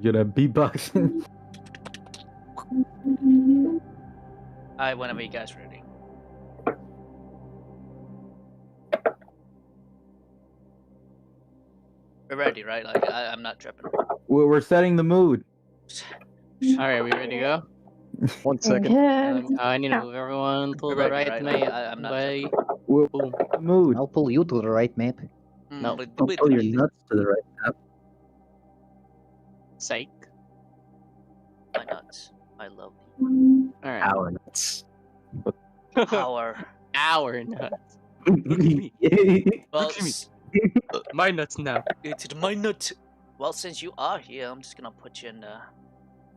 Gonna beatboxing. Alright, whenever you guys ready. We're ready, right? Like, I'm not tripping. We're setting the mood. Alright, we ready to go? 1 second. Yeah. I need to move everyone to We're the ready, right, right? mate. I'm not Way. We're Boom. the mood. I'll pull you to the right, mate. No. Don't pull your nuts to the right. Psych. My nuts. I love you. Alright. Our nuts. Power. Our nuts. Well, Look at me. My nuts now. it's my nut. Well, since you are here, I'm just gonna put you in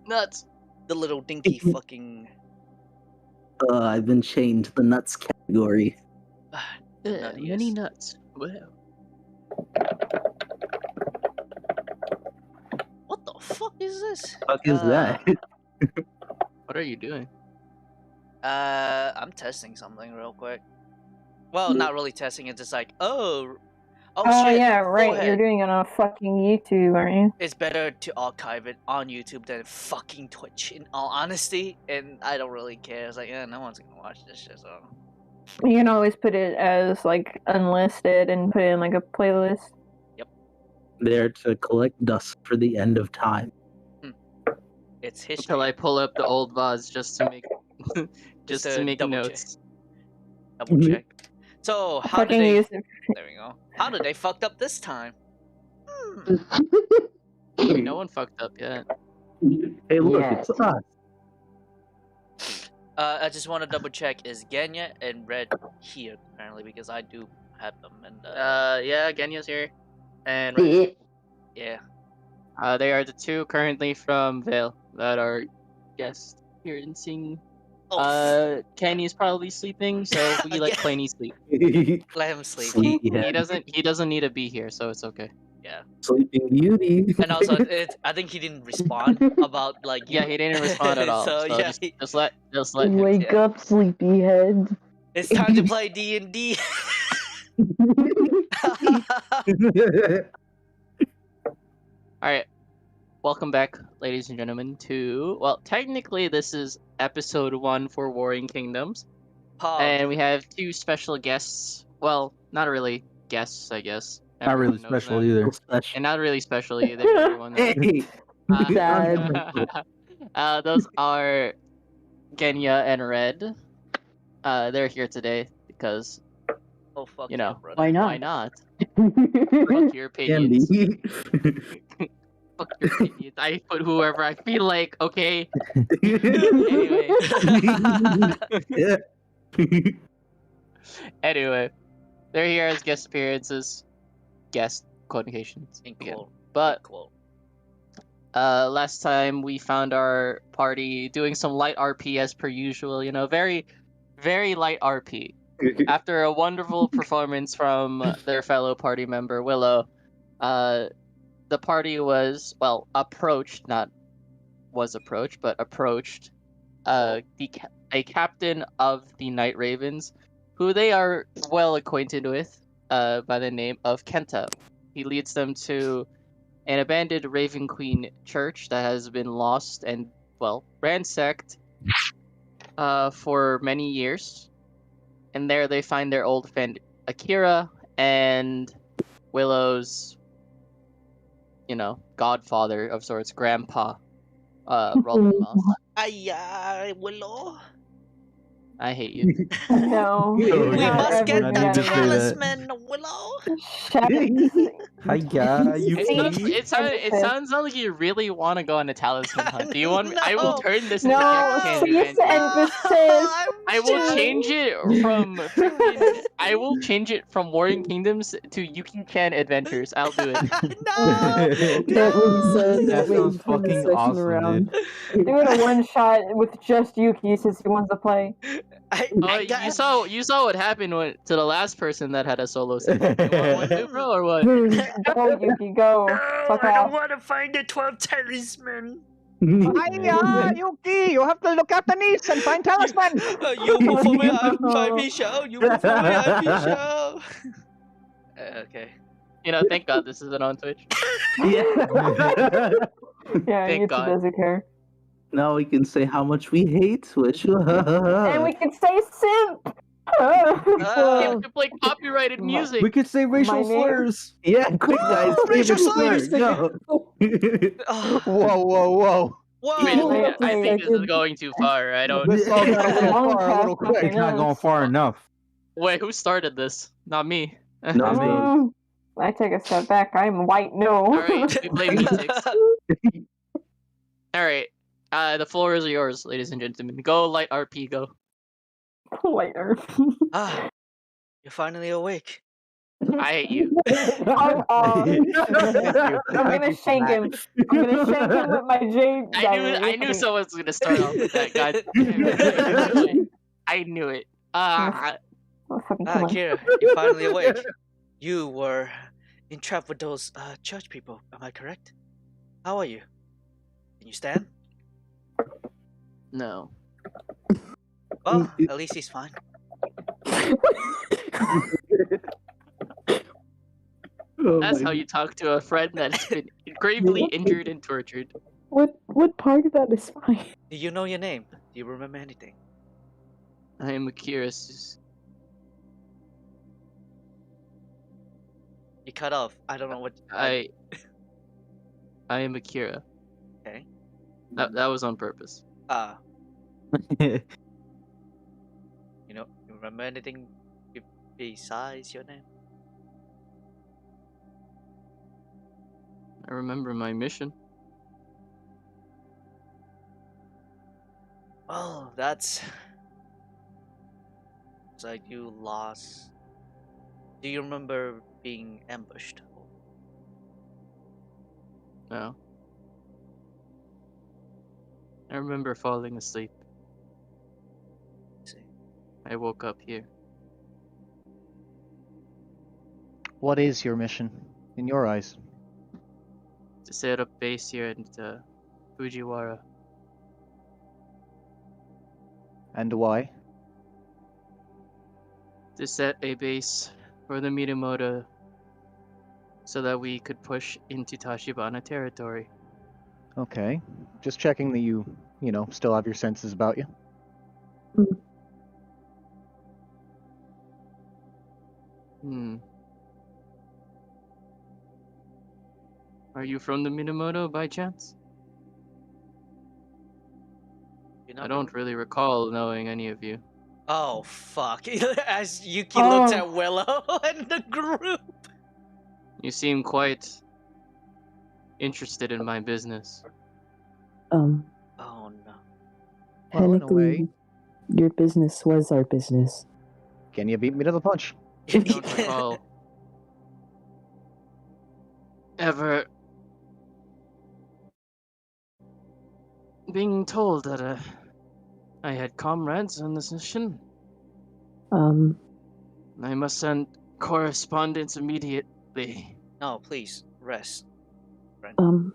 Nuts. the little dinky fucking. I've been chained to the nuts category. Nutty Many is. nuts. Wow. What the fuck is this? Fuck is that? What are you doing? I'm testing something real quick. Well, not really testing. It's just like, oh Oh shit. yeah, right. Go ahead. You're doing it on fucking YouTube, aren't you? It's better to archive it on YouTube than fucking Twitch, in all honesty. And I don't really care. It's like, yeah, no one's gonna watch this shit, so. You can always put it as like unlisted and put it in like a playlist. There to collect dust for the end of time. It's history. Until I pull up the old VODs just to make just to make double notes. Double check. So, how did Fucking they... use it. There we go. How did they fucked up this time? No one fucked up yet. Hey, look, Yeah. it's us. I just want to double check. Is Genya and Red here, apparently, because I do have them. And, Yeah, Genya's here. And yeah. they are the two currently from Vale that are guest appearancing. Oh, Kenny's probably sleeping, so we let Yeah. Claney sleep. let him sleep. Sleepyhead. He doesn't need to be here, so it's okay. Sleeping Beauty. And also, I think he didn't respond about, like... Yeah, he didn't respond at all. So, So, yeah, just let him. Wake up, sleepyhead. it's time to play D&D. Alright. Welcome back, ladies and gentlemen, to... Well, technically, this is episode 1 for Warring Kingdoms. And we have two special guests. Well, not really guests, I guess. Not really Everyone knows special them. either. And not really special either. Everyone knows. Hey, Those are Genya and Red. They're here today because, Oh, fuck you know, brother. Why not? why not? Fuck your opinions. Candy. Fuck your opinions. I put whoever I feel like, okay? Anyway. Yeah. Anyway, they're here as guest appearances. Guest quotations. In again. quote. But Quote. last time we found our party doing some light RP as per usual, you know, very, very light RP. After a wonderful performance from their fellow party member, Willow, the party was, well, approached, not was approached, but approached a captain of the Night Ravens, who they are well acquainted with, by the name of Kenta. He leads them to an abandoned Raven Queen church that has been lost and, well, ransacked for many years. And there they find their old friend Akira and Willow's, you know, godfather of sorts, grandpa, Roland Moss. Ay, Willow. I hate you. No. We We not must ever get Not the even gonna- say that. talisman, Willow. Shut up. Hi, yeah, you It sounds like you really want to go on a talisman hunt. Do you want me? I will No. turn this into No, Jack cease Chan. emphasis. I will change it from I will change it from Warring Kingdoms to Yuki-chan Adventures. I'll do it. No. That would be so That good. sounds fucking awesome, dude. Do it a one shot with just Yuki since he wants to play. You saw what happened to the last person that had a solo session. You want one too, bro, or what? Go, Yuki, go. Fuck I don't off. want to find the 12 talisman. Hiya, Yuki! You have to look at the knees and find talisman! You move for me, I'm 5 show. You move for me, I'm show. Okay. You know, thank God this isn't on Twitch. Yeah. Yeah, Thank YouTube God. doesn't care. Now we can say how much we hate Switch. And we can say simp! You Ah, can play copyrighted My- music. We could say racial My name? slurs. Yeah, quick guys, save Racial it, slurs! go. ah, Whoa. Wait, whoa! Wait, I think this is second. going too far. I don't. This all got a little Long far, a little past quick. It's not going far enough. Wait, who started this? Not me. Not me. I take a step back. I'm white. No. All right, we play Meatix. All right, the floor is yours, ladies and gentlemen. Go light RP. Go. Later. Ah, you're finally awake. I hate you. Fuck off. I'm gonna shank him. I'm gonna shank him with my jade. I knew someone was gonna start off with that. God damn it. I knew it. Oh, fucking come on. Kira, you're finally awake. You were entrapped with those church people. Am I correct? How are you? Can you stand? No. Well, at least he's fine. That's how you talk to a friend that's been gravely injured and tortured. What part of that is fine? Do you know your name? Do you remember anything? I am Akira's. You cut off. I don't know what. I am Akira. Okay. That was on purpose. You know, you remember anything besides your name? I remember my mission. Well, that's. It's like you lost. Do you remember being ambushed? No. I remember falling asleep. See. I woke up here. What is your mission, in your eyes? To set up base here in Fujiwara. And why? To set a base for the Minamoto so that we could push into Tachibana territory. Okay. Just checking that you still have your senses about you. Are you from the Minamoto by chance? I don't really recall knowing any of you. Oh fuck! As Yuki looks at Willow and the group. You seem quite interested in my business. Oh no. Well, in a way. Technically, your business was our business. Can you beat me to the punch? I don't recall ever being told that I had comrades on this mission. I must send correspondence immediately. No, please rest, friend.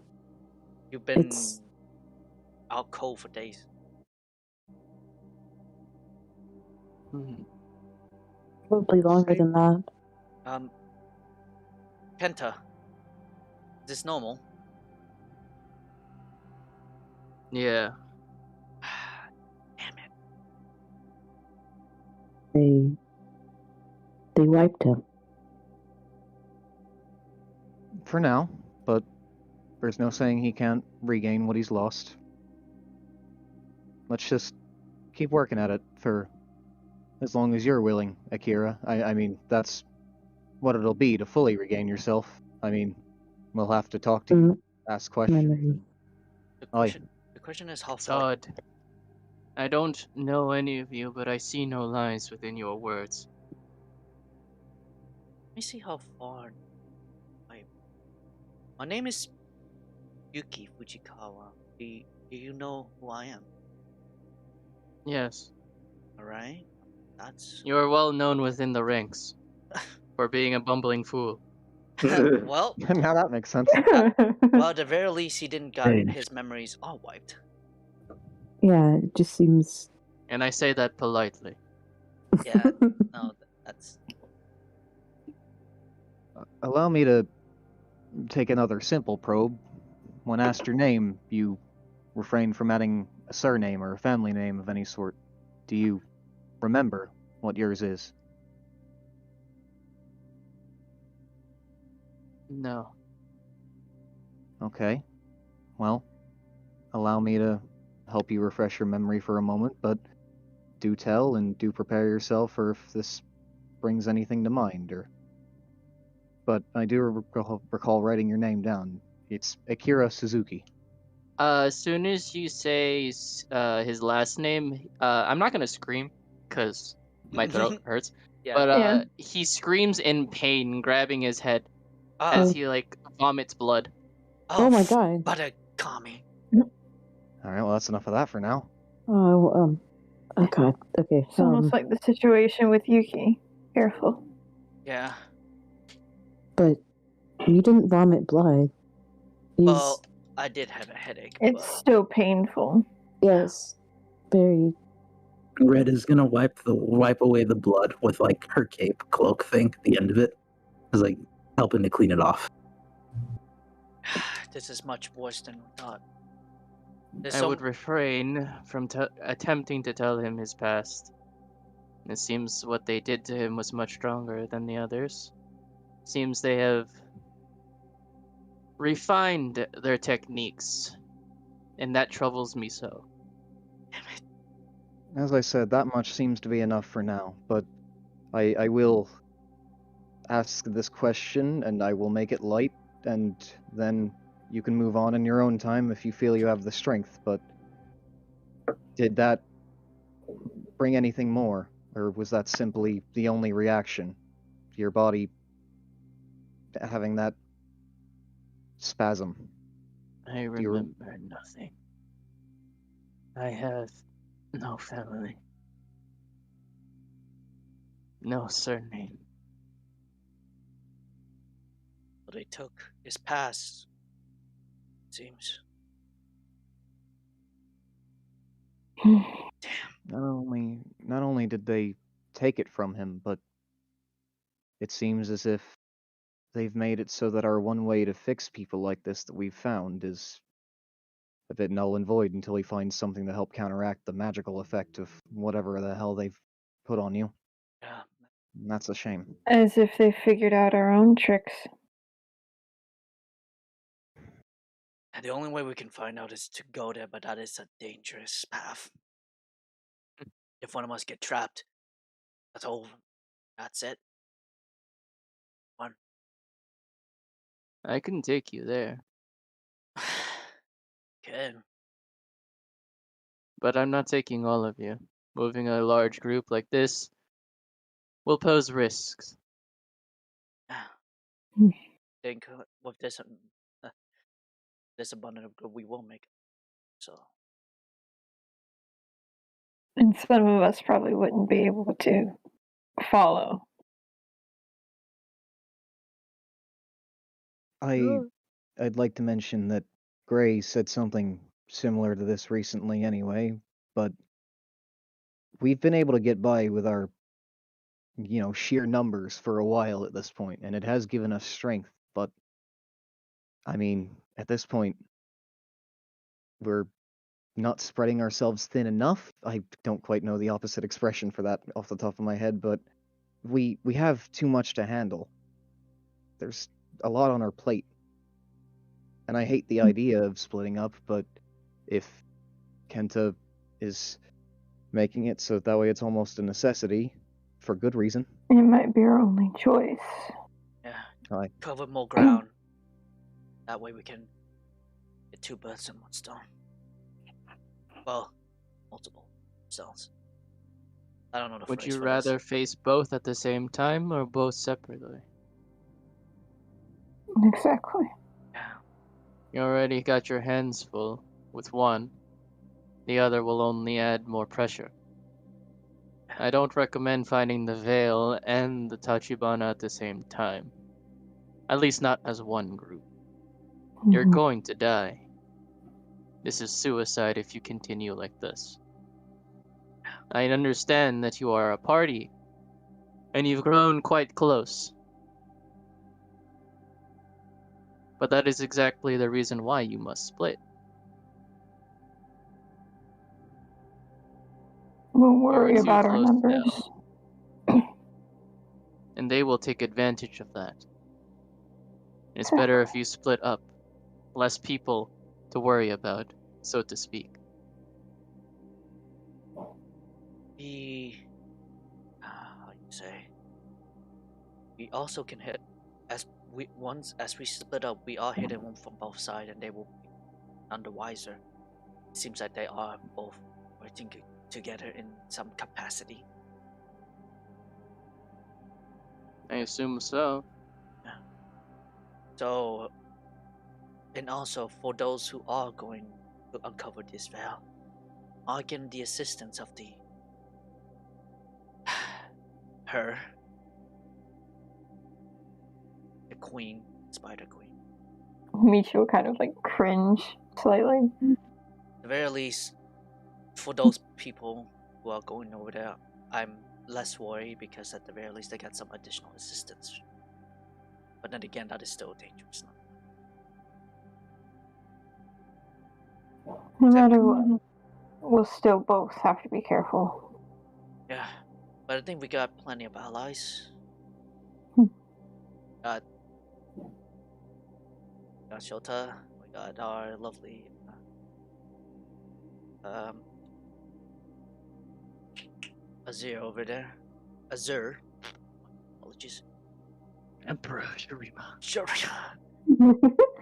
You've been It's out cold for days. probably longer than that. Kenta, is this normal? Yeah. Damn it. They wiped him. For now, but there's no saying he can't regain what he's lost. Let's just keep working at it for as long as you're willing, Akira. I mean, that's what it'll be to fully regain yourself. I mean, we'll have to talk to you, ask questions. Memory. The question is how It's far. odd. I don't know any of you, but I see no lies within your words. Let me see how far. My name is Yuki Fujikawa. Do you know who I am? Yes. Alright? That's. You are well known within the ranks for being a bumbling fool. Well, Now that makes sense. well, at the very least, he didn't got Strange. his memories all wiped. Yeah, it just seems. And I say that politely. Yeah, no, that's. Allow me to take another simple probe. when asked your name, you refrained from adding a surname or a family name of any sort. Do you remember what yours is? No. Okay. Well, allow me to help you refresh your memory for a moment, but do tell and do prepare yourself for if this brings anything to mind, or... But I do recall writing your name down. It's Akira Suzuki. As soon as you say his last name, I'm not gonna scream, because my throat hurts. Yeah. But Yeah. he screams in pain, grabbing his head Oh, as he like vomits blood. Oh my god. But Kami. Alright, well, that's enough of that for now. Oh god. Okay. It's almost like the situation with Yuki. Careful. Yeah. But you didn't vomit blood. Well, I did have a headache. It's But... still painful. Yes. Very. Red is gonna wipe away the blood with like her cape cloak thing at the end of it. It's like helping to clean it off. This is much worse than we thought. I would refrain from attempting to tell him his past. It seems what they did to him was much stronger than the others. Seems they have refined their techniques, and that troubles me so. Damn it. As I said, that much seems to be enough for now, but I will ask this question, and I will make it light, and then you can move on in your own time if you feel you have the strength, but did that bring anything more, or was that simply the only reaction? Your body having that spasm? I remember nothing. I have no family. No surname. What they took is past. It seems. Damn. Not only did they take it from him, but it seems as if they've made it so that our one way to fix people like this that we've found is a bit null and void until we find something to help counteract the magical effect of whatever the hell they've put on you. Yeah. And that's a shame. As if they figured out our own tricks. And the only way we can find out is to go there, but that is a dangerous path. If one of us get trapped, that's all. That's it. One. I can take you there, Good. but I'm not taking all of you. Moving a large group like this will pose risks. Think with this abundant of good, we will make it. So. And some of us probably wouldn't be able to follow. I'd like to mention that Gray said something similar to this recently anyway, but we've been able to get by with our, sheer numbers for a while at this point, and it has given us strength, but I mean, at this point, we're not spreading ourselves thin enough. I don't quite know the opposite expression for that off the top of my head, but we have too much to handle. There's a lot on our plate. And I hate the idea of splitting up, but if Kenta is making it so that way it's almost a necessity, for good reason. It might be our only choice. Yeah. Cover more ground. That way we can get two birds in one stone. Well, multiple stones. I don't know the Would phrase you for this. rather face both at the same time or both separately? Exactly. Yeah. You already got your hands full with one. The other will only add more pressure. I don't recommend finding the Veil and the Tachibana at the same time. At least not as one group. You're going to die. This is suicide if you continue like this. I understand that you are a party, and you've grown quite close. But that is exactly the reason why you must split. Won't You're worry too about our close numbers. And they will take advantage of that. It's better if you split up. Less people to worry about, so to speak. How you say? We also can hit as we split up. We are hitting one from both sides, and they will be none the wiser. It seems like they are both working together in some capacity. I assume so. So, and also for those who are going to uncover this veil, are getting the assistance of the queen, Spider Queen. Micho kind of like cringe slightly. At the very least, for those people who are going over there, I'm less worried because at the very least they get some additional assistance. But then again, that is still dangerous. No matter what, we'll still both have to be careful. Yeah, but I think we got plenty of allies. Got Shota, we got our lovely Azir over there. Azir. Apologies. Emperor Shurima. Sure.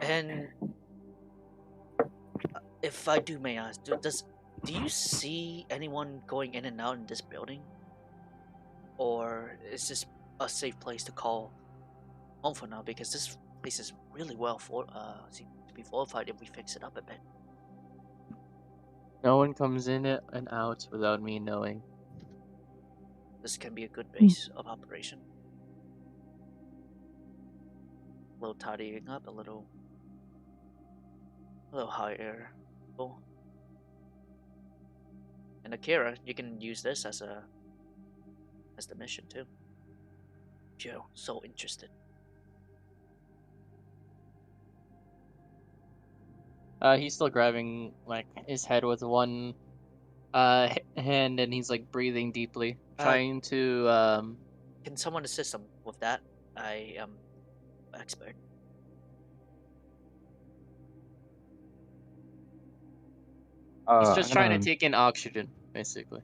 And if I may ask, do you see anyone going in and out in this building, or is this a safe place to call home for now? Because this place is really well seems to be fortified if we fix it up a bit. No one comes in and out without me knowing. This can be a good base of operation. A little tidying up, a little higher. Oh. And Akira, you can use this as the mission too. If you're so interested. He's still grabbing like his head with one hand, and he's like breathing deeply, trying to Can someone assist him with that? I am expert. He's just I'm trying to gonna- take in oxygen, basically.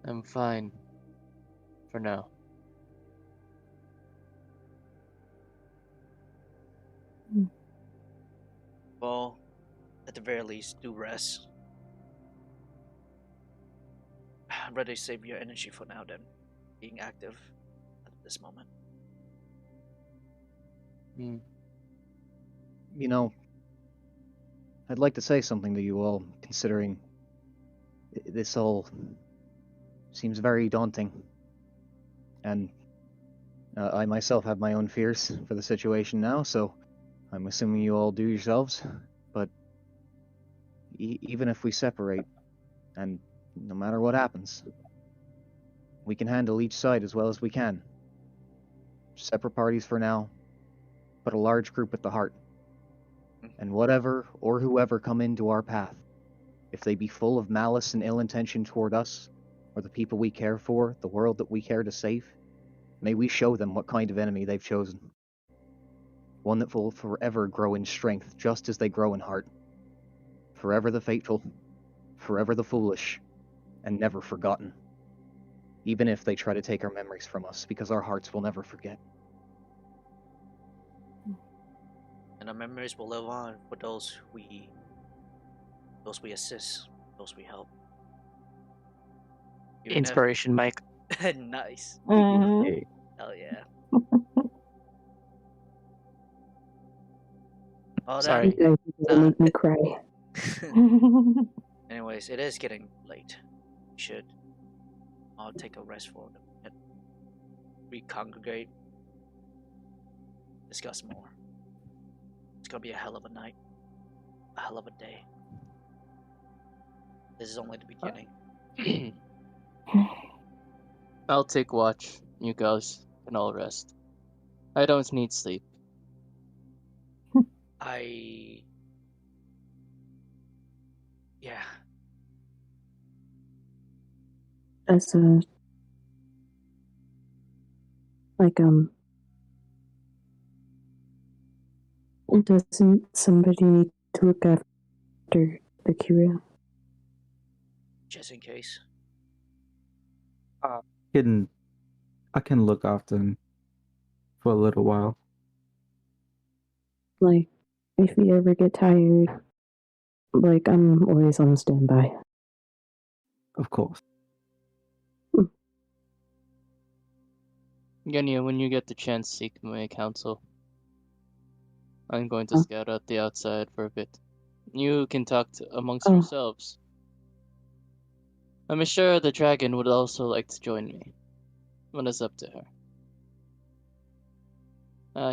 I'm fine. For now. Well, at the very least, do rest. I'd rather save your energy for now than being active at this moment. Hmm. You know, I'd like to say something to you all, considering this all seems very daunting. And I myself have my own fears for the situation now, so I'm assuming you all do yourselves. But even if we separate, and no matter what happens, we can handle each side as well as we can. Separate parties for now, but a large group at the heart. And whatever or whoever come into our path, if they be full of malice and ill intention toward us, or the people we care for, the world that we care to save, may we show them what kind of enemy they've chosen. One that will forever grow in strength, just as they grow in heart. Forever the faithful, forever the foolish, and never forgotten. Even if they try to take our memories from us, because our hearts will never forget. And our memories will live on for those we assist, those we help. Even Inspiration, Mike. if... Nice. Mhm. Hell yeah. Well, Sorry. You guys are gonna make me cry. Anyways, it is getting late. We should all take a rest for a minute. Recongregate. Discuss more. It's gonna be a hell of a night. A hell of a day. This is only the beginning. I'll take watch. You guys can all rest. I don't need sleep. Yeah. As like doesn't somebody need to look after Akira? Just in case. I can look after him for a little while. Like, if you ever get tired, like, I'm always on standby. Of course. Genya, when you get the chance, seek my counsel. I'm going to scout out the outside for a bit. You can talk amongst yourselves. I'm sure the dragon would also like to join me. What is up to her?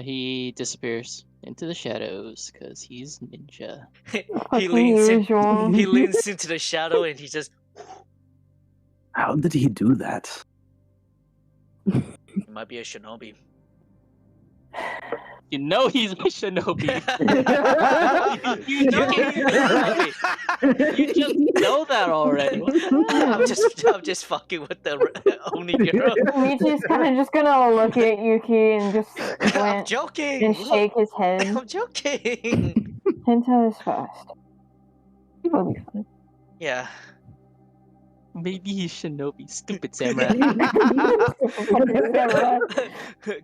He disappears into the shadows because he's ninja. he leans usual. he leans into the shadow and he just How did he do that? he might be a shinobi. You know he's a shinobi. you know he's a shinobi. You just know that already. What the hell? I'm just fucking with the Oni girl. Michi's kind of just gonna look at Yuki and just I'm squint joking. and Look, shake his head. I'm joking. Hinta is fast. It'll be fun. Yeah. Maybe he's shinobi. Stupid samurai.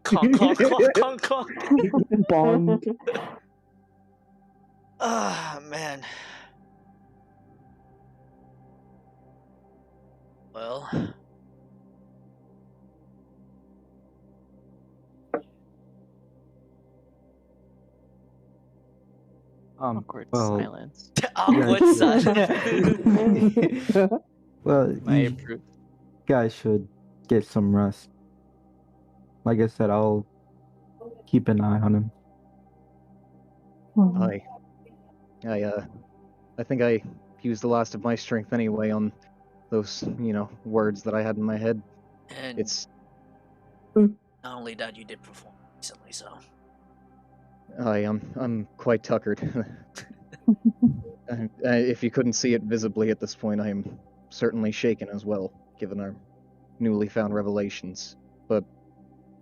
Conk, conk, conk, conk, conk. Bong. Ah, man. Well, Awkward well, silence. awkward sure. silence. Well, I you approve. guys should get some rest. Like I said, I'll keep an eye on him. I think I used the last of my strength anyway on those, words that I had in my head. And It's not only that, you did perform recently, so I'm quite tuckered. If you couldn't see it visibly at this point, I am certainly shaken as well, given our newly found revelations. But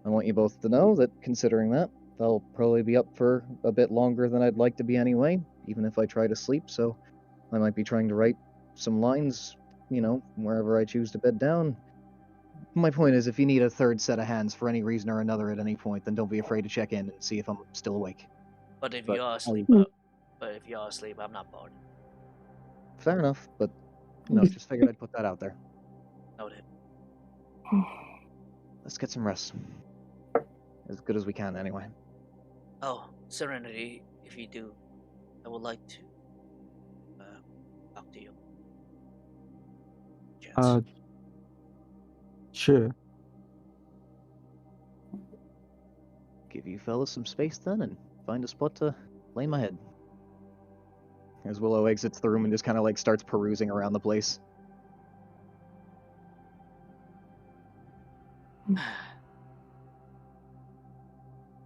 I want you both to know that, considering that, I'll probably be up for a bit longer than I'd like to be anyway, even if I try to sleep, so I might be trying to write some lines, wherever I choose to bed down. My point is, if you need a third set of hands for any reason or another at any point, then don't be afraid to check in and see if I'm still awake. but if But you are I'll- asleep, if you are asleep, I'm not bothered. Fair enough, but, just figured I'd put that out there. Noted. Let's get some rest. As good as we can, anyway. Oh, Serenity, if you do, I would like to talk to you. Chance. Sure. Give you fellas some space then, and find a spot to lay my head. As Willow exits the room and just kind of starts perusing around the place.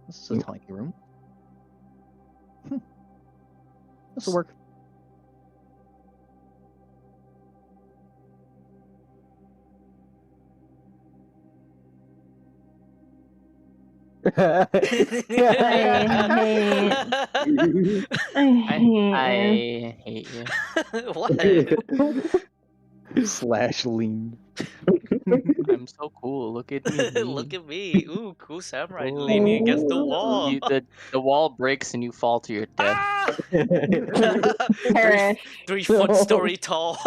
This is a tiny room. This'll work. I hate you. What? Slash lean. I'm so cool. Look at me. Look at me. Ooh, cool samurai Ooh. leaning against the wall. The wall breaks and you fall to your death. Ah! Perish. 3 foot story tall.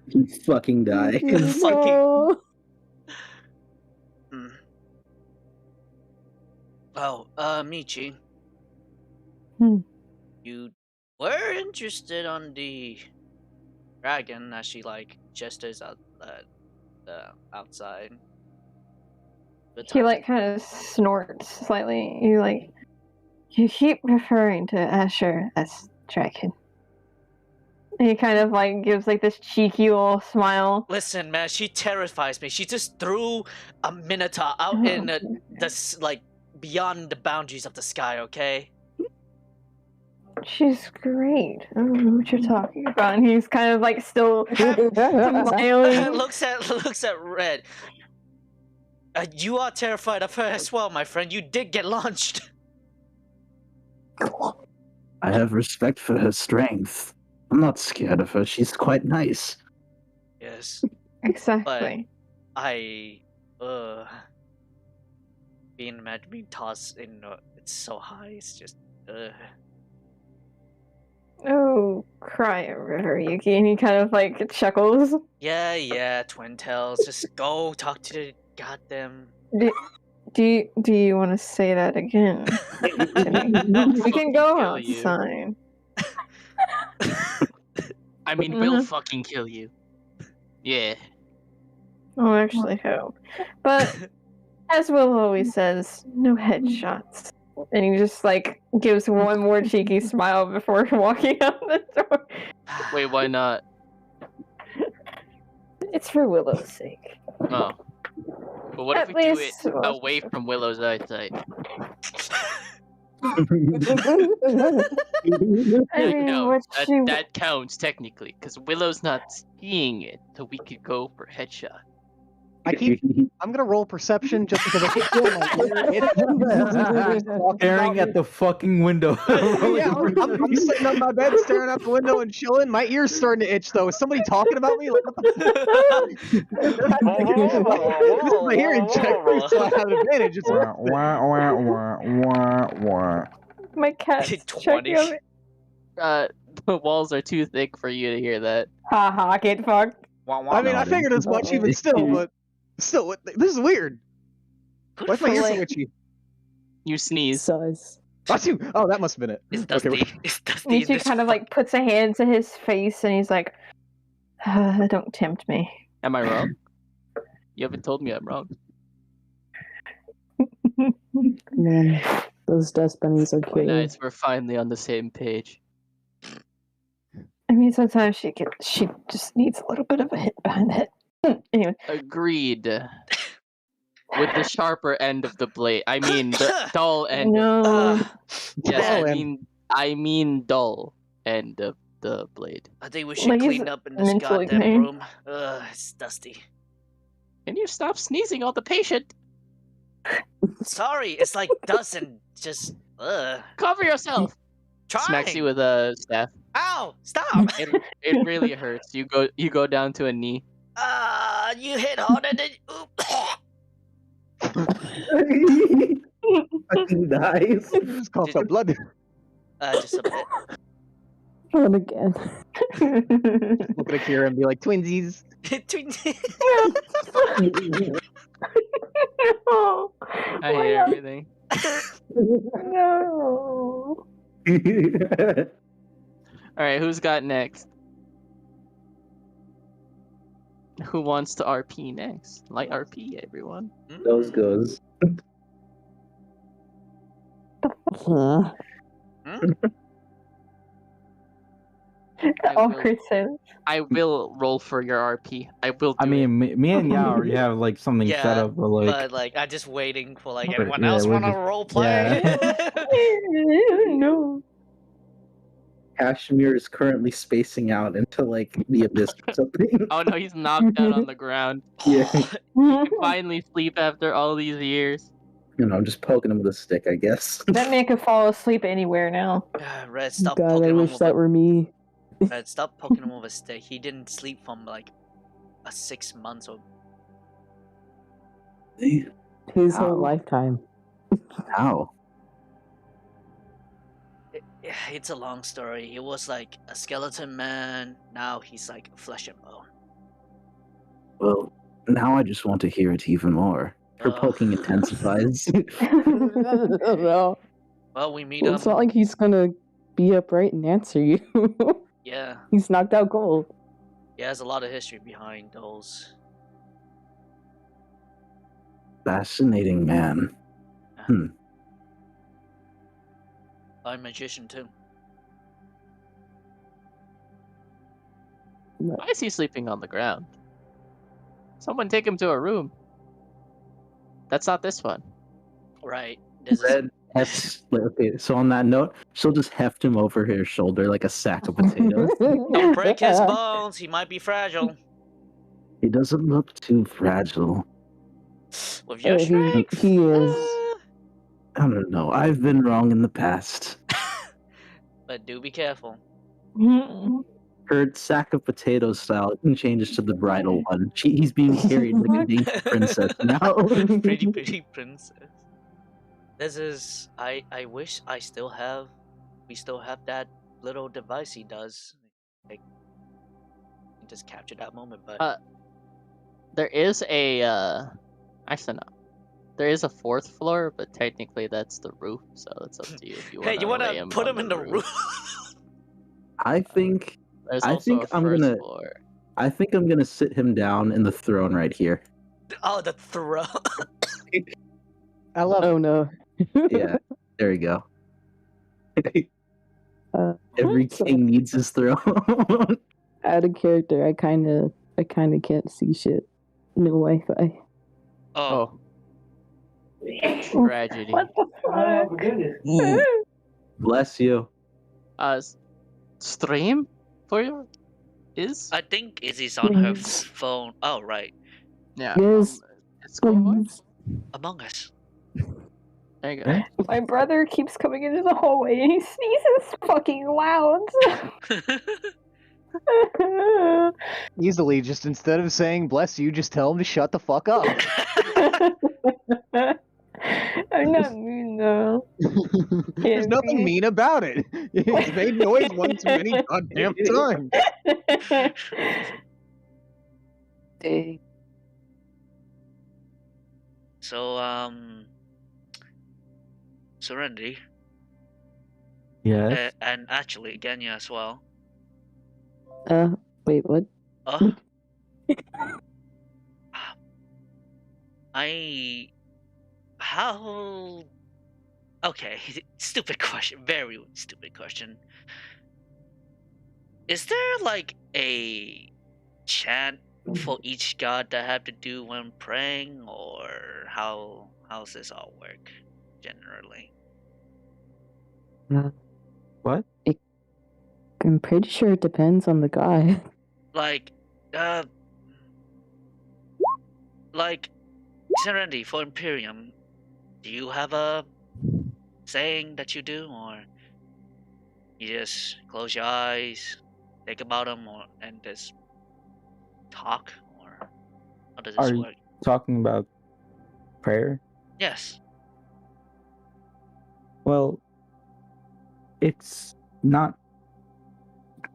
You fucking die. Fucking. Hmm. Oh, Michi. You were interested on the dragon as she gestures out outside. He kind of snorts slightly. You keep referring to Asher as dragon. He kind of like gives like this cheeky little smile. Listen, man, she terrifies me. She just threw a minotaur out in like beyond the boundaries of the sky. Okay. She's great. I don't know what you're talking about. And he's kind of like still smiling. looks at Red. You are terrified of her as well, my friend. You did get launched. I have respect for her strength. I'm not scared of her. She's quite nice. Yes. Exactly. I being tossed in it's so high. It's just Oh, cry a river, Yuki. And he kind of like chuckles. Yeah, Twin Tails. Just go talk to the goddamn. Do you want to say that again? We can go outside. I mean, we'll fucking kill you. Yeah. Oh, actually, hope. But as Will always says, no headshots. And he just like gives one more cheeky smile before walking out the door. Wait, why not? It's for Willow's sake. Oh. But what if we do it away from Willow's eyesight? I mean, No, that counts technically, because Willow's not seeing it, so we could go for headshot. I'm gonna roll perception just because I keep feeling like Staring at the fucking window. Yeah, I'm sitting on my bed staring out the window and chilling. My ears starting to itch though. Is somebody talking about me? Like, what the This is my hearing check, so I have advantage. It's my cat's 20. checking on me. The walls are too thick for you to hear that. Haha, get fucked. I mean, I figured as much even still, but still, this is weird. Why is my ear so itchy? You sneeze. Size. Oh, that must have been it. It's dusty. It's dusty. Michi kind of like puts a hand to his face and he's like, don't tempt me. Am I wrong? You haven't told me I'm wrong. Man, those dust bunnies are cute. Nice, we're finally on the same page. I mean, sometimes she just needs a little bit of a hit behind the head. Anyway. Agreed. With the sharper end of the blade. I mean, the dull end. No. Yes, I mean dull end of the blade. I think we should clean up in this goddamn room. It's dusty. Can you stop sneezing on the patient? Sorry, it's like dust and just Cover yourself. Trying. Smacks you with a staff. Ow! Stop! It really hurts. You go down to a knee. You hit harder than. Fucking dies. Just cough up blood. Just a bit. And again. Look at Akira and be like, twinsies. No. I hate everything. No. Alright, who's got next? Who wants to RP next? Light RP, everyone. Those goes. Huh. I will roll for your RP. I will. I mean, me and Yao already have like something set up, but like I'm just waiting for like everyone else want to role play. No. Kashmir is currently spacing out into like the abyss or something. Oh no, he's knocked out on the ground. Yeah. You can finally sleep after all these years. You know, I'm just poking him with a stick, I guess. That man could fall asleep anywhere now. Red, stop God, poking I him wish with that were me. Red, stop poking him with a stick. He didn't sleep from like 6 months or. His whole lifetime. How? It's a long story. He was like a skeleton man. Now he's like flesh and bone. Well, now I just want to hear it even more. Her poking intensifies. No. Well, we meet Well, it's not like he's gonna be upright and answer you. Yeah. He's knocked out cold. Yeah, there's a lot of history behind those. Fascinating man. I'm a magician too. Why is he sleeping on the ground? Someone take him to a room. That's not this one. Right. This is Red hefts. Okay, so on that note, she'll just heft him over her shoulder like a sack of potatoes. don't break his bones. He might be fragile. He doesn't look too fragile. With your strength, he is. I don't know. I've been wrong in the past. but do be careful. Her sack of potatoes style changes to the bridal one. He's being carried like a dainty princess now. pretty princess. This is. I wish I still have. We still have that little device he does. Like, just capture that moment, but There is a actually no. There is a fourth floor, but technically that's the roof, so it's up to you if you want hey, you want wanna to put him in the roof. I think There's I also think a I'm first gonna floor. I think I'm gonna sit him down in the throne right here. Oh, the throne. I love Oh no. Yeah, there you go. Uh, Every so king needs his throne. out of character, I kind of can't see shit. No Wi-Fi. Oh, Tragedy. What the fuck? Bless you. Stream for your is I think Izzy's on her Please. phone. Oh, right. yeah. Yes, It's going. please. Among Us. There you go. My brother keeps coming into the hallway and he sneezes fucking loud. easily just instead of saying bless you, just tell him to shut the fuck up. I'm not mean though. There's Can't nothing be. mean about it. He's made noise one too many goddamn times. Dang. So, Serenity, Yes. and actually Genya as well. Wait, what? Uh, how? Okay, stupid question. Very stupid question. Is there like a chant for each god that I have to do when praying, or how's this all work generally? What? I'm pretty sure it depends on the guy. Like, like Serenity for Imperium, do you have a saying that you do, or you just close your eyes, think about them, and just talk, or how does this Are you work? talking about prayer? Yes. Well, it's not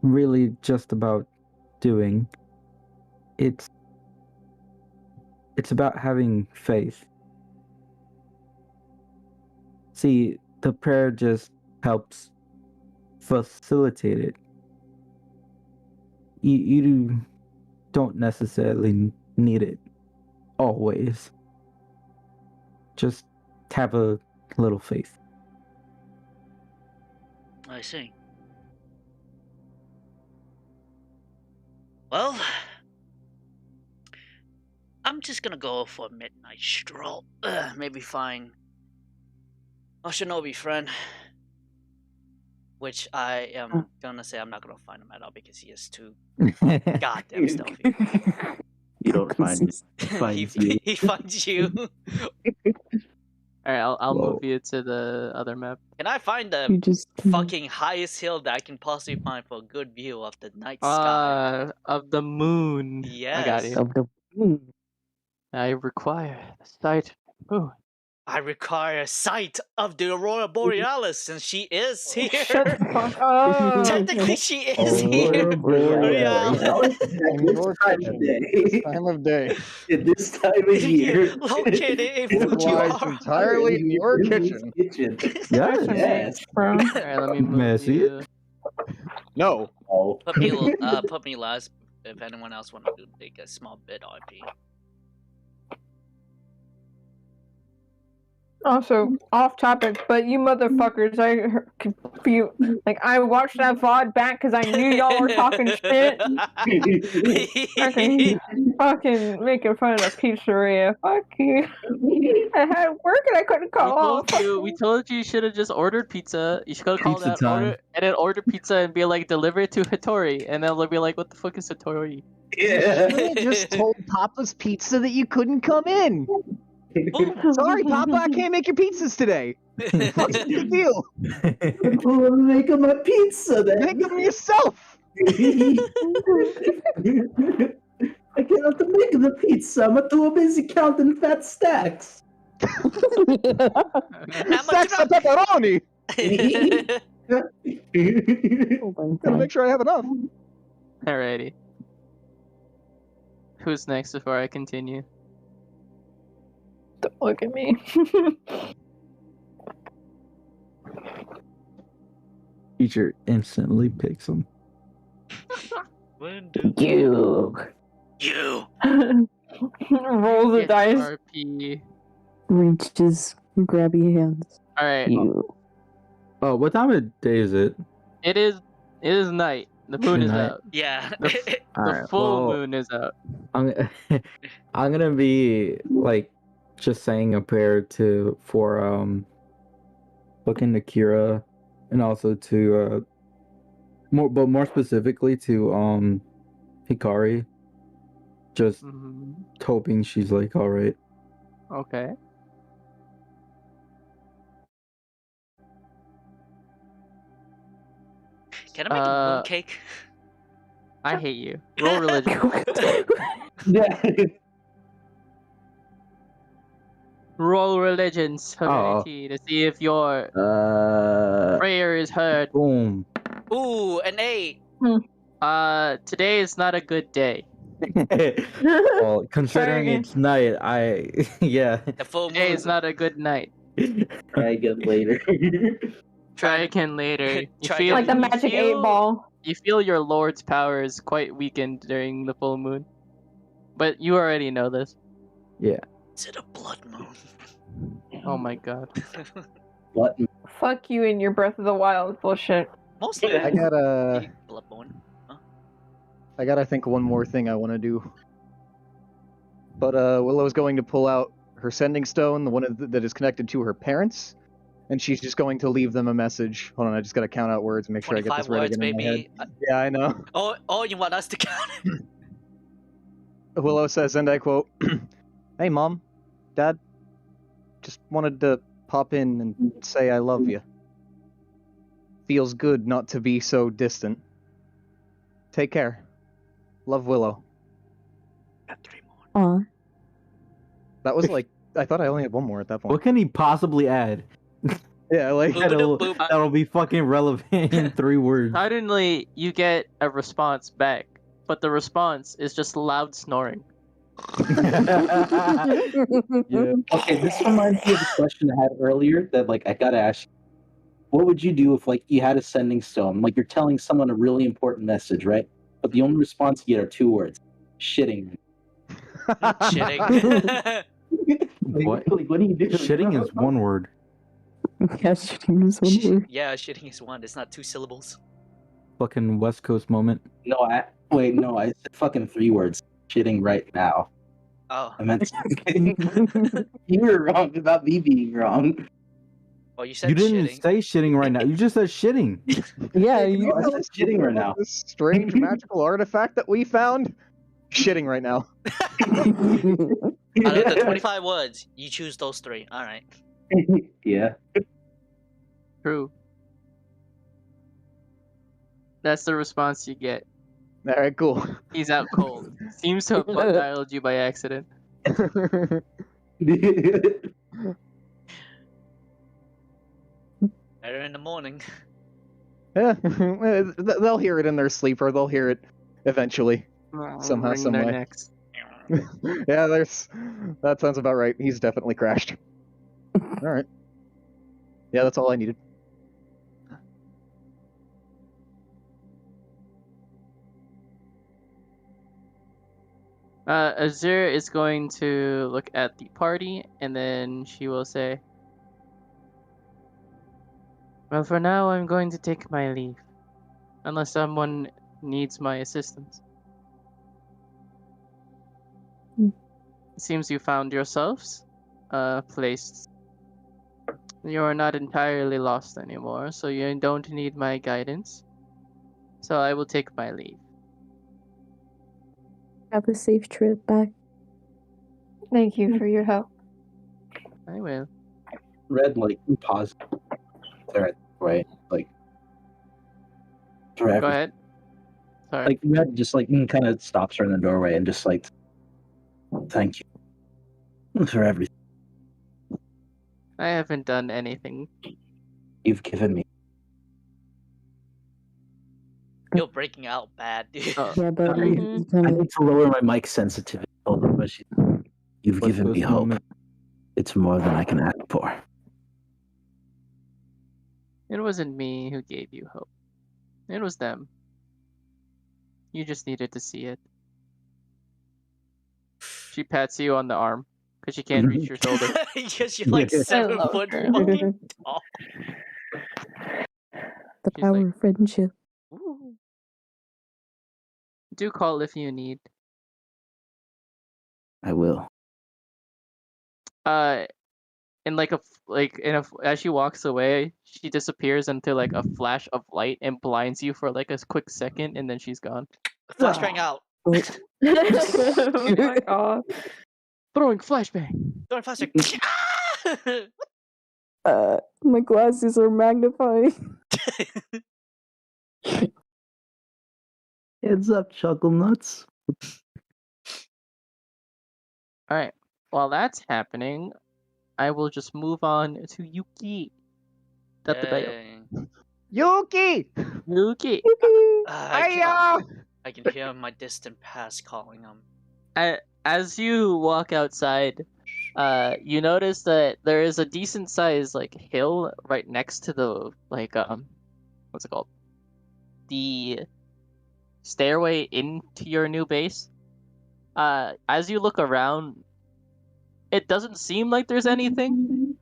really just about doing. It's about having faith. See, the prayer just helps facilitate it. You don't necessarily need it always. Just have a little faith. I see. Well, I'm just gonna go for a midnight stroll. Maybe find a shinobi friend. Which I am gonna say I'm not gonna find him at all because he is too goddamn stealthy. You don't find me. Finds you. He finds you. Alright, I'll Whoa. move you to the other map. Can I find the You just fucking highest hill that I can possibly find for a good view of the night sky? Of the moon. I got Yes. you. of the. I require the sight of the moon. I require sight of the Aurora Borealis since she is here. Shut the fuck up. Technically, she is Oh, here. Borealis. In your kitchen, this time of day. At this time of year. Located in It applies Fujiwara. entirely in your kitchen. Yeah. Yes. Bro. Alright, let me move May I see you. No. Oh. Put me last if anyone else want to take a small bit RP. Also, off topic, but you motherfuckers, I watched that VOD back because I knew y'all were talking shit. Fucking making fun of the pizzeria. Fuck you. I had work and I couldn't call off. We told you should have just ordered pizza. You should have called Pizza out, time. order pizza and be like, deliver it to Hattori. And then they'll be like, what the fuck is Hattori? You just told Papa's Pizza that you couldn't come in. Sorry, Papa, I can't make your pizzas today. What's the big deal? I'm making my pizza then. Make them yourself. I cannot make the pizza. I'm too busy counting fat stacks. Stacks of pepperoni. Gotta make sure I have enough. Alrighty. Who's next before I continue? Don't look at me. Teacher instantly picks him. You. Roll the Get dice. RP. Reaches, grabby hands. Alright. You. Oh, what time of day is it? It is night. The moon is Night. out. Yeah. The Alright, full well, moon is out. I'm gonna be like just saying a prayer for looking to Kira and also to more specifically to Hikari. Just Mhm. hoping she's like alright. Okay. Can I make a mooncake? I hate you. Roll religion. Yeah. Roll religion serenity to see if your prayer is heard. Boom. Ooh, an 8. Today is not a good day. Well, considering again. it's night, yeah. The full Today moon. is not a good night. Try again later. Try again later. Try Like the You magic 8-ball. You feel your lord's power is quite weakened during the full moon. But you already know this. Yeah. Is it a blood moon? Oh my god. What? Fuck you and your Breath of the Wild bullshit. Mostly I gotta, blood moon. I think one more thing I want to do. But Willow's going to pull out her sending stone, the one that is connected to her parents, and she's just going to leave them a message. Hold on, I just gotta count out words and make sure I get 25 this right words, again in my baby. head. Yeah, I know. Oh, you want us to count it? Willow says, and I quote, "Hey, Mom, Dad, just wanted to pop in and say I love you. Feels good not to be so distant. Take care. Love, Willow." Got 3 more. Aw. That was like, I thought I only had one more at that point. What can he possibly add? Yeah, like, Boop, boop, boop. That'll be fucking relevant in 3 words. Suddenly, you get a response back, but the response is just loud snoring. Yeah. Okay, this reminds me of the question I had earlier that like I gotta ask you. What would you do if like you had a sending stone? Like you're telling someone a really important message, right? But the only response you get are 2 words. Shitting. Shitting. What? Like, what do you do? Shitting is 1 word. Yeah, shitting is 1 word. Yeah, shitting is 1. It's not 2 syllables. Fucking West Coast moment. No, I said fucking 3 words. Shitting right now. Oh. I meant you were wrong about me being wrong. Well, you said You didn't shitting. say shitting right now. You just said shitting. Yeah, Hey, you I said shitting right now. this strange magical artifact that we found? Shitting right now. Out of the 25 words, you choose those 3. Alright. Yeah. True. That's the response you get. Alright, cool. He's out cold. Seems to have butt dialed you by accident. Better in the morning. Yeah, they'll hear it in their sleep, or they'll hear it eventually. Somehow, Wring some their way. necks. Yeah, that sounds about right. He's definitely crashed. Alright. Yeah, that's all I needed. Azure is going to look at the party, and then she will say, Well, for now, I'm going to take my leave. Unless someone needs my assistance. Hmm. It seems you found yourselves placed. You are not entirely lost anymore, so you don't need my guidance. So I will take my leave. Have a safe trip back. Thank you for your help. I will. Red like pause there right like for Go everything. ahead. Sorry. Like Red just like kind of stops her in the doorway and just like thank you for everything I haven't done anything. you've given me. You're breaking out bad, dude. Oh, Yeah, but Sorry. you I kinda- need to lower my mic sensitivity a little, but you've West given me Coast hope. moment. It's more than I can ask for. it wasn't me who gave you hope. It was them. You just needed to see it. She pats you on the arm because she can't reach your shoulder. Because you're like Yeah. 7 love foot her. fucking tall. the She's power like- of friendship. Ooh. Do call if you need. I will. In like as she walks away, she disappears into like a flash of light and blinds you for like a quick second, and then she's gone. Flashbang out. Oh, Fuck off. Throwing flashbang. Throwing flashbang. my glasses are magnifying. Heads up, chuckle nuts. All right. While that's happening, I will just move on to Yuki. Tatabayo. Dang. Yuki! Yuki. I can hear my distant past calling him. As you walk outside, you notice that there is a decent sized like hill right next to the what's it called? The stairway into your new base. As you look around, it doesn't seem like there's anything,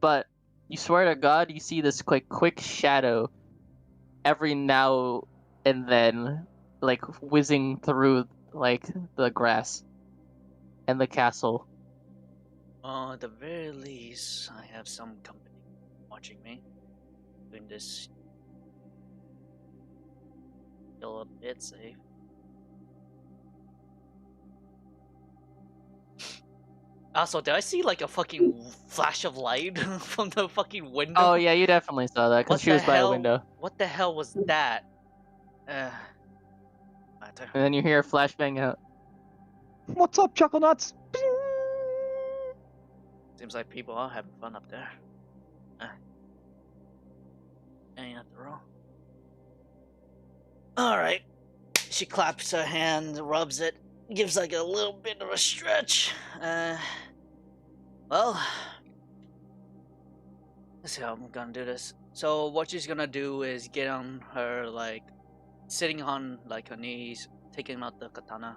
but you swear to God, you see this quick shadow every now and then, like whizzing through like the grass and the castle. At the very least, I have some company watching me. Doing this. Feel a bit safe. Also, did I see like a fucking flash of light from the fucking window? Oh yeah, you definitely saw that because What she the was by a hell? window. What the hell was that? Matter. And then you hear a flashbang out. What's up, chuckle nuts? Seems like people are having fun up there. Ain't after all. Alright. She claps her hand, rubs it, gives like a little bit of a stretch. Well, let's see how I'm gonna do this. So what she's gonna do is get on her, like, sitting on like her knees, taking out the katana,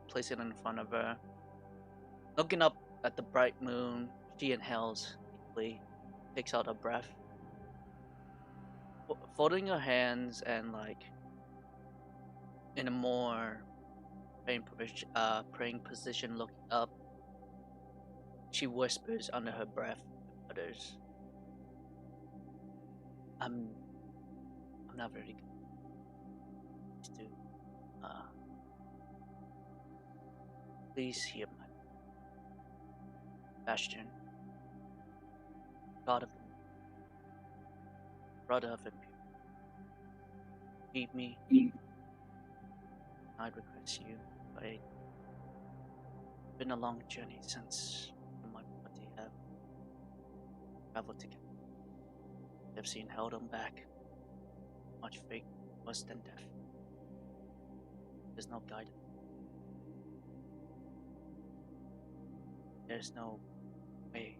place it in front of her, looking up at the bright moon. She inhales deeply, takes out a breath, folding her hands and like in a more praying position, looking up. She whispers under her breath, "Others, I'm not very good. Please do, please hear my Bastion, God of the brother of impurity. Keep me. I'd request you, but it's been a long journey since my party have traveled together. I've seen held on back. Much fate worse than death. There's no guidance. There's no way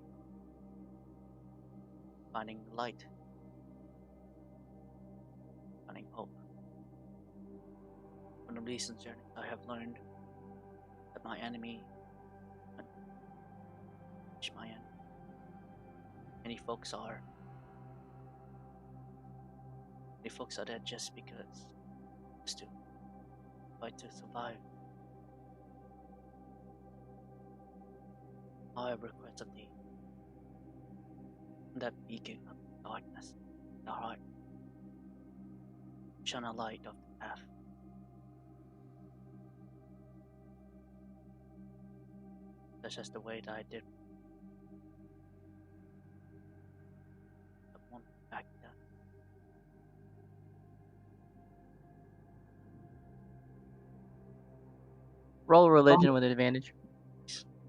finding light, finding hope. On the recent journey, I have learned that my enemy is my enemy. Many folks are Many folks are dead just because to fight to survive. I request of thee, that beacon of darkness, the heart, shine a light of the path. That's just the way that I did. I won't back down. Roll religion with advantage.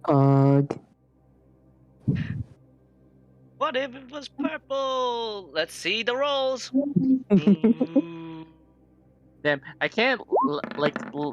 Ugh. What if it was purple? Let's see the rolls. Ooh. Damn, I can't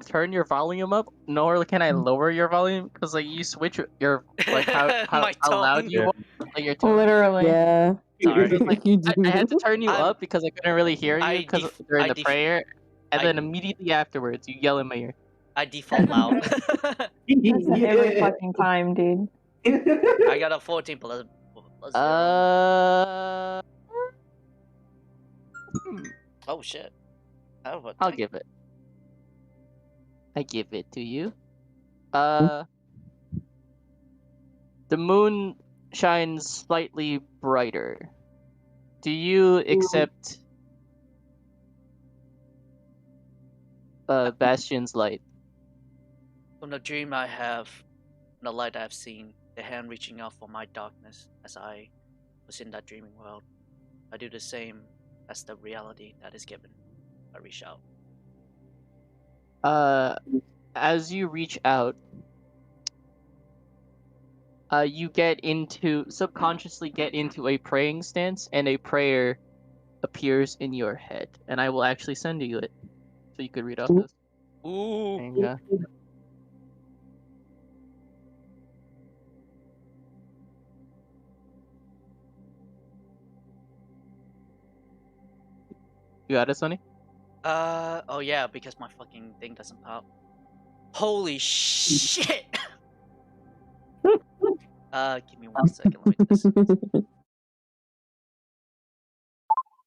turn your volume up, nor can I lower your volume because like you switch your like how My loud tone. you Yeah. want, like your tone. Literally. Yeah. Sorry. It's like You I had to do. turn you I'm- up because I couldn't really hear you because during I the prayer, and I- then immediately afterwards you yell in my ear. I default loud. That's every fucking time, dude. I got a 14 plus 0. Oh shit. Oh, but I'll give it. I give it to you. The moon shines slightly brighter. Do you accept Bastion's light? From the dream I have, from the light I've seen, the hand reaching out for my darkness as I was in that dreaming world, I do the same as the reality that is given. I reach out. As you reach out, you subconsciously get into a praying stance, and a prayer appears in your head. And I will actually send you it, so you could read off this. Ooh. There you go. You got it, Sonny? Oh yeah, because my fucking thing doesn't pop. Holy shit! Give me 1 second. Let me test.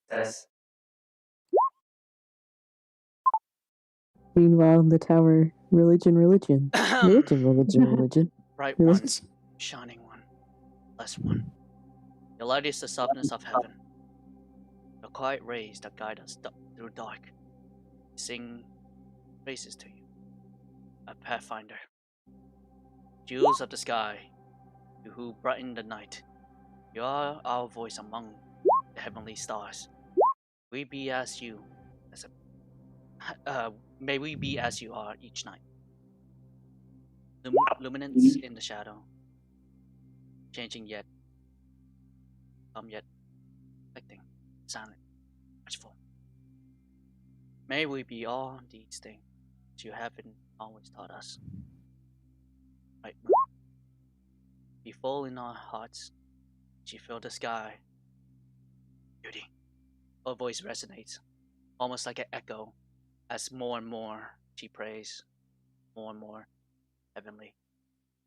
Test. Meanwhile, in the tower, religion. Religion. Bright Religion. one, shining one, blessed one. Your light is the softness of heaven. The quiet rays that guide us through dark. Sing praises to you, a pathfinder. Jewels of the sky, you who brighten the night. You are our voice among the heavenly stars. We be as you, as may we be as you are each night. Luminance in the shadow, changing yet, yet, reflecting, silent, watchful. May we be all these things you haven't always taught us. Right, be full in our hearts. She filled the sky. Beauty. Her voice resonates, almost like an echo, as more and more she prays, more and more heavenly,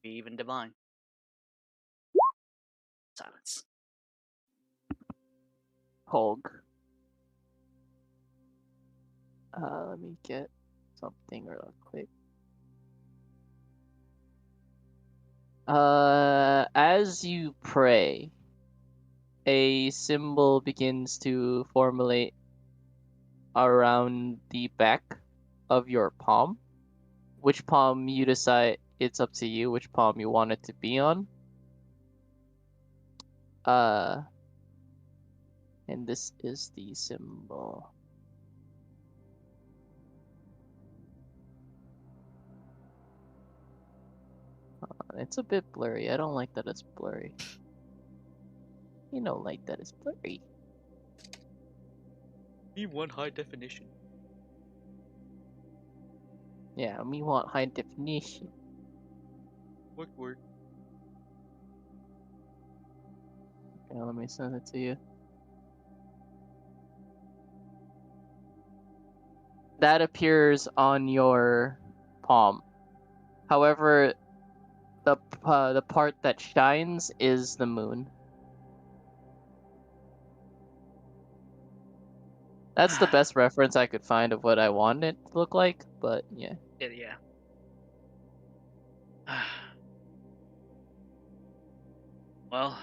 be even divine. Silence. Hog. Let me get something real quick. As you pray, a symbol begins to formulate around the back of your palm. Which palm you decide, it's up to you which palm you want it to be on. And this is the symbol. It's a bit blurry. I don't like that it's blurry. You don't like that it's blurry. Me want high definition. Yeah, we want high definition. What word? Okay, let me send it to you. That appears on your palm. However, the part that shines is the moon. That's the best reference I could find of what I want it to look like, but yeah. Yeah. Well,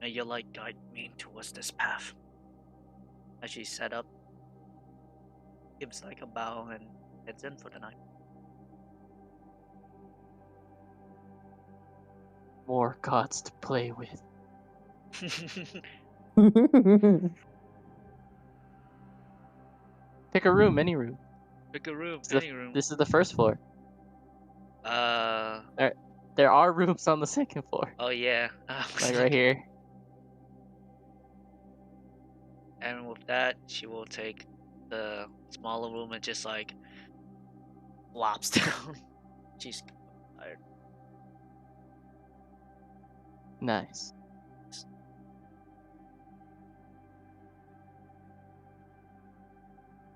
may your light guide me towards this path. As she set up, gives like a bow and heads in for the night. More gods to play with. Pick a room, any room. Pick a room, This is any room. This is the first floor. There are rooms on the second floor. Oh yeah. Like right here. And with that, she will take the smaller room and just like flops down. She's tired. Nice.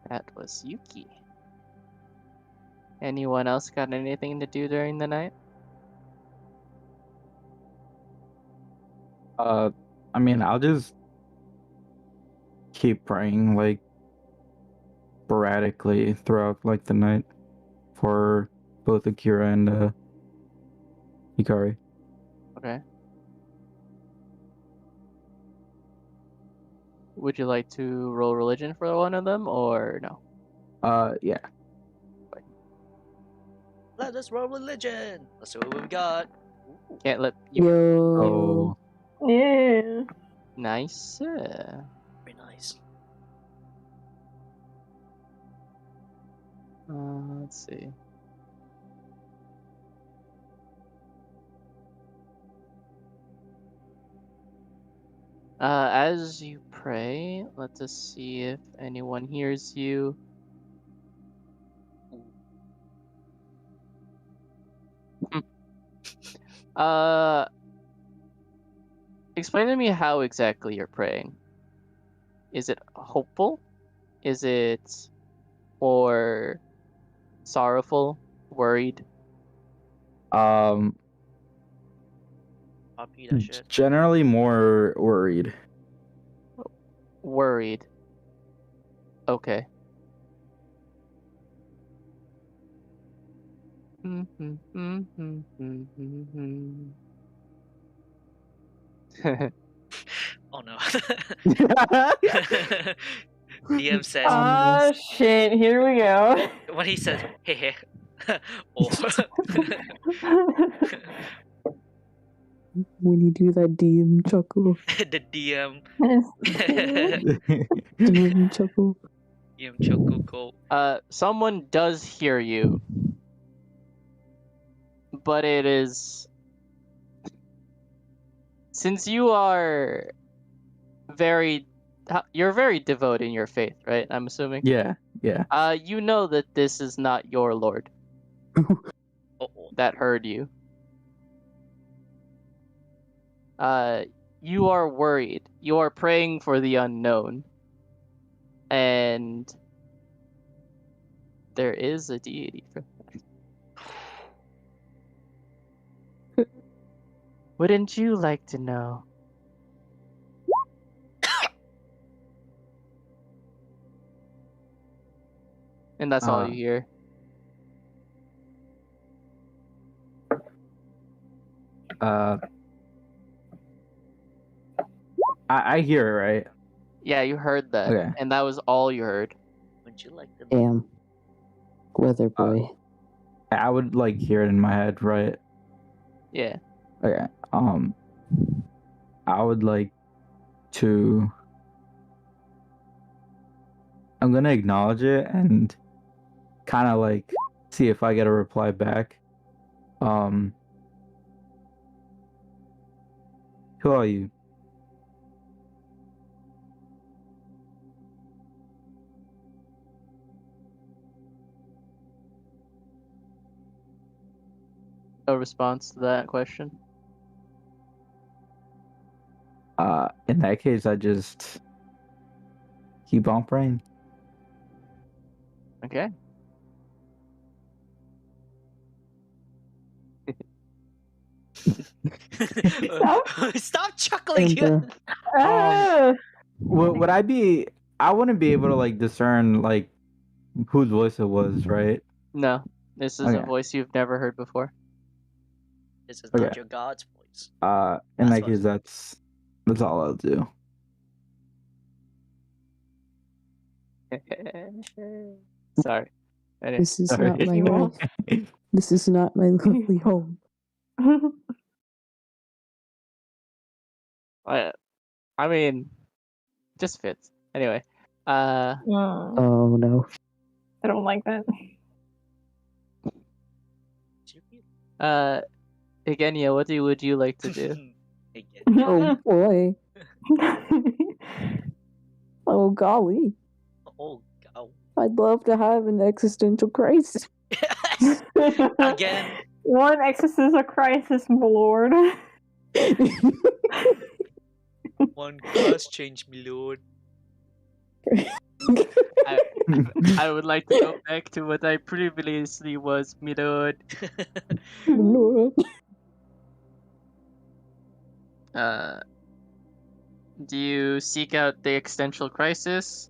That was Yuki. Anyone else got anything to do during the night? I mean, I'll just keep praying like sporadically throughout like the night for both Akira and Hikari. Okay. Would you like to roll religion for one of them or no? Yeah. Let us roll religion. Let's see what we got. Can't let you. Oh. Yeah. Nice. Very nice. Let's see. As you pray, let us see if anyone hears you. Explain to me how exactly you're praying. Is it hopeful? Is it or sorrowful? Worried? Copy that shit. Generally more worried. Worried. Okay. Oh no. DM says Oh shit, here we go. when he says hey oh When you do that DM chuckle. the DM DM chuckle. DM chuckle go. Someone does hear you, but it is since you're very devout in your faith, right? I'm assuming. Yeah. You know that this is not your Lord Uh-oh. that heard you. You are worried. You are praying for the unknown. And there is a deity for that. Wouldn't you like to know? And that's all you hear. I hear it, right? Yeah, you heard that. Okay. And that was all you heard. Would you like to Damn. Weather boy. I would like hear it in my head, right? Yeah. Okay. I would like to. I'm gonna acknowledge it and kind of like see if I get a reply back. Who are you? No response to that question. In that case, I just keep on praying. Okay. Stop chuckling. And Ah! Would I be? I wouldn't be able to like discern like whose voice it was, right? No, this is a Okay. voice you've never heard before. This is Okay. not your god's voice. In That's that what- case, that's all I'll do. Sorry. Anyway, this is Sorry. not my Emo. life. This is not my lovely home. I mean, just fits. Anyway, Oh no. I don't like that. Igenia, what would you like to do? Again. Oh boy. Oh golly. Oh, go. I'd love to have an existential crisis. Again. One existential crisis, my lord. One cross change, my lord. I would like to go back to what I previously was, my lord. Do you seek out the existential crisis?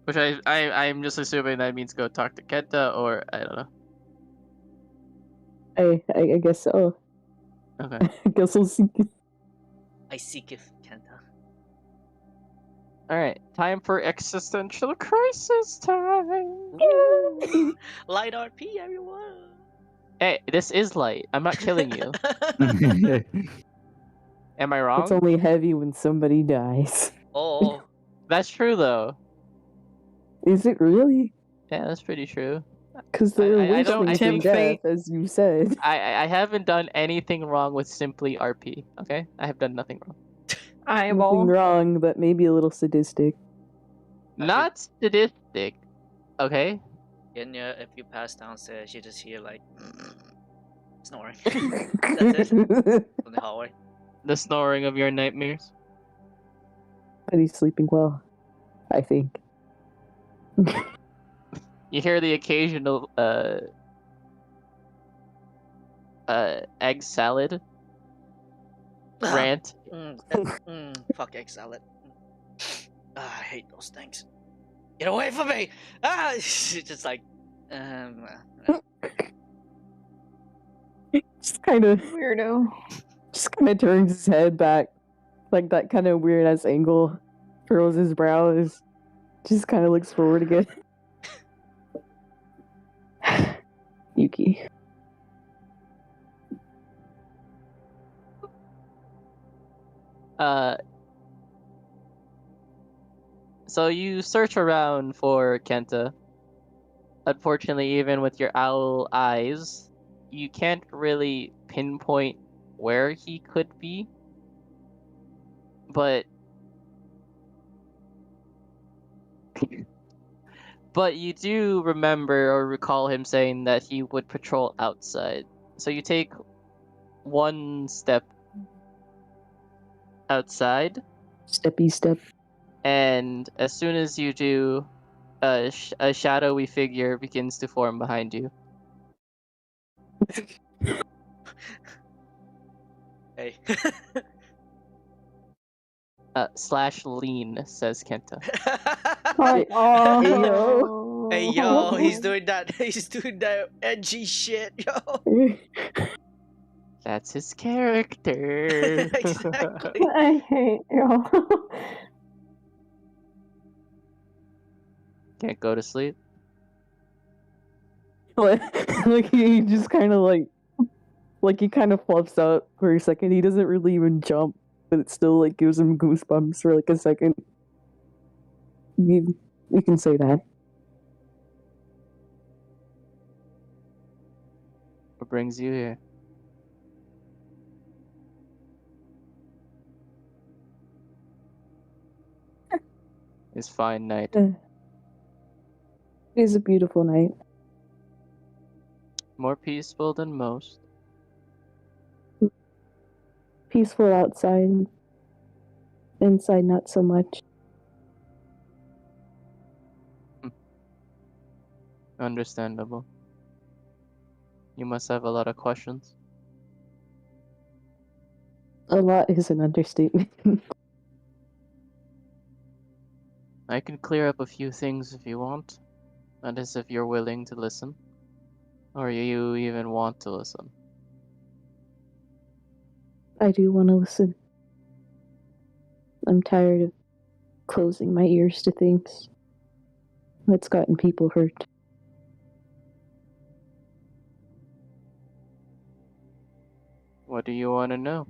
Which I'm just assuming that means go talk to Kenta, or I don't know. I guess so. Okay. I guess I'll see. I seeketh Kenta. Alright, time for existential crisis time! Ooh. Light RP, everyone. Hey, this is light. I'm not killing you. Am I wrong? It's only heavy when somebody dies. Oh, That's true, though. Is it really? Yeah, that's pretty true. Because there are I worse don't- I things than think- death, as you said. I haven't done anything wrong with simply RP, okay? I have done nothing wrong. Nothing Eyeball. wrong, but maybe a little sadistic. Not sadistic, okay? Kenya, if you pass downstairs, you just hear like snoring. That's it. From the hallway. The snoring of your nightmares. But he's sleeping well, I think. You hear the occasional egg salad rant. Fuck egg salad. Ah, I hate those things. Get away from me! Ah, just like, Just kind of Weirdo. turns his head back, like that kind of weird ass angle, furrows his brows, just kind of looks forward again. Yuki. So you search around for Kenta. Unfortunately, even with your owl eyes, you can't really pinpoint where he could be. But you do remember or recall him saying that he would patrol outside. So you take one step outside, Steppy step. and as soon as you do, a shadowy figure begins to form behind you. hey. Slash lean, says Kenta. Oh. Hey, yo. Hey yo, he's doing that. He's doing that edgy shit, yo. That's his character. Exactly. I hate you. Can't go to sleep. like he just kind of like he kind of fluffs out for a second. He doesn't really even jump, but it still like gives him goosebumps for like a second. You can say that. What brings you here? It's fine night. It is a beautiful night. More peaceful than most. Peaceful outside. Inside, not so much. Understandable. You must have a lot of questions. A lot is an understatement. I can clear up a few things if you want. That is, if you're willing to listen. Or you even want to listen. I do want to listen. I'm tired of closing my ears to things that's gotten people hurt. What do you want to know?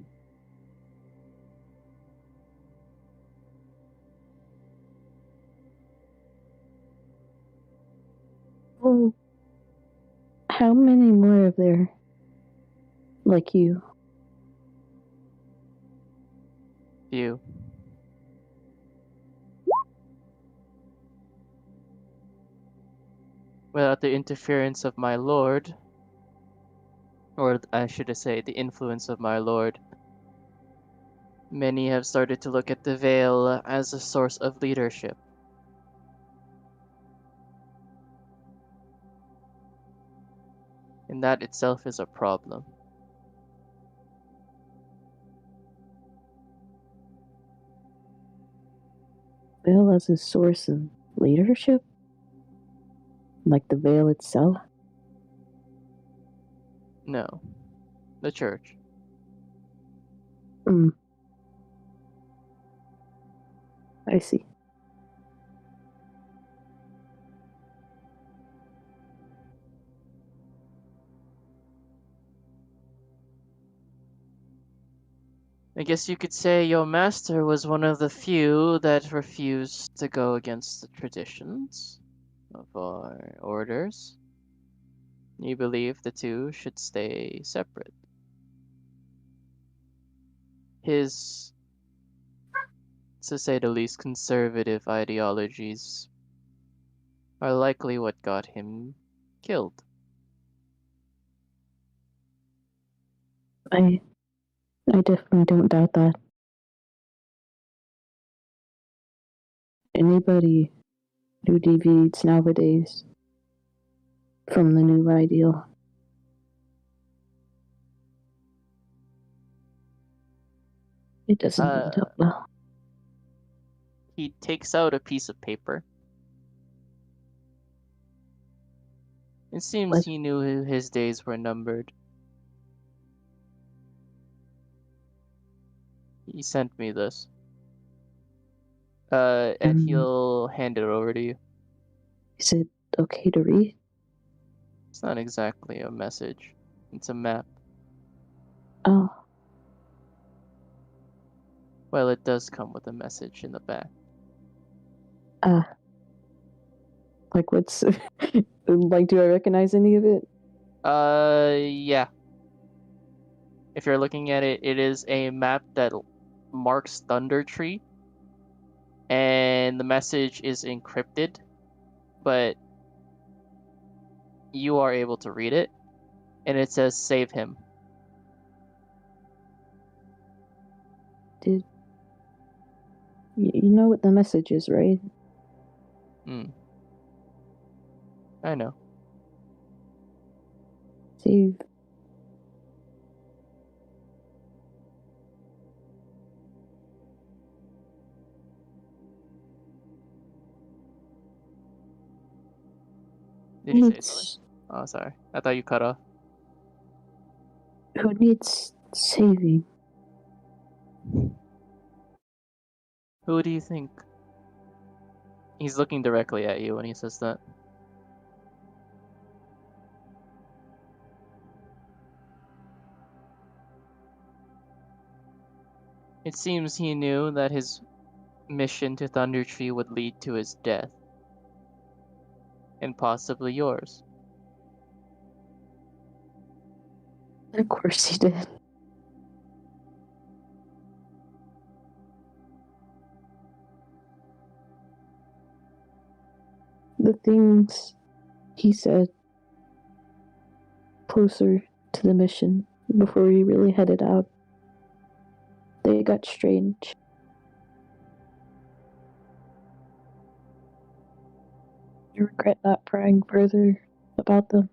Well, how many more of there like you? You. Without the interference of my lord, or I should say the influence of my lord, many have started to look at the veil as a source of leadership. And that itself is a problem. Veil as a source of leadership? Like the veil itself? No. The church. I see. I guess you could say your master was one of the few that refused to go against the traditions of our orders. You believe the two should stay separate. His, to say the least, conservative ideologies are likely what got him killed. I definitely don't doubt that. Anybody who deviates nowadays from the new ideal, it doesn't end up well. He takes out a piece of paper. It seems What? he knew his days were numbered. He sent me this. And he'll hand it over to you. Is it okay to read? It's not exactly a message. It's a map. Oh. Well, it does come with a message in the back. Like what's like do I recognize any of it? Yeah. If you're looking at it, it is a map that marks Thunder Tree. And the message is encrypted, but you are able to read it. And it says, save him. Did you know what the message is, right? I know. Save. Did you say it, Dylan? Oh, sorry. I thought you cut off. Who needs saving? Who do you think? He's looking directly at you when he says that. It seems he knew that his mission to Thunder Tree would lead to his death. And possibly yours. Of course he did. The things he said closer to the mission before we really headed out, they got strange. I regret not prying further about them.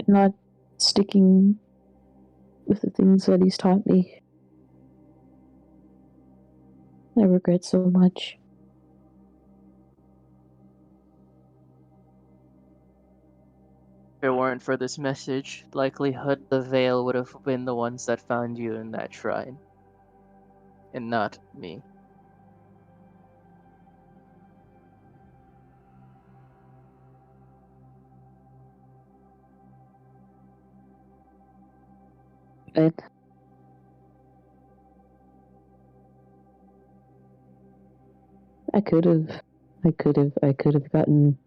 not sticking with the things that he's taught me. I regret so much. If it weren't for this message, likelihood the Veil would have been the ones that found you in that shrine. And not me. But I could have gotten.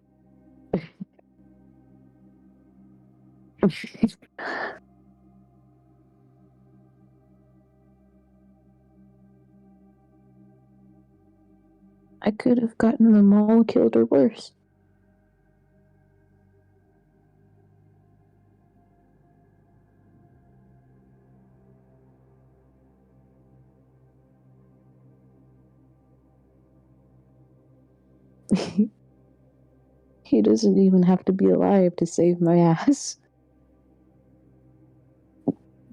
I could have gotten them all killed or worse. He doesn't even have to be alive to save my ass.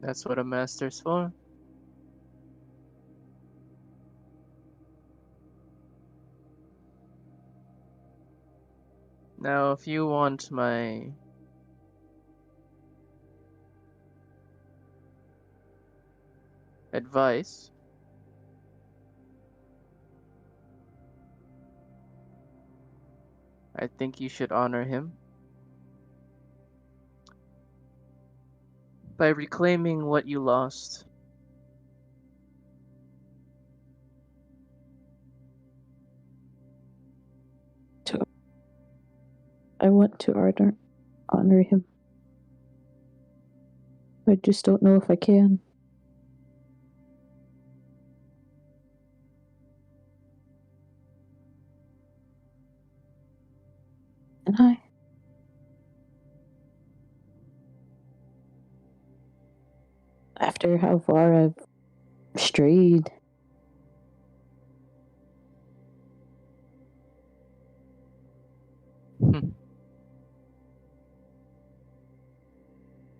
That's what a master's for. Now, if you want my advice, I think you should honor him by reclaiming what you lost. I want to honor him. I just don't know if I can. And after how far I've strayed,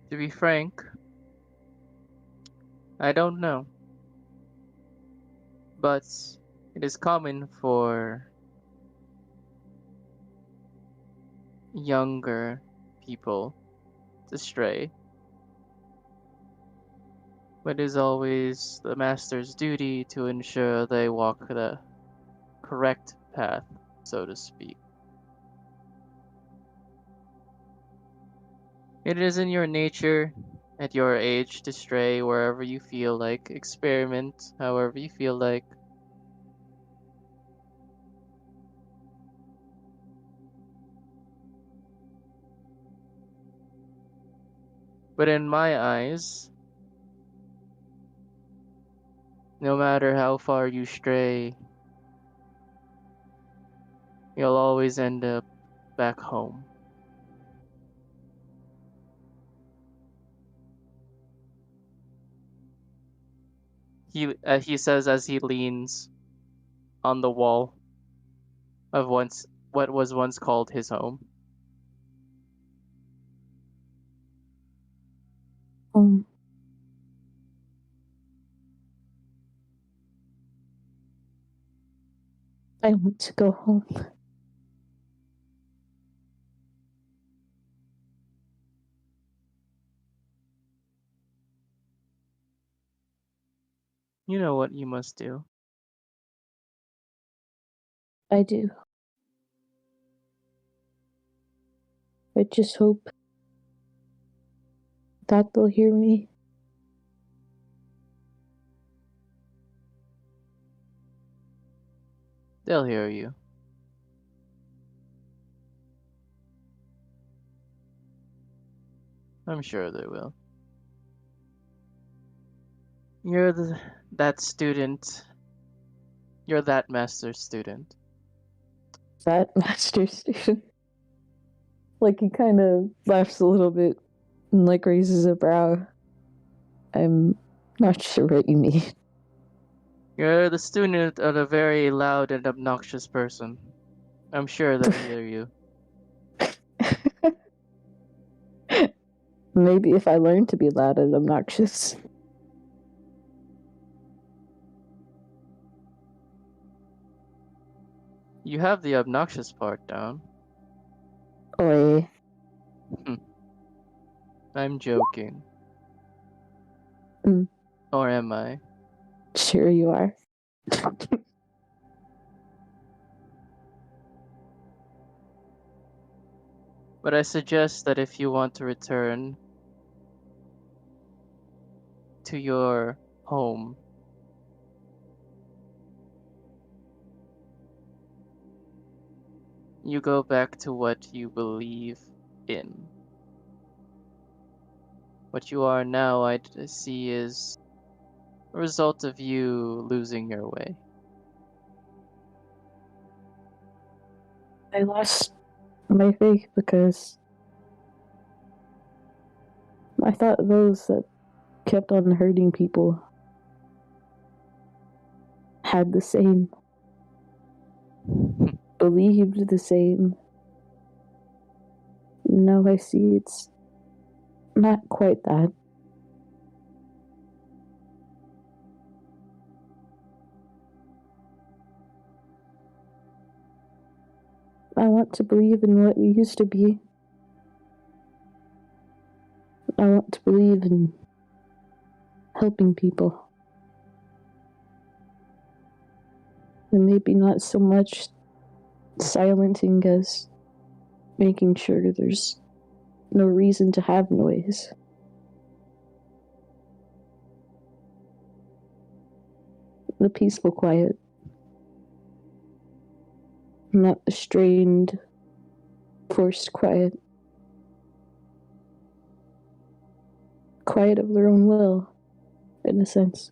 To be frank, I don't know. But it is common for younger people to stray. But it is always the master's duty to ensure they walk the correct path, so to speak. It is in your nature at your age to stray wherever you feel like, experiment however you feel like. But in my eyes, no matter how far you stray, you'll always end up back home. He says as he leans on the wall of what was once called his home. I want to go home. You know what you must do. I do. I just hope that they'll hear me. They'll hear you. I'm sure they will. You're that student. You're that master student. That master student. Like, he kind of laughs a little bit and, like, raises a brow. I'm not sure what you mean. You're the student of a very loud and obnoxious person. I'm sure they'll hear you. Maybe if I learn to be loud and obnoxious. You have the obnoxious part down. Oi. I'm joking. Mm. Or am I? Sure you are. But I suggest that if you want to return to your home, you go back to what you believe in. What you are now, I see, is a result of you losing your way. I lost my faith because I thought those that kept on hurting people had the same, believed the same. Now I see it's not quite that. I want to believe in what we used to be. I want to believe in helping people. And maybe not so much silencing as making sure there's no reason to have noise. The peaceful quiet. Not the strained, forced quiet. Quiet of their own will, in a sense.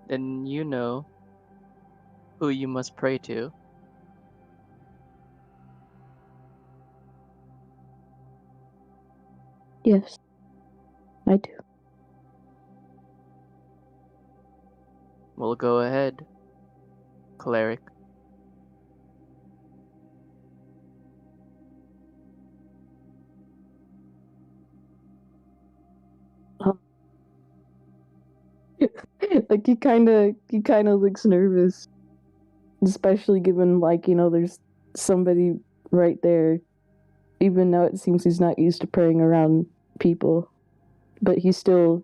Then you know who you must pray to. Yes, I do. Well, go ahead, cleric. Like he kind of looks nervous, especially given there's somebody right there. Even though it seems he's not used to praying around people, but he still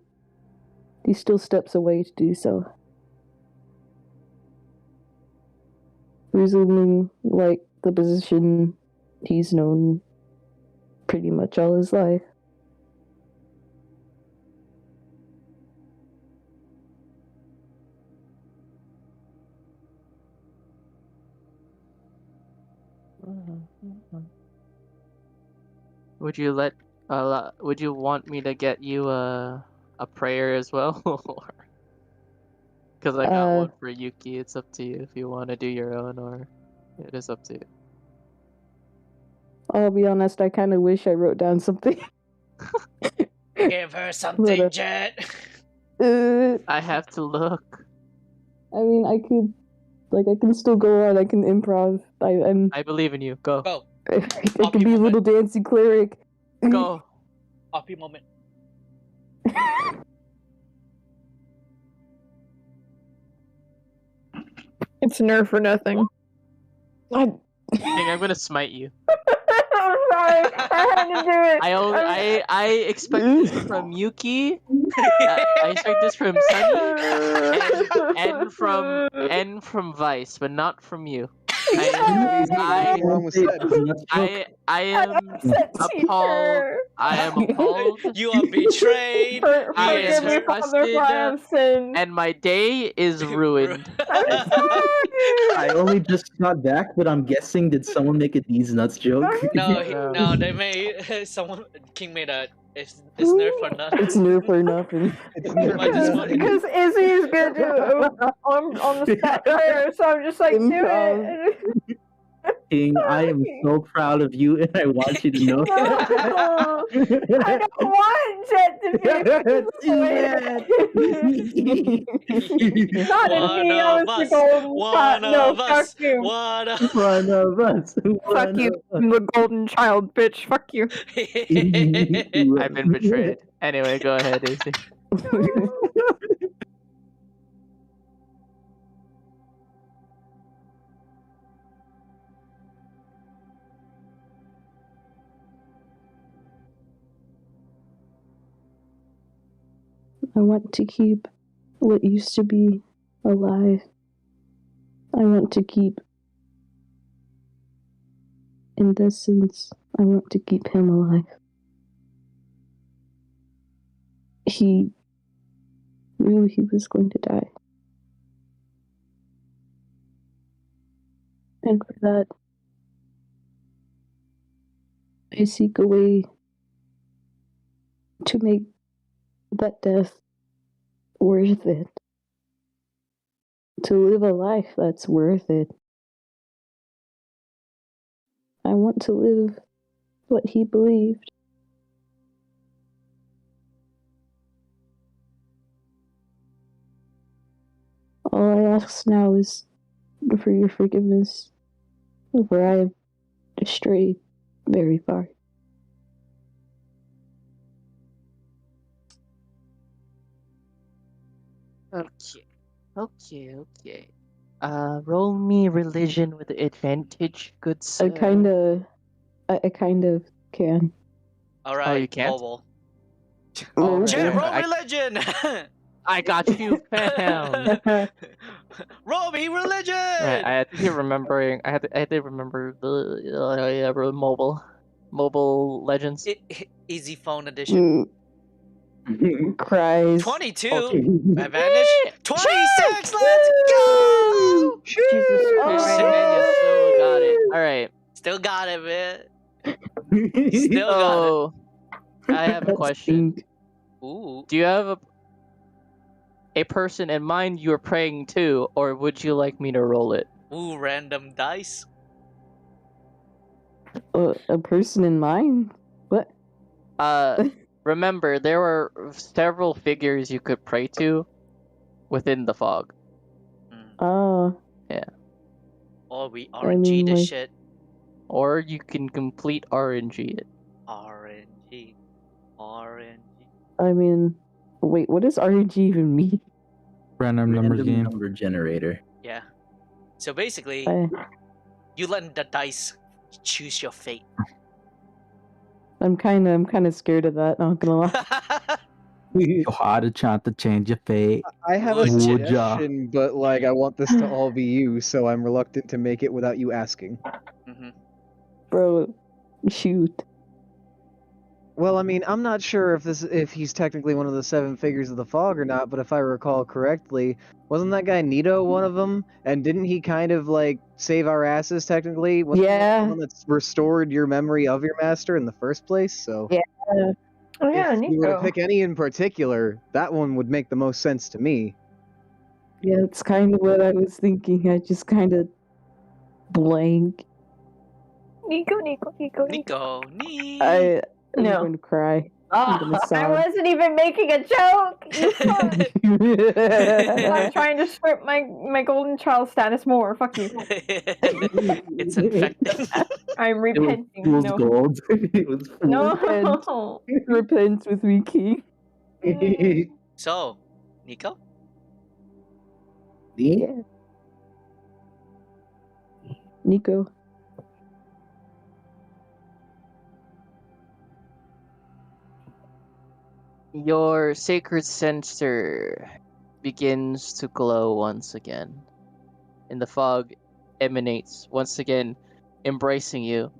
steps away to do so, resuming the position he's known pretty much all his life. Would you would you want me to get you a prayer as well? Because I got one for Yuki. It's up to you if you want to do your own, or it is up to you. I'll be honest, I kind of wish I wrote down something. Give her something, Jet. I have to look. I mean, I can still go on. I can improv. I believe in you. Go. Go. I can be a little dancing cleric. Go. Oppie moment. It's nerf or nothing. King, I'm gonna smite you. I'm sorry. I had to do it. I expect this from Yuki. I expect this from Sunny and from Vice, but not from you. I am appalled. I am appalled. You are betrayed. I am Forgive me, Father, for I have sinned. and my day is ruined. I'm sorry. I only just got back, but I'm guessing, did someone make a D's nuts joke? No, they made King made a it's nerf or nothing. It's nerf or nothing. Because Izzy is gonna do on the stat prayer, so I'm just like, do it. King, I am so proud of you, and I want you to know No, I don't want Jet to be Not in One me, I of was the us. golden One child. No, of fuck us. you. One of One of us. Fuck you, I'm the golden child, bitch. Fuck you. I've been betrayed. Anyway, go ahead, AC. I want to keep what used to be alive. I want to keep, in this sense, I want to keep him alive. He knew he was going to die. And for that, I seek a way to make that death worth it. To live a life that's worth it. I want to live what he believed. All I ask now is for your forgiveness, for I have strayed very far. Okay. Roll me religion with advantage, good sir. I kind of can. All right, you can't? Mobile. Oh, Jet, roll I- religion. I got you, fam. Roll me religion. Right, I had to keep remembering. I had to remember the mobile legends. Easy phone edition. Cries. 22 Okay. advantage. 26. Let's go. Jesus Alright, man, you still got it. All right. Still got it, man. Still got So, I have a That question. stink. it. Ooh. Do you have a person in mind you're praying to, or would you like me to roll it? Ooh, random dice. A person in mind? What? Remember, there were several figures you could pray to within the fog. Oh. Or we I RNG mean, this like- shit. Or you can complete RNG it. RNG. I mean, wait, what does RNG even mean? Random numbers Random game. number generator. Yeah. So basically, I, you let the dice choose your fate. I'm kind of scared of that. Not gonna lie. You had a chance to change your fate. I have a Would ya? suggestion, but like I want this to all be you, so I'm reluctant to make it without you asking. Mhm. Bro, shoot. Well, I mean, I'm not sure if he's technically one of the seven figures of the fog or not, but if I recall correctly, wasn't that guy Nito one of them? And didn't he kind of like save our asses technically? Wasn't he Yeah. the one that's restored your memory of your master in the first place? So Yeah. Oh yeah, if you were to Nico. pick any in particular, that one would make the most sense to me. Yeah, it's kind of what I was thinking. I just kind of blank. Nico. Nico. I'm No. going to cry. I'm gonna I sob. wasn't even making a joke. You fuck. I'm trying to strip my golden child status more. Fuck you. It's infecting. I'm It was repenting. fool's No. gold. It was fool's No. Repent with me, King. So, Nico? Me? Yeah. Nico. Your sacred censer begins to glow once again, and the fog emanates once again, embracing you.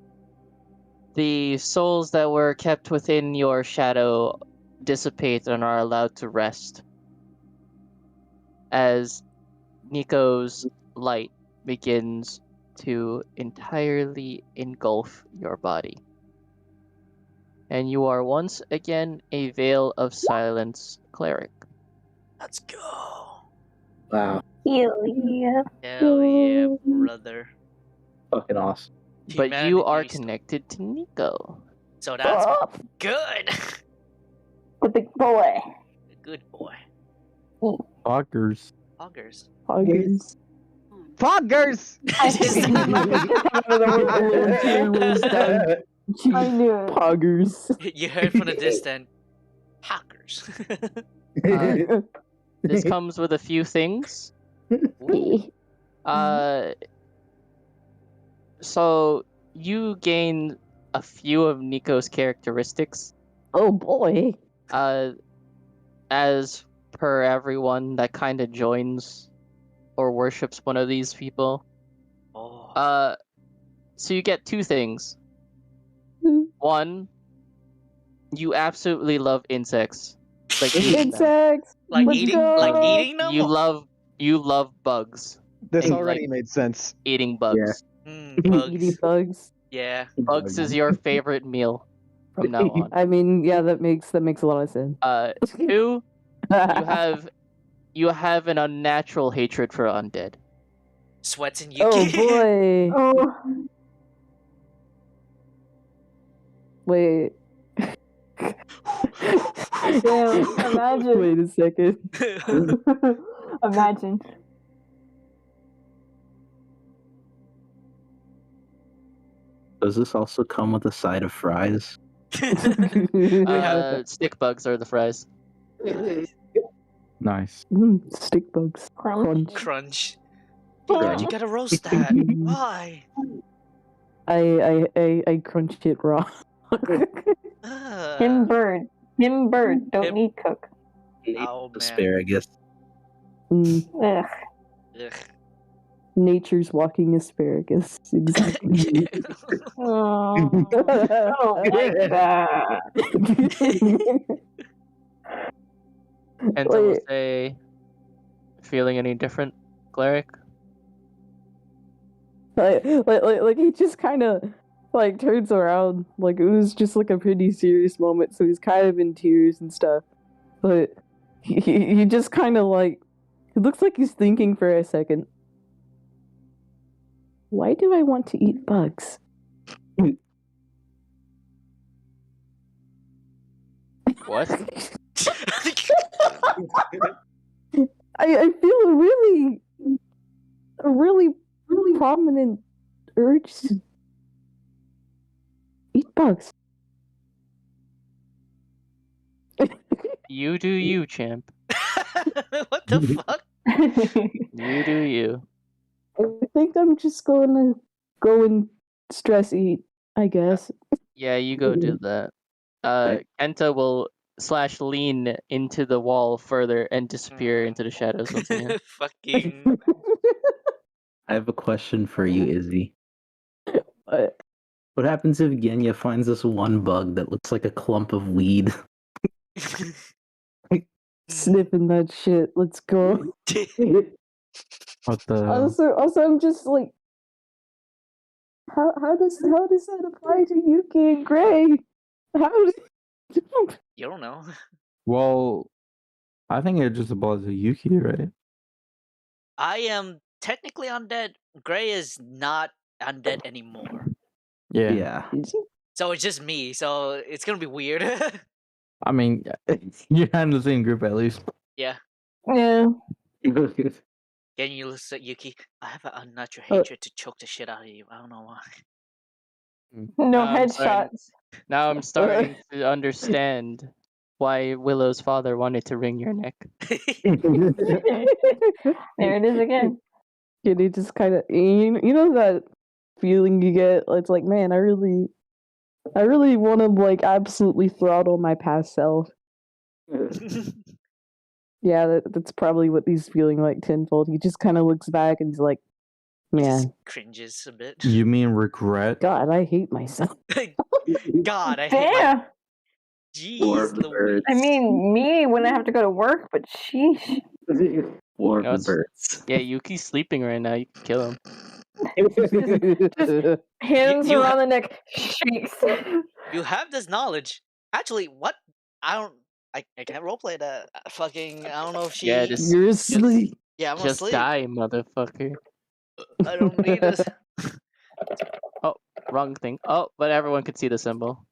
The souls that were kept within your shadow dissipate and are allowed to rest as Nico's light begins to entirely engulf your body. And you are once again a Veil of Silence cleric. Let's go. Wow. Hell yeah. Hell yeah, brother. Fucking awesome. but you are Humanity. connected to Nico. So that's Oh, good. The big boy. Good boy. Fuckers. Augers. Huggers. Foggers! I figured you might have just come out of the woodwork. I knew it. Poggers. You heard from the distant. Hackers. This comes with a few things. So you gain a few of Nico's characteristics. Oh boy. As per everyone that kind of joins or worships one of these people. Oh. So you get two things. One, you absolutely love insects. Like eating them. Insects. Like Let's eating go. like eating them? You love bugs. This And, already like, made sense. Eating bugs. bugs. Eating bugs. Yeah. Bugs is your favorite meal from now on. I mean, yeah, that makes a lot of sense. Two, you have an unnatural hatred for undead. Sweats and Yuki. Oh boy. Oh, Wait. damn, imagine. Wait a second. Imagine. Does this also come with a side of fries? Stick bugs are the fries. Nice. Stick bugs. Crunch. Crunch. Dude, you gotta roast that. Why? I crunched it raw. Him bird. Don't Him- need cook. Oh man. Asparagus. Ugh. Ugh. Nature's walking asparagus. Exactly. Oh, I don't like that. And I will Wait. say, feeling any different, cleric? like he just kind of like turns around. Like it was just like a pretty serious moment, so he's kind of in tears and stuff. But he just kind of like it looks like he's thinking for a second. Why do I want to eat bugs? What? I feel a really prominent urge to eat bugs. You do you, champ. What the fuck? You do you. I think I'm just going to go and stress eat, I guess. Yeah, you go do that. Kenta will /lean into the wall further and disappear into the shadows once again. Fucking. I have a question for you, Izzy. But What happens if Genya finds this one bug that looks like a clump of weed? sniffing that shit. Let's go. What the hell? Also, I'm just like, how does that apply to Yuki and Gray? How does You don't know. Well, I think it just applies to Yuki, right? I am technically undead. Gray is not undead anymore. Yeah. Is he? So it's just me. So it's gonna be weird. I mean, you're in the same group at least. Yeah. Yeah. Can you listen, Yuki? I have an unnatural hatred to choke the shit out of you. I don't know why. No I'm starting- headshots. Now I'm starting to understand why Willow's father wanted to wring your neck. There it is again. Yeah, they just kind of you know that feeling you get. It's like, man, I really want to like absolutely throttle my past self. Yeah, that's probably what he's feeling like tenfold. He just kind of looks back and he's like, He man, just cringes a bit. You mean regret? God, I hate myself. God, I hate my. Damn. Jeez, Louise. I mean, me when I have to go to work, but sheesh. Warm No, it's- birds. Yeah, Yuki's sleeping right now. You can kill him. Hands You around the neck, shakes. You have this knowledge. Actually, what? I can't roleplay that. Fucking, I don't know if she. Yeah, just You're asleep. Yeah, I'm just asleep. die, motherfucker. I don't need this. wrong thing. Oh, but everyone could see the symbol.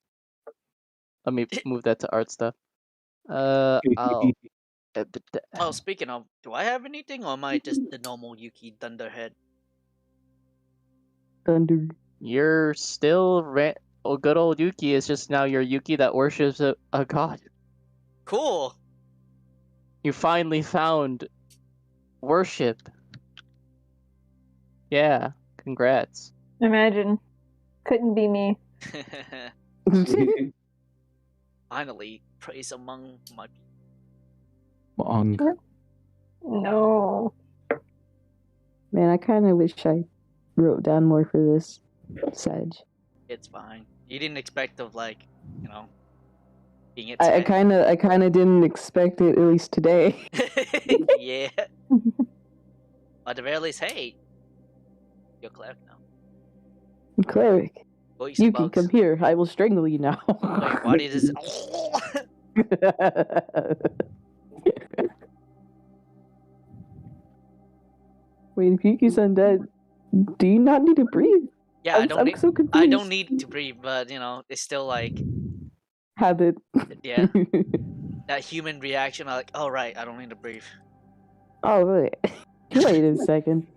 Let me move that to art stuff. I'll. Oh, speaking of, do I have anything, or am I just the normal Yuki Thunderhead? Thunder. You're still good old Yuki. It's just now you're Yuki that worships a god. Cool. You finally found worship. Yeah, congrats. Imagine. Couldn't be me. Finally, praise among my people. No. Man, I kind of wish I wrote down more for this, Sag. It's fine. You didn't expect of being I excited. kind of didn't expect it, at least today. Yeah. At the very least, hey, you're cleric now. Cleric. Go eat some Yuki, bugs. come here. I will strangle you now. Wait, what is this? Wait, if Yuki's undead, do you not need to breathe? Yeah, I'm so confused. I don't need to breathe, but it's still Habit. yeah, that human reaction. Like, oh right, I don't need to breathe. Oh, wait. Wait a second.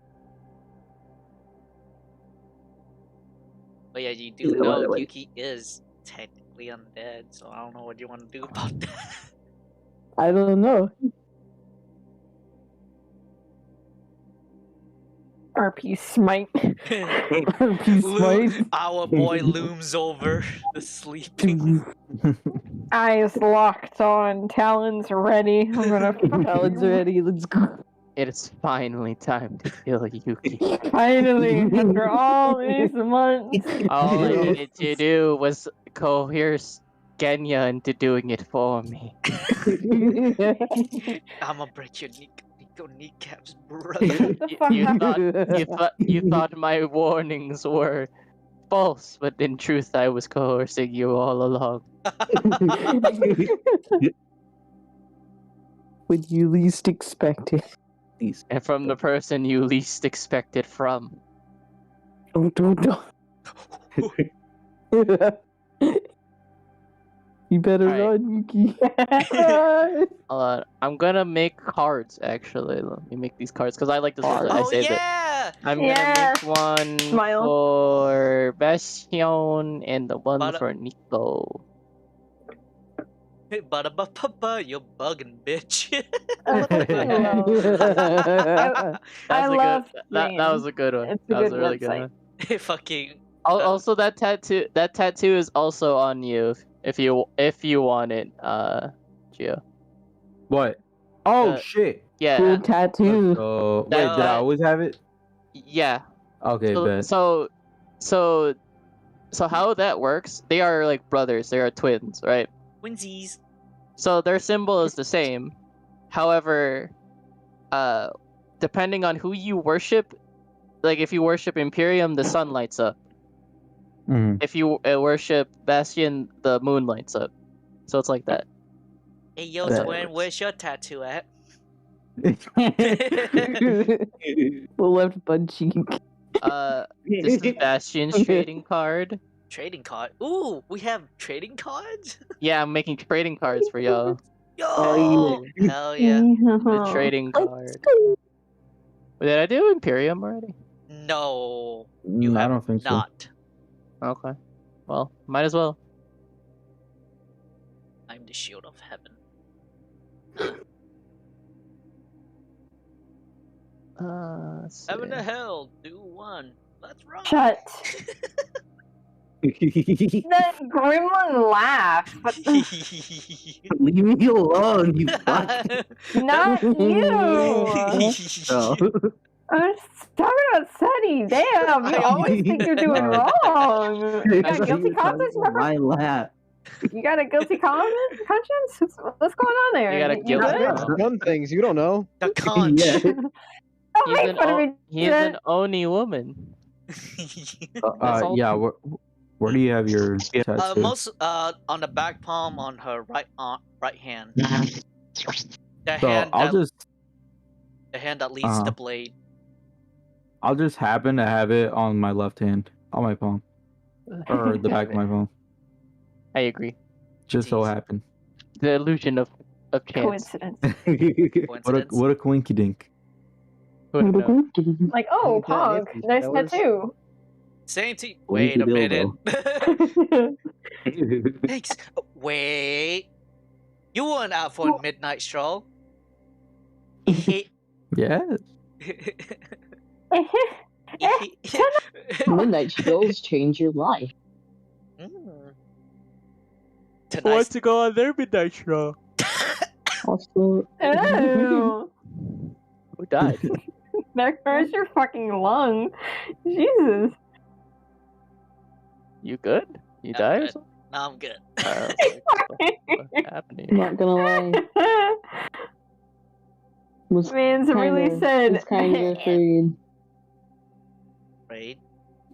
But yeah, you do know Yuki is technically undead, so I don't know what you want to do about that. I don't know. RP smite. Smite. Our boy looms over the sleeping. Eyes locked on, talons ready. I'm gonna Talon's ready. Let's go. It is finally time to kill Yuki. finally, after all these months. All I needed to do was coerce Genya into doing it for me. I'ma break your kneecaps, brother. You thought my warnings were false, but in truth I was coercing you all along. When you least expect it. And from the person you least expect it from. Don't. You better Alright. run, Yuki. I'm gonna make cards, actually. Let me make these cards, because I like this one. I Oh saved it. yeah! I'm gonna make one Smile. for Bastion and the one Bada- for Nico. Ba-da-ba-ba-ba, you're bugging, bitch. I love that was a good one. It's a That was good a really website. good one. Fucking. Also, that tattoo is also on you if you want it, Gio. What? Oh, Uh, shit. Yeah. Cool tattoo. So, wait, did I always have it? Yeah. Okay, bet. So how that works? They are like brothers. They are twins, right? Twinsies. So their symbol is the same. However, depending on who you worship, like if you worship Imperium, the sun lights up. Mhm. If you worship Bastion, the moon lights up. So it's like that. Hey, yo, That twin, works. where's your tattoo at? The left butt cheek. This is Bastion's trading card. Trading card. Ooh, we have trading cards? Yeah, I'm making trading cards for y'all. Yo! Oh, Hell yeah. The trading card. Did I do Imperium already? No, you I have don't think so. not. Okay. Well, might as well. I'm the shield of heaven. Heaven to hell, do one. Let's run. Shut. That gremlin laugh. But Leave me alone, you fuck. not you. Oh. I'm talking about Sunny. Damn, you always think you're doing wrong. You got guilty conscience? My lap. You got a guilty conscience? What's going on there? You got a guilty good? conscience. Done things you don't know. The conch. Yeah. Don't make fun of me. He's an Oni woman. That's all. Yeah, where do you have your tattoo? Most on the back palm on her right hand. The So hand I'll that just the hand that leads the blade. I'll just happen to have it on my left hand, on my palm. or the back of my phone. I agree. Just so Jeez. happened. The illusion of chance. Coincidence. Coincidence? What a quinky dink. Wouldn't know. Like, oh, Yeah, Pog, Nancy, nice that was- tattoo. Same to Winky Wait a minute. dildo. Thanks. Wait. You weren't out for a midnight stroll. Yes. Midnight strolls change your life. Mm. Who Tonight's wants to go on their midnight stroll? Also, Ew. Who died? There goes your fucking lung. Jesus. You good? You I'm died or good. something? No, I'm good. What's happening? not gonna lie, was Man's really said. was kind of afraid. Right?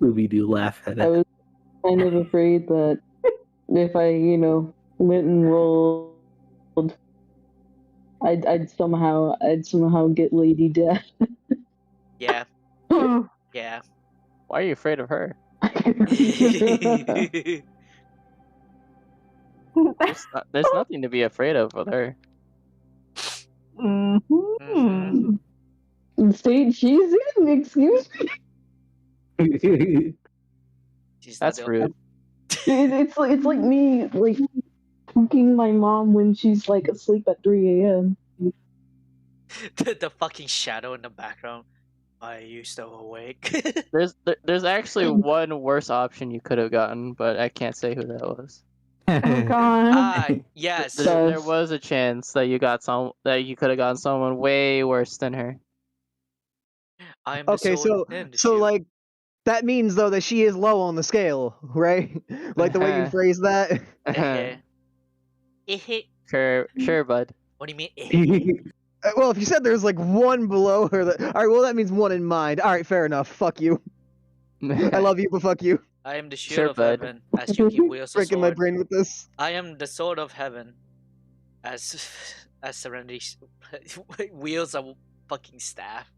Movie do laugh at I it. was kind of afraid that if I, went and rolled, I'd somehow get Lady Death. Yeah. Yeah. Why are you afraid of her? There's nothing to be afraid of with her. Mhm. State she's in. Excuse me. She's That's not rude. It's like me like poking my mom when she's like asleep at 3 a.m. the fucking shadow in the background. Are you still awake? There's actually one worse option you could have gotten, but I can't say who that was. Oh god. Yes. There was a chance that you could have gotten someone way worse than her. I am the Okay, sword and the so shield. like that means though that she is low on the scale, right? Like the way you phrase that. Sure, bud. What do you mean? Well, if you said there's like one below her, all right, well that means one in mind. All right, fair enough. Fuck you. I love you, but fuck you. I am the shield Sure, of bud. heaven, as Yuki wields a Breaking my sword. brain with this. I am the sword of heaven, as Serenity wields a fucking staff.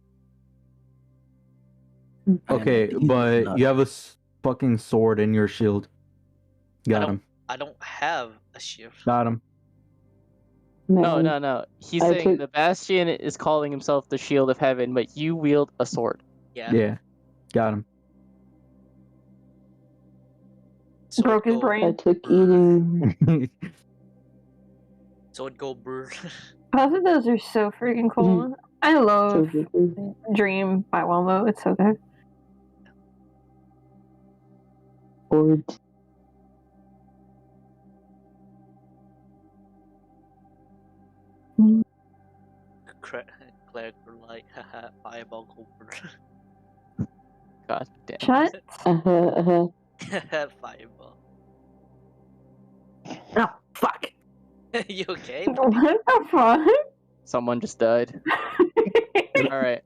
Okay, but you have a fucking sword in your shield. Got him. I don't have a shield. Got him. No. He's I saying took- the Bastion is calling himself the Shield of Heaven, but you wield a sword. Yeah. Yeah. Got him. Sword Broke his go- brain. I took eating. Sword go brr. Both of those are so freaking cool. I love So Dream by Wombo. It's so good. bored. Cleric light, haha, fireball go brr. God damn. Shut. Fireball. Oh, fuck. You okay? What the fuck? Someone just died. Alright.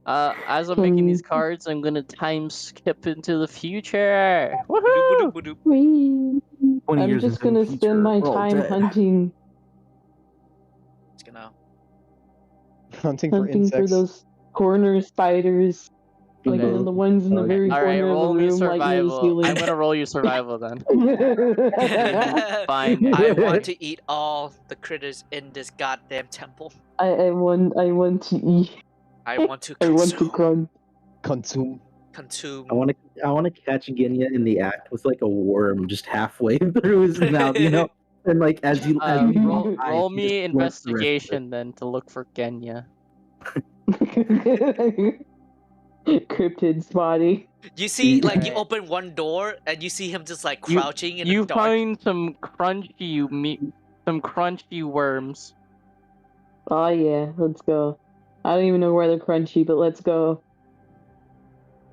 As I'm making these cards, I'm gonna time skip into the future. Woohoo! Boop-a-doop-a-doop. Whee. 20 I'm years just into the gonna future, spend my we're all time dead. hunting It's gonna. Hunting for for insects. those corner spiders. Like Okay. the ones in the Okay. very Alright, corner of the roll me room, like near the survival. ceiling. I'm gonna roll you survival then. Fine. I want to eat all the critters in this goddamn temple. I want to eat. I want to I want to consume. grunt. Consume. Consume. I want to catch Genya in the act with like a worm just halfway through his mouth, and like as you Roll me investigation then to look for Genya. Cryptid's body. You see, like, you Alright. open one door and you see him just like crouching in the You dark. find some crunchy worms. Oh yeah, let's go. I don't even know where they're crunchy, but let's go.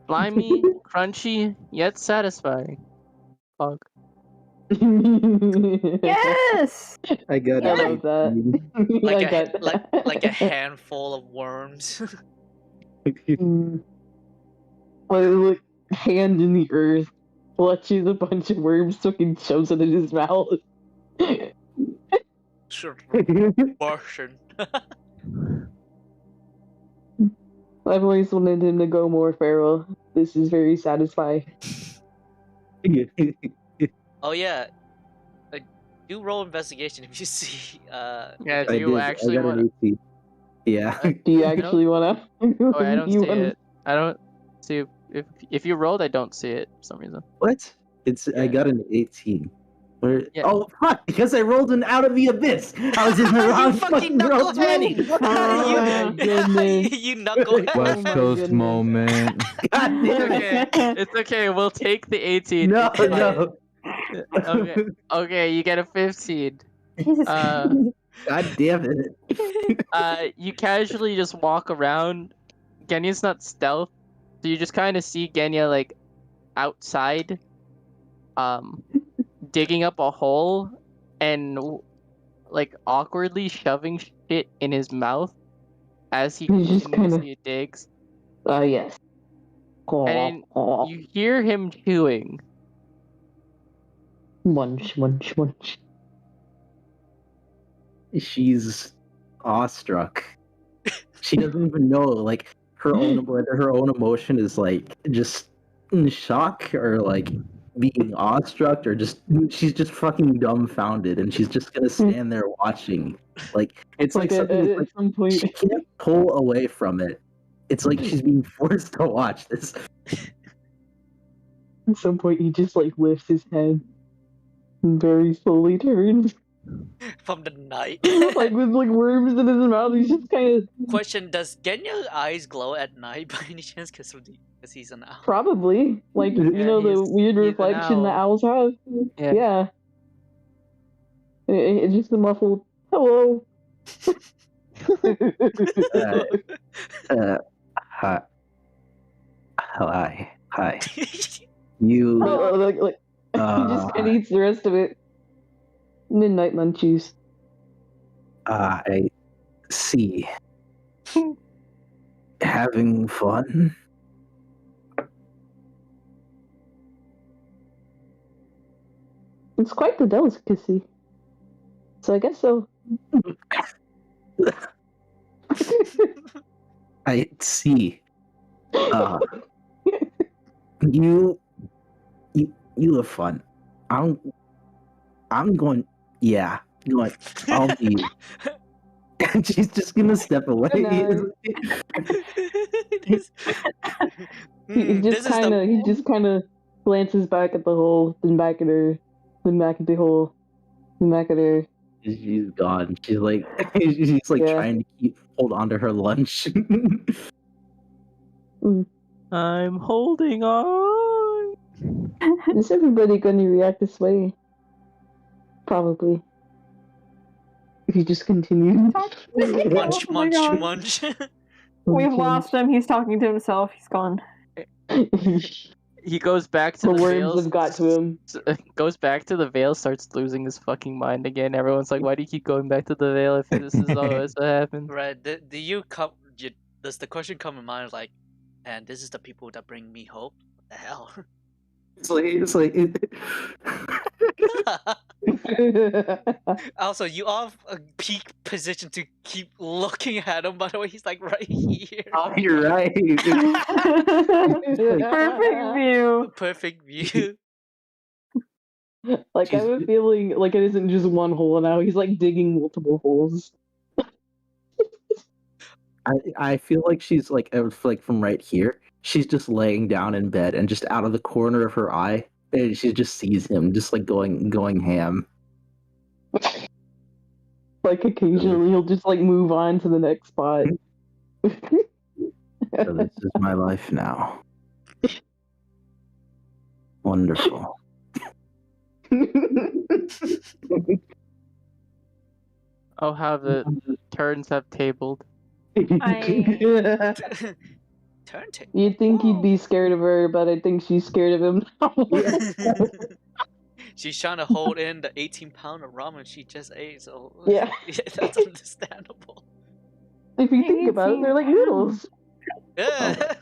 Slimy, crunchy, yet satisfying. Fuck. Yes! I got I it. love that. Like I a got that. like a handful of worms. Mm. Like, hand in the earth, clutches a bunch of worms, fucking shoves it in his mouth. Sure. Martian. I've always wanted him to go more feral. This is very satisfying. Oh yeah, do roll investigation if you see. Yeah, if do I you did. actually I got want? an 18. Yeah. Do you I don't. actually want to? Oh, I don't see it. I don't see if you rolled. I don't see it for some reason. What? It's I Yeah. got an 18. Where? Yeah. Oh fuck! Because I rolled an out of the abyss. I was in the You wrong fucking fucking roll knucklehead! 20. Oh my goodness. you knucklehead. West my Coast goodness. moment. God damn it! Okay, it's okay. We'll take the 18. No, It's fine. no. Okay, okay. You get a 15. Jesus Uh, God damn it! you casually just walk around. Genya's not stealth, so you just kind of see Genya like outside, digging up a hole and like awkwardly shoving shit in his mouth as he He's just continuously digs. yes. And you hear him chewing. Munch, munch, munch. She's awestruck. She doesn't even know, like whether her own emotion is like just in shock or like being awestruck or just she's just fucking dumbfounded and she's just gonna stand there watching. Like it's like something at like some point, she can't pull away from it. It's like she's being forced to watch this. at some point, he just like lifts his head and very slowly turns, From the night. like with like worms in his mouth. He's just kind of Question: does Genya's eyes glow at night by any chance? Because he's an owl. probably like you Yeah, know the he's weird an reflection that owl. owls have. Yeah. Yeah. It's just a muffled hello. Hi. Hi. You like, he just kind of eats the rest of it. Midnight munchies. I see. Having fun? It's quite the delicacy. So I guess so. I see. You have fun. I'm going. Yeah, going. I'll be. And she's just gonna step away. This- He this just is kind the of glances back at the hole, then back at her, then back at the hole, then back at her. She's gone. She's like she's like Yeah. trying to hold on to her lunch. I'm holding on. Is everybody going to react this way? Probably. If you just continue. munch, Oh my munch, God. munch. We've lost him. He's talking to himself. He's gone. He goes back to The the worms veils. have got to him. Goes back to the veil, starts losing his fucking mind again. Everyone's like, "Why do you keep going back to the veil if this is always what happens?" Right? Do you come? Does the question come in mind like, and this is the people that bring me hope? What the hell? Also, you are a peak position to keep looking at him. By the way, he's like right here. Oh, you're right. Perfect view. Perfect view. Like I have a feeling like it isn't just one hole now. He's like digging multiple holes. I feel like she's like from right here. She's just laying down in bed and just out of the corner of her eye, and she just sees him just like going ham. Like occasionally he'll just like move on to the next spot. So this is my life now. Wonderful. Oh, how the turns have tabled. Turntable. You'd think he'd be scared of her, but I think she's scared of him now. She's trying to hold in the 18-pound of ramen she just ate, so Yeah. that's understandable. If you think about it, they're like noodles. Yeah.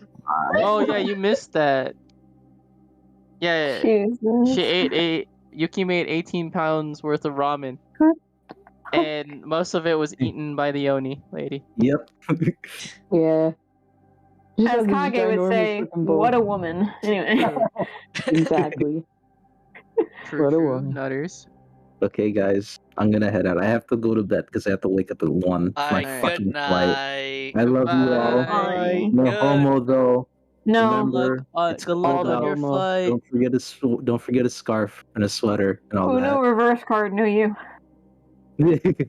Oh yeah, you missed that. Yeah, Jesus. she ate Yuki made 18 pounds worth of ramen, and most of it was eaten by the Oni lady. Yep. Yeah. Just As have this Kage would ginormous say, freaking bowl. what a woman. Anyway. Exactly. True, What a true. woman. Nutters. Okay, guys, I'm gonna head out. I have to go to bed because I have to wake up at 1 for my Alright. Good fucking flight. night. I love you all. Goodbye. No Good. homo though. No. Remember, it's Good cold luck on out. your homo. flight. Don't forget a scarf and a sweater and all Uno that. reverse card knew you.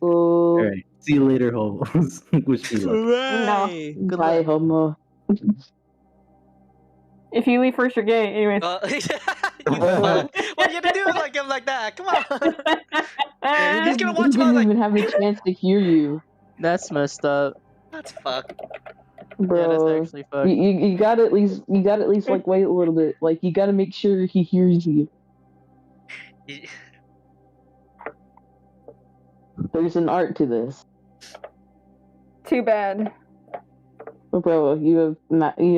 All Oh, right. See you later, homos. Wish me luck. Hooray! Good bye, luck. homo. If you leave first, you're gay. Anyways. You fuck. What are you gonna do like him like that? Come on. He's gonna watch He him out didn't like even have a chance to hear you, That's messed up. that's fuck. Yeah, that's bro. actually fucked. You got at least like wait a little bit. Like you got to make sure he hears you. He- There's an art to this. Too bad. Oh, bro, you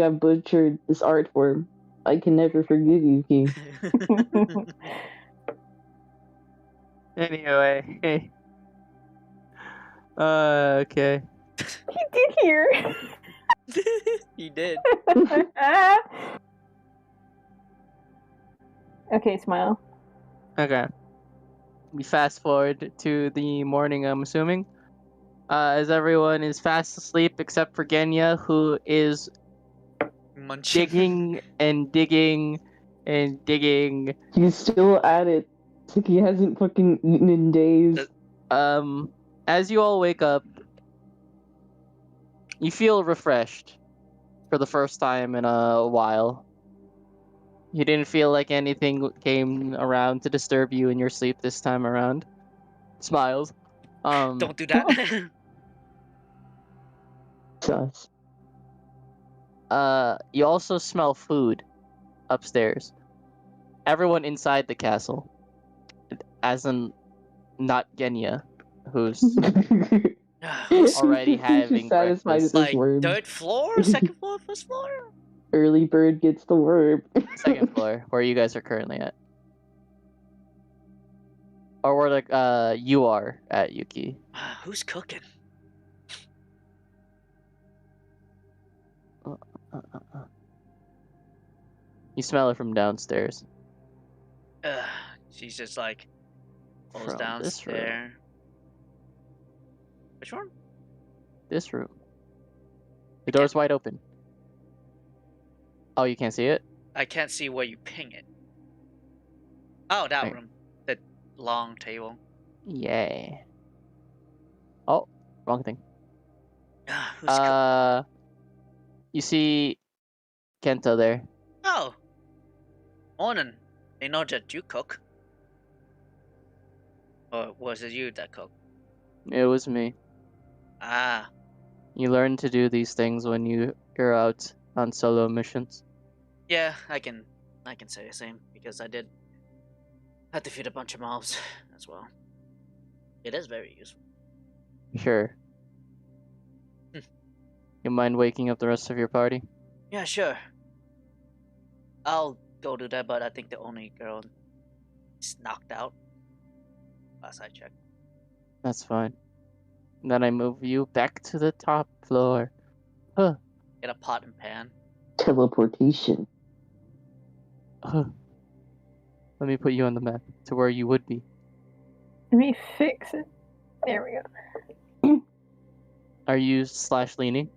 have butchered this art form. I can never forgive you, King. Anyway. Okay. He did hear. He did. Okay, smile. Okay. We fast forward to the morning, I'm assuming. As everyone is fast asleep except for Genya, who is Munching. digging and digging and digging. He's still at it. It's like he hasn't fucking eaten in days. As you all wake up, you feel refreshed for the first time in a while. You didn't feel like anything came around to disturb you in your sleep this time around. Smiles. Don't do that. Sus. You also smell food upstairs. Everyone inside the castle, as in not Genya, who's already having satisfied with breakfast. this like worm. third floor, second floor, first floor. Early bird gets the worm. Second floor, where you guys are currently at, or where you are at, Yuki. Who's cooking? You smell it from downstairs. She's just like goes From this room. downstairs. Which one? This room. The door's wide open. Oh, you can't see it? I can't see where you ping it. Oh, that Right. room. That long table. Yeah. Oh, wrong thing. Who's cooking? You see Kenta there. Oh, morning. They know that you cook. Or was it you that cooked? It was me. Ah, You learn to do these things when you're out on solo missions. yeah, I can say the same because I did have to feed a bunch of mobs as well. It is very useful. Sure. You mind waking up the rest of your party? Yeah, sure. I'll go do that, but I think the only girl is knocked out. Last I checked. That's fine. Then I move you back to the top floor. Huh. Get a pot and pan. Teleportation. Huh. Let me put you on the map to where you would be. Let me fix it. There we go. Are you /leaning?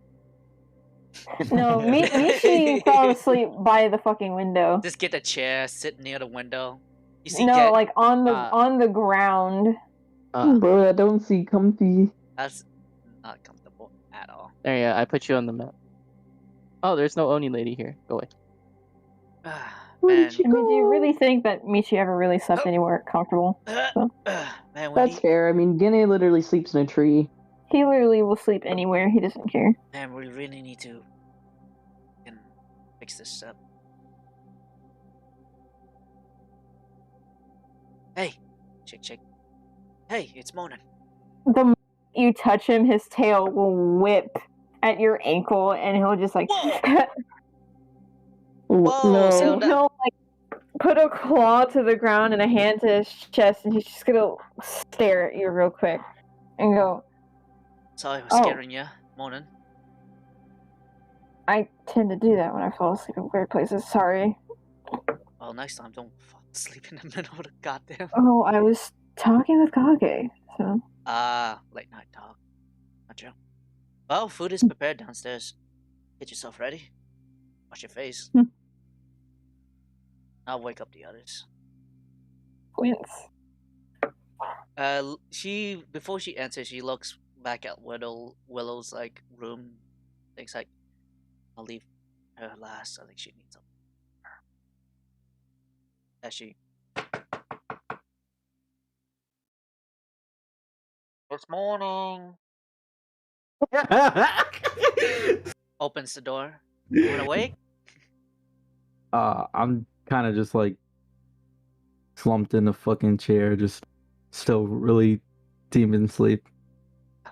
No, Michi fell asleep by the fucking window. Just get a chair, sit near the window. You see, No, like on the ground. Bro, I don't see comfy. that's not comfortable at all. There you go. I put you on the map. Oh, there's no Oni lady here. Go away. Man, Where'd you I mean, do you go? really think that Michi ever really slept anywhere comfortable? man, we That's need, fair. I mean, Guinea literally sleeps in a tree. He literally will sleep anywhere. He doesn't care. man, we really need to fix this up. Hey, chick. Hey, it's Monin. The moment you touch him, his tail will whip at your ankle, and he'll just like. Whoa! Oh, no. so And he'll like put a claw to the ground and a hand to his chest, and he's just gonna stare at you real quick and go, Sorry for Oh. scaring you, Monin. I tend to do that when I fall asleep in weird places. Sorry. Well, next time don't fuck Sleep in the middle of the goddamn. Oh, I was talking with Kage, so. Late night talk. Gotcha. Well, food is prepared downstairs. Get yourself ready. Wash your face. I'll wake up the others. Quince. She before she answers, she looks back at Willow's like room. Thinks like, I'll leave her last. I think she needs something. As she. It's morning. Opens the door. You wanna wake? I'm kind of just like slumped in a fucking chair, just still really deep in sleep.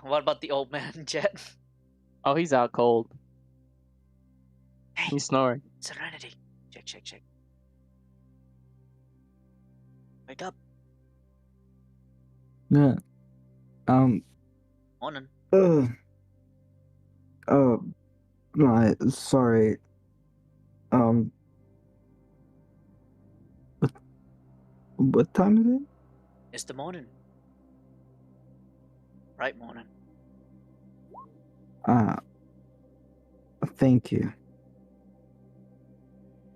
What about the old man, Jet? Oh, he's out cold. Hey, He's snoring. Serenity. Check. Wake up. Yeah. Morning. Sorry. What time is it? It's the morning. Right morning. Thank you.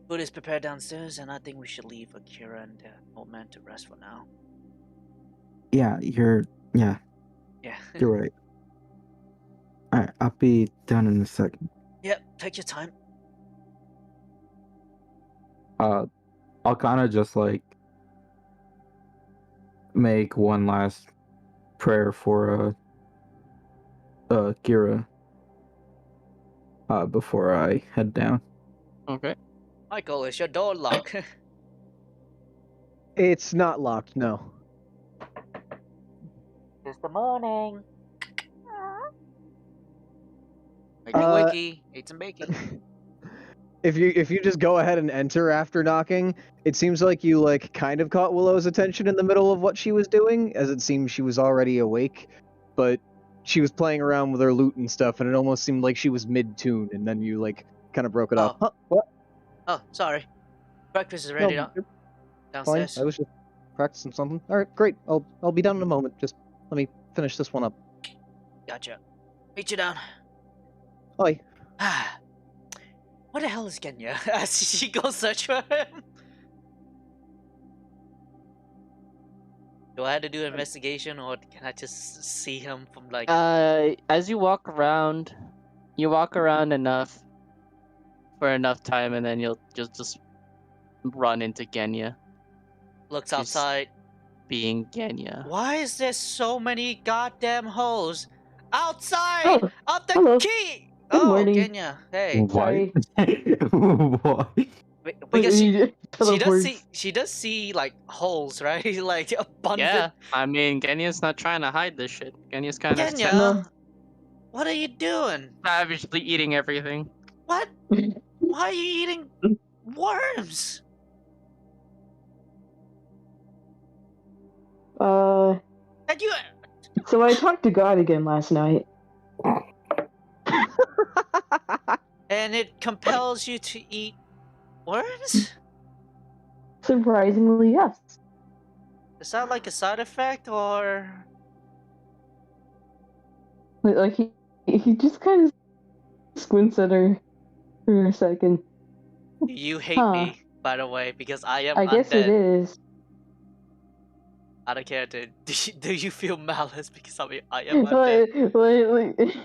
Food is prepared downstairs, and I think we should leave Akira and the old man to rest for now. Yeah, you're Yeah. right. Alright, I'll be down in a second. Yep, take your time. I'll kind of just like make one last prayer for Kira before I head down. Okay. Michael, is your door locked? It's not locked, no. It's the morning. Wakey, ate some bacon. If you just go ahead and enter after knocking, it seems like you like kind of caught Willow's attention in the middle of what she was doing, as it seems she was already awake, but she was playing around with her loot and stuff, and it almost seemed like she was mid-tune, and then you like kind of broke it off. Huh? What? Oh, sorry. Breakfast is ready No, you're fine. downstairs. I was just practicing something. All right, great. I'll be down in a moment. Just let me finish this one up. Gotcha. Meet you down. Oi. What the hell is Kenya? As she goes search for him. Do I have to do an investigation, or can I just see him from like? As you walk around enough for enough time, and then you'll just run into Genya. Looks she's- outside. Being Genya. Why is there so many goddamn holes outside of the hello. key? Good morning. Kenya. Hey. Why? Why? Because she teleports. does see like holes, right? Like abundant. Yeah, I mean Genya's not trying to hide this shit. Genya's kind of Kenya, what are you doing? savagely eating everything. What? Why are you eating worms? And you. So I talked to God again last night. And it compels you to eat worms? Surprisingly, yes. Is that like a side effect, or? Like he just kind of squints at her for a second. You hate me, by the way, because I am I guess undead. it is. I don't care, dude. Do you feel malice because I am undead? Like,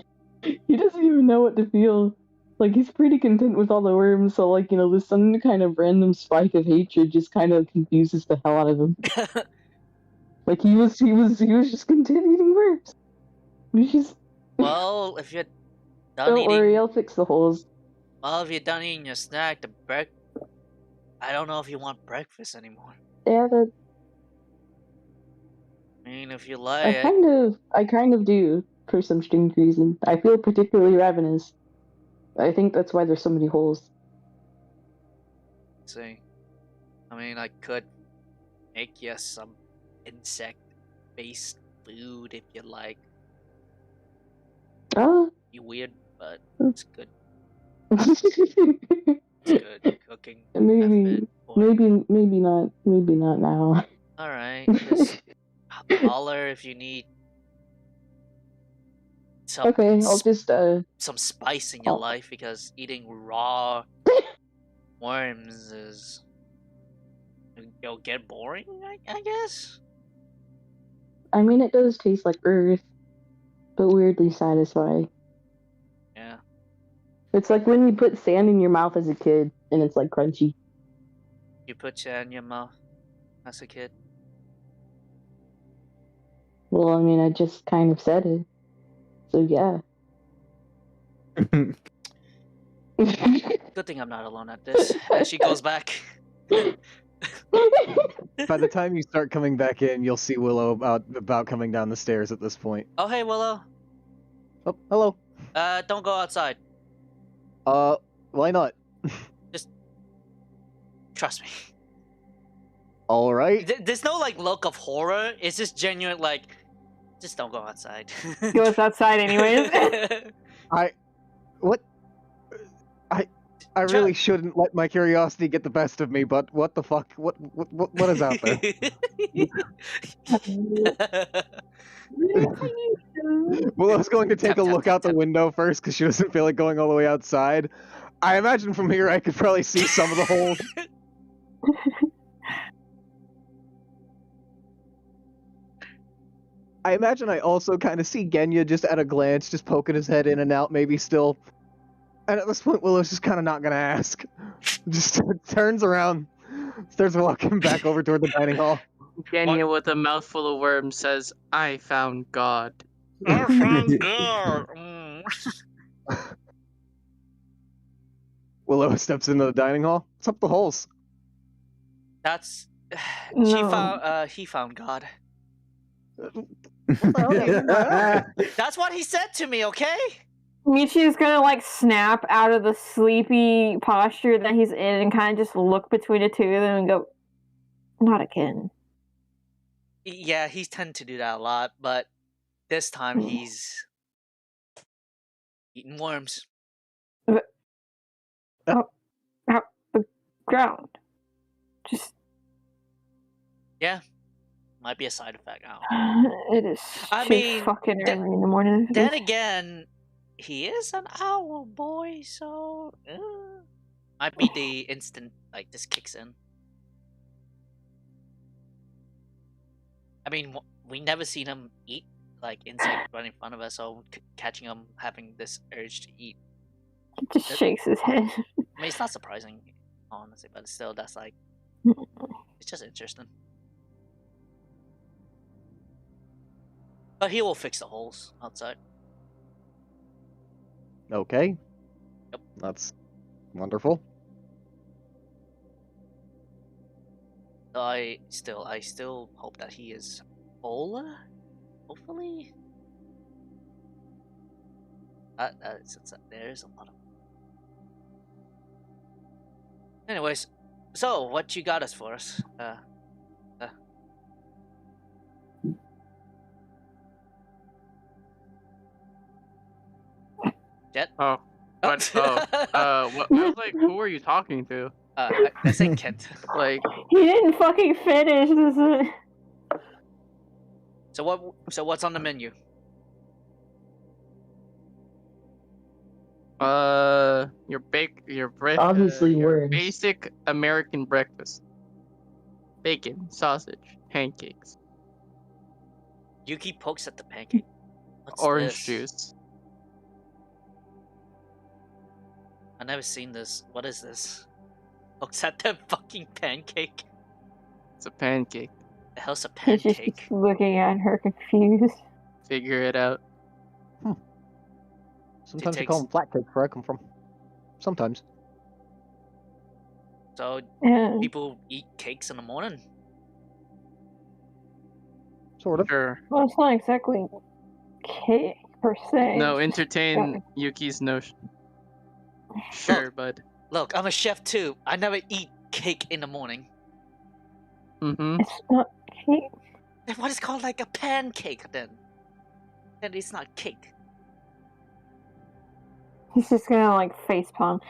he doesn't even know what to feel. Like, he's pretty content with all the worms, so, like, this some kind of random spike of hatred just kind of confuses the hell out of him. Like, he was just content eating worms. He's just... Well, if you're done Don't eating... worry, I'll fix the holes. Well, if you're done eating your snack, I don't know if you want breakfast anymore. Yeah, that... I mean, if you like... I kind of do, for some strange reason. I feel particularly ravenous. I think that's why there's so many holes. Let's see. I mean, I could make you some insect-based food if you like. You weird, but it's good. It's good cooking. Maybe Maybe not now. All right, just holler if you need some Okay, I'll just some spice in your I'll- life, because eating raw worms is it'll get boring. I guess. I mean, it does taste like earth, but weirdly satisfying. Yeah. It's like when you put sand in your mouth as a kid, and it's like crunchy. You put sand in your mouth as a kid. Well, I mean, I just kind of said it, so yeah. Good thing I'm not alone at this. And she goes back. By the time you start coming back in, you'll see Willow about coming down the stairs at this point. Oh, hey, Willow. Oh, hello. Don't go outside. Why not? Trust me. All right. There's no like look of horror. It's just genuine like, just don't go outside. He goes outside anyways. What? I really shouldn't let my curiosity get the best of me, but what the fuck? What is out there? Willow's going to take Tap, a tap, look tap, out the tap. window first because she doesn't feel like going all the way outside. I imagine from here I could probably see some of the holes. I imagine I also kind of see Genya just at a glance, just poking his head in and out, maybe still. And at this point, Willow's just kind of not going to ask. Just turns around, starts walking back over toward the dining hall. Genya with a mouthful of worms says, "I found God." I found God. Mm. Willow steps into the dining hall. What's up the holes? That's No. he found God. Yeah. That's what he said to me, okay? Michi's gonna like snap out of the sleepy posture that he's in and kind of just look between the two of them and go, "Not again." Yeah, he's tend to do that a lot, but this time he's eating worms. Out the ground. Just Yeah, might be a side effect now. it is I too mean, fucking early in the morning. Then again, he is an owl boy, so might be the instant like this kicks in. I mean, we never seen him eat like insect right in front of us, so catching him having this urge to eat. He just shakes his head. I mean, it's not surprising, honestly, but still, that's like, it's just interesting. But he will fix the holes outside. Okay. Yep. That's wonderful. I still hope that he is whole. Hopefully. There's a lot of. Anyways, so what you got us for us? Jet? Oh, what? What? I was like, who are you talking to? I said Kent. Like, He didn't fucking finish. This is... So what's on the menu? your Obviously your worms. basic American breakfast: bacon, sausage, pancakes, Yuki pokes at the pancake. What's orange this? juice. I've never seen this. What is this? Pokes at the fucking pancake. It's a pancake. The hell's a He's just pancake? looking at her confused. Figure it out. Sometimes they takes- call them flat cakes where I come from. Sometimes. So Yeah. people eat cakes in the morning. Sort of. Sure. Well, it's not exactly cake per se. No, entertain Yuki's notion. Sure, bud. Look, I'm a chef too. I never eat cake in the morning. Mm-hmm. It's not cake. Then what is called like a pancake then? Then it's not cake. He's just gonna like facepalm.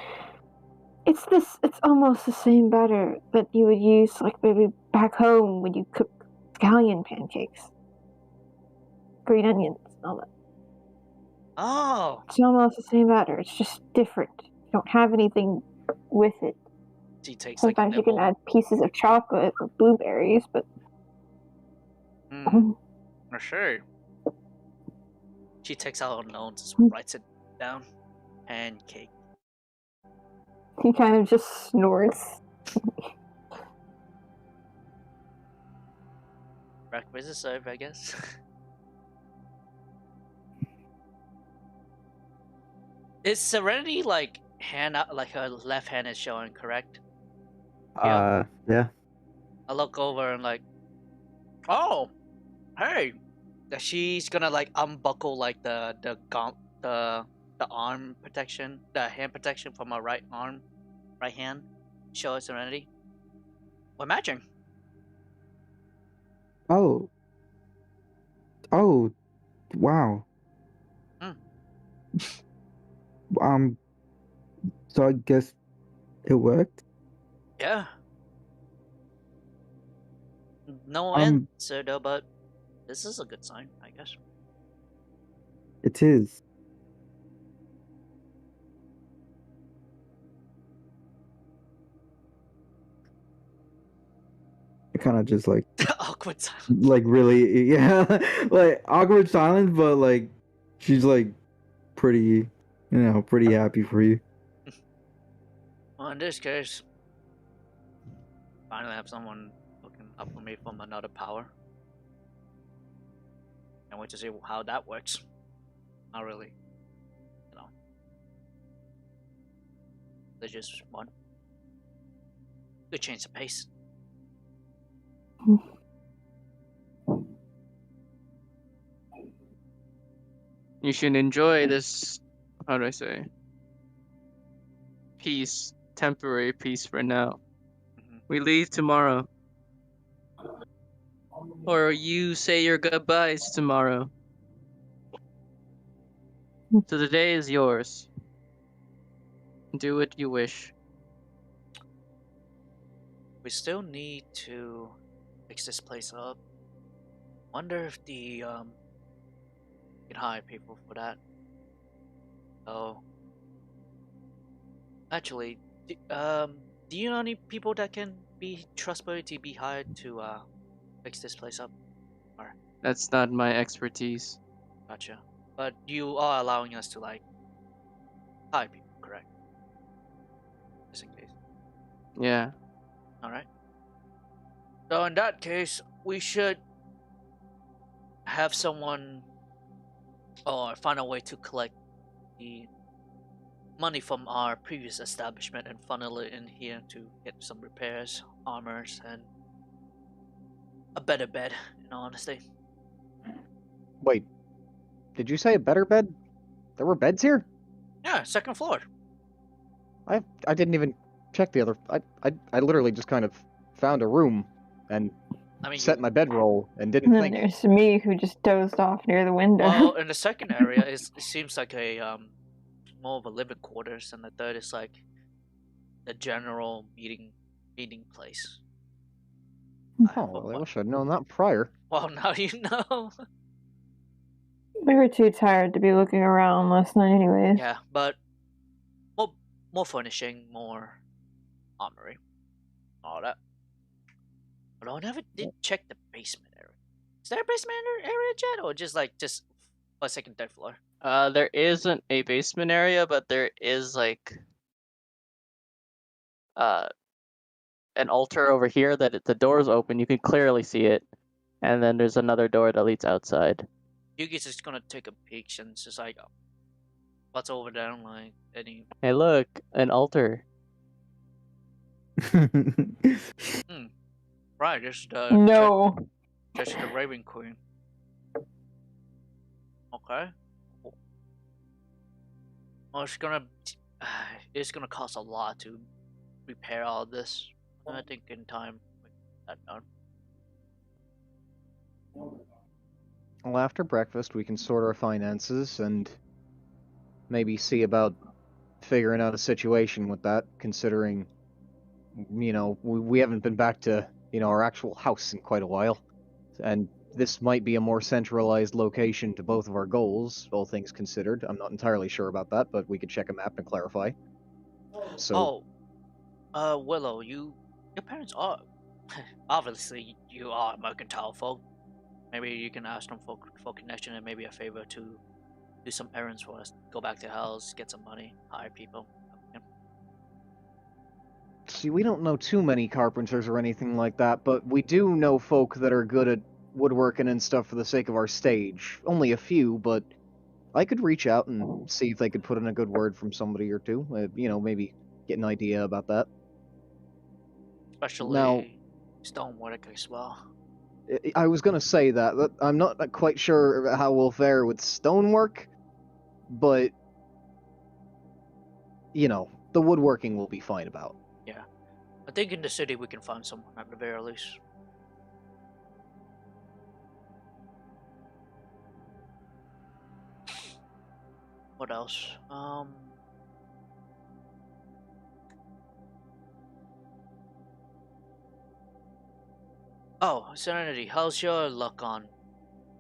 It's almost the same batter that you would use, like maybe back home when you cook scallion pancakes, green onions, and all that. Oh, It's almost the same batter. It's just different. You don't have anything with it. she takes like a Sometimes you can nibble. add pieces of chocolate or blueberries, but For sure. She takes out her notes, writes it down. Pancake. he kind of just snorts. Breakfast is served, I guess. Is Serenity like hand out, like her left hand is showing, correct? Yeah. I look over and like, oh, hey. She's gonna like unbuckle like the arm protection, the hand protection from her right hand. Show her Serenity. We're matching. Oh. Oh. Wow. So I guess it worked. Yeah. No answer though, but this is a good sign, I guess. It is. It kind of just like Awkward silence. like really, yeah, like awkward silence, but like she's like pretty, pretty happy for you. Well, in this case, finally have someone looking up for me from another power. Can't wait to see how that works. Not really, they just one. Good change of pace. You should enjoy this, how do I say, peace, temporary peace for now. We leave tomorrow. Or you say your goodbyes tomorrow. So the day is yours. Do what you wish. We still need to fix this place up. Wonder if the can hire people for that. Oh, actually, do you know any people that can be trustworthy to be hired to fix this place up? Or That's not my expertise. gotcha. But you are allowing us to like hire people, correct? Just in case. Yeah. All right. So in that case, we should have someone or find a way to collect the money from our previous establishment and funnel it in here to get some repairs, armors, and a better bed, in all honesty. Wait, did you say a better bed? There were beds here? Yeah, second floor. I didn't even check the other. I literally just kind of found a room and I mean, set my bedroll and didn't And then think. there's me who just dozed off near the window. well, in the second area, it seems like a more of a living quarters, and the third is like the general meeting place. Oh, well, I wish I'd known that prior. Well, now you know. We were too tired to be looking around last night anyways. Yeah, but more furnishing, more armory, all that. But I never did check the basement area. Is there a basement area yet, or just a second, third floor? There isn't a basement area, but there is like an altar over here that the door's open. You can clearly see it, and then there's another door that leads outside. Yuki's just gonna take a peek and it's just like, what's over there? Like any? Hey, look, an altar. Right, this is the No. this is the Raven Queen. Okay. Cool. Well, it's gonna cost a lot to repair all this. I think in time we get that done. Well, after breakfast, we can sort our finances and maybe see about figuring out a situation with that, considering, we haven't been back to, our actual house in quite a while. And this might be a more centralized location to both of our goals, all things considered. I'm not entirely sure about that, but we could check a map and clarify. So, Willow, your parents are obviously you are mercantile folk. Maybe you can ask them for connection and maybe a favor to do some errands for us. Go back to house, get some money, hire people. see, we don't know too many carpenters or anything like that, but we do know folk that are good at woodworking and stuff for the sake of our stage. Only a few, but I could reach out and see if they could put in a good word from somebody or two. Maybe get an idea about that. Especially Now, stonework as well. I was gonna say that I'm not quite sure how we'll fare with stonework, but the woodworking will be fine about. Yeah, I think in the city we can find someone at the very least. What else? Oh, Serenity, how's your luck on?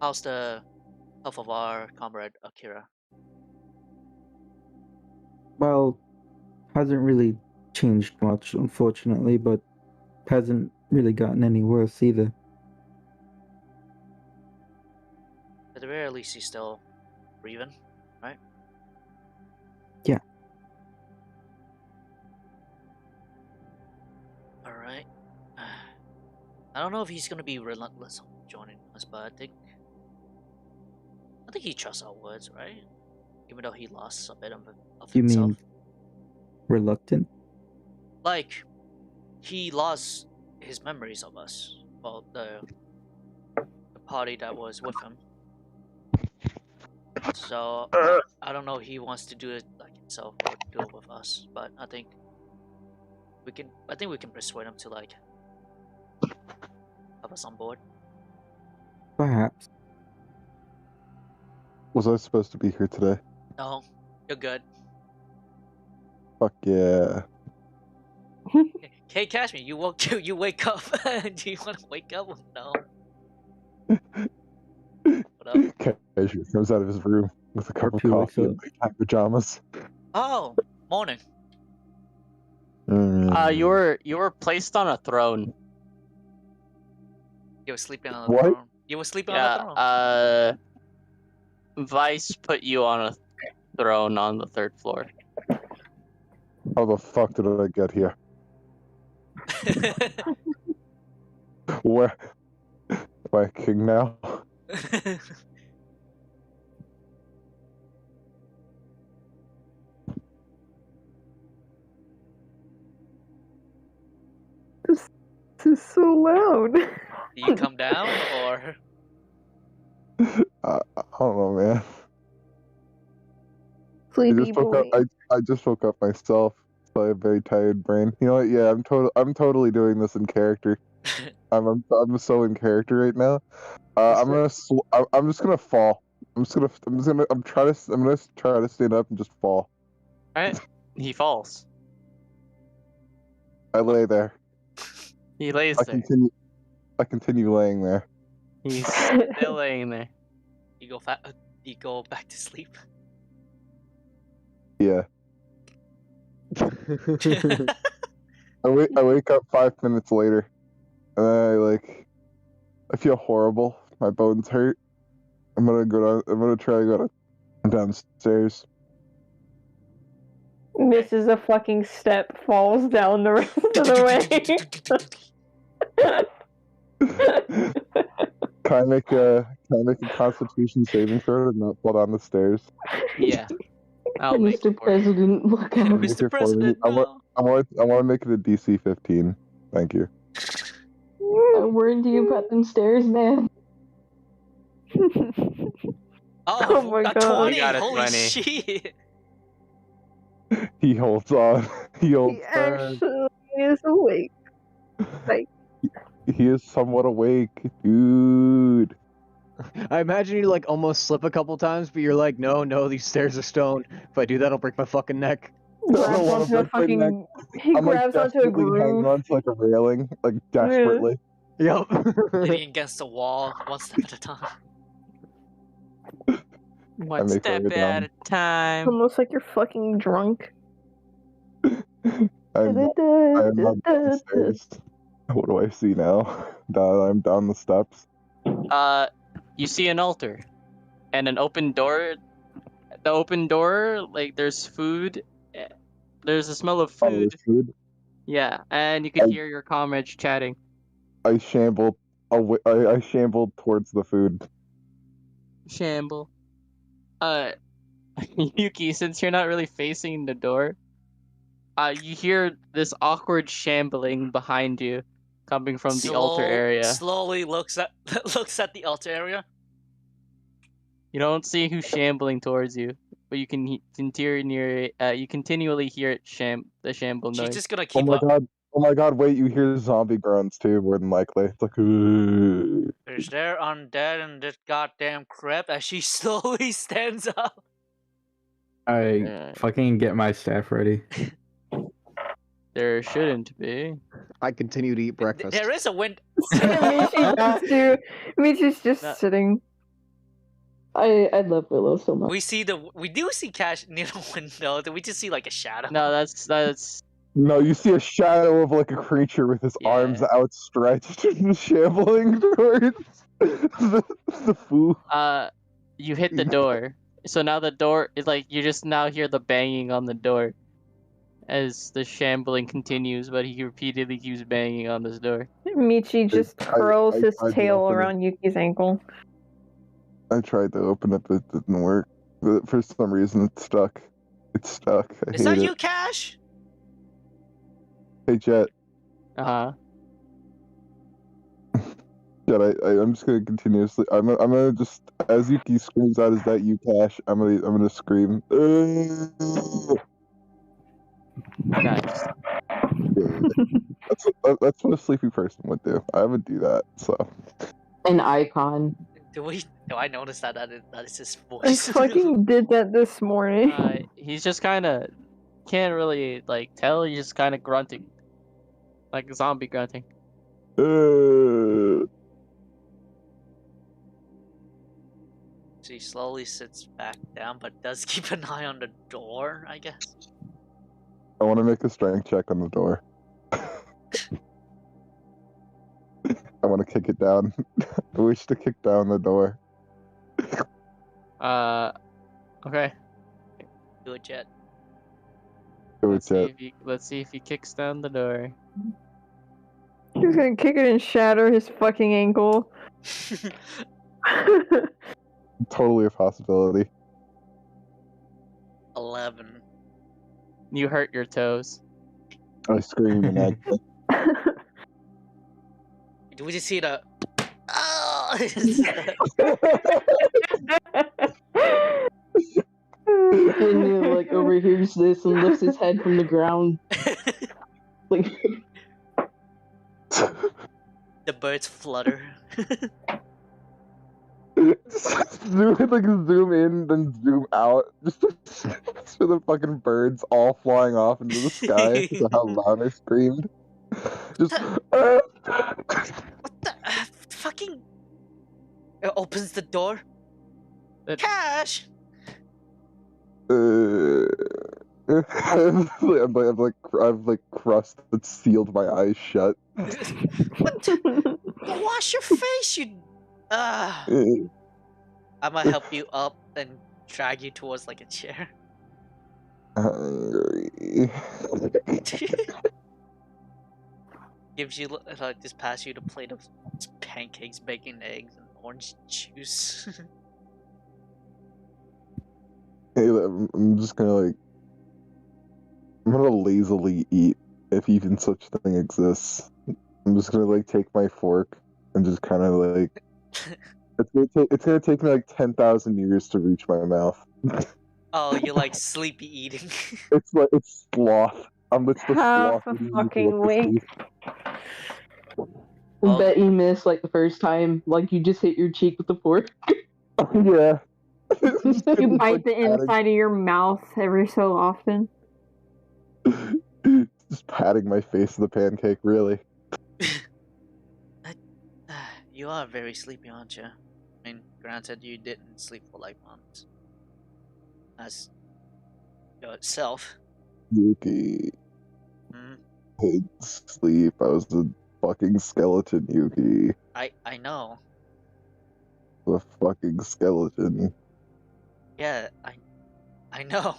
How's the health of our comrade Akira? Well, hasn't really changed much, unfortunately, but hasn't really gotten any worse either. At the very least, he's still breathing, right? Yeah. Alright. I don't know if he's gonna be relentless on joining us, but I think he trusts our words, right? Even though he lost a bit of You himself. mean reluctant? Like, he lost his memories of us. Well, the party that was with him. So I don't know if he wants to do it like himself or do it with us, but I think we can persuade him to like have us on board. Perhaps. Was I supposed to be here today? No, you're good. Fuck yeah. Hey, Cashmere, you wake up. Do you want to wake up? No. What up? Cashew comes out of his room with a cup of Archie wakes coffee up. and like pajamas. Oh, morning. You were placed on a throne. You were sleeping on the What? throne. You were sleeping on the throne. Vice put you on a throne on the 3rd floor. How the fuck did I get here? Where? Am I a king now? This is so loud. Do you come down or? I don't know, man. Sleepy boy. I just woke up myself, so I have a very tired brain. You know what? Yeah, I'm totally doing this in character. I'm so in character right now. I'm just gonna fall. I'm gonna try to stand up and just fall. Alright? He falls. I lay there. He lays I there. continue laying there. He's still laying there. You go back to sleep. Yeah. I wake up 5 minutes later, and then I feel horrible. My bones hurt. I'm gonna try to go downstairs. Misses a fucking step, falls down the rest of the way. Can I make a Constitution saving throw to not fall down the stairs? Yeah. I'll make Mr. it for you. President, look out. Make Mr. it for me. President, no. I want to make it a DC 15. Thank you. I warned you about them stairs, man. Oh my a God. 20! You got a Holy 20. shit! He holds on. He holds He firm. actually is awake. Like, He is somewhat awake, dude. I imagine you almost slip a couple times, but you're like, no, these stairs are stone. If I do that, I'll break my fucking neck. grabs onto a fucking. He I'm grabs like onto a desperately hanging groove. onto like a railing, like desperately. Yep. Hitting against the wall, one step at a time. One make my step way down. at a time. Almost like you're fucking drunk. I'm not downstairs. What do I see now? I'm down the steps. You see an altar and an open door. The open door, like there's food. There's a smell of Oh, food. there's food. Yeah, and you could hear your comrades chatting. I shambled away. I shambled towards the food. Shamble. Yuki, since you're not really facing the door, you hear this awkward shambling behind you, coming from the altar area. Slowly looks at the altar area. You don't see who's shambling towards you, but you can you continually hear it the shamble noise. She's just gonna keep up. Oh my god! Wait, you hear zombie groans too, more than likely. It's like, "Ugh." Is there undead in this goddamn crypt? As she slowly stands up. I fucking get my staff ready. There shouldn't be. I continue to eat breakfast. There is a wind. Michi's just sitting. I love Willow so much. We do see Cash near the window. Do we just see like a shadow? No, that's. No, you see a shadow of like a creature with his arms outstretched, shambling towards the food. You hit the door. So now the door is like you just now hear the banging on the door as the shambling continues, but he repeatedly keeps banging on this door. Michi just twirls his tail around Yuki's ankle. I tried to open it, but it didn't work. For some reason, it's stuck. It's stuck. Is that you, Cash? Hey, Jet. Uh-huh. Jet, I'm just gonna continuously. I'm gonna just as Yuki screams out, "Is that you, Cash?" I'm gonna scream. Nice. That's what a sleepy person would do. I would do that. So. An icon. Do I notice that is his I voice? fucking did that this morning. He's just kind of can't really like tell. He's just kind of grunting, like zombie grunting. She slowly sits back down, but does keep an eye on the door, I guess. I want to make a strength check on the door. I want to kick it down. I wish to kick down the door. Okay. Do it, Jet. Let's see if he kicks down the door. He's gonna kick it and shatter his fucking ankle. Totally a possibility. 11. You hurt your toes. I scream and I. Do we just see the? Oh! And he like overhears this and lifts his head from the ground. Like the birds flutter. Zoom in, then zoom out. Just for the fucking birds all flying off into the sky because of how loud I screamed. Just. What the fucking? It opens the door. Cash. I've like crust that sealed my eyes shut. What? Wash your face, you. I'm gonna help you up and drag you towards like a chair. Hungry. Gives you just pass you the plate of pancakes, bacon, eggs, and orange juice. Hey, I'm just gonna I'm gonna lazily eat, if even such thing exists. I'm just gonna take my fork and just kind of it's gonna take me 10,000 years to reach my mouth. Oh, you're sleepy eating. it's sloth. It's the Half sloth a fucking week. I bet you missed the first time, you just hit your cheek with the fork. Yeah. You bite the inside of your mouth every so often. Just patting my face with the pancake, really. You are very sleepy, aren't you? I mean, granted, you didn't sleep for like months. As yourself. Yuki. Hmm? I didn't sleep. I was a fucking skeleton, Yuki. I know. A fucking skeleton. Yeah, I know.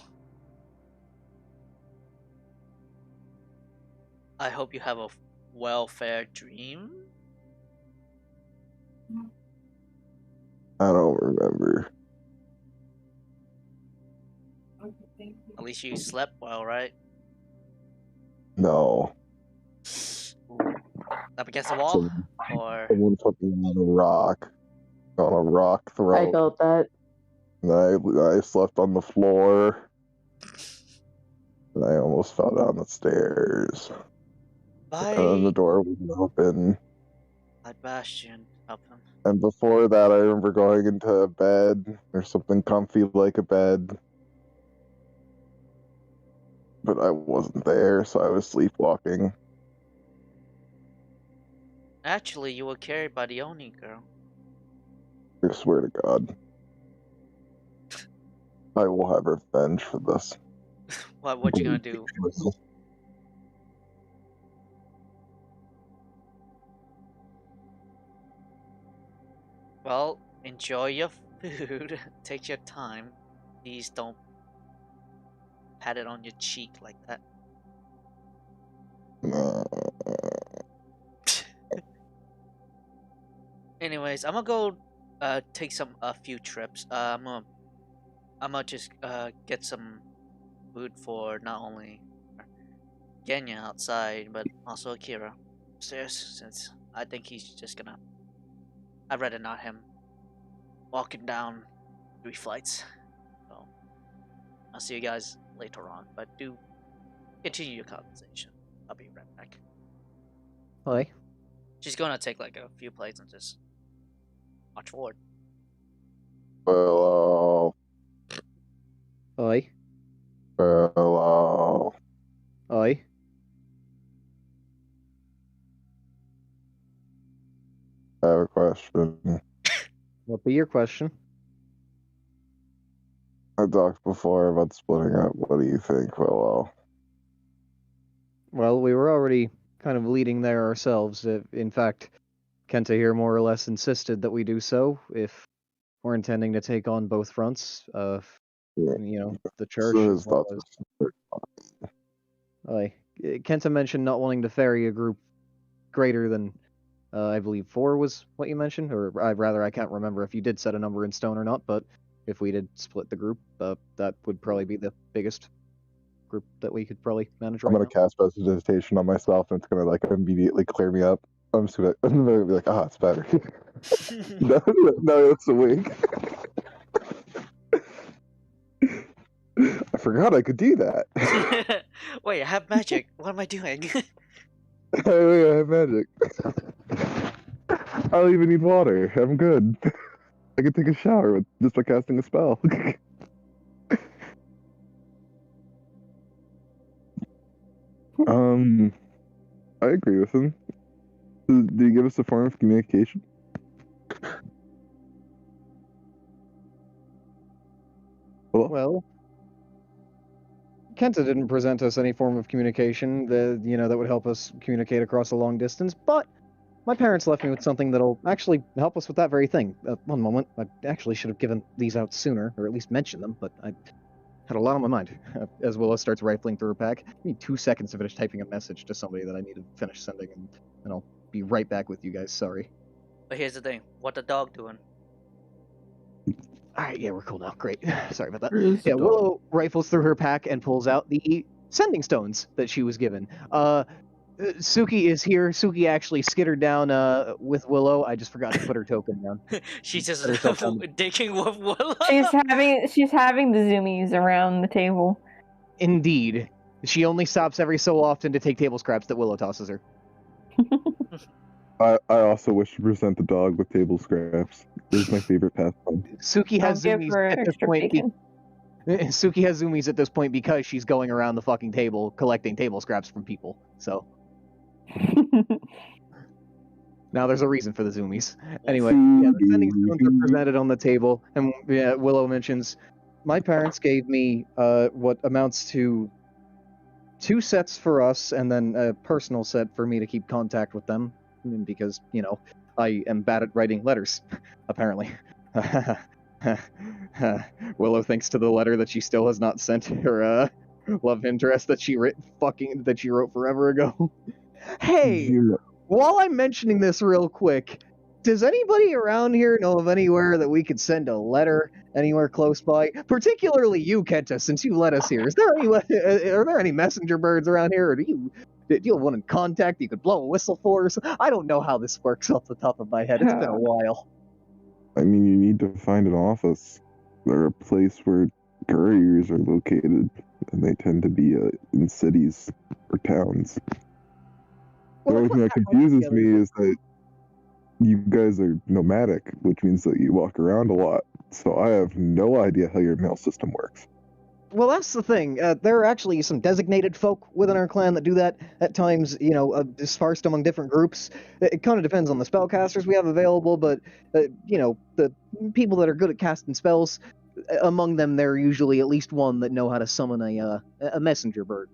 I hope you have a welfare dream. I don't remember. At least you slept well, right? No. Up against the wall? Someone, Or someone put me on a rock. On a rock I throw. felt that. And I slept on the floor. And I almost fell down the stairs. And then the by door wasn't open. that bastion help him. And before that, I remember going into a bed or something comfy like a bed. But I wasn't there, so I was sleepwalking. Actually, you were carried by the Oni girl. I swear to God. I will have revenge for this. What you gonna do? Well, enjoy your food. Take your time. Please don't pat it on your cheek like that. Anyways, I'm gonna go take a few trips. I'm gonna just get some food for not only Genya outside, but also Akira upstairs, since I think he's just gonna. I'd rather not him walking down 3 flights. So I'll see you guys later on, but do continue your conversation. I'll be right back. Hi. She's gonna take like a few plates and just march forward. Hello. Hi. Hello. Hi. I have a question. What be your question? I talked before about splitting up. What do you think, Willow? Well, we were already kind of leading there ourselves. In fact, Kenta here more or less insisted that we do so if we're intending to take on both fronts of, Yeah. the church. So as his well thoughts as- Aye. Kenta mentioned not wanting to ferry a group greater than, I believe 4 was what you mentioned, or I can't remember if you did set a number in stone or not, but if we did split the group, that would probably be the biggest group that we could probably manage I'm right gonna now. cast prestidigitation on myself, and it's gonna like immediately clear me up. I'm gonna be like, it's better. no, it's a wink. I forgot I could do that. Wait, I have magic. What am I doing? I have magic. I don't even need water. I'm good. I can take a shower just by casting a spell. I agree with him. Do you give us a form of communication? Hello? Well, Kenta didn't present us any form of communication that would help us communicate across a long distance, but my parents left me with something that'll actually help us with that very thing. One moment, I actually should have given these out sooner, or at least mentioned them, but I had a lot on my mind. As Willow starts rifling through her pack, give me 2 seconds to finish typing a message to somebody that I need to finish sending, and I'll be right back with you guys. Sorry. But here's the thing. What the dog doing? All right, yeah, we're cool now. Great. Sorry about that. Where is the Yeah, dog? Willow rifles through her pack and pulls out the sending stones that she was given. Suki is here. Suki actually skittered down with Willow. I just forgot to put her token down. She's just Put herself down. digging with Willow. She's having the zoomies around the table. Indeed. She only stops every so often to take table scraps that Willow tosses her. I also wish to present the dog with table scraps. This is my favorite pastime. Suki I'll has give zoomies her at this extra point. bacon. Suki has zoomies at this point because she's going around the fucking table collecting table scraps from people. So now there's a reason for the zoomies. Anyway, yeah, the sending stones are presented on the table, and yeah, Willow mentions, my parents gave me what amounts to 2 sets for us, and then a personal set for me to keep contact with them, because, you know, I am bad at writing letters, apparently. Willow thinks to the letter that she still has not sent her love interest that she wrote forever ago. Hey, while I'm mentioning this real quick, does anybody around here know of anywhere that we could send a letter anywhere close by? Particularly you, Kenta, since you let us here. Is there are there any messenger birds around here, or do you have one in contact you could blow a whistle for? I don't know how this works off the top of my head. It's been a while. I mean, you need to find an office or a place where couriers are located, and they tend to be in cities or towns. The only thing that confuses me is that you guys are nomadic, which means that you walk around a lot. So I have no idea how your mail system works. Well, that's the thing. There are actually some designated folk within our clan that do that at times, you know, dispersed among different groups. It kind of depends on the spellcasters we have available, but, you know, the people that are good at casting spells, among them there are usually at least one that know how to summon a messenger bird.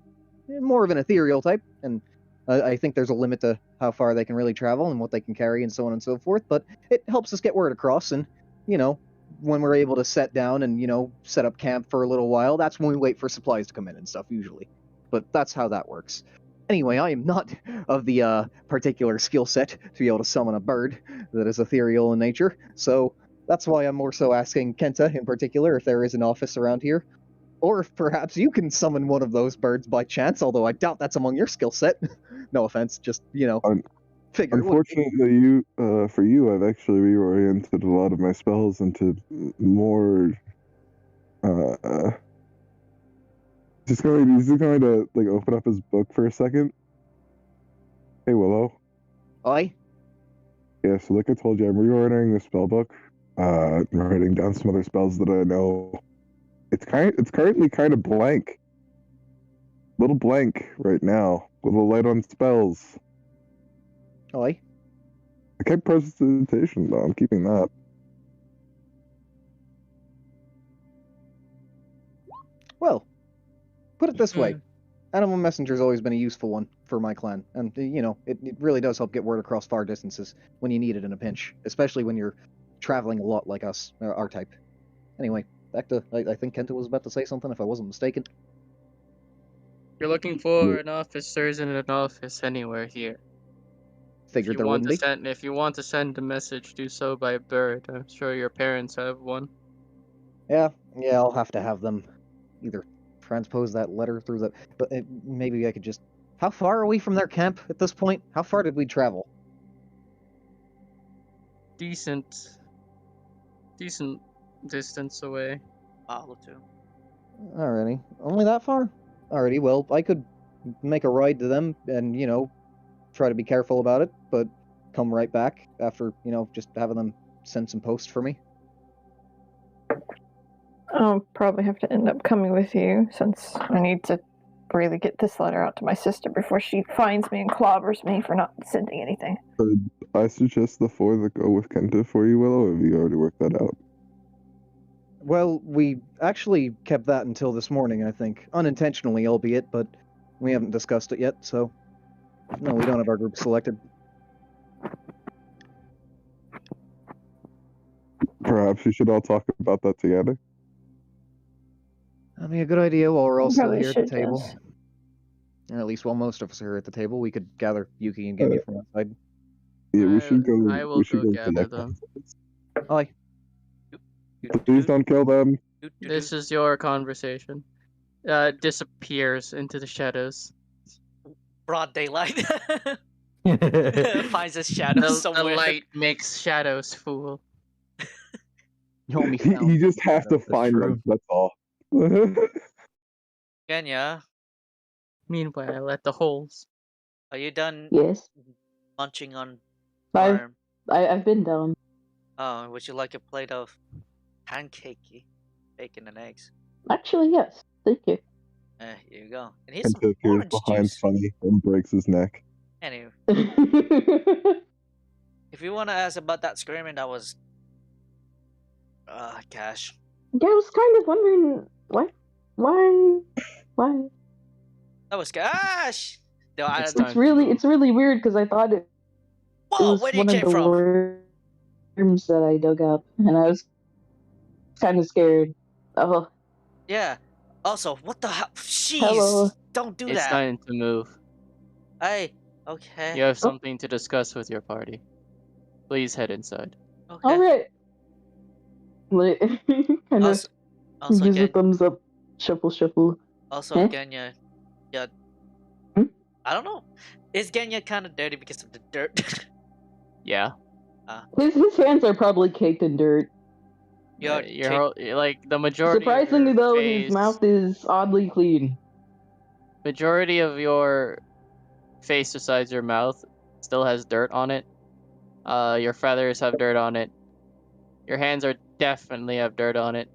More of an ethereal type, and I think there's a limit to how far they can really travel and what they can carry and so on and so forth, but it helps us get word across, and, you know, when we're able to set down and, you know, set up camp for a little while, that's when we wait for supplies to come in and stuff, usually. But that's how that works. Anyway, I am not of the particular skill set to be able to summon a bird that is ethereal in nature, so that's why I'm more so asking Kenta in particular if there is an office around here. Or if perhaps you can summon one of those birds by chance, although I doubt that's among your skill set. No offense, just, you know, figure. Unfortunately, for you, I've actually reoriented a lot of my spells into more. He's going to like open up his book for a second. Hey, Willow. Oi? Yeah, so like I told you, I'm reordering the spell book. I'm writing down some other spells that I know. It's currently kind of blank. Little blank right now. Little light on spells. Oi? I kept presentation though. I'm keeping that. Well, put it this way. Animal Messenger's always been a useful one for my clan, and, you know, it really does help get word across far distances when you need it in a pinch, especially when you're traveling a lot like us, our type. Anyway, back to, I think Kenta was about to say something, if I wasn't mistaken. You're looking for an office, there isn't an office anywhere here. Figured there wouldn't be. If you want to send a message, do so by bird. I'm sure your parents have one. Yeah, I'll have to have them either transpose that letter through the... But maybe I could just... How far are we from their camp at this point? How far did we travel? Decent distance away. Mile or two. Alrighty. Only that far? Alrighty, well, I could make a ride to them and, you know, try to be careful about it, but come right back after, you know, just having them send some post for me. I'll probably have to end up coming with you, since I need to really get this letter out to my sister before she finds me and clobbers me for not sending anything. I suggest the 4 that go with Kenta for you, Willow, or have you already worked that out? Well, we actually kept that until this morning, I think. Unintentionally, albeit, but we haven't discussed it yet, so... No, we don't have our group selected. Perhaps we should all talk about that together. That'd be a good idea while we're all still Probably here at the should, table. yes. Or at least while most of us are here at the table, we could gather Yuki and Genji from outside. Yeah, we should go. I will we should go go gather collect them. Aye. Please don't kill them. This is your conversation. Disappears into the shadows. Broad daylight. Finds a shadow somewhere. The light makes shadows fool. He just has to find them. That's all. Kenya, Meanwhile, at the holes. are you done Yes. munching on I've farm? I've been down. Oh, would you like a plate of pancakey, bacon and eggs? Actually, yes. Thank you. Here you go. And here's some Kenta appears orange behind juice. Sunny and breaks his neck. Anyway, if you want to ask about that screaming, that was Cash. Yeah, I was kind of wondering why. That was Cash. No, It's time It's to really move. weird because I thought it Whoa, was where did one you of came the from? worms that I dug up, and I was kind of scared. Oh, Yeah. Also, what the hell? Jeez, hello. don't do It's that. time to move. Hey, okay. You have something to discuss with your party. Please head inside. Okay. All right. Like, kind of Also, gives a again, thumbs up, shuffle. Eh? Genya, yeah, Hmm? I don't know. Is Genya kind of dirty because of the dirt? Yeah. His hands are probably caked in dirt. Your Like the majority. Surprisingly, of your though, face, his mouth is oddly clean. Majority of your face, besides your mouth, still has dirt on it. Your feathers have dirt on it. Your hands are definitely have dirt on it.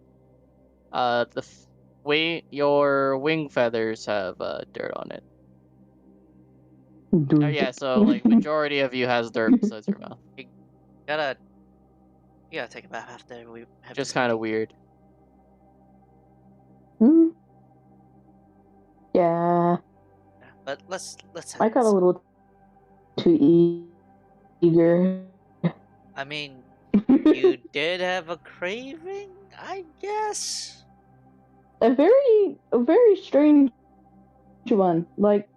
Your wing feathers have dirt on it. Oh yeah, so like majority of you has dirt besides your mouth. you gotta take a bath after we have Just this kind of meeting. weird. Hmm. Yeah, But let's. I got a little too eager. I mean, you did have a craving, I guess. A very strange one. Like,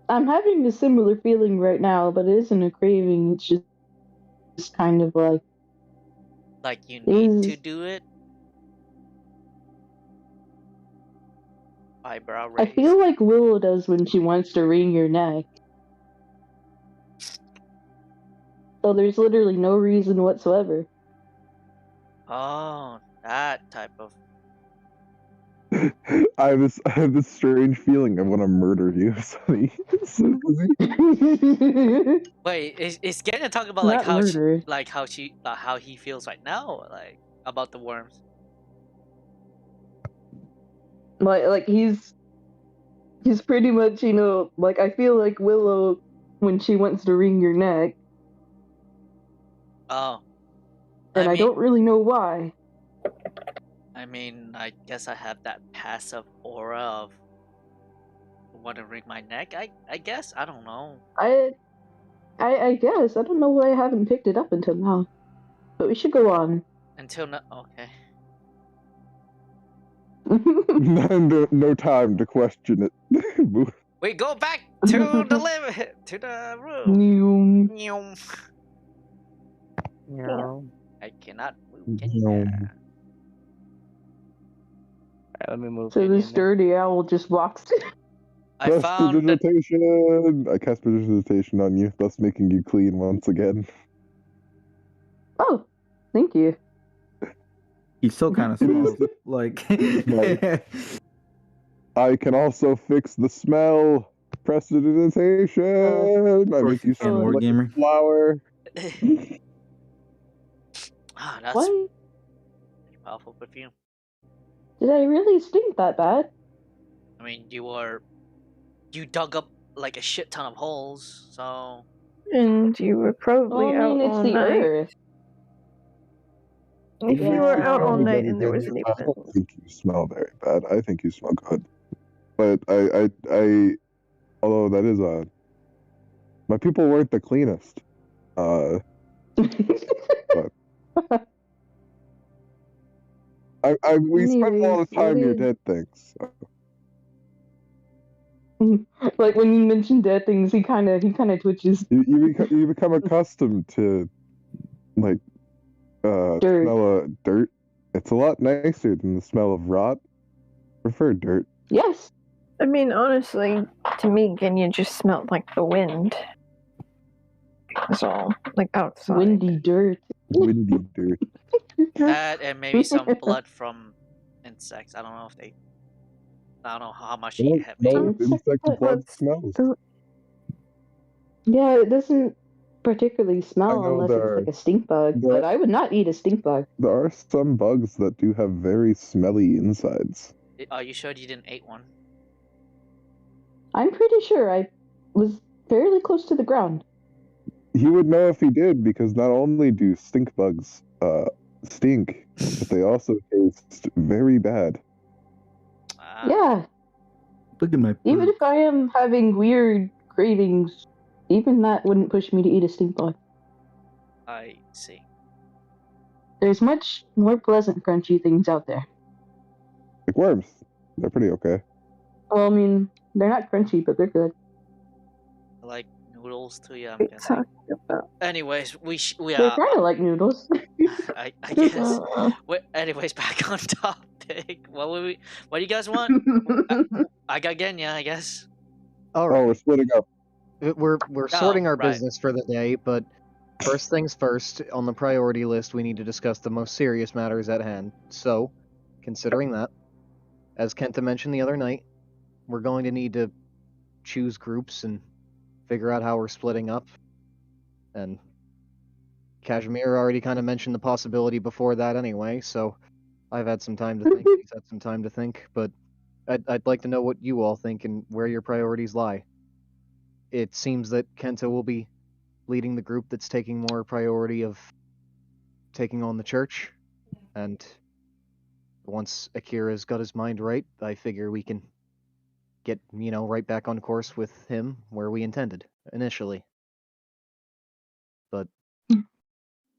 I'm having a similar feeling right now, but it isn't a craving. It's just kind of like you need to do it. Eyebrow raise. I feel like Willow does when she wants to wring your neck. So there's literally no reason whatsoever. Oh, that type of. I have this strange feeling I want to murder you, Sunny. Wait, is Genya talking about Not murder. how he feels right now, like about the worms? Like he's pretty much, like, I feel like Willow when she wants to wring your neck. Oh. And I don't really know why. I mean, I guess I have that passive aura of want to wring my neck. I guess I don't know. I guess I don't know why I haven't picked it up until now, but we should go on. Until now, okay. No time to question it. We go back to the room. I cannot move. Alright, let me move. So this dirty owl just walks. I found that. I cast prestidigitation on you, thus making you clean once again. Oh, thank you. He still kind of smells like. I can also fix the smell. Prestidigitation. I make you smell like a flower. That's what? Powerful perfume. Did I really stink that bad? I mean, you dug up like a shit ton of holes, so. And you were probably out it's all the night. earth. If you were out all night and there was an I don't think you smell very bad. I think you smell good. But I although that is my people weren't the cleanest. But we spent a lot of time near dead things. So. Like when you mention dead things, he kind of twitches. You become accustomed to like dirt. Smell of dirt. It's a lot nicer than the smell of rot. I prefer dirt. Yes. I mean, honestly, to me, Genya just smelled like the wind. That's all. Like outside. Windy dirt. Windy dirt. That and maybe some blood from insects. I don't know how much he had made. Insect blood smells. Yeah, it doesn't particularly smell unless it's like a stink bug, but I would not eat a stink bug. There are some bugs that do have very smelly insides. Are you sure you didn't eat one? I'm pretty sure I was fairly close to the ground. He would know if he did, because not only do stink bugs stink, but they also taste very bad. Ah, Yeah, Look at my even poop. if I am having weird cravings, even that wouldn't push me to eat a stink bug. I see. There's much more pleasant, crunchy things out there. Like worms. They're pretty okay. Well, I mean, they're not crunchy, but they're good. I like noodles too. Yeah, I'm What are you guessing. talking about? Anyways, we They're kind of like noodles. I guess. Uh, Anyways, back on topic. What do you guys want? I got Genya, I guess. All Oh, right, we're splitting up. we're sorting our right. business for the day, but first things first, on the priority list, we need to discuss the most serious matters at hand. So, considering that, as Kenta mentioned the other night, we're going to need to choose groups and figure out how we're splitting up. And Kashmir already kind of mentioned the possibility before that anyway, so I've had some time to think. He's had some time to think, but I'd like to know what you all think and where your priorities lie. It seems that Kenta will be leading the group that's taking more priority of taking on the church, and once Akira's got his mind right, I figure we can get, right back on course with him where we intended initially. But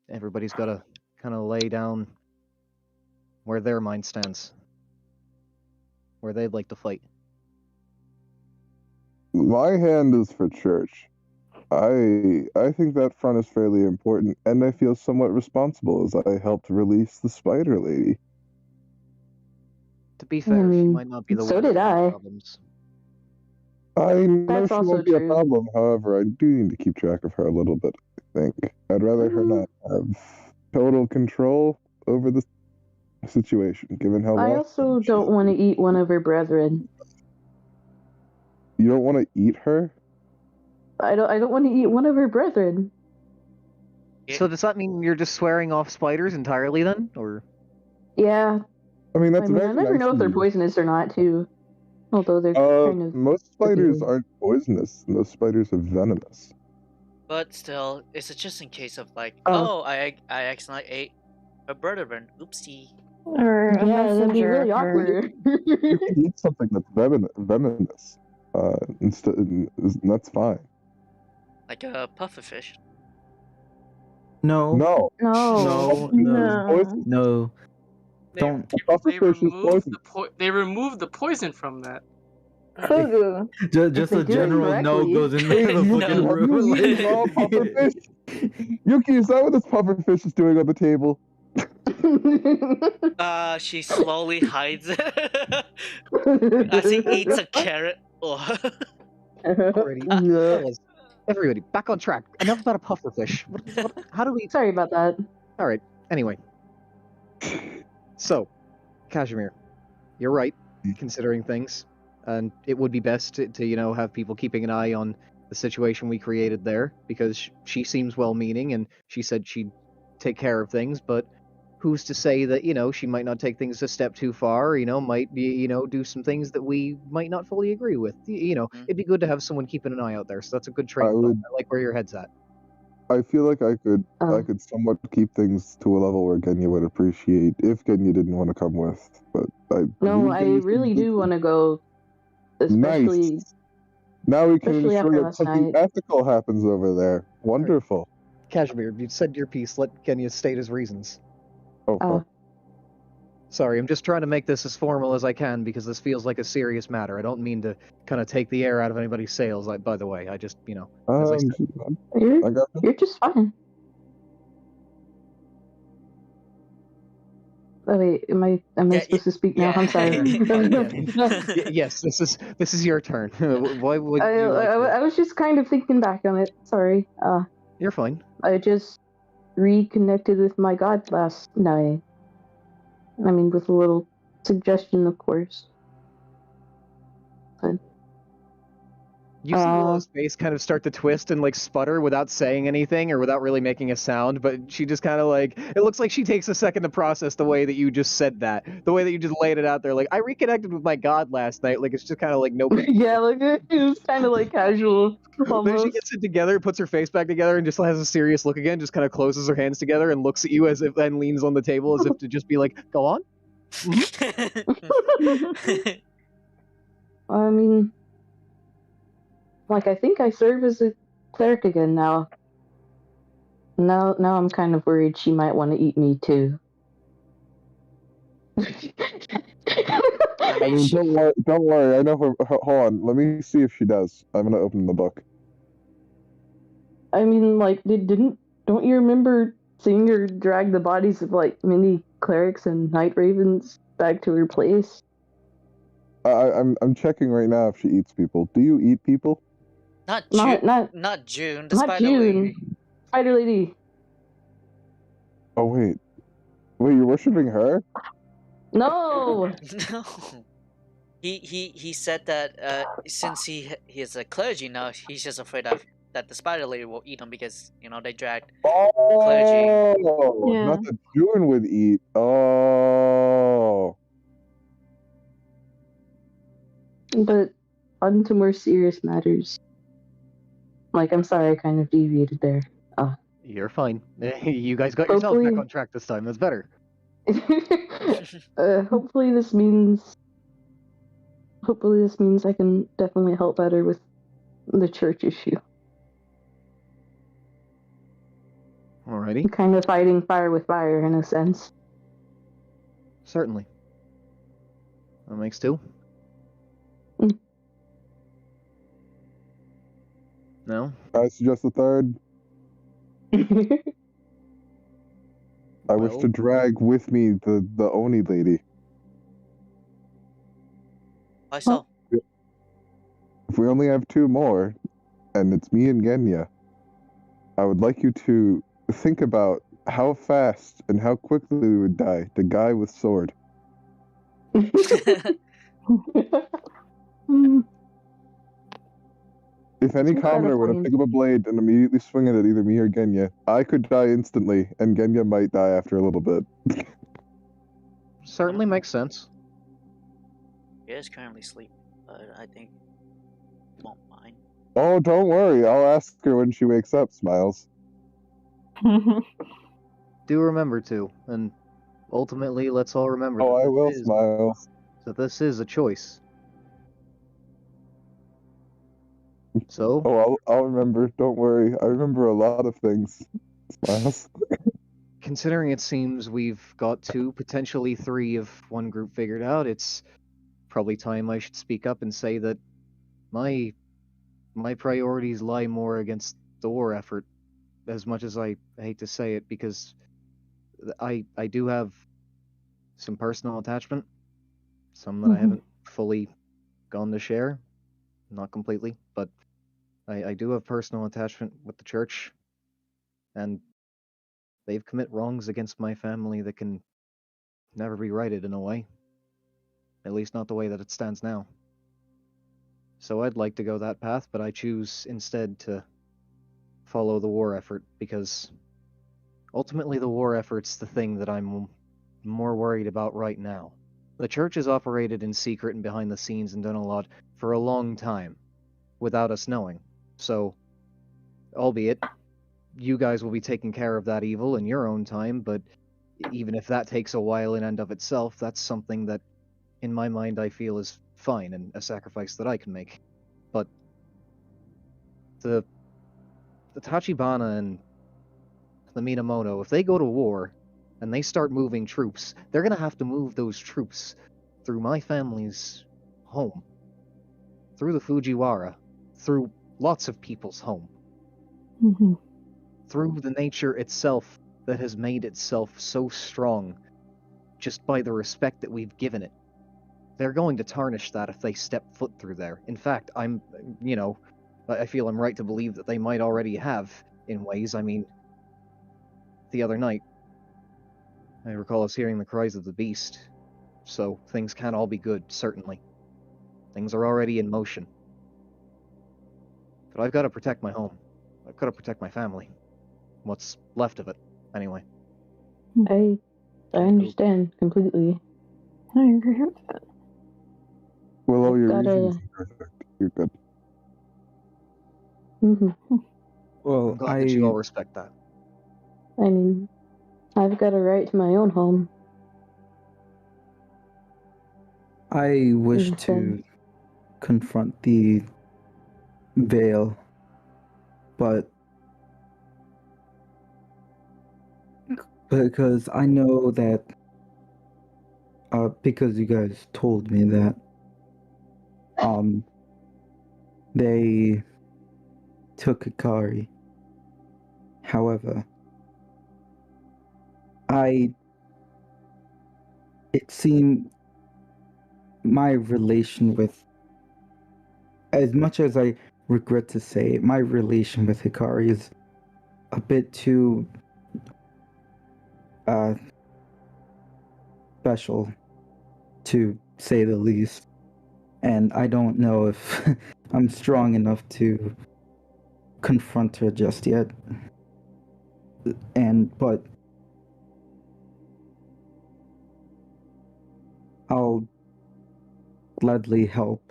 everybody's got to kind of lay down where their mind stands, where they'd like to fight. My hand is for church. I think that front is fairly important, and I feel somewhat responsible as I helped release the spider lady. To be fair, she Hmm, might not be the so one did with any I. problems. I know That's she also won't be a true. problem, however, I do need to keep track of her a little bit, I think. I'd rather her not have total control over the situation, given how I lost also she don't is. want to eat one of her brethren. You don't want to eat her? I don't want to eat one of her brethren. So does that mean you're just swearing off spiders entirely then, or? Yeah, I mean, that's I mean, I very never nice know if of they're you. poisonous or not, too. Although they're kind of Most spiders appealing. aren't poisonous. Most spiders are venomous. But still, it's just in case of like, Oh. I accidentally ate a brethren. Oopsie. or a Yeah, that'd be messenger really of her. awkward. You can eat something that's venomous. Instead, and that's fine. Like a pufferfish. No. No, No. No. No. poison. No. They, Don't. they, they Pufferfish is removed the poisonous. they removed the poison from that. Fugu. Just they a do it general no correctly. goes in the Yuki, fucking No. have you room. eaten raw pufferfish? Yuki, is that what this pufferfish is doing on the table? She slowly hides it as he eats a carrot. Oh. Alrighty, Yeah. fellas, everybody, back on track. Enough about a pufferfish. How do we? Sorry about that. All right. Anyway, so Kashmir, you're right. Considering things, and it would be best to have people keeping an eye on the situation we created there, because she seems well-meaning and she said she'd take care of things, but who's to say that she might not take things a step too far, might be do some things that we might not fully agree with. It'd be good to have someone keeping an eye out there, so that's a good train I of thought. would. I like where your head's at. I feel like I could somewhat keep things to a level where Genya would appreciate if Genya didn't want to come with. But No, I really do want to go, especially Nice. Now we can especially ensure after that last something night. ethical happens over there. Wonderful. Kashmir, you said your piece. Let Kenya state his reasons. Oh fuck. Sorry, I'm just trying to make this as formal as I can because this feels like a serious matter. I don't mean to kind of take the air out of anybody's sails. By the way, I just, as I said. I got this. You're just fine. Oh wait, am I supposed to speak now? I'm sorry. Yes, this is your turn. Why would you like I was just kind of thinking back on it. Sorry. You're fine. I just reconnected with my god last night. I mean, with a little suggestion, of course. But... You see Willow's face kind of start to twist and like sputter without saying anything or without really making a sound, but she just kind of like, it looks like she takes a second to process the way that you just said that, the way that you just laid it out there. Like, I reconnected with my god last night. Like, it's just kind of like no big Yeah, like it was kind of like casual. Then she Almost. gets it together, puts her face back together, and just has a serious look again, just kind of closes her hands together and looks at you as if, and leans on the table as if to just be like, go on. I mean, like, I think I serve as a cleric again now. Now I'm kind of worried she might want to eat me too. I mean, don't worry. I know her. Hold on. Let me see if she does. I'm gonna open the book. I mean, like, don't you remember seeing her drag the bodies of like many clerics and night ravens back to her place? I'm checking right now if she eats people. Do you eat people? Not June. Not June. The not spider June. lady. Spider lady. Oh wait, you're worshiping her? No. No. He said that since he is a clergy now, he's just afraid that the spider lady will eat him because they dragged clergy. Oh, Yeah. not that June would eat. Oh. But on to more serious matters. Like, I'm sorry I kind of deviated there. You're fine. You guys got yourself back Hopefully- on track this time. That's better. Hopefully this means I can definitely help better with the church issue. Alrighty. Kind of fighting fire with fire in a sense. Certainly. That makes two. Mm. No? I suggest the third. I wish Well, to drag with me the Oni lady. Why so? If we only have two more, and it's me and Genya, I would like you to think about how fast and how quickly we would die. The guy with sword. If any That's not commoner a were to point. pick up a blade and immediately swing it at either me or Genya, I could die instantly, and Genya might die after a little bit. certainly makes sense. He is currently sleeping, but I think he won't mind. Oh, don't worry. I'll ask her when she wakes up, Smiles. Do remember to, and ultimately, let's all remember Oh, I that will, Smiles. this is a choice. So, Oh, I'll remember. Don't worry. I remember a lot of things, Smiles. considering it seems we've got two, potentially three of one group figured out, it's probably time I should speak up and say that my priorities lie more against the war effort, as much as I hate to say it, because I do have some personal attachment, some that I haven't fully gone to share, not completely, but I do have personal attachment with the church, and they've commit wrongs against my family that can never be righted in a way. At least not the way that it stands now. So I'd like to go that path, but I choose instead to follow the war effort, because ultimately the war effort's the thing that I'm more worried about right now. The church has operated in secret and behind the scenes and done a lot for a long time, without us knowing. So, albeit, you guys will be taking care of that evil in your own time, but even if that takes a while in and of itself, that's something that, in my mind, I feel is fine and a sacrifice that I can make. But the Tachibana and the Minamoto, if they go to war and they start moving troops, they're gonna have to move those troops through my family's home, through the Fujiwara, through lots of people's home, through the nature itself that has made itself so strong just by the respect that we've given it. They're going to tarnish that if they step foot through there. In fact, I feel I'm right to believe that they might already have, in ways. I mean, the other night, I recall us hearing the cries of the beast, so things can't all be good, certainly. Things are already in motion. But I've got to protect my home. I've got to protect my family. What's left of it, anyway. I understand completely. I agree with that. Willow, I've your gotta- reasons are perfect. You're good. Well, I'm glad that you all respect that. I mean, I've got a right to my own home. I wish Mhm. to confront the veil, but because I know that, because you guys told me that, they took Ikari. However, it seemed my relation with, as much as I regret to say it, my relation with Hikari is a bit too special, to say the least. And I don't know if I'm strong enough to confront her just yet. But I'll gladly help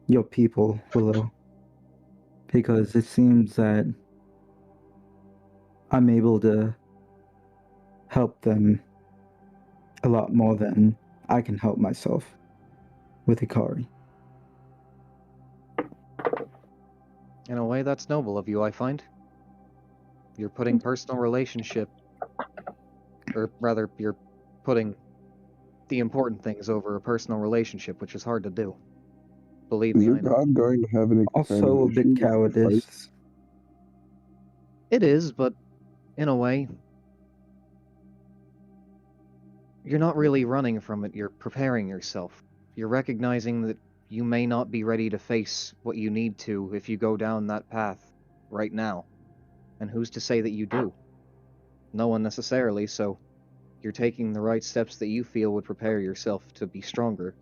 your people, Willow, because it seems that I'm able to help them a lot more than I can help myself with Ikari. In a way, that's noble of you, I find. You're putting personal relationship, or rather, you're putting the important things over a personal relationship, which is hard to do. Believe Is me, your I know. god going to have any kind Also of a bit issue with the fight? cowardice. It is, but in a way, you're not really running from it, you're preparing yourself. You're recognizing that you may not be ready to face what you need to if you go down that path right now. And who's to say that you do? No one necessarily, so you're taking the right steps that you feel would prepare yourself to be stronger,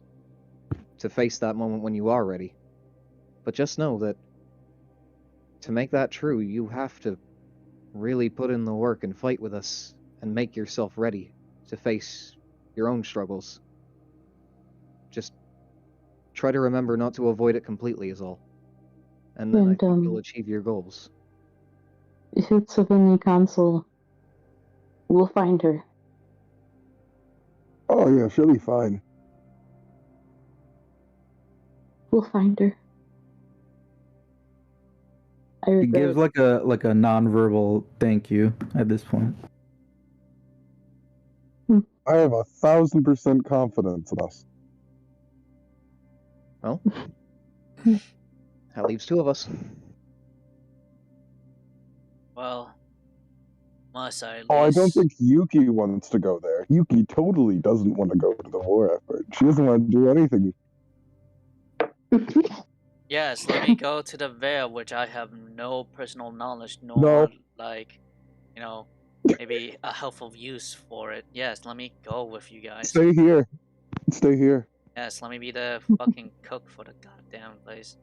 to face that moment when you are ready. But just know that to make that true, you have to really put in the work and fight with us and make yourself ready to face your own struggles. Just try to remember not to avoid it completely is all. And then I And, think you'll achieve your goals. If it's of any counsel, we'll find her. Oh yeah, she'll be fine. We'll find her. I He regret gives like a non-verbal thank you at this point. I have 1,000% confidence in us. Well, that leaves two of us. Well, my side at Oh, I don't least. think Yuki wants to go there. Yuki totally doesn't want to go to the war effort. She doesn't want to do anything. Yes, let me go to the Veil, which I have no personal knowledge nor No. like, maybe a helpful use for it. Yes, let me go with you guys. Stay here. Stay here. Yes, let me be the fucking cook for the goddamn place.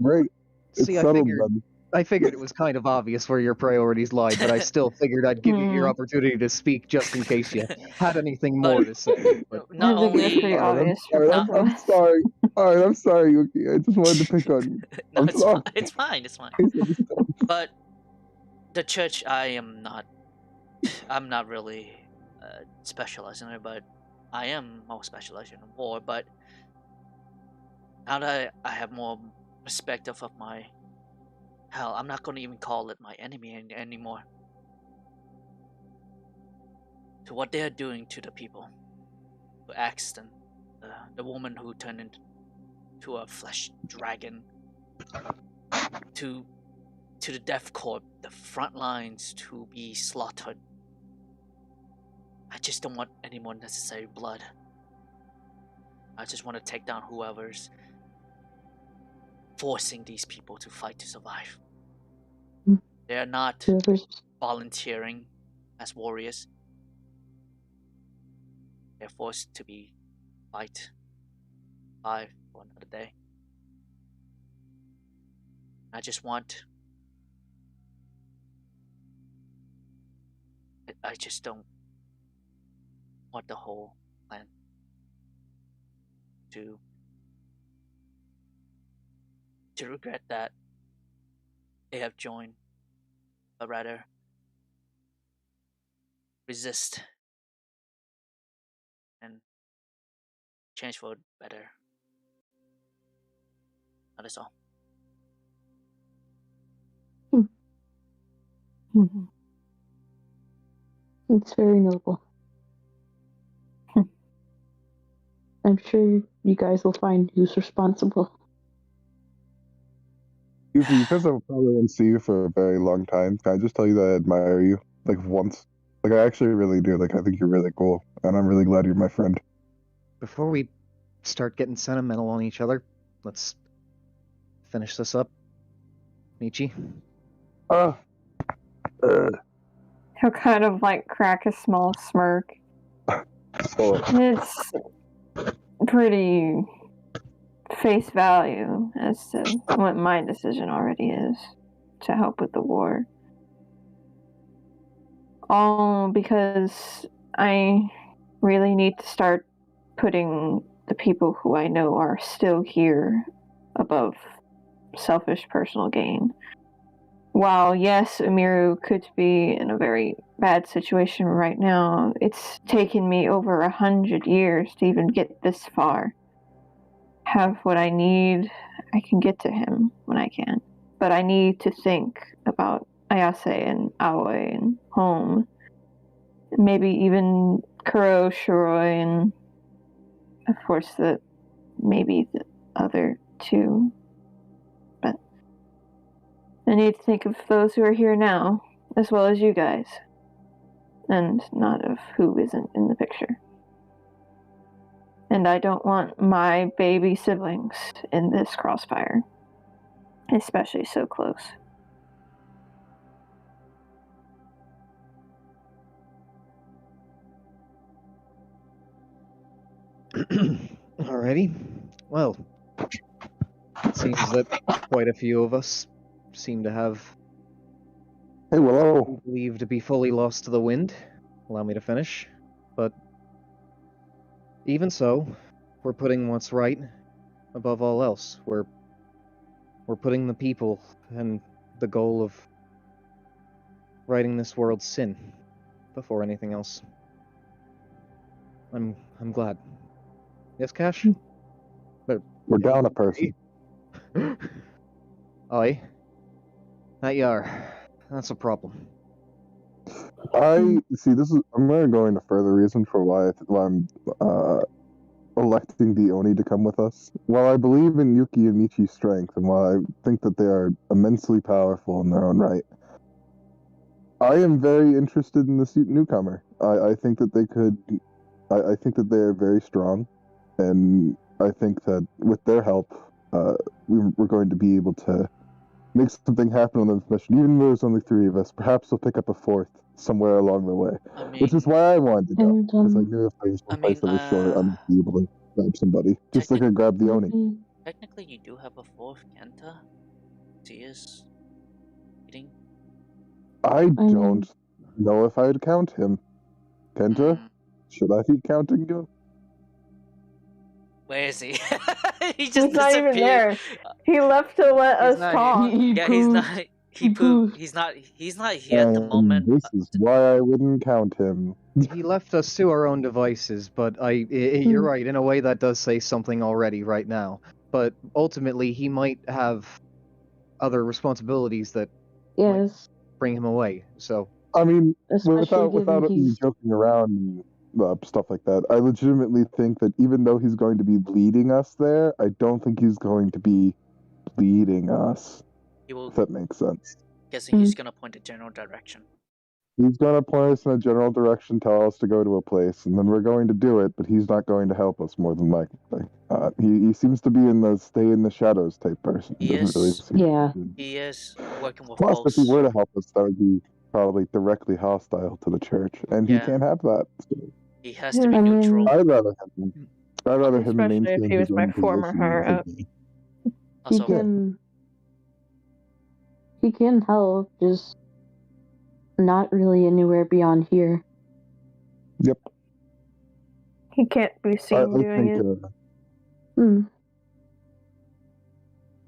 Great. It's See, settled then. I figured it was kind of obvious where your priorities lied, but I still figured I'd give you your opportunity to speak just in case you had anything more to say. But Not I think it was only pretty obvious for Alright, both of I'm us. sorry. Alright, I'm sorry, Yuki. I just wanted to pick on you. no, I'm it's sorry. fine. It's fine. It's fine. Please understand. But the church, I'm not really specialized in it, but I am more specialized in war. But now that I have more perspective of my hell, I'm not going to even call it my enemy anymore. To what they are doing to the people, to Axton, the woman who turned into a flesh dragon, to the Death Corps, the front lines to be slaughtered. I just don't want any more necessary blood. I just want to take down whoever's forcing these people to fight to survive. They are not Whoever's volunteering as warriors. They're forced to be fight for another day. I just want. I just don't want the whole plan to regret that they have joined, but rather resist and change for better. That is all. Mhm. It's very noble. I'm sure you guys will find who's responsible. Yuki, because I probably won't see you for a very long time, can I just tell you that I admire you? Like, once. Like, I actually really do. Like, I think you're really cool. And I'm really glad you're my friend. Before we start getting sentimental on each other, let's finish this up. Michi? He'll kind of like crack a small smirk. It's pretty face value as to what my decision already is to help with the war. All because I really need to start putting the people who I know are still here above selfish personal gain. While yes, Amiru could be in a very bad situation right now, it's taken me over 100 years to even get this far. Have what I need, I can get to him when I can. But I need to think about Ayase and Aoi and home. Maybe even Kuro, Shiroi, and of course maybe the other two. But I need to think of those who are here now, as well as you guys. And not of who isn't in the picture. And I don't want my baby siblings in this crossfire. Especially so close. Alrighty. Well, it seems that quite a few of us seem to have Hey, Willow. believed to be fully lost to the wind. Allow me to finish. But even so, we're putting what's right above all else. We're putting the people and the goal of righting this world's sin before anything else. I'm glad. Yes, Cash? But We're down a person. Aye. That you are. That's a problem. I see. I'm going to go into further reason for why I'm electing the Oni to come with us. While I believe in Yuki and Michi's strength, and while I think that they are immensely powerful in their own right, I am very interested in this newcomer. I think that they could. I think that they are very strong, and I think that with their help, we're going to be able to make something happen on this mission. Even though there's only 3 of us, perhaps we'll pick up a 4th somewhere along the way. Which is why I wanted to go, because I knew if there was one place that was short, I might be able to grab somebody, just like I grabbed the Oni. Technically, you do have a 4th Kenta. He is eating. I don't know if I'd count him. Kenta, should I be counting you? Where is he? He He's just not even disappeared. there. He left to let He's us not talk. Yeah, he's not. He pooped. He's not here at the moment. This is why I wouldn't count him. He left us to our own devices, but you're right, in a way that does say something already right now. But ultimately, he might have other responsibilities that might bring him away, so... I mean, Especially without given me he's- joking around and stuff like that, I legitimately think that even though he's going to be leading us there, I don't think he's going to be leading us. He will. If that makes sense. Guessing he's gonna point a general direction. He's going to point us in a general direction, tell us to go to a place, and then we're going to do it, but he's not going to help us more than likely. He seems to be in the stay in the shadows type person. He Doesn't really is. seem He is working with Plus, if he both. were to help us, that would be probably directly hostile to the church, and he Yeah. can't have that. So He has to be neutral. I'd rather him Especially maintain if he was his my own former position. higher up. Also, he can help, just not really anywhere beyond here. Yep. He can't be I seen doing think it. Hmm.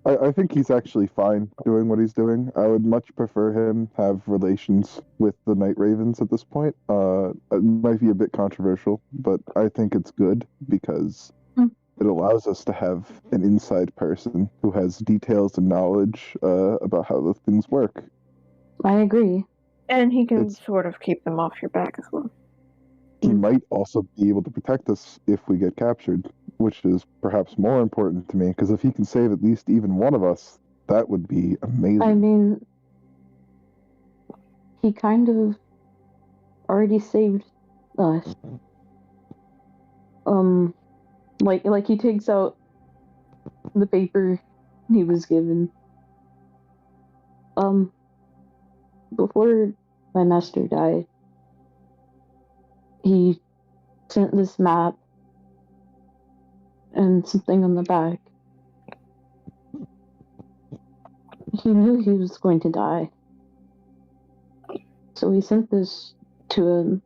I think he's actually fine doing what he's doing. I would much prefer him have relations with the Night Ravens at this point. It might be a bit controversial, but I think it's good because it allows us to have an inside person who has details and knowledge about how the things work. I agree. And he can It's- sort of keep them off your back as well. He might also be able to protect us if we get captured, which is perhaps more important to me, because if he can save at least even one of us, that would be amazing. I mean, he kind of already saved us. Like he takes out the paper he was given. Before my master died, he sent this map and something on the back. He knew he was going to die. So he sent this to him.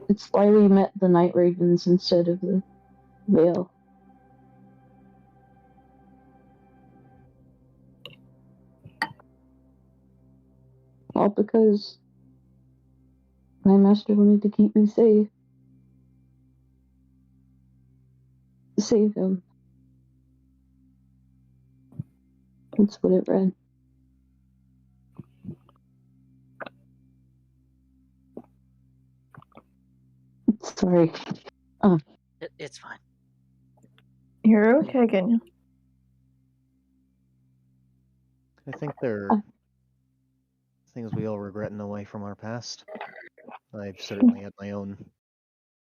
It's why we met the Night Ravens instead of the Veil. All because my master wanted to keep me safe. Save him. That's what it read. Sorry. It's fine. You're okay, Genya. I think there are things we all regret in a way from our past. I've certainly had my own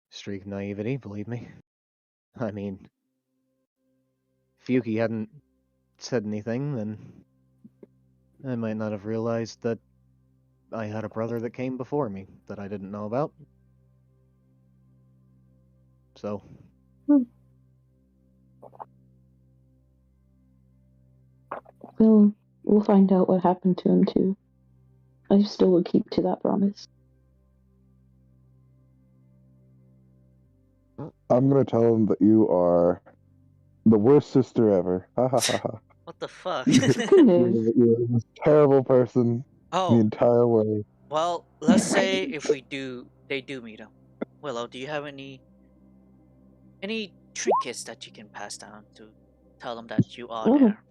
streak of naivety, believe me. I mean, if Yuki hadn't said anything, then I might not have realized that I had a brother that came before me that I didn't know about. So. We'll find out what happened to him too. I still will keep to that promise. I'm gonna tell him that you are the worst sister ever. Ha ha ha ha. What the fuck? You're the most terrible person in the entire world. Well, let's say if they do meet him. Willow, do you have any trinkets that you can pass down to tell them that you are there?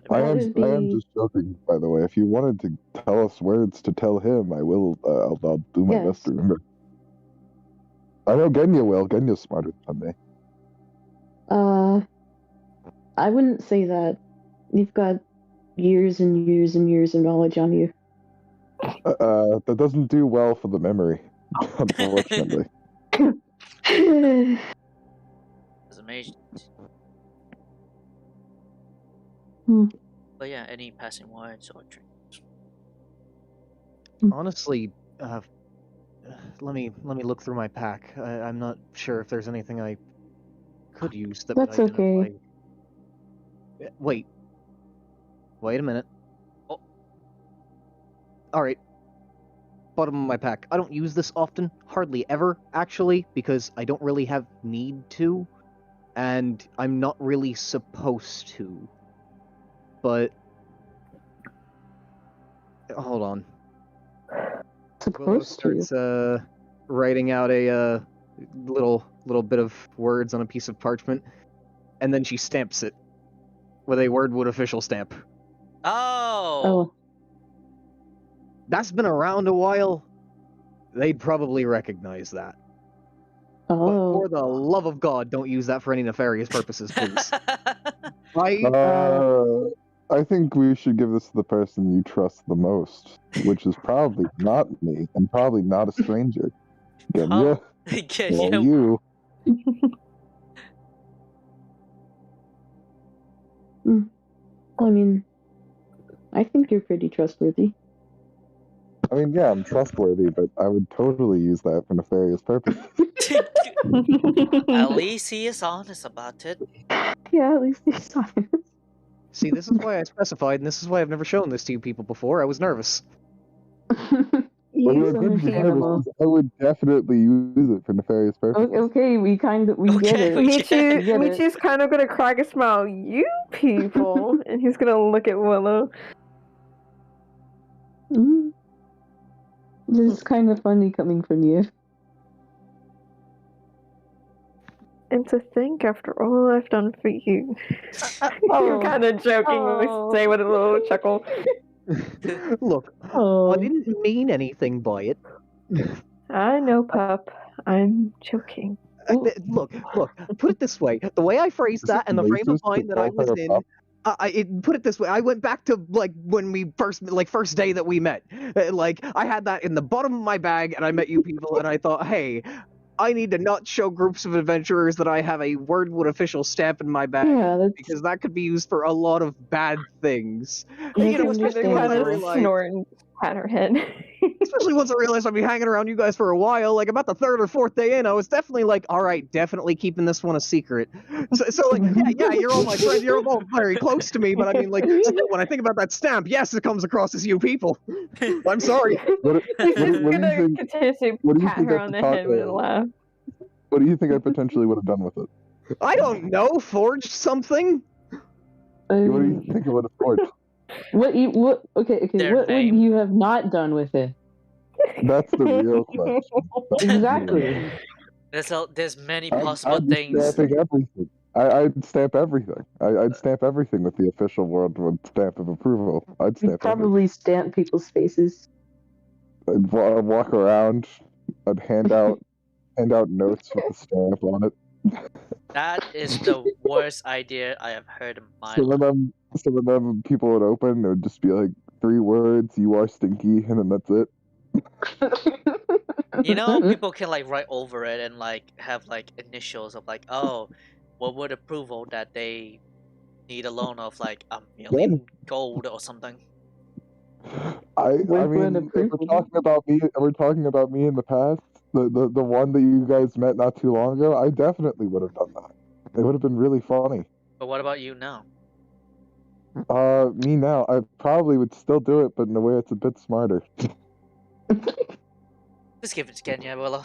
I am just joking, by the way. If you wanted to tell us words to tell him, I will. I'll do my best to remember. I know Genya will. Genya's smarter than me. I wouldn't say that. You've got years and years and years of knowledge on you. That doesn't do well for the memory, unfortunately. It's amazing. But yeah, any passing words or trinkets? Honestly, let me look through my pack. I'm not sure if there's anything I could use that That's would identify. okay. Wait a minute. Oh. All right. Bottom of my pack. I don't use this often, hardly ever, actually, because I don't really have need to, and I'm not really supposed to. But hold on. Supposed to. Starts writing out a little bit of words on a piece of parchment, and then she stamps it with a Wordwood official stamp. Oh. That's been around a while. They'd probably recognize that. But for the love of God, don't use that for any nefarious purposes, please. I think we should give this to the person you trust the most, which is probably not me, and probably not a stranger. Genya, or you. I mean, I think you're pretty trustworthy. I mean, yeah, I'm trustworthy, but I would totally use that for nefarious purposes. At least he is honest about it. Yeah, at least he's honest. See, this is why I specified, and this is why I've never shown this to you people before. I was nervous. Well, He's I wouldn't be nervous, understandable. 'cause I would definitely use it for nefarious purposes. Okay, we get Okay, it. we Michi, get it. Michi's kind of gonna crack a smile. You people, and he's gonna look at Willow. Mm. This is kind of funny coming from you. And to think, after all I've done for you, you're kind of jokingly say with a little chuckle. Look, Oh. I didn't mean anything by it. I know, pup. I'm joking. Look, put it this way. The way I phrased that and the frame of mind that I was in, put it this way. I went back to, like, when we first day that we met. Like, I had that in the bottom of my bag, and I met you people, and I thought, hey, I need to not show groups of adventurers that I have a Wordwood official stamp in my bag, because that could be used for a lot of bad things. You know, especially once I realized... snort and pat her head. Especially once I realized I'd be hanging around you guys for a while, like about the 3rd or 4th day in, I was definitely like, all right, definitely keeping this one a secret. So like, yeah, you're all my friends, you're all very close to me, but I mean, like, still, when I think about that stamp, yes, it comes across as you people. I'm sorry. He's just gonna continuously pat her on the head with a laugh. What do you think I potentially would have done with it? I don't know, forged something? What do you think I would have forged? Okay, what would you have not done with it? That's the real question. Exactly. There's many possible I'd things. stamping everything. I'd stamp everything. I'd stamp everything with the official Wordwood stamp of approval. I'd stamp probably stamp people's faces. I'd walk around. I'd hand out notes with the stamp on it. That is the worst idea I have heard in my life. Some of them people would open, it would just be like 3 words, "You are stinky," and then that's it. You know, people can like write over it and like have like initials of like, oh, what would approval that they need a loan of like $1 million gold or something. I mean, if we're talking about me in the past, the one that you guys met not too long ago, I definitely would have done that. It would have been really funny. But what about you now? Me now, I probably would still do it, but in a way it's a bit smarter. Just give it to Kenya, Willow.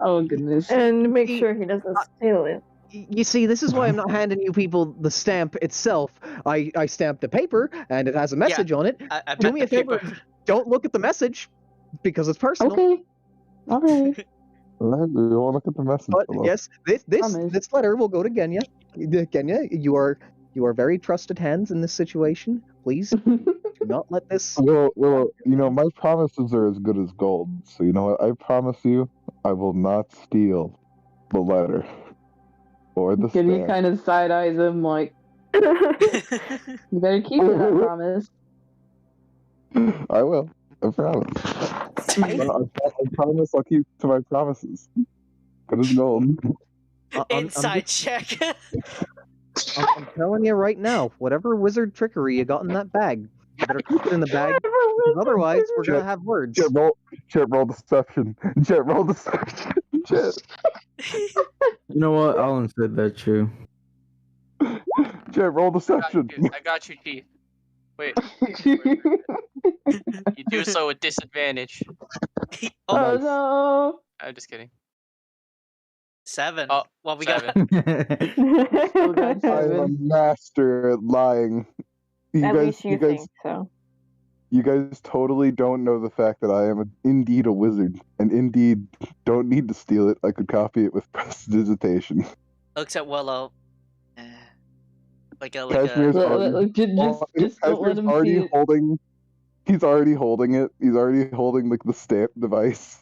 Oh goodness. And make sure he doesn't steal it. You see, this is why I'm not handing you people the stamp itself. I stamped the paper, and it has a message on it. I Do me a favor, don't look at the message, because it's personal. Okay. Alright. We won't look at the message. But yes, this letter will go to Kenya. Kenya, you are very trusted hands in this situation. Please do not let this. Well, you know, my promises are as good as gold. So you know what? I promise you, I will not steal the letter or the Kenya stamp. kind of side eyes him like, you better keep that promise. I will. I promise. I promise I'll keep to my promises. Good as gold. Inside check. I'm telling you right now, whatever wizard trickery you got in that bag, you better keep it in the bag, because otherwise we're gonna have words. Chat roll deception. Chat roll deception. Chat. You know what? Alan said that too. Chat roll deception. I got you, Chief. Wait. You do so with disadvantage. Oh no! I'm just kidding. 7. Oh, well, we got. I'm a master at lying. At least you think so. You guys totally don't know the fact that I am indeed a wizard, and indeed don't need to steal it. I could copy it with prestidigitation. Looks at Willow. Cashmere's already holding. He's already holding it. He's already holding like the stamp device.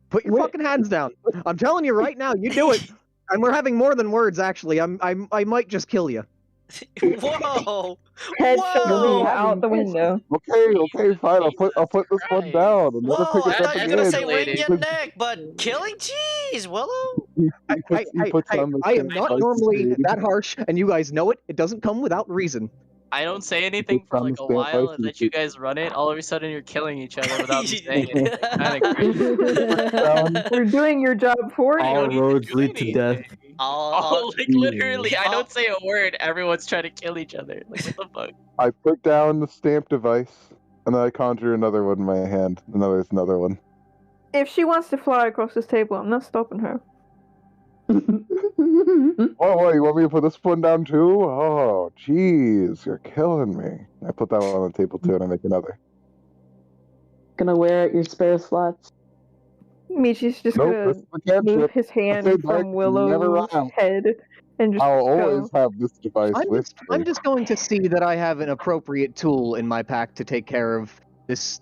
Put your fucking hands down. I'm telling you right now, you do it. And we're having more than words, actually. I might just kill you. Whoa! Head shoulder out the window. Okay, fine. I'll put this one down. Whoa! I thought you were gonna say wring your neck, but killing? Jeez, Willow. I am not normally that harsh, and you guys know it. It doesn't come without reason. I don't say anything for like a while, and then you guys run it. All of a sudden, you're killing each other without me saying anything. Kind of crazy. We're doing your job for You you. don't All need to roads do lead to death. anything. I'll, Like literally, I don't say a word. Everyone's trying to kill each other. Like what the fuck? I put down the stamp device, and then I conjure another one in my hand. And then there's another one. If she wants to fly across this table, I'm not stopping her. Oh, what, you want me to put this one down too? Oh, jeez, you're killing me. I put that one on the table too, and I make another. Gonna wear out your spare slots. Michi's just Nope, gonna this is the cantrip. move his hand said from that, never Willow's run out. head and just I'll go. always have this device with me. I'm just going to see that I have an appropriate tool in my pack to take care of this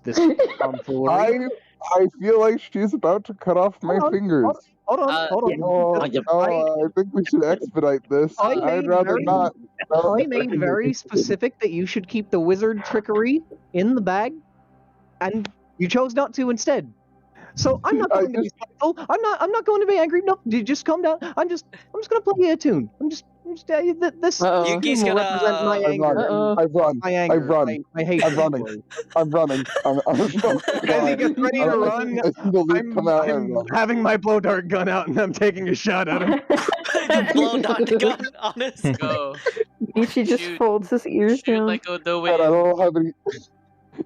tomfoolery. I feel like she's about to cut off my fingers. Hold on. Oh, I think we should expedite this. I'd rather not. I made very specific that you should keep the wizard trickery in the bag, and you chose not to instead. So I'm not going to be spiteful. I'm not going to be angry. No, just calm down. I'm just gonna play you a tune. this Yuki's will gonna represent my anger. I run. My anger. I run. I hate I'm this running. story. I'm running. As he gets ready to run, I see the leaf come out and I'm run. having my blow dart gun out and I'm taking a shot at him. the blow dart gun, honest. Go. Michi just Shoot. folds his ears Shoot down. like the But I wind. don't have any.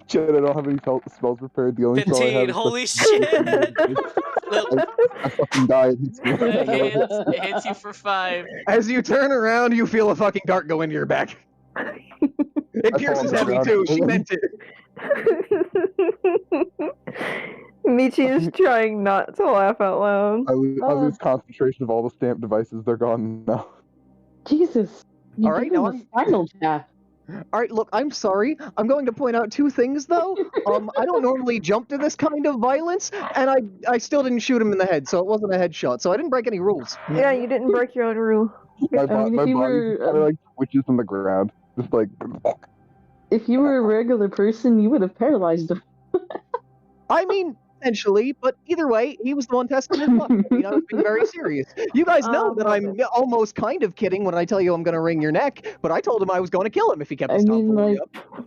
Chad, I don't have any spells prepared. The only spell I 15, have is holy shit. I fucking died. It hits you for 5. As you turn around, you feel a fucking dart go into your back. It pierces fall on the heavy ground. too. She meant it. Michi is trying not to laugh out loud. I lose concentration of all the stamp devices. They're gone now. Jesus. You All right, give him now a spinal tap. All right, look, I'm sorry. I'm going to point out 2 things though. I don't normally jump to this kind of violence, and I still didn't shoot him in the head, so it wasn't a headshot. So I didn't break any rules. Yeah, you didn't break your own rule. My if you body were, kind of like twitches on the ground, just like. If you were a regular person, you would have paralyzed him. I mean, potentially, but either way, he was the one testing his luck. I mean, I was being very serious. You guys know that I'm almost kind of kidding when I tell you I'm going to wring your neck, but I told him I was going to kill him if he kept his tomfoolery up.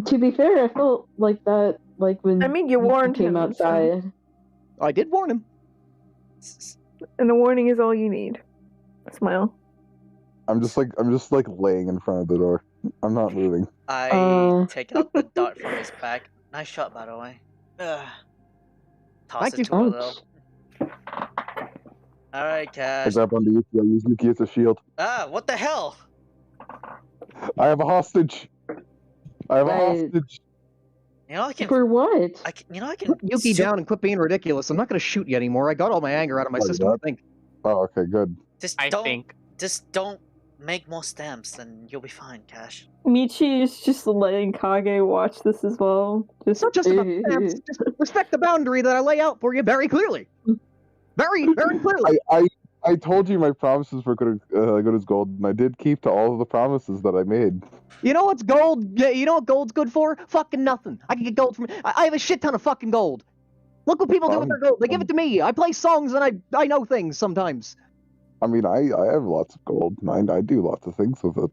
To be fair, I felt like that, like when you warned came him. outside. So... I did warn him. And the warning is all you need. Smile. I'm just like laying in front of the door. I'm not moving. I take out the dart from his back. Nice shot, by the way. Toss Thank it you. to her, though. Alright, I Cash. grab onto Yuki. I use Yuki as a shield. Ah, what the hell? I have a hostage. I have a hostage. You know I can. For what? I can. Put Yuki down and quit being ridiculous. I'm not going to shoot you anymore. I got all my anger out of my system, I think. Oh, okay, good. Just I don't. think. Just don't make more stamps, and you'll be fine, Cash. Michi is just letting Kage watch this as well. It's not just about stamps. Just respect the boundary that I lay out for you very clearly. Very, very clearly. I told you my promises were good as gold, and I did keep to all of the promises that I made. You know what's gold? You know what gold's good for? Fucking nothing. I can get gold from. I have a shit ton of fucking gold. Look what people do with their gold. They give it to me. I play songs and I know things sometimes. I mean, I have lots of gold, and I do lots of things with it.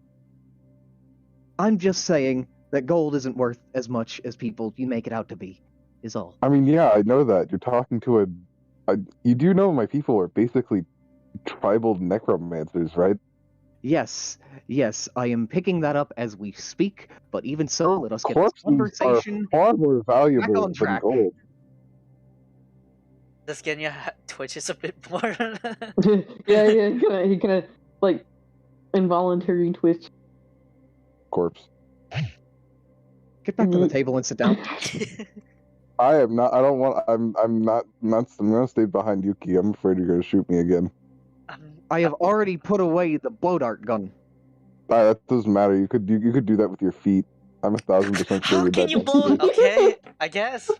I'm just saying that gold isn't worth as much as people you make it out to be, is all. I mean, yeah, I know that. You're talking to you do know my people are basically tribal necromancers, right? Yes, I am picking that up as we speak, but even so, let us get this Corpses conversation are far more back valuable on than track. gold. Just getting your twitches a bit more. yeah, he kind of like involuntary twitch. Corpse. Get back to the table and sit down. I am not. I don't want. I'm not. I'm gonna stay behind Yuki. I'm afraid you're gonna shoot me again. I have already put away the blow dart gun. That doesn't matter. You could do that with your feet. I'm 1,000% sure How you're can dead. you blow? Okay, I guess.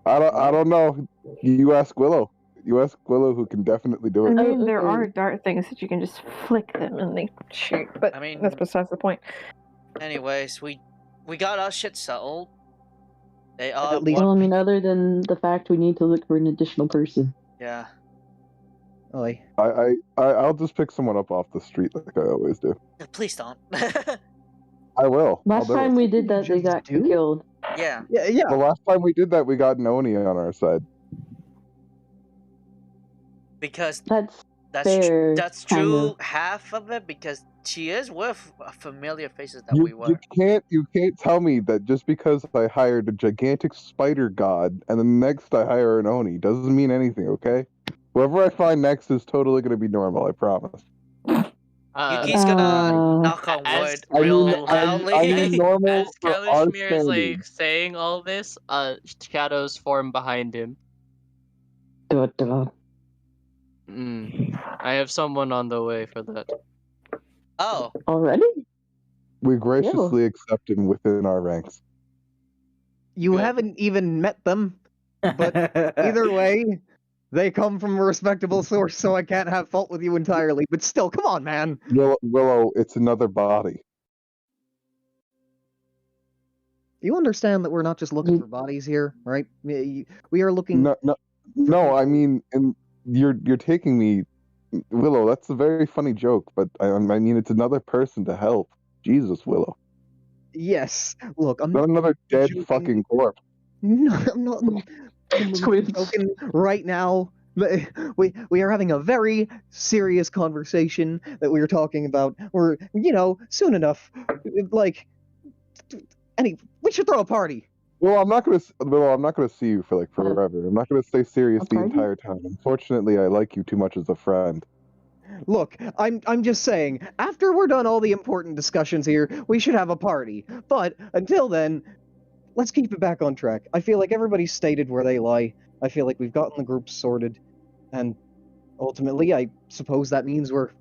I don't know. You ask Willow. You ask Willow, who can definitely do I it. mean, there are dart things that you can just flick them and they shoot, but I mean, that's besides the point. Anyways, we got our shit settled. They are. At least- Well, I mean, other than the fact we need to look for an additional person. Yeah. Oi. I'll just pick someone up off the street like I always do. Please don't. I will. Last I'll do time it. we did that, they got killed. Yeah. Yeah. The last time we did that, we got Noni on our side. Because That's that's fair. that's kind true of. half of it, because she is with familiar faces that You we were. you can't tell me that just because I hired a gigantic spider god and then next I hire an Oni doesn't mean anything, okay? Whoever I find next is totally gonna be normal, I promise. Yuki's gonna knock on as- wood I mean, real loudly. I mean normal As for our Kalishmir is like standards. saying all this, shadows form behind him. I have someone on the way for that. Oh, Already? We graciously accept him within our ranks. You Good. haven't even met them, but either way, they come from a respectable source, so I can't have fault with you entirely. But still, come on, man. Willow, it's another body. You understand that we're not just looking for bodies here, right? We are looking. No. I mean, you're taking me, Willow. That's a very funny joke, but I mean, it's another person to help. Jesus, Willow. Yes. Look, I'm Not another dead joking. fucking corpse. No, I'm not joking right now. We are having a very serious conversation that we were talking about. We're soon enough, like, we should throw a party. Well, I'm not gonna see you for like forever. I'm not gonna stay serious the entire time. Unfortunately, I like you too much as a friend. Look, I'm just saying, after we're done all the important discussions here, we should have a party. But until then, let's keep it back on track. I feel like everybody's stated where they lie. I feel like we've gotten the groups sorted, and ultimately, I suppose that means we're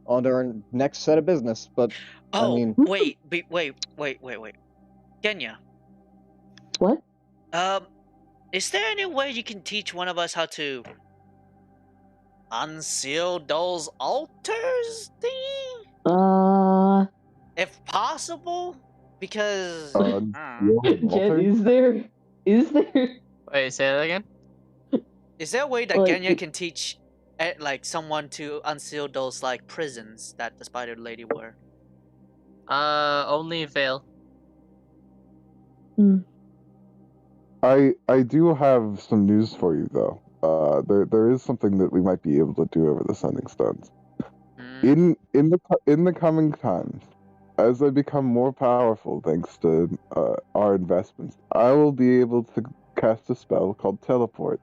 on to our next set of business. But I mean, wait. Kenya. What? Is there any way you can teach one of us how to unseal those altars thing? If possible? Because Jen, is there? Wait, say that again? Is there a way that Kenya can teach like someone to unseal those like prisons that the spider lady were? Only Veil. I do have some news for you though. There is something that we might be able to do over the Sending Stones. In the coming times, as I become more powerful thanks to our investments, I will be able to cast a spell called Teleport.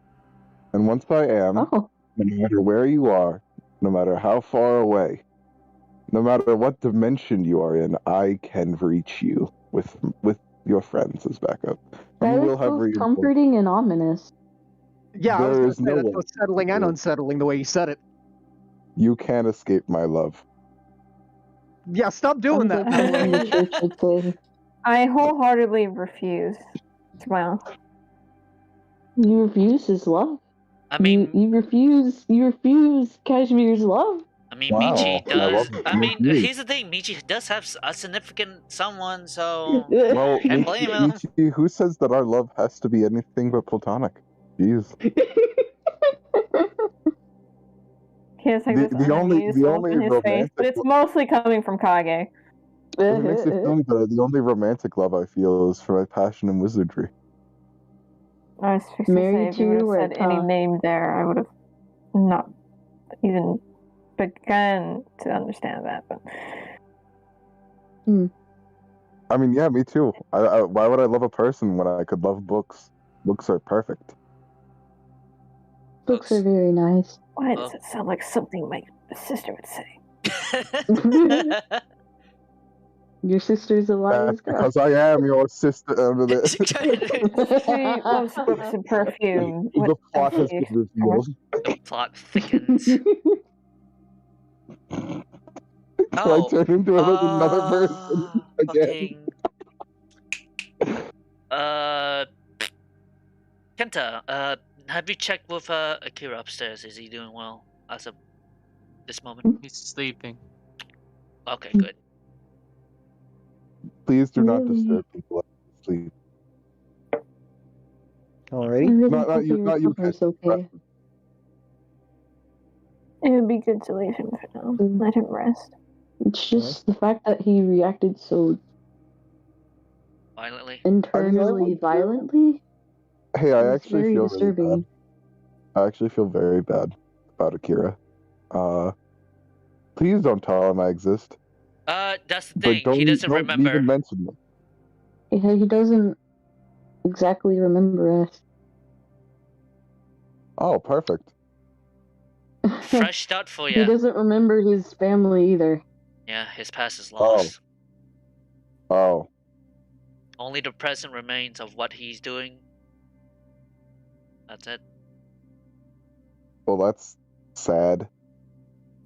And once I am, no matter where you are, no matter how far away, no matter what dimension you are in, I can reach you with your friends as backup. That is both comforting and ominous. Yeah, I was going to say that's both settling and unsettling the way you said it. You can't escape my love. Yeah, stop doing that. I wholeheartedly refuse. Well, you refuse his love. I mean, you refuse Kashmir's love. I mean, Michi does. I mean, here's the thing: Michi does have a significant someone, so well, can't blame him. Michi, who says that our love has to be anything but platonic? Jeez. the only romantic, but it's mostly coming from Kage. It makes me feel better. The only romantic love I feel is for my passion and wizardry. I was fixing to say, if you would have said any name there, I would have not even begun to understand that. But I mean, yeah, me too. Why would I love a person when I could love books? Books are perfect. Books are very nice. Why does it sound like something my sister would say? Your sister's a wise girl. Because I am your sister. She loves books and perfume. The plot has been revealed. The plot thickens. I turn into another person again. Kenta, have you checked with Akira upstairs? Is he doing well as of this moment? He's sleeping. Okay, good. Please do not disturb people sleep. Alrighty. Not you. Okay. It would be good to leave him for now. Let him rest. It's just the fact that he reacted so Violently. internally violently. Hey, I It's actually very feel really disturbing. bad. I actually feel very bad about Akira. Please don't tell him I exist. That's the But thing. He doesn't don't remember. even mention me. Yeah, he doesn't exactly remember us. Oh, perfect. Fresh start for He you. doesn't remember his family either. Yeah, his past is Oh. lost. Oh, Only the present remains of what he's doing. That's it. well, that's sad.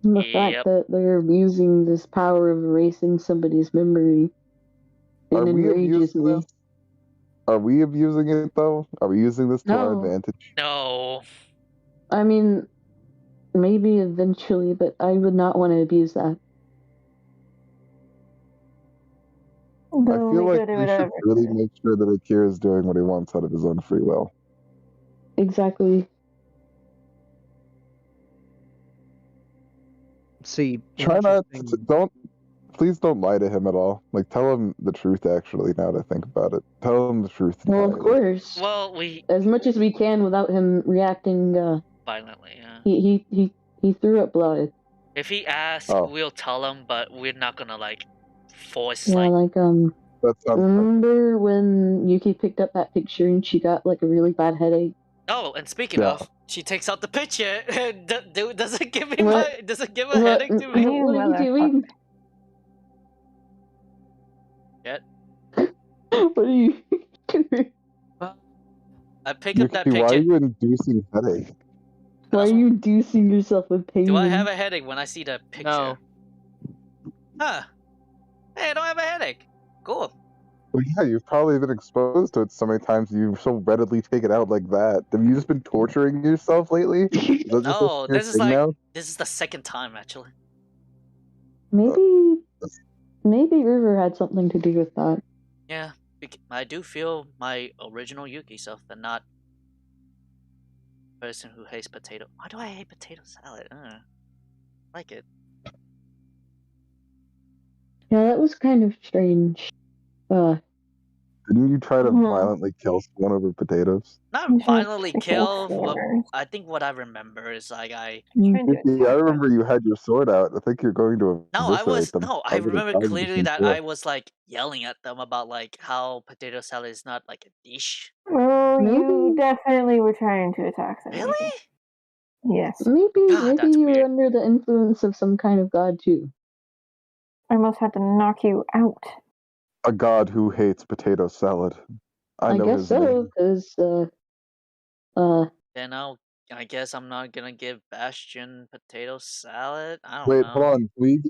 And the Yep. fact that they're using this power of erasing somebody's memory, it Are we enrages abusing me. this? Are we abusing it though? Are we using this to our No. advantage? No. I mean, maybe eventually, but I would not want to abuse that. I feel like we should really make sure that Akira is doing what he wants out of his own free will. Exactly. See, Try not to, interesting- please don't lie to him at all. Like, tell him the truth, actually, now that I think about it. Tell him the truth Well, entirely. of course. Well, we As much as we can without him reacting. violently. Yeah. He threw up blood. If he asks, Oh. we'll tell him, but we're not gonna like force Yeah, like. That sounds remember when Yuki picked up that picture and she got like a really bad headache? Oh, and speaking Yeah. of, she takes out the picture. Does it give me What? Does it give a headache to me? What are you doing? Yet. What are you doing? I pick up that Yuki, why are picture. you inducing headache? Why are you inducing yourself with pain? Do I have a headache when I see the picture? No. Huh. Hey, I don't have a headache. Cool. Well, yeah, you've probably been exposed to it so many times you so readily take it out like that. Have you just been torturing yourself lately? Is that just No, your this is thing like now? this is the second time actually. Maybe River had something to do with that. Yeah, I do feel my original Yuki self, and not person who hates potato. Why do I hate potato salad? I like it. Yeah, that was kind of strange. Didn't you try to violently kill someone over potatoes? Not violently kill, but I think what I remember is like Yuki, I remember you had your sword out. I think you're going to eviscerate them. I remember clearly that I was like yelling at them about like how potato salad is not like a dish. Oh, you definitely were trying to attack them. Really? Yes. Maybe God, that's you were weird. under the influence of some kind of god too. I almost had to knock you out. A god who hates potato salad. I know guess his so, name. because Then I guess I'm not gonna give Bastion potato salad. I don't Wait, know. hold on. We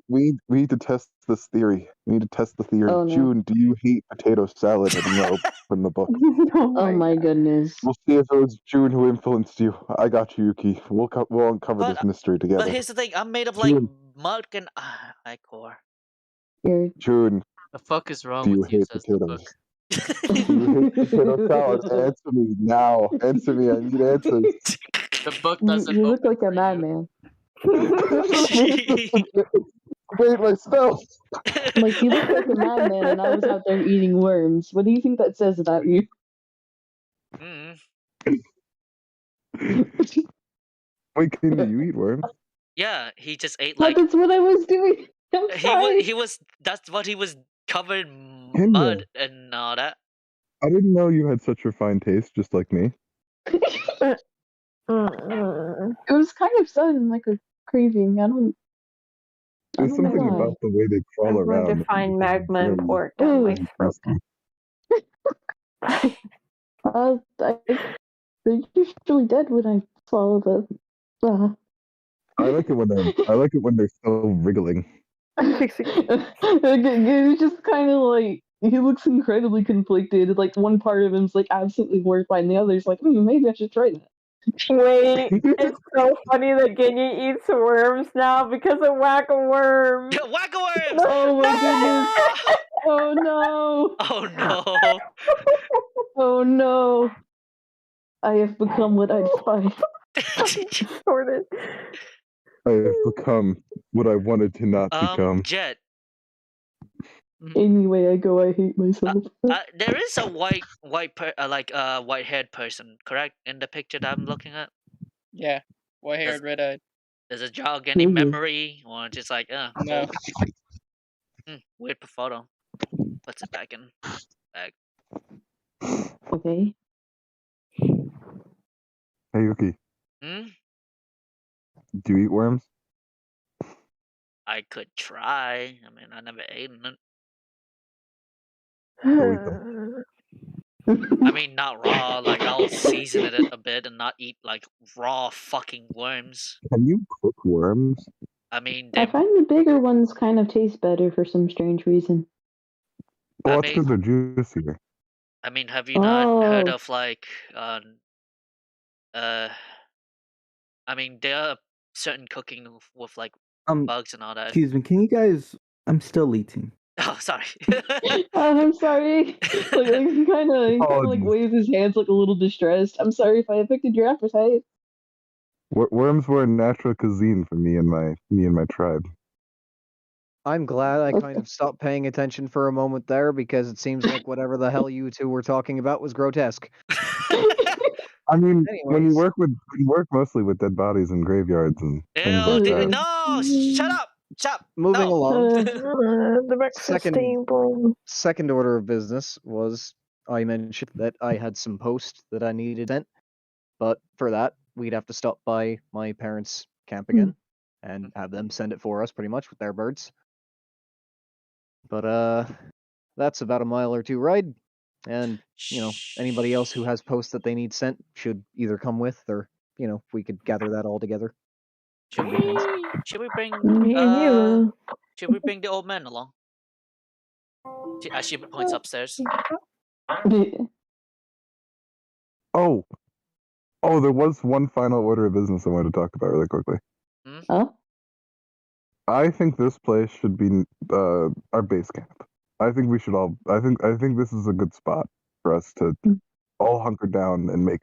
need to test this theory. We need to test the theory. Oh, no. June, do you hate potato salad? And we'll open the book. Oh my goodness. We'll see if it was June who influenced you. I got you, Yuki. We'll uncover this mystery together. But here's the thing: I'm made of like June. mud and core. June, The fuck is wrong do you with you? hate Says the potatoes? book. Do you hate potato salad? Answer me now. Answer me. I need answers. The book You doesn't look open like a for you. madman. Wait, my spell. Like, you look like a madman and I was out there eating worms. What do you think that says about you? Wait, can you eat worms? Yeah, he just ate like. That's what I was doing. He was. That's what he was covered Can mud and all that. I didn't know you had such refined taste, just like me. It was kind of sudden, like a craving. I don't There's know something why. about the way they crawl I'm going around. to find magma and pour it down my throat. They're usually dead when I swallow the. I like it when they're still wriggling. It's just kind of like he looks incredibly conflicted. Like one part of him's like absolutely horrified, and the other's like, maybe I should try that. Wait, it's so funny that Ginny eats worms now because of whack-a-worms. Whack-a-worms! Oh my goodness! Oh no! Oh no! Oh no! I have become what I despise. Sorted. I have become what I wanted to not become. Jet. Anyway, I go. I hate myself. There is a white-haired person, correct, in the picture that I'm looking at. Yeah. White-haired, red-eyed. Does it jog any memory, or just like, No. weird photo. Puts it back in bag. Okay. Hey Yuki, Hmm? do you eat worms? I could try. I mean, I never eaten it. Go eat them. I mean, not raw. Like, I'll season it a bit and not eat like raw fucking worms. Can you cook worms? I mean, I they. find the bigger ones kind of taste better for some strange reason. Well, I that's because mean, they're juicier. I mean, have you not heard Oh, of like, I mean, there are certain cooking with like bugs and all that. Excuse me, can you guys? I'm still eating. Oh, sorry. I'm sorry. Like he kind of like Apologies. waves his hands like a little distressed. I'm sorry if I affected your appetite. Worms were a natural cuisine for me and my tribe. I'm glad I kind of stopped paying attention for a moment there because it seems like whatever the hell you two were talking about was grotesque. I mean, when you Anyways. work mostly with dead bodies in graveyards and things like that. No! Shut up! Shut up! Moving No! along. The breakfast table. Second order of business was I mentioned that I had some post that I needed sent, but for that we'd have to stop by my parents' camp again and have them send it for us pretty much with their birds. But that's about a mile or two ride, and anybody else who has posts that they need sent should either come with or we could gather that all together. Should we bring Me and you. should we bring the old man along? As she points upstairs. Oh, there was one final order of business I wanted to talk about really quickly. Oh? I think this place should be our base camp. I think we should all. I think this is a good spot for us to all hunker down and make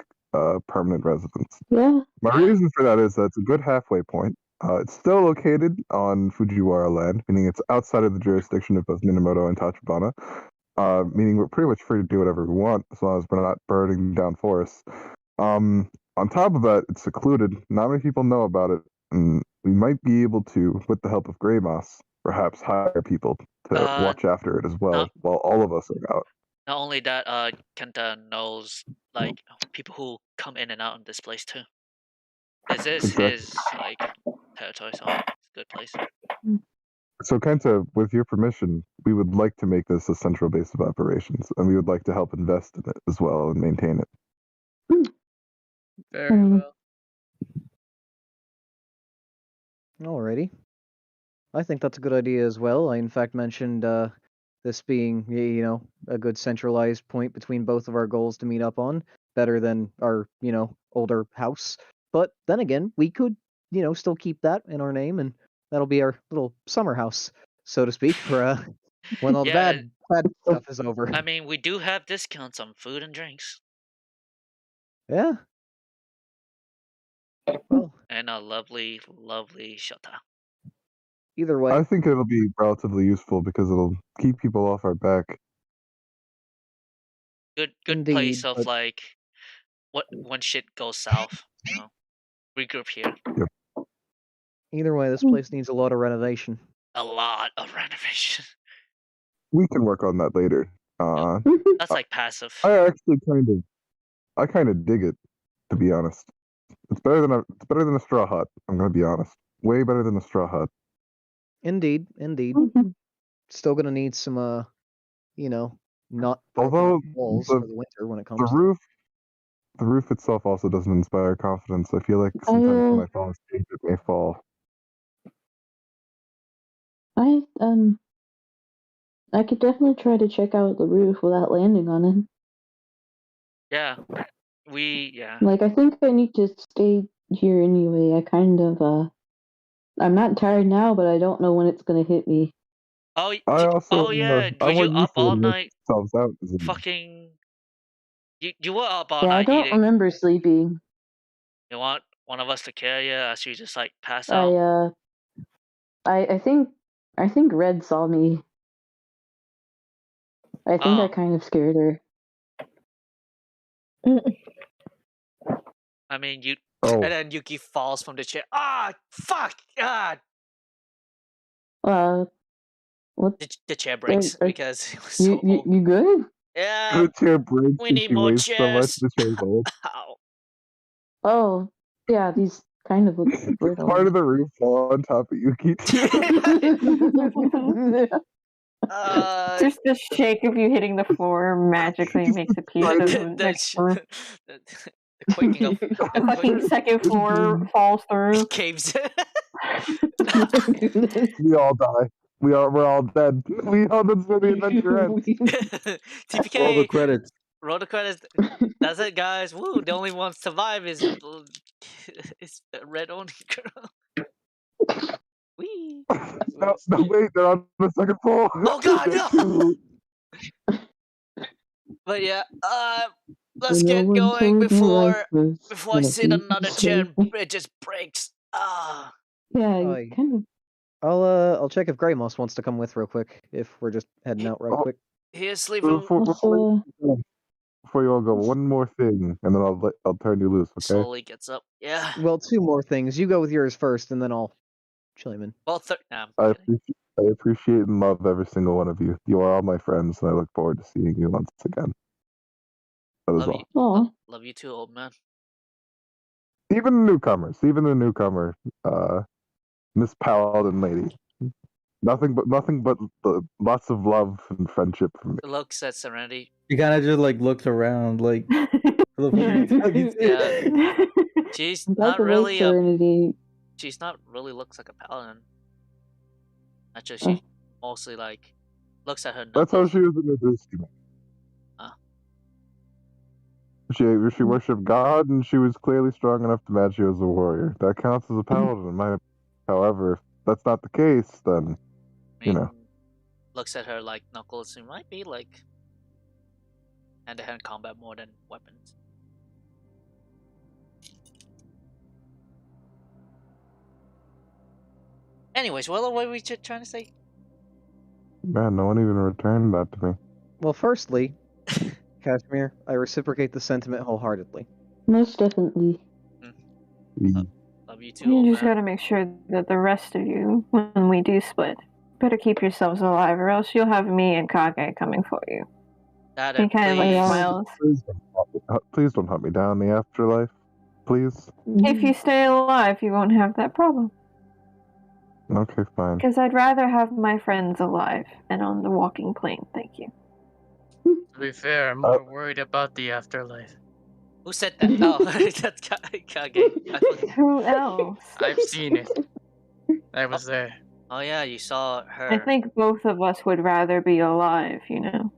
permanent residence. Yeah. My reason for that is that it's a good halfway point. It's still located on Fujiwara land, meaning it's outside of the jurisdiction of both Minamoto and Tachibana. Meaning we're pretty much free to do whatever we want as long as we're not burning down forests. On top of that, it's secluded. Not many people know about it, and we might be able to, with the help of Grey Moss, perhaps hire people to watch after it as well, while all of us are out. Not only that, Kenta knows like people who come in and out of this place too. This is his like territory, so it's a good place. So Kenta, with your permission, we would like to make this a central base of operations, and we would like to help invest in it as well and maintain it. Very well. Alrighty. I think that's a good idea as well. I in fact mentioned this being a good centralized point between both of our goals to meet up on, better than our older house. But then again, we could still keep that in our name, and that'll be our little summer house, so to speak, for when all the bad stuff is over. I mean, we do have discounts on food and drinks. Yeah. Well, and a lovely, lovely shelter. Either way, I think it'll be relatively useful because it'll keep people off our back. Good Indeed, place of but- like when shit goes south. Regroup here. Yep. Either way, this place needs a lot of renovation. A lot of renovation. We can work on that later. That's like passive. I actually kind of dig it, to be honest. It's better than a straw hut. I'm gonna be honest. Way better than a straw hut. Indeed. Still gonna need some not Although walls for the winter when it comes. The roof itself also doesn't inspire confidence. I feel like sometimes when I fall asleep, it may fall. I could definitely try to check out the roof without landing on it. Yeah. Like, I think I need to stay here anyway. I'm not tired now, but I don't know when it's gonna hit me. Oh, yeah. Were you up all night? Out fucking. You were up all Yeah, I night don't eating. remember sleeping. You want one of us to carry you as you just like pass out? I think Red saw me. I think I kind of scared her. I mean, you. Oh. And then Yuki falls from the chair. Ah, fuck! Ah, What? the chair breaks because it was You, so old. you good? Yeah, The chair breaks we and need she more weighs so much chairs. the chair's old. Ow. Oh, yeah, these kind of look brittle. Part of the roof fall on top of Yuki too. Just the shake of you hitting the floor magically makes a piece of the next floor. The quaking of The fucking second floor falls through. caves. We all die. We're all dead. That's where the adventure ends. TPK. Roll the credits. Roll the credits. That's it, guys. Woo! The only one to survive is the red only girl. Wee. No, wait, they're on the second floor. Oh God, no! But yeah, let's get going before I sit on another chair and it just breaks. Ah. Yeah, kind of. I'll check if Greymoss wants to come with real quick. If we're just heading out right quick. Here's sleeping. Before you all go, one more thing, and then I'll turn you loose. Okay. Slowly gets up. Yeah. Well, two more things. You go with yours first, and then I'll chime in. Well, I appreciate and love every single one of you. You are all my friends, and I look forward to seeing you once again. That is all. Love you too, old man. Even the newcomer, Miss Paladin lady. Nothing but lots of love and friendship from me. Looks at Serenity. He kind of just like looks around, like. Yeah. She's not really Serenity. She's not really looks like a paladin. Actually, she mostly like looks at her knuckles. That's how she was introduced to me. She worshipped God, and she was clearly strong enough to match you as a warrior. That counts as a paladin in my opinion. However, if that's not the case, then looks at her like knuckles. It might be like hand-to-hand combat more than weapons. Anyways, what were we trying to say? Man, no one even returned that to me. Well, firstly, Kashmir, I reciprocate the sentiment wholeheartedly. Most definitely. Love you too. You just gotta make sure that the rest of you, when we do split, better keep yourselves alive, or else you'll have me and Kage coming for you. He kind of like smiles. Please don't hunt me down in the afterlife. Please. If you stay alive, you won't have that problem. Okay, fine. Because I'd rather have my friends alive and on the walking plane, thank you. To be fair, I'm more worried about the afterlife. Who said that? Oh, that's Kage. Who else? I've seen it. I was there. Oh yeah, you saw her. I think both of us would rather be alive, you know.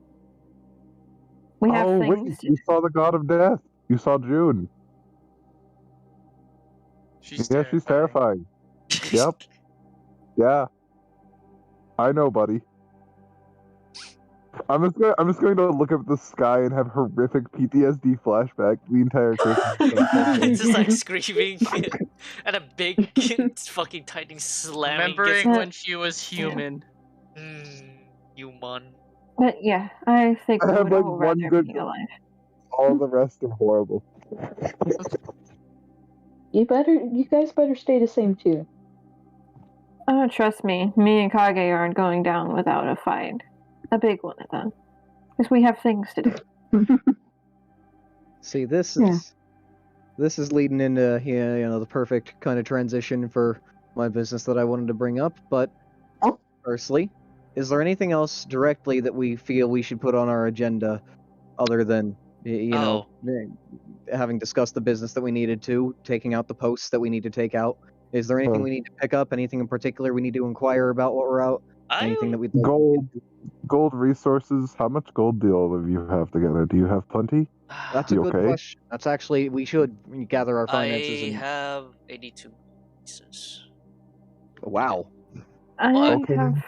We have things to you saw the god of death. You saw June. She's terrifying. Yep. Yeah. I know, buddy. I'm just going to look up at the sky and have horrific PTSD flashback the entire Christmas. It's just like screaming and a big fucking tightening slamming. Remembering when she was human. Human. But yeah, I think I we have would like all one rather good. be alive. All the rest are horrible. You guys better stay the same too. Oh, trust me, me and Kage aren't going down without a fight. A big one at that. Because we have things to do. See, this is leading into the perfect kind of transition for my business that I wanted to bring up. But firstly, is there anything else directly that we feel we should put on our agenda, other than having discussed the business that we needed to, taking out the posts that we need to take out? Is there anything we need to pick up? Anything in particular we need to inquire about while we're out? Anything that we gold resources? How much gold do all of you have together? Do you have plenty? That's a good question. That's actually, we should gather our finances. I have 82 pieces. Wow. I have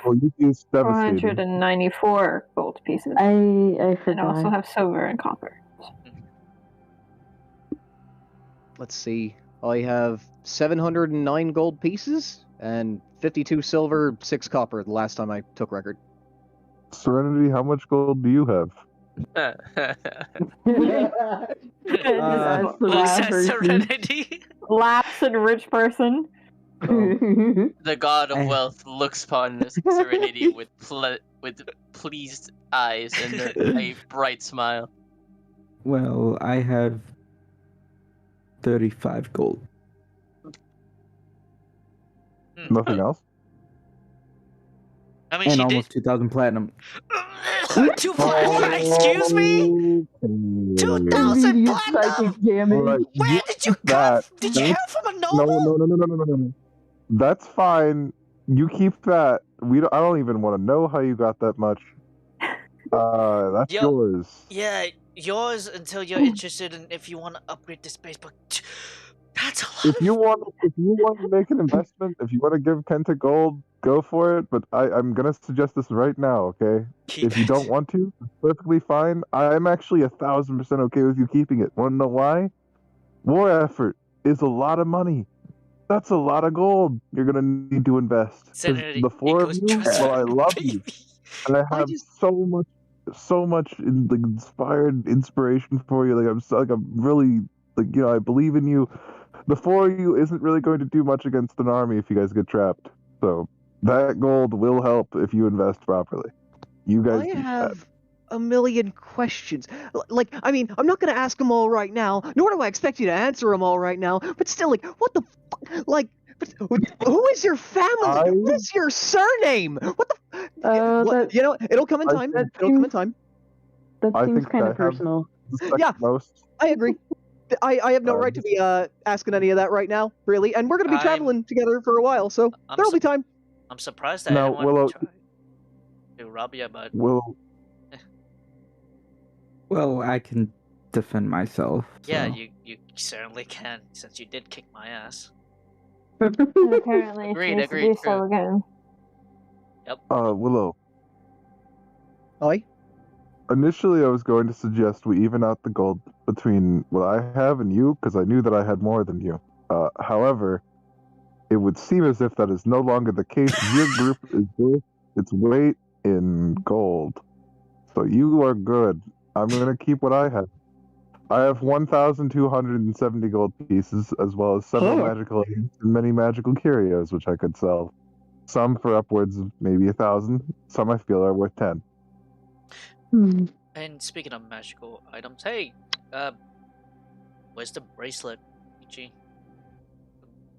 you use 494 gold pieces. I forgot. And also have silver and copper. Let's see. I have 709 gold pieces and 52 silver, 6 copper the last time I took record. Serenity, how much gold do you have? Ask the Who rich says person. serenity? Laughs at rich person. The god of I- wealth looks upon Serenity with pleased eyes and a bright smile. Well, I have 35 gold. Nothing else? I mean, And she almost 2,000 platinum. did. What? Excuse me? 2,000 Immediate platinum? psychic damage. Alright, Where you did you keep that. come? Did you hail from a No, noble? no. That's fine. You keep that. I don't even want to know how you got that much. That's Yo, yours. Yeah, yours until you're interested in if you want to upgrade the space, but that's a lot If you want to make an investment, if you want to give Kenta gold, go for it. But I'm gonna suggest this right now, okay? Keep If you it. don't want to, it's perfectly fine. I'm actually 1,000% okay with you keeping it. Want to know why? War effort is a lot of money. That's a lot of gold you're gonna need to invest. 'Cause Serenity the four of equals you, trust well, I love you, baby. and I have so much inspired inspiration for you. I'm really I believe in you. The four of you isn't really going to do much against an army if you guys get trapped. So that gold will help if you invest properly. You guys I keep that. have a million questions. I mean, I'm not going to ask them all right now, nor do I expect you to answer them all right now, but still, what the who is your family? What is your surname? What the you know, it'll come in time. It'll come in time. That I seems think kind I of have personal. the second Yeah. most. I agree. I have no right to be asking any of that right now, really. And we're going to be traveling together for a while, so there'll be time. I'm surprised that Now, anyone Willow, tried to rob you, but Well, I can defend myself. yeah, so. you certainly can, since you did kick my ass. Apparently, Agreed, she needs to do so again. Yep. Willow. Oi? Initially, I was going to suggest we even out the gold between what I have and you, because I knew that I had more than you. However, it would seem as if that is no longer the case. Your group is worth its weight in gold. So you are good. I'm going to keep what I have. I have 1,270 gold pieces, as well as several magical items and many magical curios, which I could sell. Some for upwards of maybe 1,000. Some I feel are worth 10. And speaking of magical items, hey, where's the bracelet, Ichi?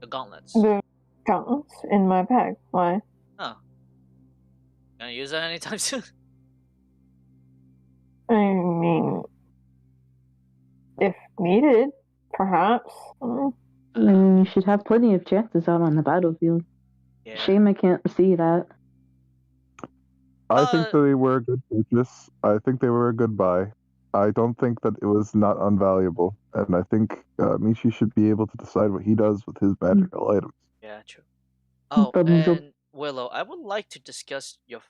The gauntlets. The gauntlets in my bag. Why? Oh. Gonna use that anytime soon? I mean, if needed, perhaps. You should have plenty of chances out on the battlefield. Yeah. Shame I can't see that. I think that they were a good purchase. I think they were a good buy. I don't think that it was not unvaluable, and I think Mishi should be able to decide what he does with his magical items. Yeah, true. Oh, and Willow, I would like to discuss your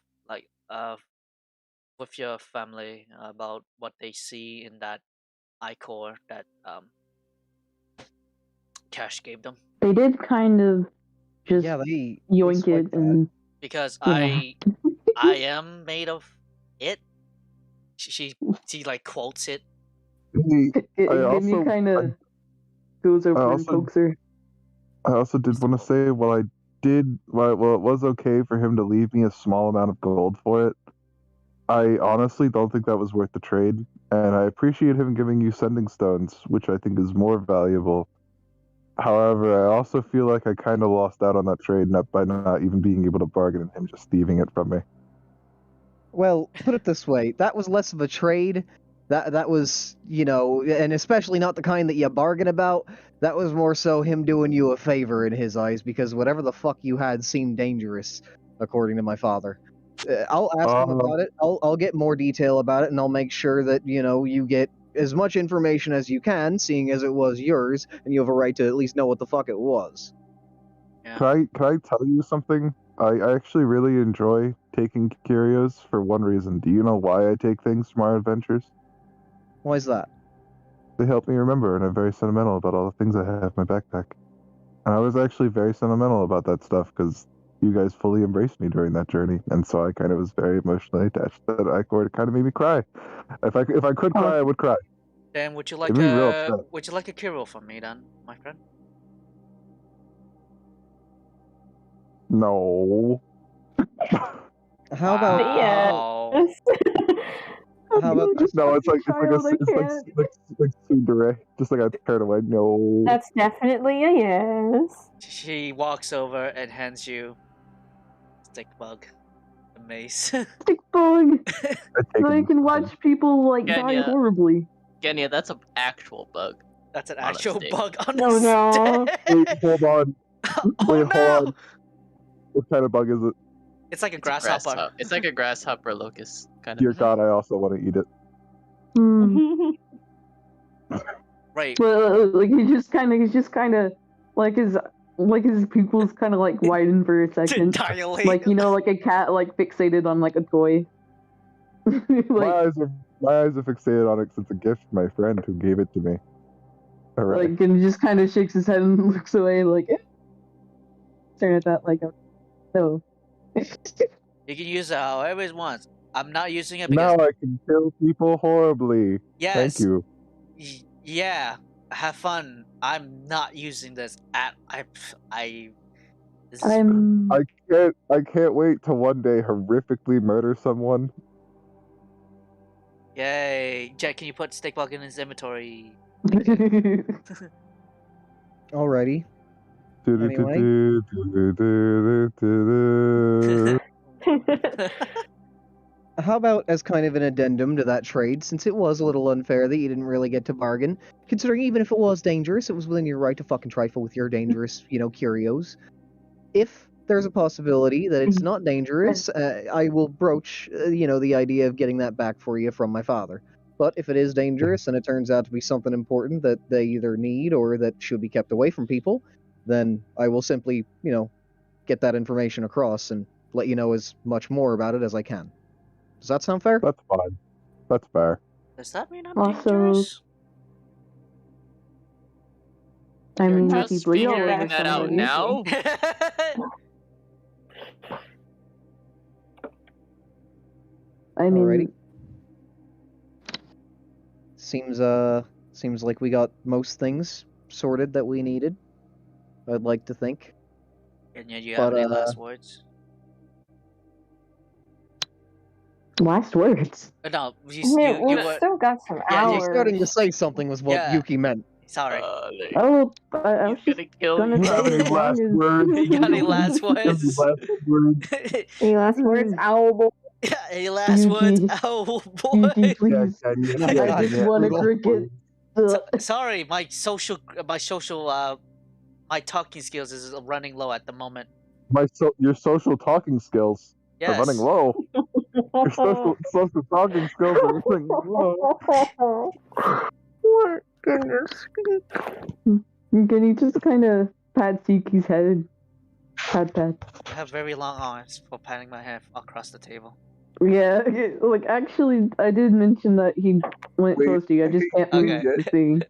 with your family about what they see in that ichor that Cash gave them. They did kind of just yoink it and because yeah. I am made of it. She like quotes it. Gimmy kind of goes over and pokes her. I also did want to say, while it was okay for him to leave me a small amount of gold for it, I honestly don't think that was worth the trade, and I appreciate him giving you sending stones, which I think is more valuable. However, I also feel like I kind of lost out on that trade by not even being able to bargain and him just thieving it from me. Well, put it this way, that was less of a trade. That was, and especially not the kind that you bargain about. That was more so him doing you a favor in his eyes, because whatever the fuck you had seemed dangerous, according to my father. I'll ask him about it. I'll get more detail about it, and I'll make sure that, you get as much information as you can, seeing as it was yours, and you have a right to at least know what the fuck it was. Yeah. Can I tell you something? I actually really enjoy taking curios for one reason. Do you know why I take things from our adventures? Why is that? They help me remember, and I'm very sentimental about all the things I have in my backpack. And I was actually very sentimental about that stuff, because you guys fully embraced me during that journey, and so I kind of was very emotionally attached. That it kind of made me cry. If I could cry, I would cry. Then would you It like made me real a upset. hero from me then, my friend? No. How about Wow. how about Just No, fucking it's like child, I can't. like tsundere. Just like I turn away. No. That's definitely a yes. She walks over and hands you stick bug, the mace. Stick bug. I take So I it. can watch people like die Genya. horribly. Genya, that's an actual bug. That's an On a actual stick. bug on No, a no. stick. Wait, hold on. Oh Wait, no! hold on. What kind of bug is it? It's like a It's a grasshopper. It's like a grasshopper locust kind Dear of. God, I also want to eat it. Right. But like he's just kind of like his pupils kind of like widen for a To second, dilate. like like a cat like fixated on like a toy. my eyes are fixated on it because it's a gift from my friend who gave it to me. All right. Like, and he just kind of shakes his head and looks away, like staring at that, like no. You can use it however it wants. I'm not using it because Now I can kill people horribly. yes. Thank you. Yeah. Have fun. I'm not using this at this is I can't wait to one day horrifically murder someone. Yay. Jack, can you put stick bug in his inventory? alrighty? How about as kind of an addendum to that trade, since it was a little unfair that you didn't really get to bargain, considering even if it was dangerous, it was within your right to fucking trifle with your dangerous, curios. If there's a possibility that it's not dangerous, I will broach, the idea of getting that back for you from my father. But if it is dangerous and it turns out to be something important that they either need or that should be kept away from people, then I will simply, get that information across and let you know as much more about it as I can. Does that sound fair? That's fine. That's fair. Does that mean I'm Also, dangerous? I mean, You're if just you bleed all figuring over that out somebody- now? I mean, Alrighty. Seems like we got most things sorted that we needed. I'd like to think. And yet you have But, any last words? last words. No, We've you were still got some Yeah, you- hours. Starting to say something was what Yeah. Yuki meant. sorry. Oh, I was He's just gonna kill gonna you. You have say any as long last as words? You got any last Any words? last words? Any last words, owl boy? Any last words? Yuki. Oh Yuki, boy. please. Kenya, I God, just want a brutal. cricket. Sorry, my social my talking skills is running low at the moment. Your social talking skills are Yes. running low. Your social talking skills are running low. What goodness. Can you just kind of pat Yuki's head? Pat. I have very long arms for patting my head across the table. Yeah, like actually, I did mention that he went Wait, close to you. I just can't move okay. the thing.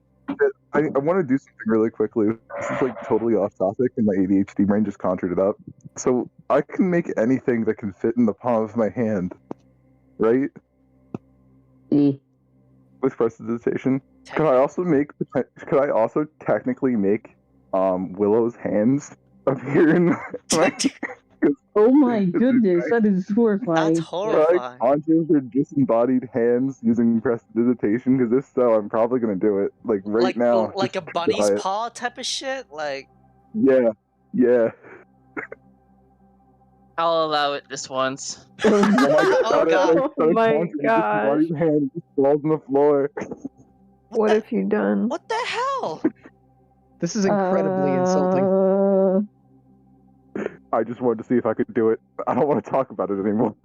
I want to do something really quickly. This is like totally off topic, and my ADHD brain just conjured it up. So I can make anything that can fit in the palm of my hand, right? With prestidigitation. Could I also technically make Willow's hands appear in my Oh my goodness, that is horrifying. That's horrifying. conjure her disembodied hands using prestidigitation? Because if so, I'm probably gonna do it. Like right now. Like a just to bunny's try it. paw type of shit? Like Yeah. I'll allow it this once. Oh god. Oh my gosh. Hand just falls on the floor. What have you done? What the hell? This is incredibly insulting. I just wanted to see if I could do it. I don't want to talk about it anymore.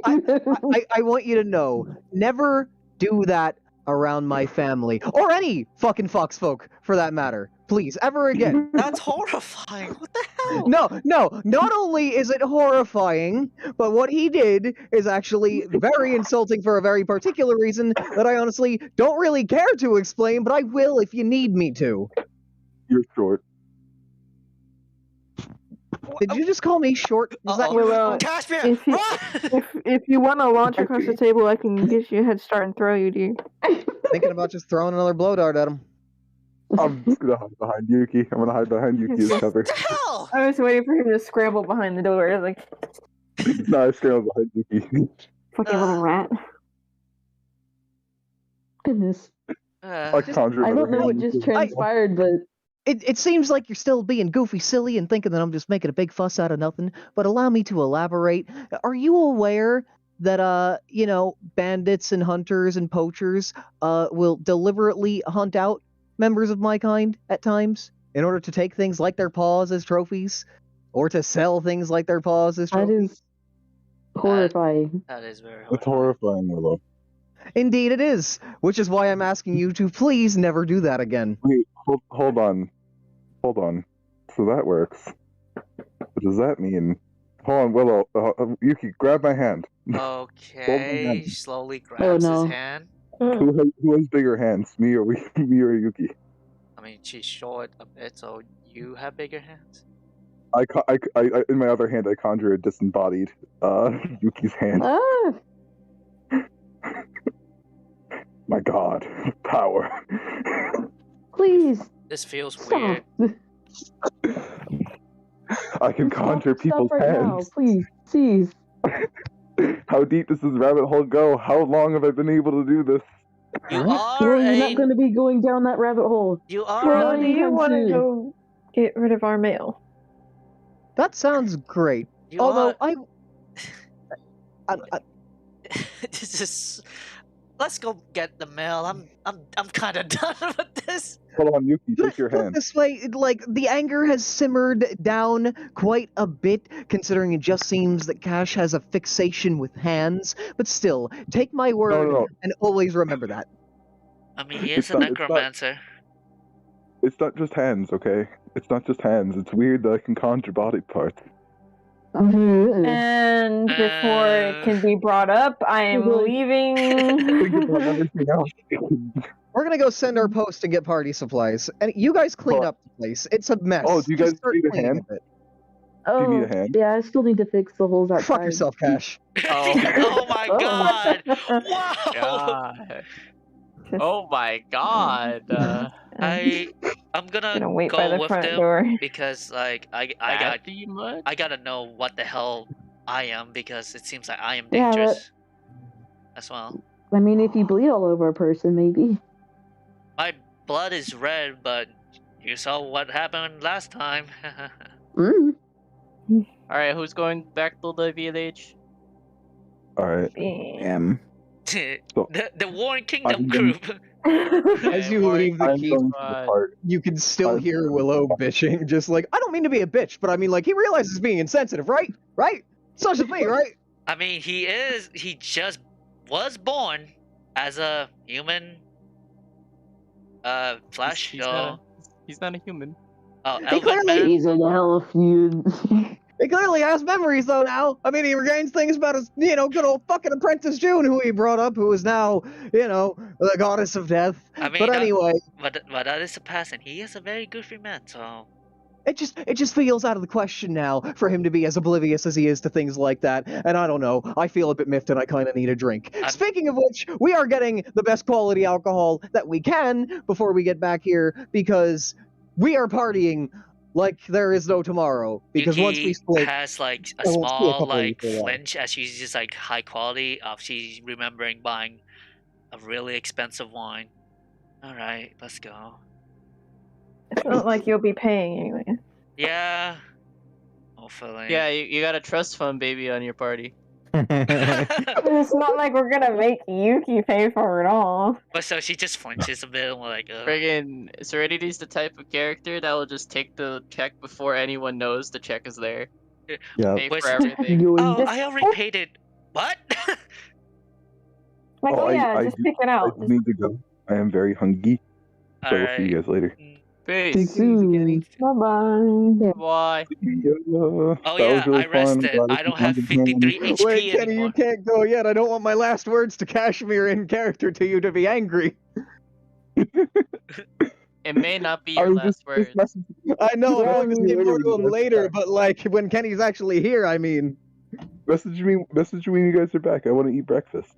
I want you to know, never do that around my family. Or any fucking foxfolk, for that matter. Please, ever again. That's horrifying. What the hell? No, not only is it horrifying, but what he did is actually very insulting for a very particular reason that I honestly don't really care to explain, but I will if you need me to. You're short. Did you just call me short? Was that Willow, Cashmere, if you run! if you want to launch across the table, I can get you a head start and throw you, dude. thinking about just throwing another blow dart at him? I'm just gonna hide behind Yuki. I'm gonna hide behind Yuki as cover. What the hell? I was waiting for him to scramble behind the door. I was like, No, I scrambled behind Yuki. fucking little rat. Goodness. I conjure I don't another know what hand just into the- transpired, but It seems like you're still being goofy silly and thinking that I'm just making a big fuss out of nothing, but allow me to elaborate. Are you aware that, bandits and hunters and poachers, will deliberately hunt out members of my kind at times in order to take things like their paws as trophies? Or to sell things like their paws as that trophies? is horrifying. That is very It's horrifying. horrifying, Willow. Indeed it is, which is why I'm asking you to please never do that again. Wait, hold on. Hold on. So that works. What does that mean? Hold on, Willow. Yuki, grab my hand. Okay, slowly grabs no. his hand. Who has bigger hands, me or Yuki? I mean, she's short a bit, so you have bigger hands. I in my other hand, I conjure a disembodied Yuki's hand. Ah, My God, power. please This feels stop. weird. I can conjure people's right now, hands. please, please. How deep does this rabbit hole go? How long have I been able to do this? You Well, are you're not a. going to be going down that rabbit hole. You Well, are. do you anytime want to soon. go get rid of our mail? That sounds great. You Although are. I This is. Let's go get the mail. I'm kind of done with this. Hold on, Yuki, take your Put it hand. this way, like, the anger has simmered down quite a bit, considering it just seems that Cash has a fixation with hands. But still, take my word No. and always remember that. I mean, he It's is a not- it's not- necromancer. It's not just hands, okay? It's not just hands. It's weird that I can conjure body parts. And before it can be brought up, I am Really? Think about leaving. everything else. We're gonna go send our post and get party supplies. And you guys clean Well- up the place. It's a mess. Oh, do you guys Just start need a cleaning hand? a bit. Oh, Do you need a hand? yeah, I still need to fix the holes outside. Fuck yourself, Cash. Oh my Oh. god! Wow! God. Oh my god. I'm Gonna wait by go the with front them door. because like I Happy much? gotta know what the hell I am because it seems like I am Yeah, but- dangerous as well. I mean, if you bleed all over a person, maybe. My blood is red, but you saw what happened last time. Mm. Alright, who's going back to the village? Alright. Damn. the Warren Kingdom I'm group. As you Warren, leave the I'm keep, going to depart. you can still I'm- hear Willow bitching, just like, I don't mean to be a bitch, but I mean, like, he realizes being insensitive, right? Right? Such a thing, right? I mean, he just was born as a human flesh, so He's not a human. oh, He elven clearly- man. He's an elf, you. He clearly has memories, though, now. I mean, he regains things about his, good old fucking apprentice June, who he brought up, who is now, the goddess of death. I mean, But that- anyway, But that is the past, and he is a very goofy man. So it just feels out of the question now for him to be as oblivious as he is to things like that. And I don't know, I feel a bit miffed and I kind of need a drink. Speaking of which, we are getting the best quality alcohol that we can before we get back here, because we are partying like there is no tomorrow. Because Yuki once we split, has like I a won't see a small couple of you like for a while. flinch as she's just like high quality. She's remembering buying a really expensive wine. All right, let's go. It's not like you'll be paying anyway. Yeah, hopefully. Yeah, you got a trust fund baby on your party. It's not like we're gonna make Yuki pay for it all. But so she just flinches a bit and we're like, Friggin' Serenity's the type of character that will just take the check before anyone knows the check is there. Yeah. Pay Wait, for so- everything. oh, I already paid it. What? Like, Oh, I just do- pick it I out. do need to go. I am very hungry. So we'll see you guys later. Peace. Soon. Bye bye. Bye. Oh That yeah, was really I rested. fun. I don't have 53 HP wait, Kenny, anymore. you can't go yet. I don't want my last words to Kashmir in character to you to be angry. It may not be your I'm last just word. message. I know I'm Well, going to say more to him later, but like when Kenny's actually here, I mean. Message me when you guys are back. I want to eat breakfast.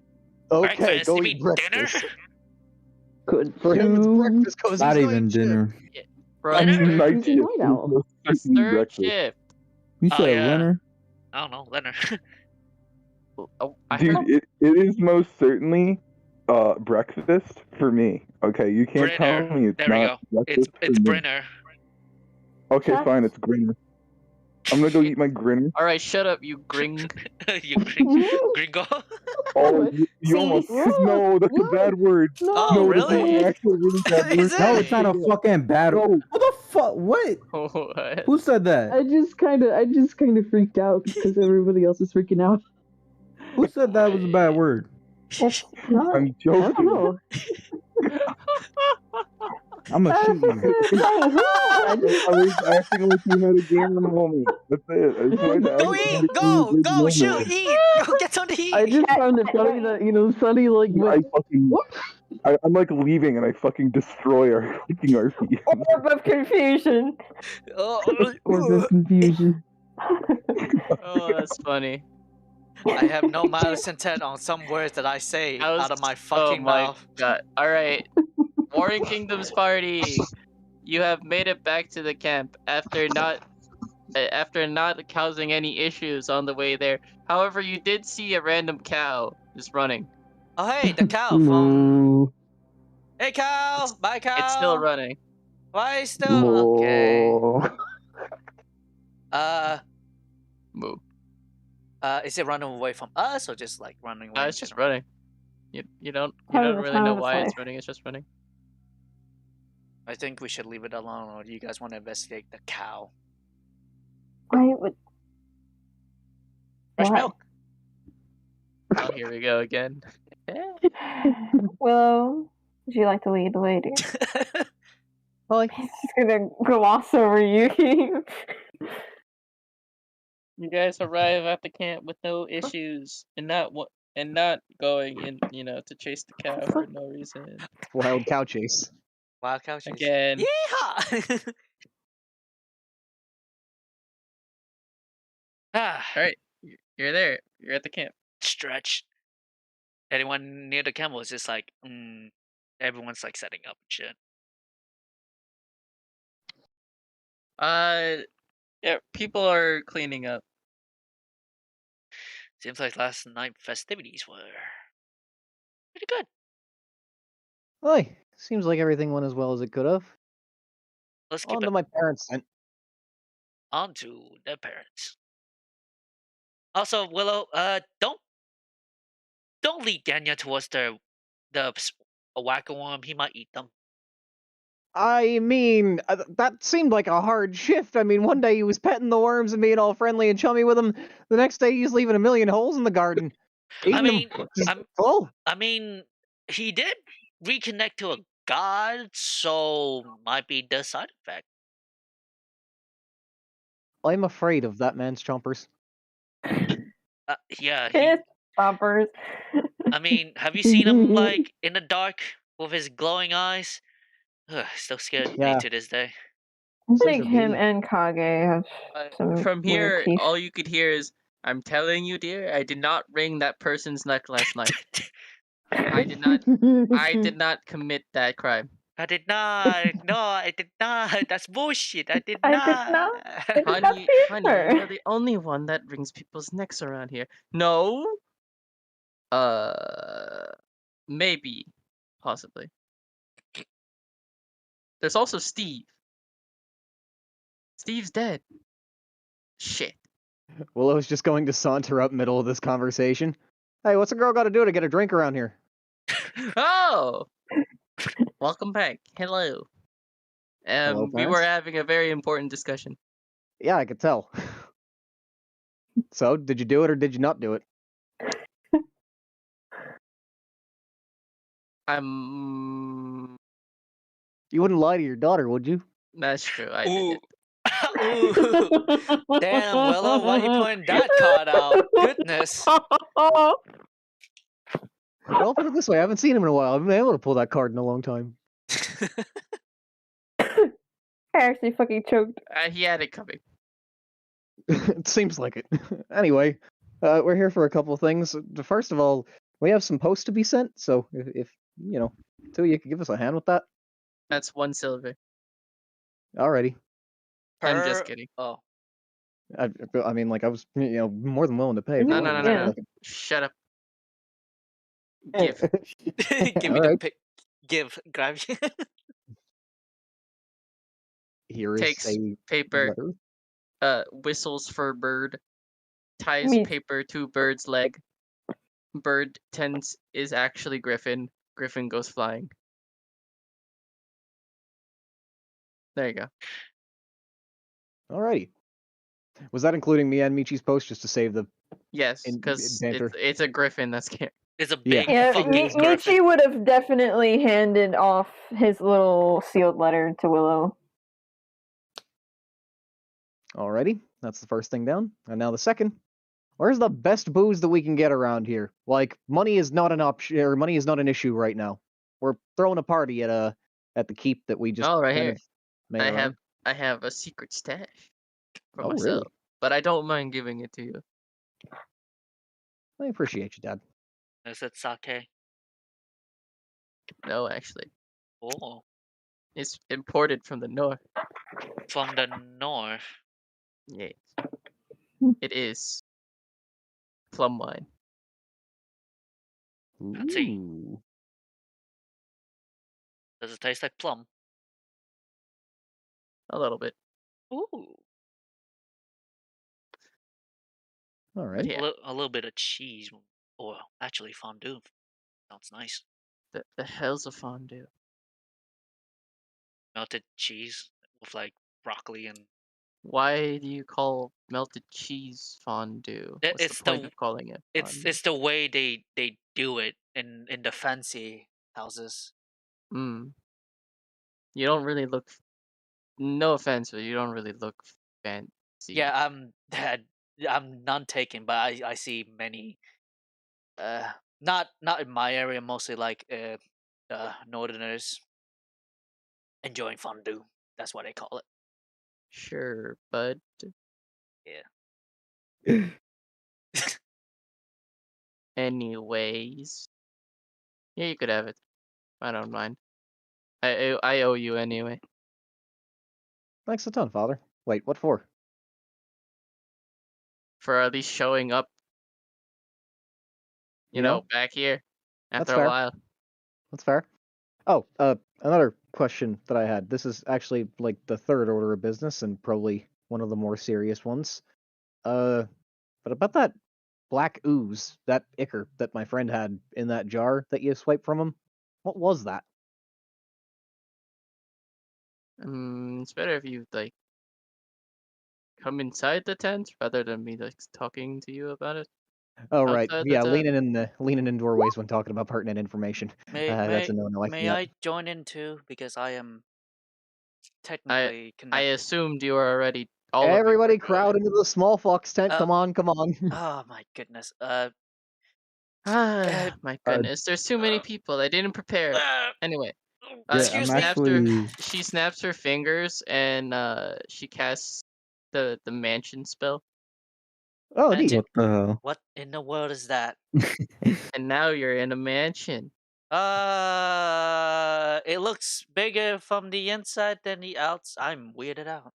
Okay, Breakfast? go You eat mean dinner? breakfast. Good For him, it's to breakfast because Not he's even night shift. dinner. Bro, I'm Dinner? night He's a shift. night There's owl. no it's such thing as third breakfast. shift. You Oh, said yeah. Leonard? I don't know, Leonard. Oh, I Dude, heard. it is most certainly breakfast for me. Okay, you can't tell Brenner. me it's There we not go. breakfast for It's me. Brenner. Okay, Check. fine, it's Grinner. I'm gonna go eat my Grinner. All right, shut up, you gring. You gringo. Oh, you almost no, that's a bad word. Oh, No, that's really? an actual really bad word. Is No, it? it's not a fucking bad. No. What the fuck? What? What? Who said that? I just kind of freaked out because everybody else is freaking out. Who said that was a bad word? It's not. I'm I don't joking. know. I'm gonna shoot you. I was acting like you had a gamer moment. That's it. I just wanted to Go act eat! like Go! good Go! Shoot! moment. Eat! Go get something to eat! I just found it funny that Sunny like I went. fucking, I'm like leaving and I fucking destroy our fucking RP. Orb of confusion. Orb of confusion. Oh, that's funny. I have no malice intent on some words that I say That was- out of my Oh fucking my mouth. god. All right, Warring Kingdoms party. You have made it back to the camp after not causing any issues on the way there. However, you did see a random cow just running. Oh hey, the cow from. Moo. Hey cow! Bye cow! It's still running. Why still? Okay. Moo. Moo. Is it running away from us or just like running away? It's just running. You don't Having the really time know of its why it's life. running. It's just running. I think we should leave it alone, or do you guys want to investigate the cow? I would. Fresh Why? milk. Oh, here we go again. Willow, would you like to lead the way, dear? Hi. He's just gonna gloss over Yuki. You guys arrive at the camp with no issues, and not going in, to chase the cow for no reason. Wild cow chase. Wild cow chase. Again. Yeehaw! All right, you're there. You're at the camp. Stretch. Anyone near the camel is just like, everyone's like setting up and shit. Yeah, people are cleaning up. Seems like last night festivities were pretty good. Hi. Seems like everything went as well as it could have. Let's keep On it to my parents' tent. on to their parents. Also, Willow, don't lead Ganya towards the whacker worm. He might eat them. I mean, that seemed like a hard shift. I mean, one day he was petting the worms and being all friendly and chummy with them. The next day he's leaving a million holes in the garden. Eating them. I mean, he did reconnect to a god, so might be the side effect. I'm afraid of that man's chompers. Yeah. His chompers. I mean, have you seen him like in the dark with his glowing eyes? Ugh, still scared me to this day. I think him and Kage have some From weird here, teeth. all you could hear is, "I'm telling you, dear, I did not wring that person's neck last night. I did not commit that crime. I did not. No, I did not. That's bullshit. I did I not. did not. I did not Honey, see honey, her. you're the only one that wrings people's necks around here. No? Maybe. Possibly. There's also Steve. Steve's dead. Shit. Willow's just going to saunter up middle of this conversation. Hey, what's a girl got to do to get a drink around here? Oh! Welcome back. Hello. Hello, we were parents. having a very important discussion. Yeah, I could tell. So, did you do it or did you not do it? You wouldn't lie to your daughter, would you? That's true. I did it. Ooh. Damn, Willow, why you pointing that card out? Goodness. Well, put it this way, I haven't seen him in a while. I haven't been able to pull that card in a long time. I actually fucking choked. He had it coming. It seems like it. Anyway, we're here for a couple things. First of all, we have some posts to be sent, so if you know, two of you could give us a hand with that. That's 1 silver. Alrighty. I'm just kidding. Oh. I mean, like, I was, more than willing to pay. No, for no, it. no, Yeah. no. Shut up. Give. Give me the Alright. pick. Give. Grab. Here is Takes a paper, letter. whistles for bird, ties Me- paper to bird's leg. Bird tense is actually Griffin. Griffin goes flying. There you go. Alrighty. Was that including me and Michi's post just to save the? Yes, In because banter. it's a griffin that's scared. It's a Yeah. big Yeah, fucking griffin. Michi would have definitely handed off his little sealed letter to Willow. Alrighty, that's the first thing down. And now the second. Where's the best booze that we can get around here? Like, money is not an option, or money is not an issue right now. We're throwing a party at the keep that we just Oh, right kind here. of made our own. I have a secret stash for Oh, myself, really? but I don't mind giving it to you. I appreciate you, Dad. Is it sake? No, actually, Oh. it's imported from the north. From the north. Yes, it is plum wine. Let's see. Ooh. Does it taste like plum? A little bit. Ooh. All right. Yeah. A little bit of cheese. Or actually fondue. Sounds nice. The hell's a fondue? Melted cheese with like broccoli and Why do you call melted cheese fondue? What's it's the point of calling it fondue? it's the way they do it in the fancy houses. You don't really look. No offense, but you don't really look fancy. Yeah, I'm none taken, but I see many. Not in my area. Mostly like northerners enjoying fondue. That's what they call it. Sure, bud. Yeah. Anyways, yeah, you could have it. I don't mind. I owe you anyway. Thanks a ton, Father. Wait, what for? For at least showing up. You know, back here That's after a fair. while. That's fair. Oh, another question that I had. This is actually like the third order of business and probably one of the more serious ones. But about that black ooze, that ichor that my friend had in that jar that you swiped from him, what was that? It's better if you like come inside the tent rather than me like talking to you about it. Oh right, Outside the yeah, tent. leaning in doorways when talking about pertinent information. That's a no-no. May I join in too? Because I am technically I connected. assumed you were already. Everybody crowd into the small fox tent. Oh. Come on, come on. Oh my goodness. My goodness, there's too many people. I didn't prepare. Anyway, excuse me. she snaps her fingers and she casts the mansion spell. Oh, Mansion? neat. What the hell? What in the world is that? And now you're in a mansion. It looks bigger from the inside than the outside. I'm weirded out.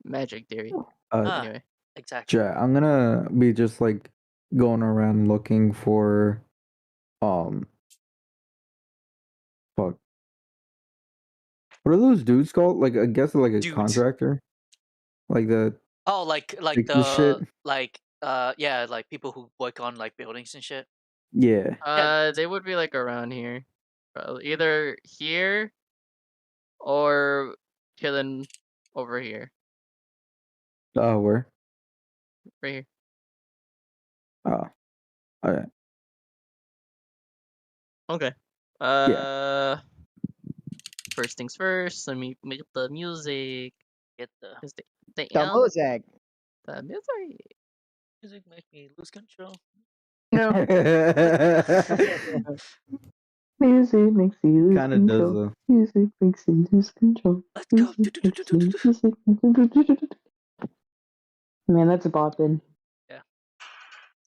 Magic theory. Anyway, exactly. Jack, I'm gonna be just like going around looking for fuck. What are those dudes called? Like I guess like a Dudes. contractor? Like the Oh, like the shit? like yeah, like people who work on like buildings and shit. Yeah. They would be like around here. Either here or chilling over here. Oh, where? Right here. Oh. Alright. Okay. Yeah. First things first, let me make the music. Get the The music. The music. music make me lose control. No. Music makes you lose Kind of does control. Music makes you lose control. Let's go. Man, that's bopping. Yeah.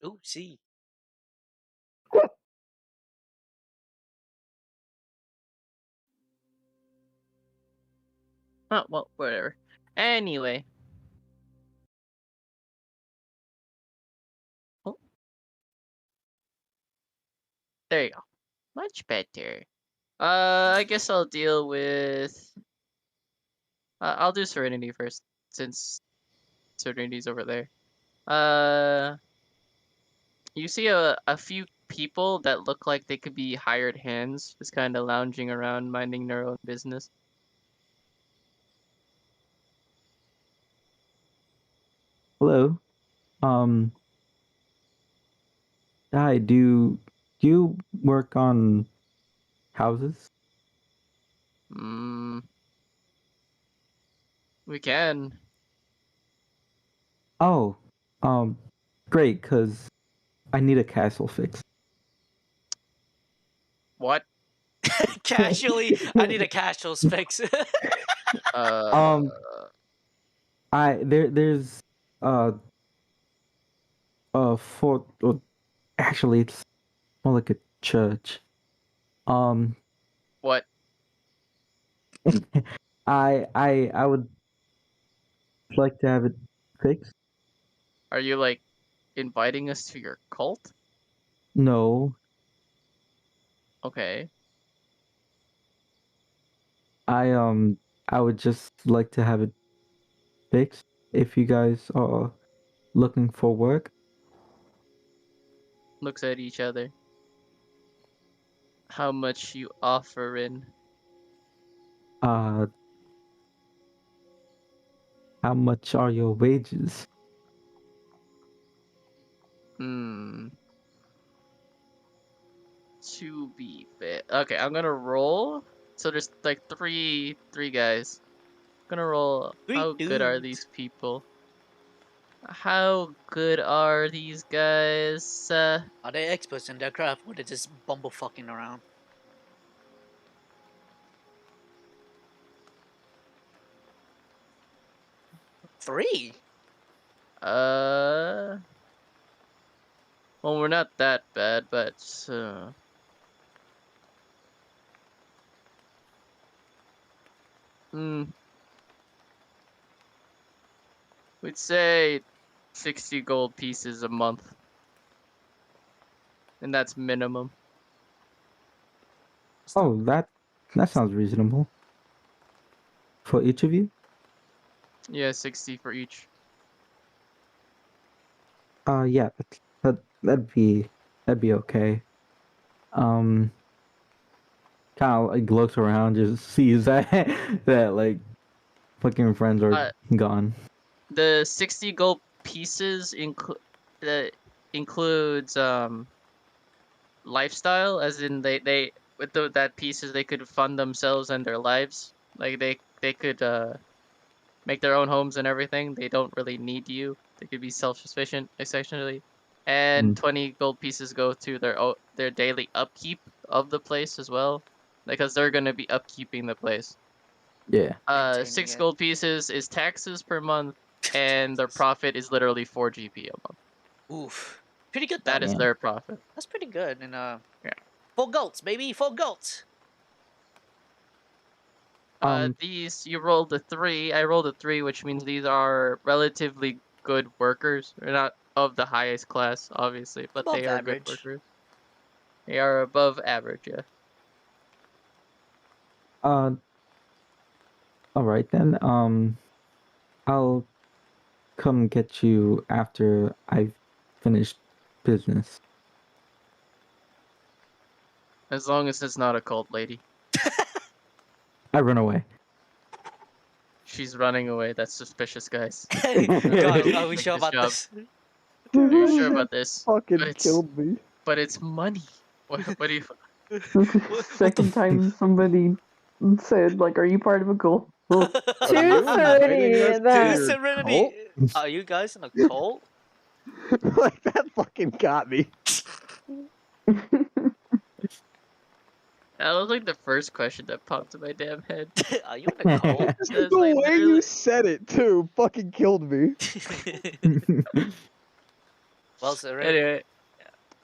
Ooh, see. Oh, well, whatever. Anyway. Oh. There you go. Much better. I guess I'll deal with... I'll do Serenity first, since Serenity's over there. You see a few people that look like they could be hired hands, just kind of lounging around, minding their own business. Hello. Hi. Do you work on houses? We can. Oh, great. Cause I need a castle fix. What? Casually, I need a casual fix. Uh, There's uh for actually it's more like a church. Um, what? I would like to have it fixed. Are you like inviting us to your cult? No, Okay. I would just like to have it fixed. If you guys are looking for work, Looks at each other. How much you offering? uh, how much are your wages? To be fair. Okay, I'm gonna roll. So there's like three guys. I'm gonna roll. Three How good are dudes. these people? How good are these guys? Are they experts in their craft, or they just bumblefucking around? Three. Well, we're not that bad, but we'd say 60 gold pieces a month, and that's minimum. Oh, that sounds reasonable. For each of you? Yeah, 60 for each. Yeah, that'd be okay. Kind of like looks around, just sees that that like fucking friends are gone. The 60 gold pieces includes lifestyle, as in they with that pieces they could fund themselves and their lives. Like they could make their own homes and everything. They don't really need you. They could be self-sufficient, essentially. And 20 gold pieces go to their daily upkeep of the place as well, because they're gonna be upkeeping the place. Yeah. 6 gold pieces is taxes per month, and their profit is literally 4 GP a month. Oof. Pretty good though. That is their profit. That's pretty good. And yeah. 4 goats, baby, 4 goats. These you rolled a 3. I rolled a 3, which means these are relatively good workers. They're not of the highest class, obviously, but Above they are average. good workers. They are above average, yeah. All right then. I'll come get you after I've finished business. As long as it's not a cult lady. I run away. She's running away. That's suspicious, guys. God, are we sure about this? Are you sure about this? Fucking killed me. But it's money. What do you... Second time somebody said, like, are you part of a cult? To Serenity, To Serenity. Are you guys in a cult? Like, that fucking got me. That was like the first question that popped in my damn head. Are you in a cult? That's The like way literally. you said it too fucking killed me. Well, Serenity. Anyway,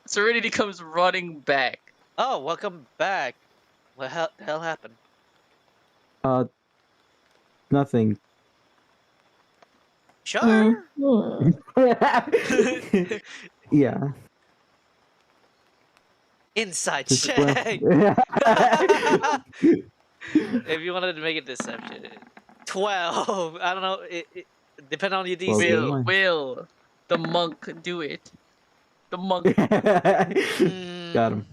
Serenity comes running back. Oh, welcome back. What the hell happened? Nothing. Sure. Yeah. Inside Just check. went. If you wanted to make a deception, 12. I don't know. It depend on your Well, DC. good Will, one. Will, the monk do it? The monk. Got him.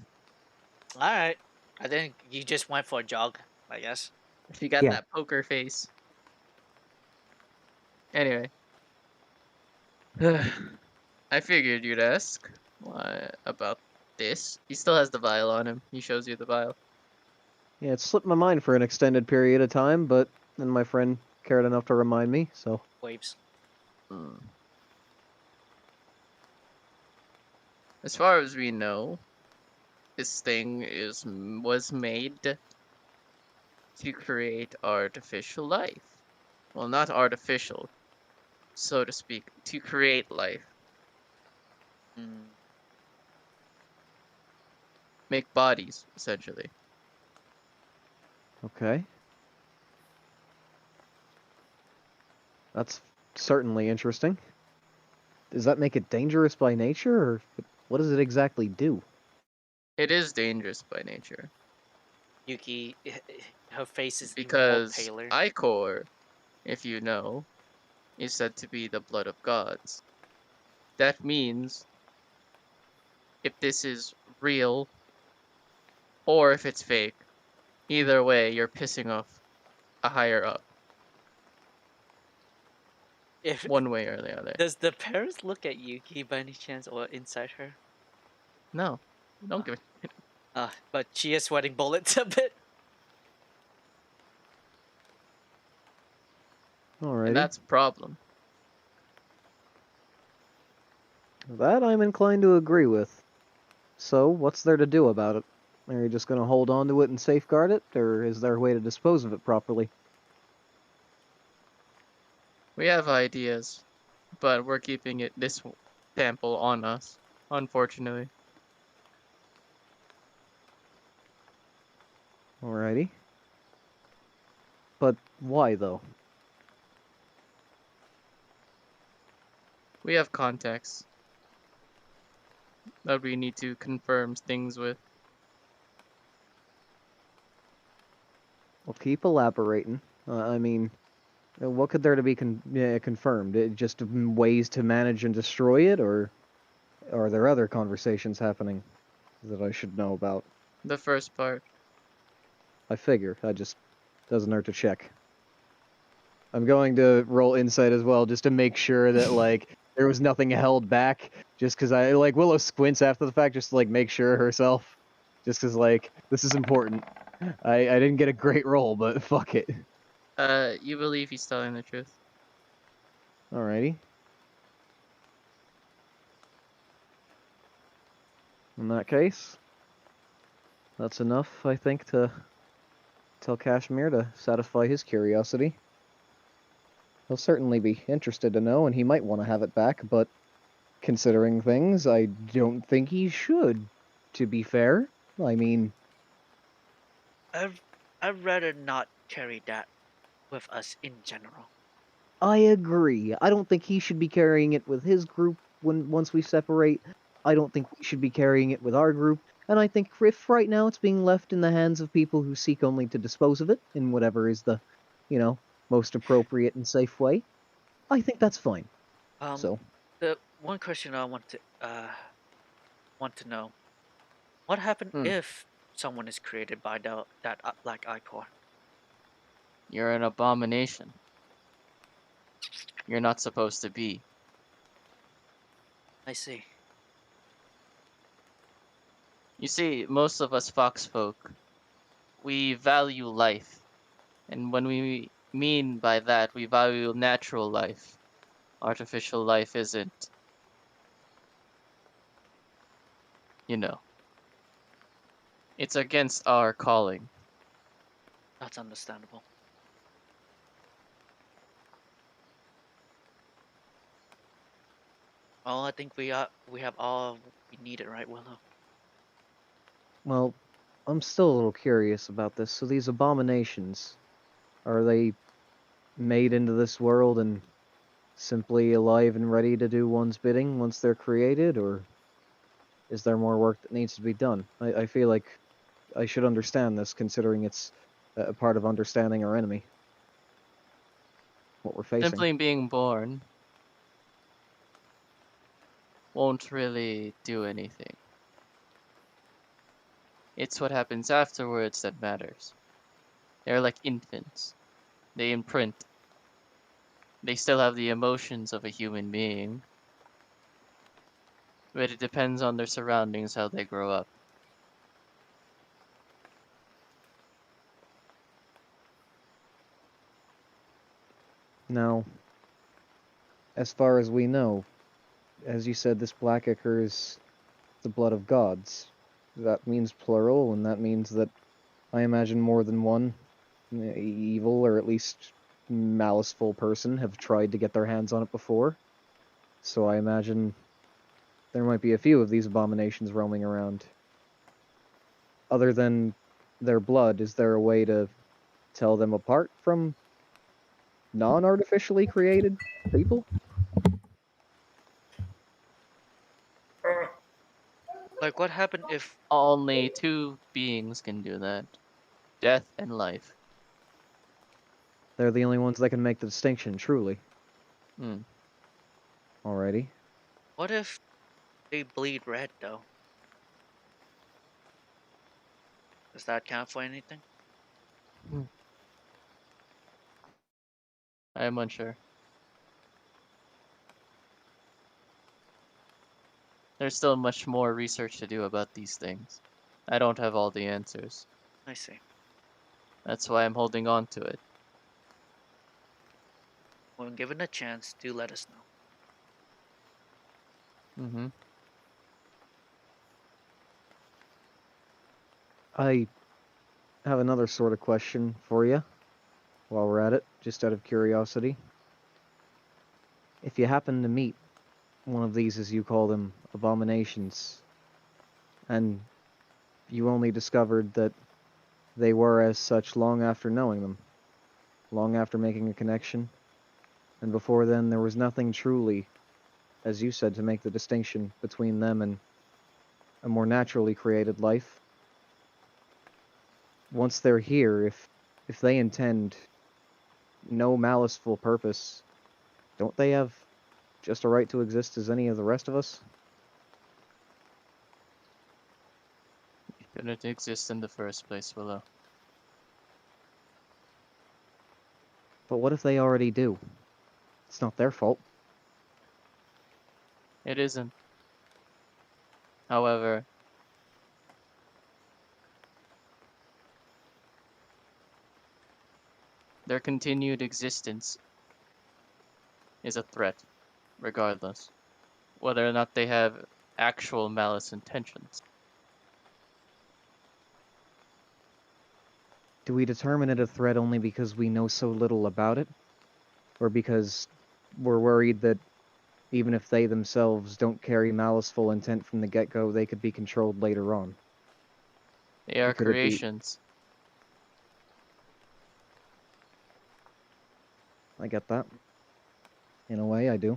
All right. I think you just went for a jog, I guess. She got Yeah. that poker face. Anyway. I figured you'd ask about this. He still has the vial on him. He shows you the vial. Yeah, it slipped my mind for an extended period of time, but then my friend cared enough to remind me, so. Waves. As far as we know, this thing was made to create artificial life. Well, not artificial, so to speak, to create life. Make bodies, essentially. Okay. That's certainly interesting. Does that make it dangerous by nature, or what does it exactly do? It is dangerous by nature. Yuki, her face is because even more paler. Ichor, if you know, is said to be the blood of gods. That means if this is real or if it's fake, either way, you're pissing off a higher up. If one way or the other. Does the parents look at Yuki by any chance, or inside her? No, don't give it. But she is sweating bullets a bit. Alrighty. And that's a problem. That I'm inclined to agree with. So, what's there to do about it? Are you just going to hold on to it and safeguard it, or is there a way to dispose of it properly? We have ideas, but we're keeping this sample on us, unfortunately. Alrighty. But why, though? We have contacts that we need to confirm things with. Well, keep elaborating. I mean, what could there to be confirmed? Just ways to manage and destroy it, or are there other conversations happening that I should know about? The first part. I figure. I just doesn't hurt to check. I'm going to roll insight as well, just to make sure that like there was nothing held back. Just because Willow squints after the fact, just to make sure herself. Just because this is important. I didn't get a great roll, but fuck it. You believe he's telling the truth? Alrighty. In that case, that's enough, I think, to tell Kashmir to satisfy his curiosity. He'll certainly be interested to know, and he might want to have it back, but considering things, I don't think he should, to be fair. I mean... I'd rather not carry that with us in general. I agree. I don't think he should be carrying it with his group once we separate. I don't think we should be carrying it with our group. And I think if right now it's being left in the hands of people who seek only to dispose of it in whatever is the, most appropriate and safe way, I think that's fine. So the one question I want to know: what happened if someone is created by that black ichor? You're an abomination. You're not supposed to be. I see. You see, most of us fox folk, we value life. And when we mean by that, we value natural life. Artificial life isn't. You know. It's against our calling. That's understandable. Well, I think we have all we needed, right, Willow? Well, I'm still a little curious about this. So these abominations, are they made into this world and simply alive and ready to do one's bidding once they're created, or is there more work that needs to be done? I feel like I should understand this, considering it's a part of understanding our enemy. What we're facing. Simply being born won't really do anything. It's what happens afterwards that matters. They're like infants. They imprint. They still have the emotions of a human being, but it depends on their surroundings how they grow up. Now, as far as we know, as you said, this black ichor is the blood of gods. That means plural, and that means that I imagine more than one evil, or at least maliceful person have tried to get their hands on it before. So I imagine there might be a few of these abominations roaming around. Other than their blood, is there a way to tell them apart from non-artificially created people? Like, what happened if Only two beings can do that. Death and life. They're the only ones that can make the distinction, truly. Hmm. Alrighty. what if they bleed red though? Does that count for anything? I am unsure. There's still much more research to do about these things. I don't have all the answers. I see. That's why I'm holding on to it. When given a chance, do let us know. Mm-hmm. I have another sort of question for you while we're at it, just out of curiosity. If you happen to meet one of these, as you call them, abominations, and you only discovered that they were as such long after knowing them, long after making a connection, and before then there was nothing truly, as you said, to make the distinction between them and a more naturally created life. Once they're here, if they intend no maliceful purpose, don't they have just a right to exist as any of the rest of us? You shouldn't exist in the first place, Willow. But what if they already do? It's not their fault. It isn't. However, their continued existence is a threat, regardless, whether or not they have actual malice intentions. Do we determine it a threat only because we know so little about it? Or because we're worried that even if they themselves don't carry maliceful intent from the get-go, they could be controlled later on? They are Could it be... creations. I get that. In a way, I do.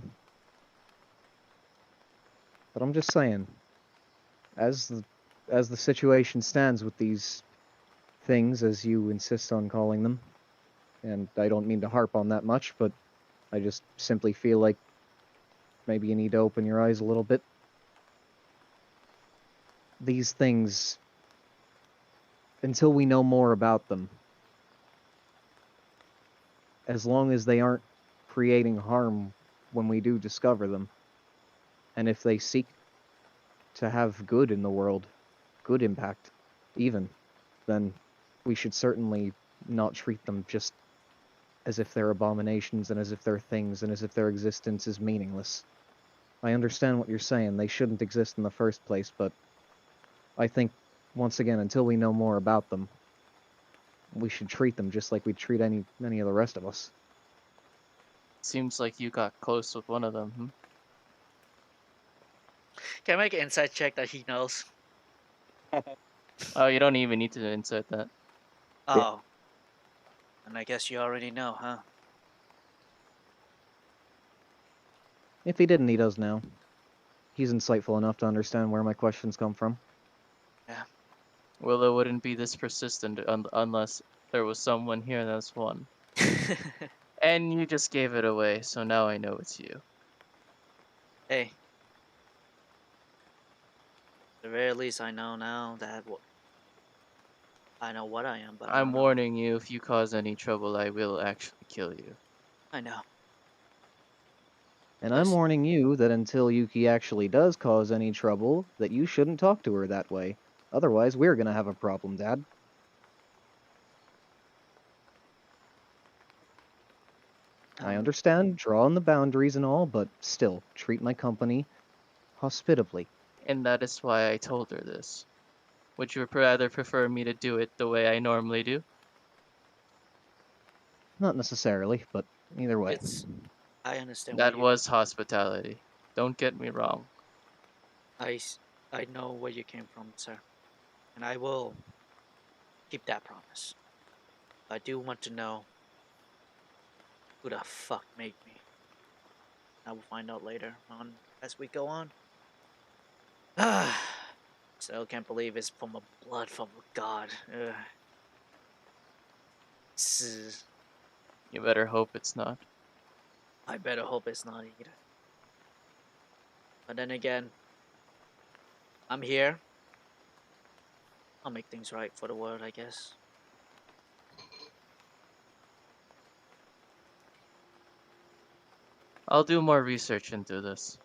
But I'm just saying, as the situation stands with these things, as you insist on calling them, and I don't mean to harp on that much, but I just simply feel like maybe you need to open your eyes a little bit. These things, until we know more about them, as long as they aren't creating harm when we do discover them, and if they seek to have good in the world, good impact, even, then we should certainly not treat them just as if they're abominations and as if they're things and as if their existence is meaningless. I understand what you're saying, they shouldn't exist in the first place, but I think once again, until we know more about them, we should treat them just like we treat any of the rest of us. Seems like you got close with one of them, hmm? Can I make an inside check that he knows? Oh, you don't even need to insert that. Oh. And I guess you already know, huh? If he didn't, he does now. He's insightful enough to understand where my questions come from. Yeah. Willow wouldn't be this persistent unless there was someone here that's one. And you just gave it away, so now I know it's you. Hey. At the very least, I know now that I know what I am, but I I'm don't know. warning you, if you cause any trouble, I will actually kill you. I know. And I'm warning you that until Yuki actually does cause any trouble, that you shouldn't talk to her that way. Otherwise, we're gonna have a problem, Dad. I understand drawing the boundaries and all, but still, treat my company hospitably. And that is why I told her this. Would you rather prefer me to do it the way I normally do? Not necessarily, but either way. I understand That was hospitality. Don't get me wrong. I know where you came from, sir. And I will keep that promise. I do want to know who the fuck made me. I will find out later on as we go on. Still can't believe it's from a blood from a god. You better hope it's not. I better hope it's not either. But then again, I'm here. I'll make things right for the world, I guess. I'll do more research into this.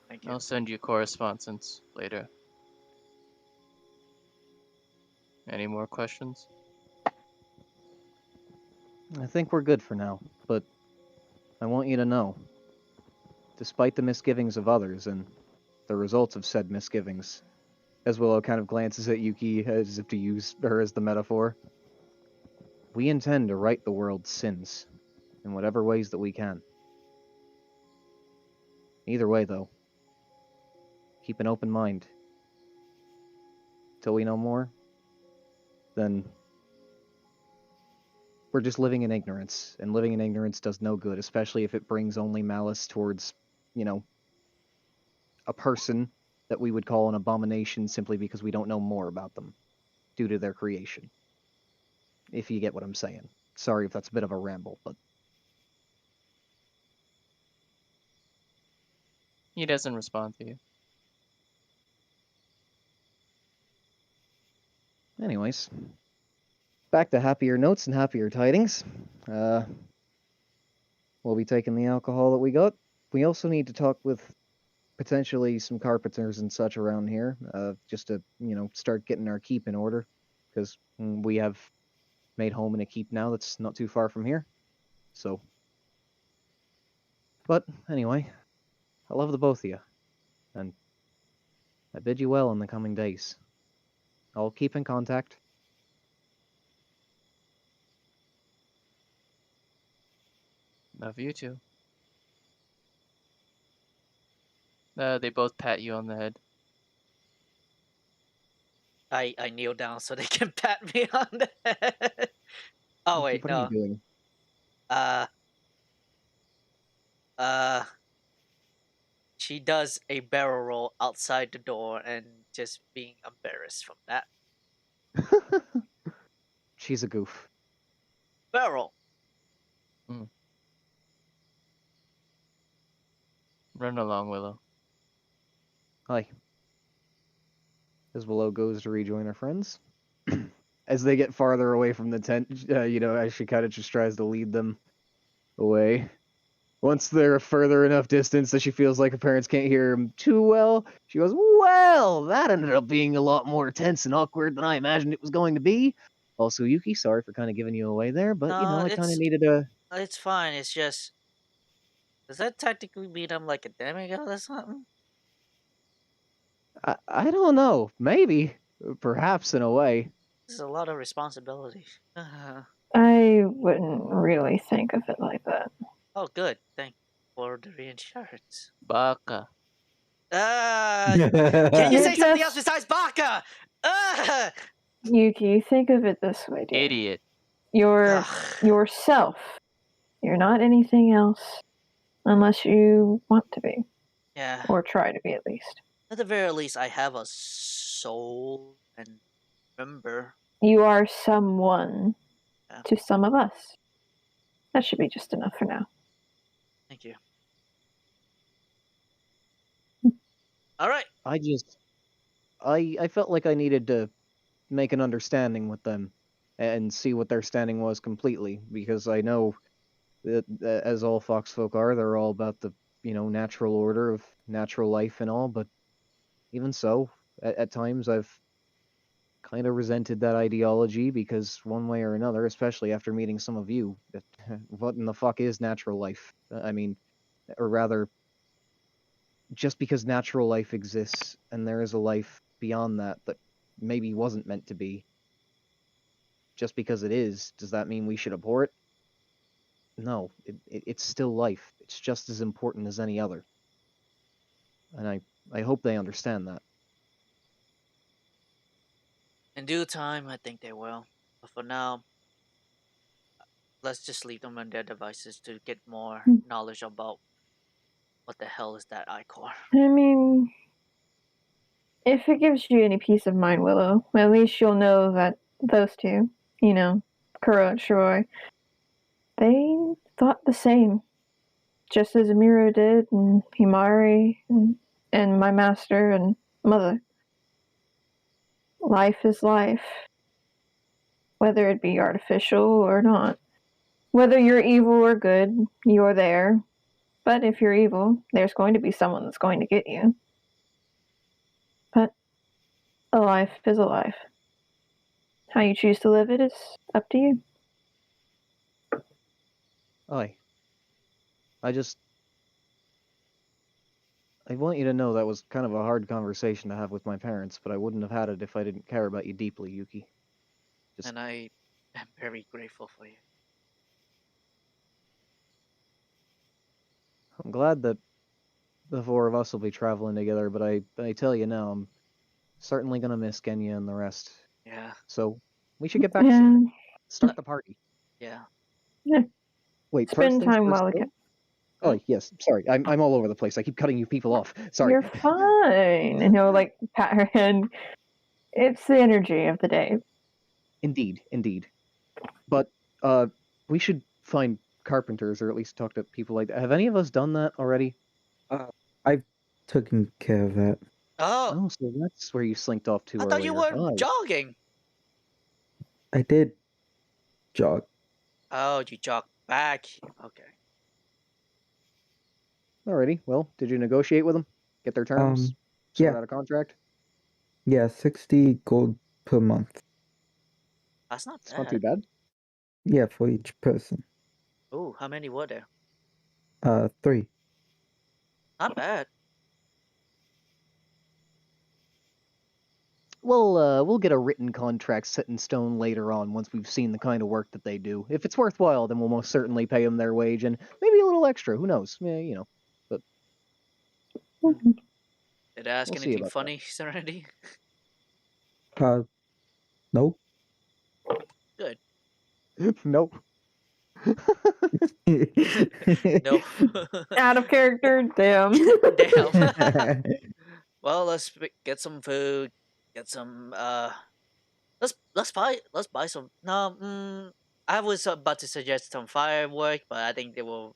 Thank you. I'll send you correspondence later. Any more questions? I think we're good for now, but I want you to know, despite the misgivings of others and the results of said misgivings, as Willow kind of glances at Yuki as if to use her as the metaphor, we intend to right the world's sins in whatever ways that we can. Either way, though, keep an open mind. Till we know more, then we're just living in ignorance, and living in ignorance does no good, especially if it brings only malice towards, a person that we would call an abomination simply because we don't know more about them due to their creation. If you get what I'm saying. Sorry if that's a bit of a ramble, but He doesn't respond to you. anyways, back to happier notes and happier tidings. We'll be taking the alcohol that we got. We also need to talk with potentially some carpenters and such around here, just to, start getting our keep in order, because we have made home in a keep now that's not too far from here. So, but anyway, I love the both of you, and I bid you well in the coming days. I'll keep in contact. Love you too. They both pat you on the head. I kneel down so they can pat me on the head. Oh wait, What no. are you doing? She does a barrel roll outside the door and just being embarrassed from that. She's a goof. Barrel. Run along, Willow. Hi. As Willow goes to rejoin her friends. As they get farther away from the tent, as she kind of just tries to lead them away. Once they're further enough distance that she feels like her parents can't hear them too well, she goes, "Well, that ended up being a lot more tense and awkward than I imagined it was going to be. Also, Yuki, sorry for kind of giving you away there, but, I kind of needed a..." It's fine, it's just... Does that technically mean I'm like a demigod or something? I don't know. Maybe. Perhaps in a way. This is a lot of responsibility. I wouldn't really think of it like that. Oh, good. Thank you for the reinsurance. Baka. Can you You're say something else just- besides baka? Yuki, think of it this way, dear. Idiot. You're Ugh. yourself. You're not anything else unless you want to be. Yeah. Or try to be, at least. At the very least, I have a soul and remember. You are someone Yeah. to some of us. That should be just enough for now. Thank you. All right. I felt like I needed to make an understanding with them and see what their standing was completely, because I know that as all foxfolk are, they're all about the, natural order of natural life and all, but even so, at times I've kind of resented that ideology, because one way or another, especially after meeting some of you, what in the fuck is natural life? I mean, or rather, just because natural life exists and there is a life beyond that that maybe wasn't meant to be, just because it is, does that mean we should abhor it? No, it's still life. It's just as important as any other. And I hope they understand that. In due time, I think they will. But for now, let's just leave them on their devices to get more knowledge about what the hell is that ichor. I mean, if it gives you any peace of mind, Willow, at least you'll know that those two, Kuro and Shiroi, they thought the same. Just as Amira did, and Himari, and my master and mother. Life is life. Whether it be artificial or not. Whether you're evil or good, you're there. But if you're evil, there's going to be someone that's going to get you. But a life is a life. How you choose to live it is up to you. I want you to know that was kind of a hard conversation to have with my parents, but I wouldn't have had it if I didn't care about you deeply, Yuki. And I am very grateful for you. I'm glad that the four of us will be traveling together, but I tell you now, I'm certainly gonna miss Genya and the rest. Yeah. So we should get back soon. Start the party. Yeah. Wait, Spend first things time first, while we though? can. Oh yes, sorry, I'm all over the place. I keep cutting you people off. Sorry. You're fine. And he'll pat her hand. It's the energy of the day. Indeed. But we should find carpenters, or at least talk to people like that. Have any of us done that already? I've taken care of that. Oh, so that's where you slinked off to I earlier. thought you were jogging. I did jog. Oh, you jogged back. Okay. Alrighty. Well, did you negotiate with them? Get their terms? Sort Yeah. out a contract? Yeah, 60 gold per month. That's not It's bad. not too bad. Yeah, for each person. Oh, how many were there? 3. Not bad. We'll get a written contract set in stone later on once we've seen the kind of work that they do. If it's worthwhile, then we'll most certainly pay them their wage and maybe a little extra. Who knows? But Did I ask We'll see anything about funny, Serenity? No. Good. Nope. No. Out of character, damn. Damn. Well, let's get some food. Get some. Let's buy some. No. I was about to suggest some firework, but I think they will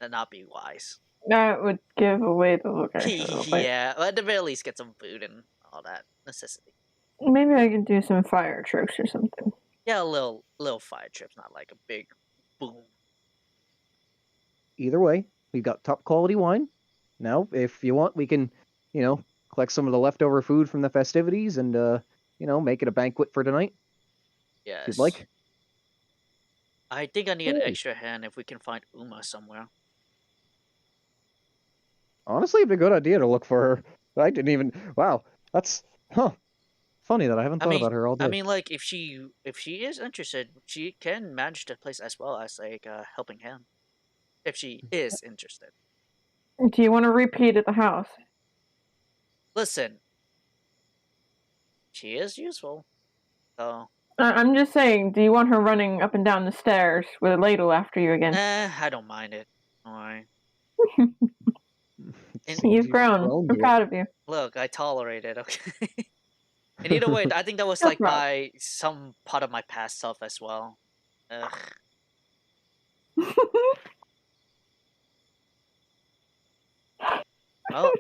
not be wise. That would give away the location a little bit. Yeah, but at the very least, get some food and all that necessity. Maybe I could do some fire tricks or something. Yeah, a little fire trips, not like a big boom. Either way, we've got top quality wine. Now, if you want, we can, collect some of the leftover food from the festivities and, make it a banquet for tonight. Yes. If you'd like. I think I need an extra hand if we can find Uma somewhere. Honestly, it'd be a good idea to look for her. I didn't even. Wow, that's funny that I haven't thought about her all day. I mean, like if she is interested, she can manage the place as well as like a helping hand. If she is interested. Do you want to repeat at the house? Listen, she is useful. So I'm just saying, do you want her running up and down the stairs with a ladle after you again? I don't mind it. Alright. You've grown. I'm proud of you. Look, I tolerate it, okay? And either way, I think that was No like problem. some part of my past self as well. Ugh. Well,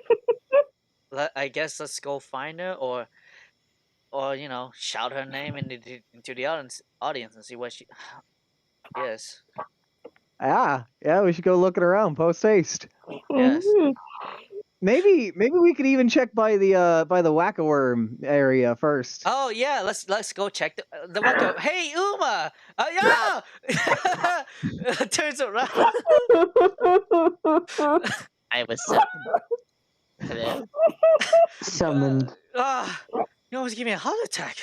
I guess let's go find her, or you know, shout her name into the audience and see what she is. Yeah, we should go looking around post haste. Yes. Maybe we could even check by the whack-a-worm area first. Oh yeah, let's go check the wacko. Hey Uma! Yeah! Turns around. I was summoned. Hello. Summoned. You almost give me a heart attack.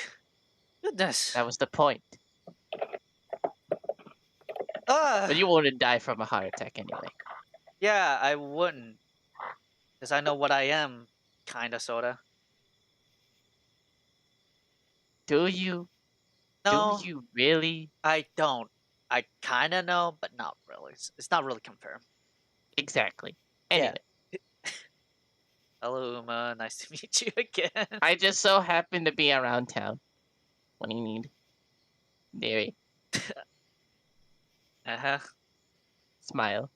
Goodness. That was the point. But you wouldn't die from a heart attack anyway. Yeah, I wouldn't. Because I know what I am, kinda, sorta. Do you? No. Do you really? I don't. I kinda know, but not really. It's not really confirmed. Exactly. Anyway. Yeah. Hello, Uma. Nice to meet you again. I just so happen to be around town. What do you need? Derry. Uh-huh. Smile.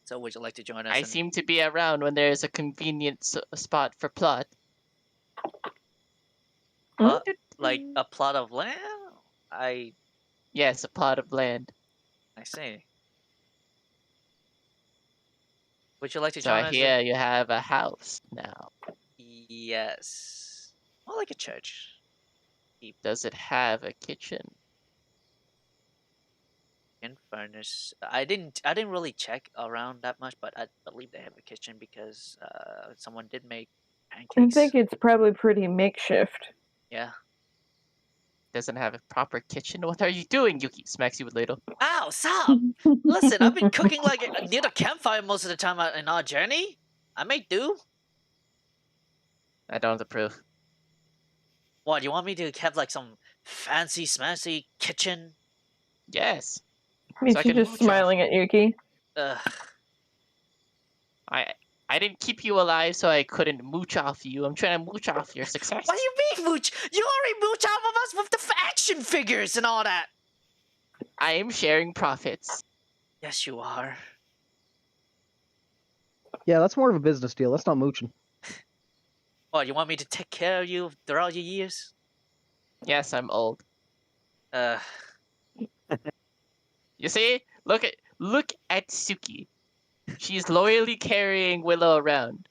So would you like to join us? I seem to be around when there's a convenient spot for plot. Like a plot of land? Yes, a plot of land. I see. Would you like to So join I us? hear you have a house now. Yes. More like a church. Does it have a kitchen? In furnace. I didn't really check around that much, but I believe they have a kitchen because someone did make pancakes. I think it's probably pretty makeshift. Yeah. Doesn't have a proper kitchen? What are you doing, Yuki? Smacks you with ladle. Ow, stop! Listen, I've been cooking like near the campfire most of the time in our journey. I make do. I don't approve. What, you want me to have like some fancy smancy kitchen? Yes. I mean, she's just smiling at Yuki. Ugh. I didn't keep you alive so I couldn't mooch off you. I'm trying to mooch off your success. What do you mean mooch? You already mooch off of us with the action figures and all that. I am sharing profits. Yes, you are. Yeah, that's more of a business deal. That's not mooching. What, you want me to take care of you throughout your years? Yes, I'm old. You see? Look at Suki. She's loyally carrying Willow around.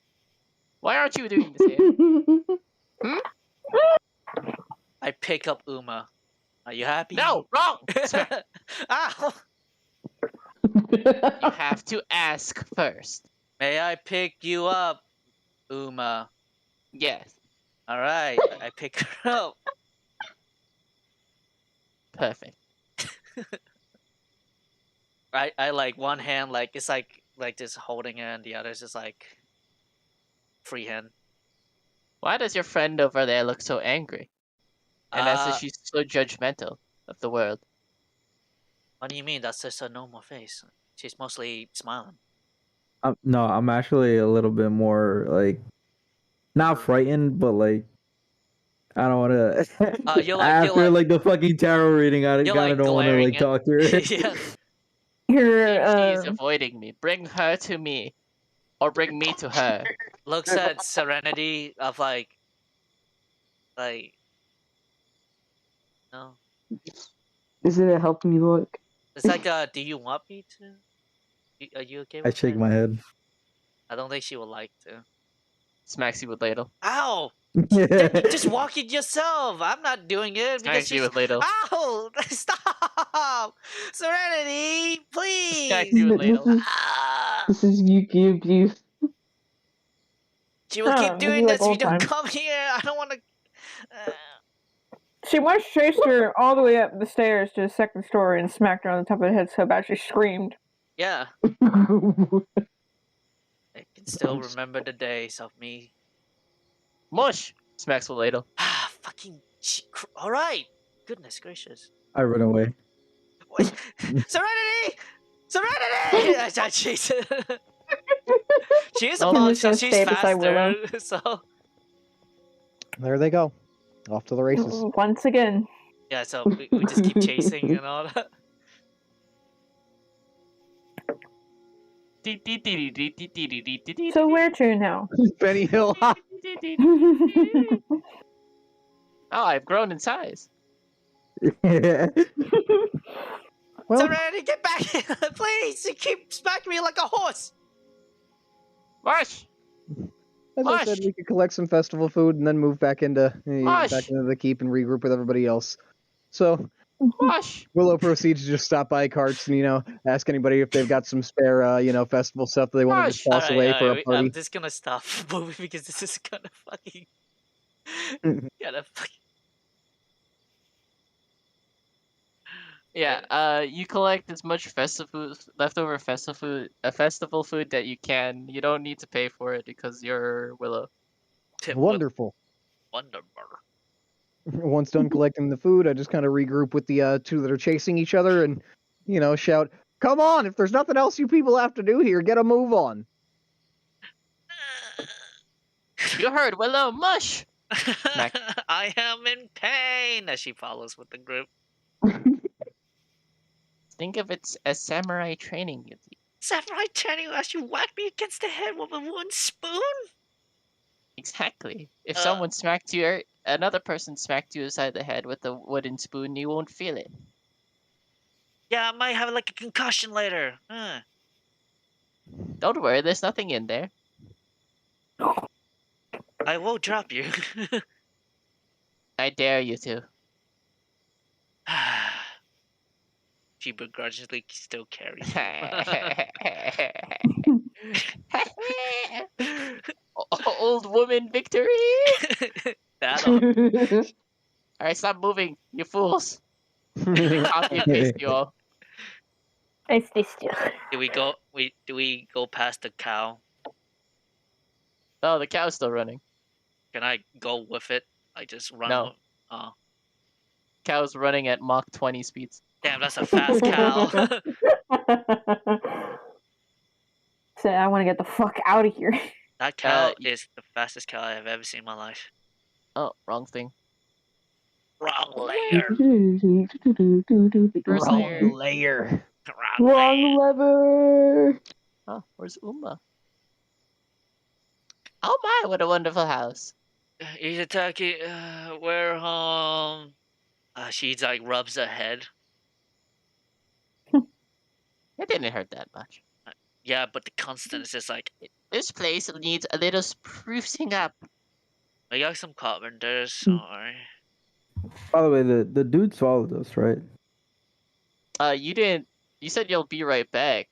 Why aren't you doing this here? I pick up Uma. Are you happy? No, wrong! Ow! You have to ask first. May I pick you up, Uma? Yes. Alright, I pick her up. Perfect. I like one hand, like it's like just holding her, and the other's just like free hand. Why does your friend over there look so angry? And as if she's so judgmental of the world. What do you mean? That's just a normal face. She's mostly smiling. No, I'm actually a little bit more like not frightened, but like I don't want to. You're like, after like the fucking tarot reading, I kind of like don't want to like talk to her. Yeah. She's avoiding me. Bring her to me, or bring me to her. Looks at Serenity of like, no. Isn't it helping you look? It's like, do you want me to? Are you okay with I shake that? my head. I don't think she would like to. Smacks you with ladle. Ow! Then you just walk it yourself. I'm not doing it Smacks you with ladle. Ow! Stop! Serenity, please. Smacks you with ladle. This is Yuki abuse. She will keep this is doing like this if you old don't times. come here. I don't want to. She once chased her all the way up the stairs to the second story and smacked her on the top of the head so bad she screamed. Yeah. I can still remember the days of me. Mush! Smacks the ladle. Ah, fucking. All right. Goodness gracious. I run away. What? Serenity! Serenity! She's she is a Well, I'm monk, just so gonna she's stay beside Willow. faster. So There they go. Off to the races. Once again. yeah, so we just keep chasing and all that. So where to now? Benny Hill. Oh, I've grown in size. Well, Serenity, get back here, please! You keep smacking me like a horse. Mush! as I said, Mush! we could collect some festival food and then move back into Mush! the keep and regroup with everybody else. So Mush! Willow proceeds to just stop by carts and ask anybody if they've got some spare festival stuff that they want to just Mush! toss away for a I'm party. just gonna stop moving because this is gonna fucking Yeah, you collect as much leftover festival food that you can. You don't need to pay for it because you're Willow. Wonderful. Wonderful. Once done collecting the food, I just kind of regroup with the two that are chasing each other and shout, "Come on! If there's nothing else you people have to do here, get a move on." You heard, Willow. Mush! I am in pain as she follows with the group. Think of it as samurai training. Samurai training as you whack me against the head with one spoon? Exactly. If someone smacked you, another person smacked you aside the head with a wooden spoon, you won't feel it. Yeah, I might have like a concussion later. Don't worry, there's nothing in there. I will drop you. I dare you to. She begrudgingly still carries Old woman victory! That Alright, stop moving, you fools. Copy and paste you all. It's this year. Do we go past the cow? Oh, the cow's still running. Can I go with it? I just run. No. Cow's running at Mach 20 speeds. Damn, that's a fast cow. Say, I want to get the fuck out of here. That cow is the fastest cow I have ever seen in my life. Oh, wrong thing. Wrong layer. Wrong layer. Wrong lever. Oh, where's Uma? Oh my, what a wonderful house. He's attacking. We're home. She like rubs her head. It didn't hurt that much. Yeah, but the constant is just like. This place needs a little sprucing up. I got some carpenters. Sorry. By the way, the dude swallowed us, right? You didn't. You said you'll be right back.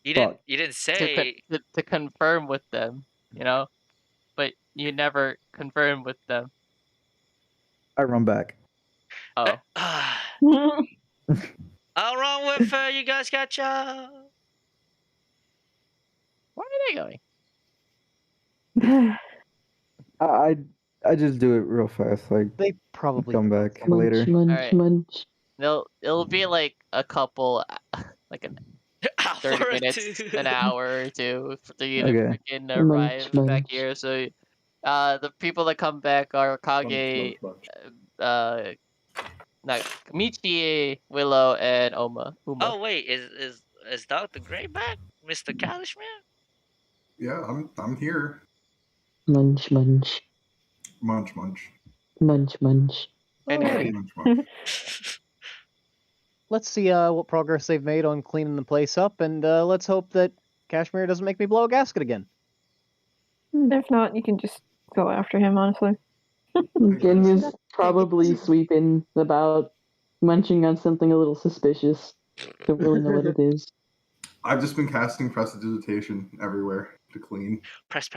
You didn't say to confirm with them, but you never confirmed with them. I run back. Oh. I'll run with her. You guys got ya. Where are they going? I just do it real fast. Like they probably come back munch, later. Munch, right. munch. It'll be like a couple, like 30 minutes, an hour or two for you to freaking arrive back here. So, the people that come back are Kage, Michi, Willow, and Uma. Oh wait, is Dr. Gray back, Mr. Kalishman? Yeah, I'm here. Munch, munch. Munch, munch. Munch, munch. Anyway. Munch, munch. Let's see what progress they've made on cleaning the place up, and let's hope that Kashmir doesn't make me blow a gasket again. If not, you can just go after him, honestly. Again, he's probably sweeping about, munching on something a little suspicious. Don't really know what it is. I've just been casting prestidigitation everywhere to clean. Press.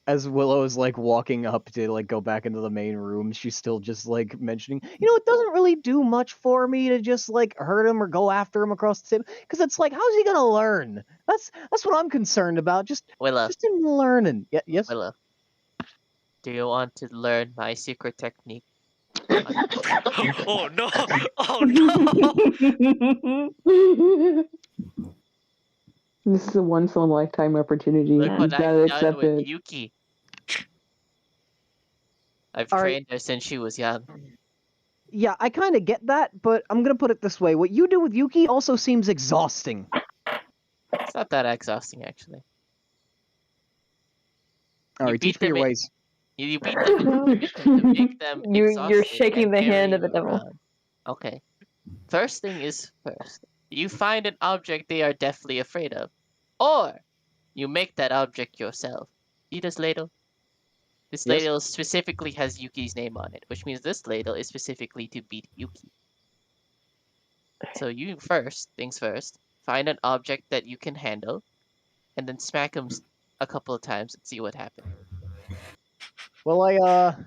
As Willow's like walking up to like go back into the main room, she's still just like mentioning, it doesn't really do much for me to just like hurt him or go after him across the table, because it's like, how's he gonna learn? That's what I'm concerned about. Just him learning. Yes. Willow, do you want to learn my secret technique? Oh no! Oh no! This is a once in a lifetime opportunity. Look You what gotta I've done accept with it. Yuki. I've All right. trained her since she was young. Yeah, I kind of get that, but I'm gonna put it this way: what you do with Yuki also seems exhausting. It's not that exhausting, actually. All right, teach me your ways. You beat them into submission to make them exhausted. You're shaking and the carry hand of the you devil. around. Okay. First thing is first. You find an object they are deathly afraid of. Or you make that object yourself. See this ladle? This Yes. ladle specifically has Yuki's name on it, which means this ladle is specifically to beat Yuki. So you things first, find an object that you can handle, and then smack him a couple of times and see what happens. Well, I'm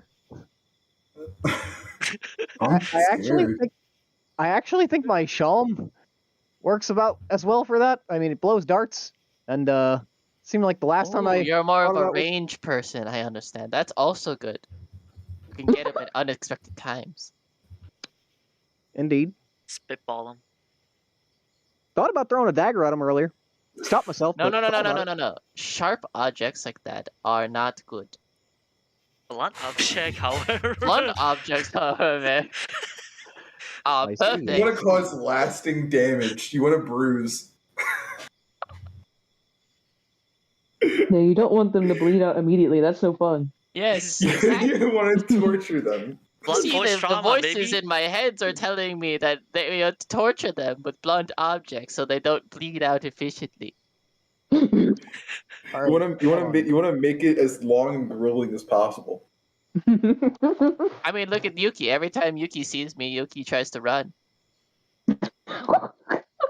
scared. I actually think my Shalom works about as well for that. I mean, it blows darts, and seemed like the last time You're more of thought a about was- range person, I understand. That's also good. You can get him at unexpected times. Indeed. Spitball him. Thought about throwing a dagger at him earlier. Stopped myself. No. but thought about it. No. Sharp objects like that are not good. Blunt object, however. Blunt objects, however, are I see. perfect. You want to cause lasting damage. You want to bruise. No, you don't want them to bleed out immediately. That's no fun. Yes, You exactly. want to torture them. Blunt See, force the trauma, voices baby. in my heads are telling me that they have to torture them with blunt objects so they don't bleed out efficiently. All You right, want to make it as long and grueling as possible. I mean, look at Yuki. Every time Yuki sees me, Yuki tries to run.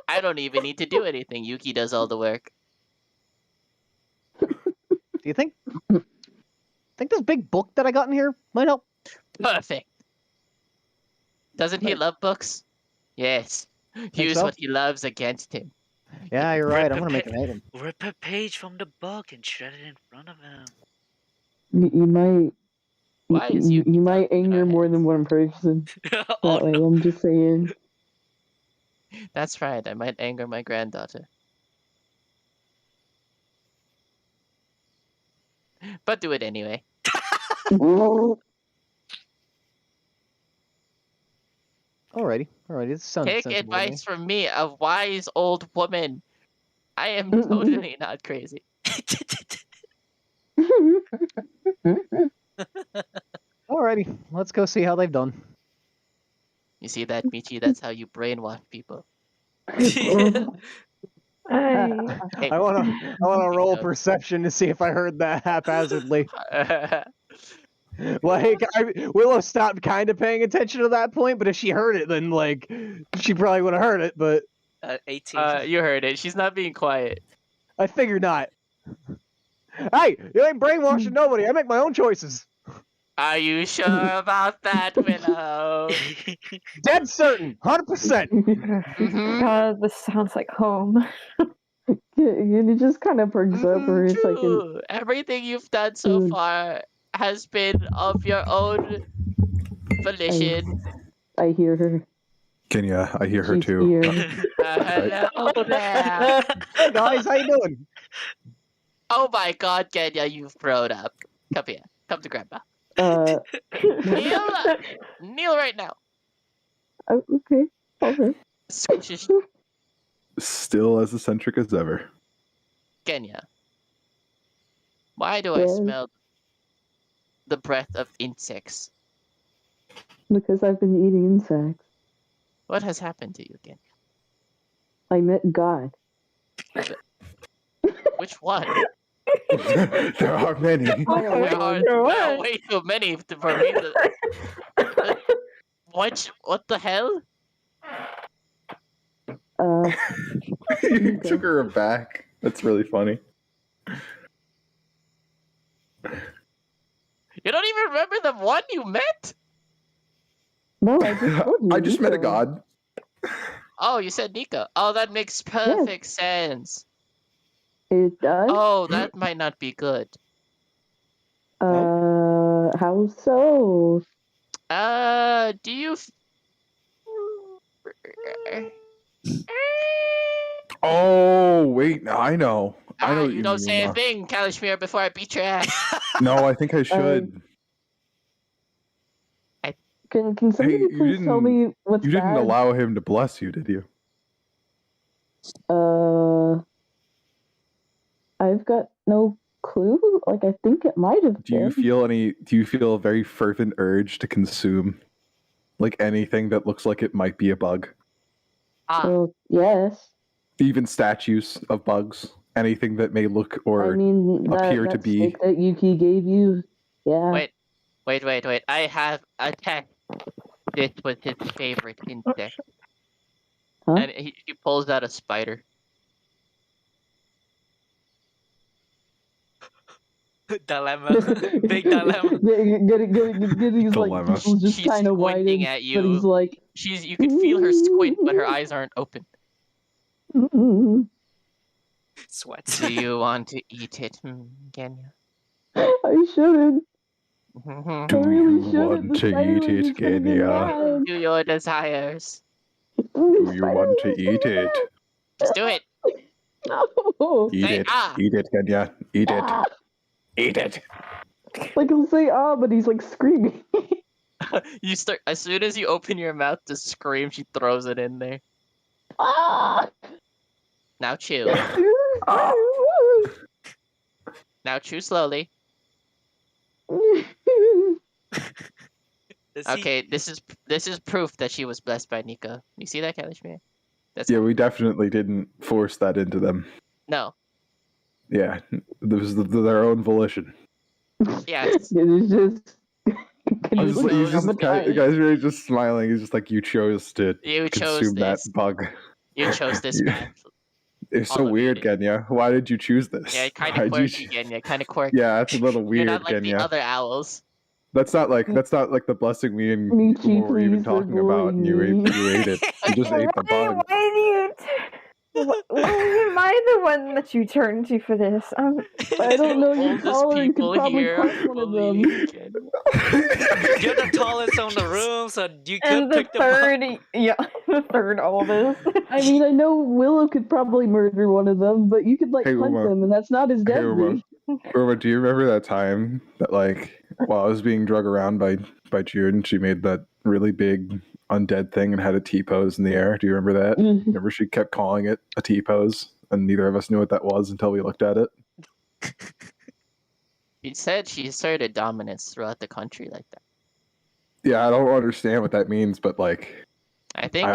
I don't even need to do anything. Yuki does all the work. Do you think this big book that I got in here might help? Perfect. Doesn't he Right. love books? Yes. Use so? what he loves against him. Yeah, you're right. Rip I'm a gonna make an item. Rip a page from the book and shred it in front of him. You might. Why is Yuki You might talking in our anger more heads? than one person. Oh That way, no. I'm just saying. That's right. I might anger my granddaughter. But do it anyway. Alrighty. This sounds Take sensible to me. advice from me, a wise old woman. I am totally not crazy. Alrighty, let's go see how they've done. You see that, Michi? That's how you brainwash people. I Hey. I wanna roll perception to see if I heard that haphazardly. Like, Willow stopped kind of paying attention at that point, but if she heard it, then like she probably would have heard it. But 18. You heard it. She's not being quiet. I figured not. Hey, you ain't brainwashing nobody. I make my own choices. Are you sure about that, Willow? Dead certain, 100%. Mhm. God, this sounds like home. You just kind of perks up for a second. True. Everything you've done so far has been of your own volition. I hear her. Kenya, I hear her She's too. here. Hello there. Hey guys, how you doing? Oh my God, Kenya, you've grown up. Come here. Come to Grandma. Kneel right now. Okay. Squish. Still as eccentric as ever. Kenya, why do I smell the breath of insects? Because I've been eating insects. What has happened to you, Kenya? I met God. Which one? There are many. There are way too many for me to... What the hell? You took her aback. That's really funny. You don't even remember the one you met? No, I just told you. I just met a Nico. god. Oh, you said Nico. Oh, that makes perfect sense. It does? Oh, that might not be good. How so? Do you... Oh, wait, I know. I know what you don't say a mean. thing, Kalishmir, before I beat your ass. No, I think I should. Can somebody you please tell me what's You didn't bad? allow him to bless you, did you? I've got no clue. Like, I think it might have Do you feel a very fervent urge to consume like anything that looks like it might be a bug? Well, yes. Even statues of bugs, anything that may look or I mean, appear to that be. steak that Yuki gave you, yeah. Wait. I have a test. This was his favorite insect. Huh? And he pulls out a spider. Dilemma. Big dilemma. Getting Dilemma. like just She's kind of squinting widen, at you. but he's like, You can feel her squint, but her eyes aren't open. Sweats. Do you want to eat it, Genya? I shouldn't. Do you want to eat it, Genya? Do your desires. Do you want to eat it? Just do it. No. Eat it. Eat it, Genya. Eat it. Eat it. Like he'll say but he's like screaming. You start as soon as you open your mouth to scream, she throws it in there. Now chew. Now chew slowly. Okay, this is proof that she was blessed by Nico. You see that, Kalishmir? Yeah, we definitely didn't force that into them. No. Yeah, it was their own volition. Yes. It is just. The guy's really just smiling. He's just like, you chose to consume that this. bug. You chose this path. It's so weird, Genya. Why did you choose this? Yeah, kind of quirky, Genya. Kind of quirky. Yeah, it's a little weird, You're not like Genya. the other owls. That's not like the blessing we and Google were even talking about, and you ate it. You just ate the bug. Why am I the one that you turn to for this? I don't know. You're Oldest taller and could people probably here punch one of them. You're the tallest on the room, so you could And the pick them up. the third oldest. I mean, I know Willow could probably murder one of them, but you could like Hey, punch Uma. them, and that's not as deadly. Uma, do you remember that time that while I was being drug around by June, she made that really big undead thing and had a T-pose in the air? Do you remember that? Remember she kept calling it a T-pose, and neither of us knew what that was until we looked at it? She said she asserted dominance throughout the country like that. Yeah, I don't understand what that means, but I think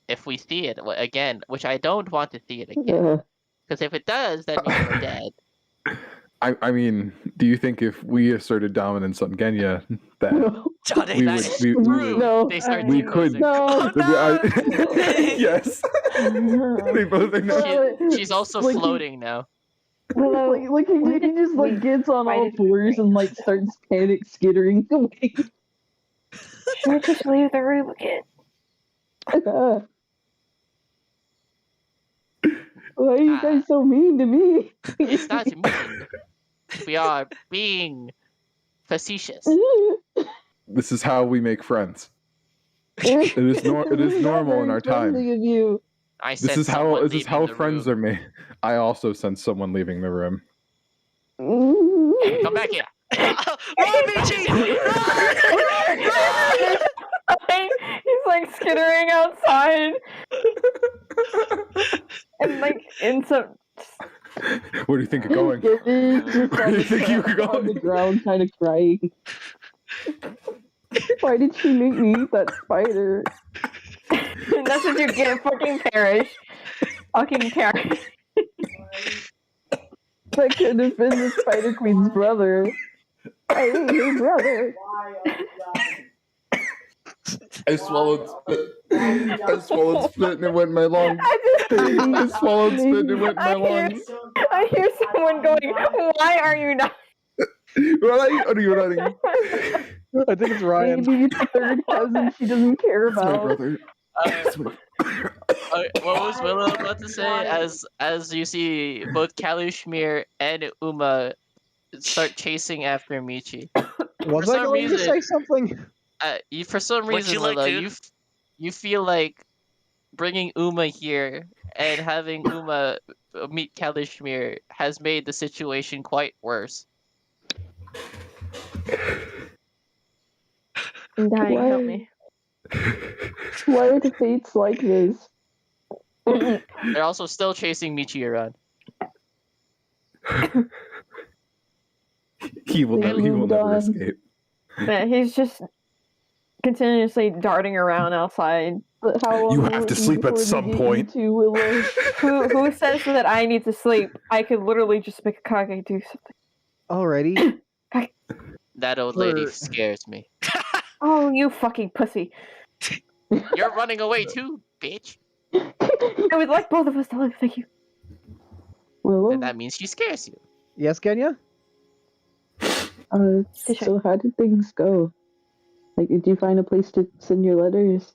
if we see it again, which I don't want to see it again, because if it does, that means we're dead. I mean, do you think if we asserted dominance on Genya, that we could? No. Yes. They both know. She's also floating now. Like he just like gets on all fours and like starts panic skittering away. Should we just leave the room again? Why are you guys so mean to me? It's not mean. We are being facetious. This is how we make friends. It is normal in our time. Of you. This is how friends are made. I also sense someone leaving the room. Come back here. Run, Michi! He's like skittering outside. And like in some. Where do you think you're going? Just Where do you think you were on the going? ground, kind of crying. Why did she make me eat that spider? And that's what you get, fucking perish. Fucking perish. That could have been the Spider Queen's brother. I hate your brother. I swallowed spit and it went in my lungs. I swallowed spit and it went in my lungs. I hear someone going, why are you not? What are you running? I think it's Ryan. Maybe it's a third cousin she doesn't care It's my about. brother. It's my... What was Willow about to say? As you see both Kalishmir and Uma start chasing after Michi. Was I going to say something? For some Would reason, you like Willow, to? you feel like bringing Uma here and having Uma meet Kalishmir has made the situation quite worse. I'm dying. Why? Help me. Why are the fates like this? They're also still chasing Michi around. He will never escape. Yeah, he's just continuously darting around outside. But how long You will have it to be sleep at before they some get point. You to Willow? Who says that I need to sleep? I could literally just make Kage do something. Alrighty. That old lady scares me. Oh, you fucking pussy. You're running away too, bitch. I would like both of us to live, thank you. Willow? And that means she scares you. Yes, Kenya? So how did things go? Like, did you find a place to send your letters?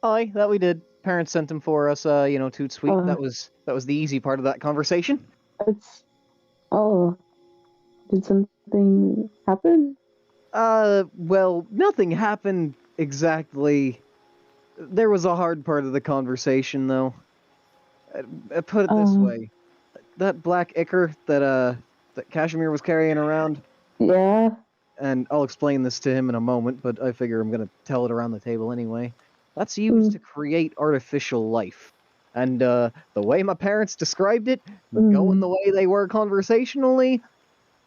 Aye, that we did. Parents sent them for us, toot sweet. That was the easy part of that conversation. Did something happen? Well, nothing happened exactly. There was a hard part of the conversation, though. Put it this way. That black ichor that Kashmir was carrying around. Yeah. And I'll explain this to him in a moment, but I figure I'm gonna tell it around the table anyway. That's used to create artificial life. And the way my parents described it, going the way they were conversationally,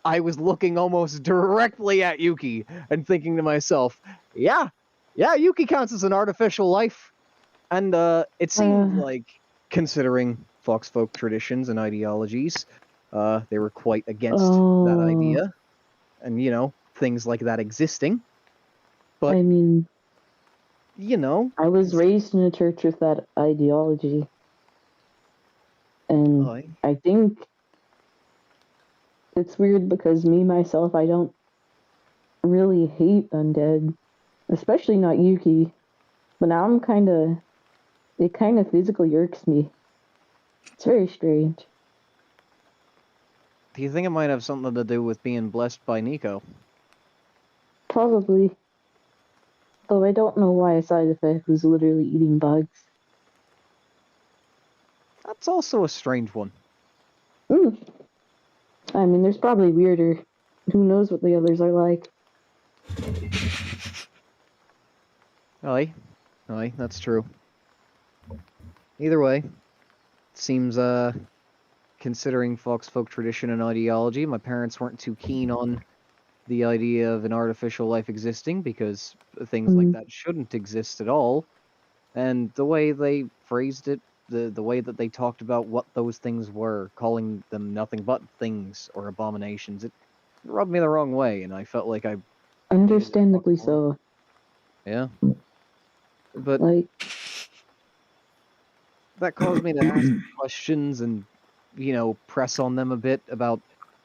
I was looking almost directly at Yuki and thinking to myself, yeah, Yuki counts as an artificial life. And it seemed like, considering Fox folk traditions and ideologies, they were quite against that idea. And, things like that existing. But, I mean, I was raised in a church with that ideology. And I think it's weird because myself, I don't really hate undead. Especially not Yuki. But now it kind of physically irks me. It's very strange. Do you think it might have something to do with being blessed by Nico? Probably. Though I don't know why a side effect was literally eating bugs. That's also a strange one. I mean, there's probably weirder. Who knows what the others are like? Aye, that's true. Either way, it seems, considering Fox folk tradition and ideology, my parents weren't too keen on the idea of an artificial life existing because things like that shouldn't exist at all. And the way they phrased it, the way that they talked about what those things were, calling them nothing but things or abominations, it rubbed me the wrong way, and I felt like I... Understandably so. Yeah. But... that caused me to ask questions and, press on them a bit about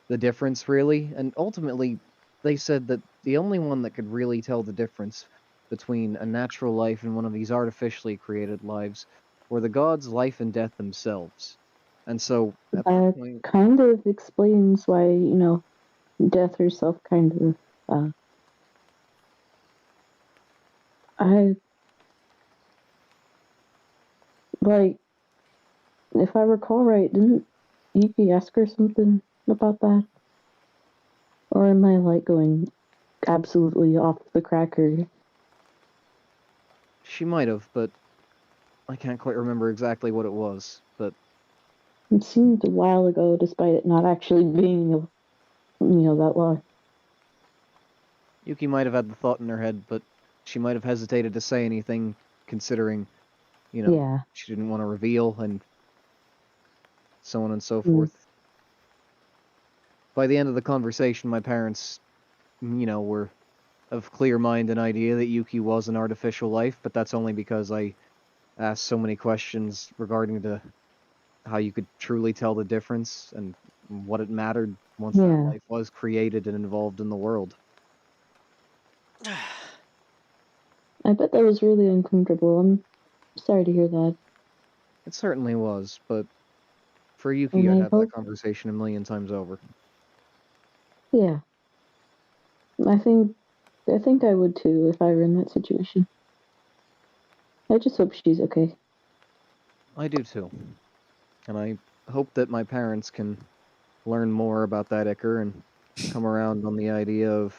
the difference, really. And ultimately, they said that the only one that could really tell the difference between a natural life and one of these artificially created lives were the gods' life and death themselves. And so, at that point... kind of explains why, death herself kind of, if I recall right, didn't Yuki ask her something about that? Or am I, going absolutely off the cracker? She might have, but I can't quite remember exactly what it was, but... It seemed a while ago, despite it not actually being, that long. Yuki might have had the thought in her head, but she might have hesitated to say anything, considering, she didn't want to reveal, and so on and so forth. By the end of the conversation, my parents, were of clear mind and idea that Yuki was an artificial life, but that's only because I asked so many questions regarding how you could truly tell the difference, and what it mattered once that life was created and involved in the world. I bet that was really uncomfortable. I'm sorry to hear that. It certainly was, but for Yuki, I'd have that conversation a million times over. Yeah. I think I would too if I were in that situation. I just hope she's okay. I do too. And I hope that my parents can learn more about that Icker and come around on the idea of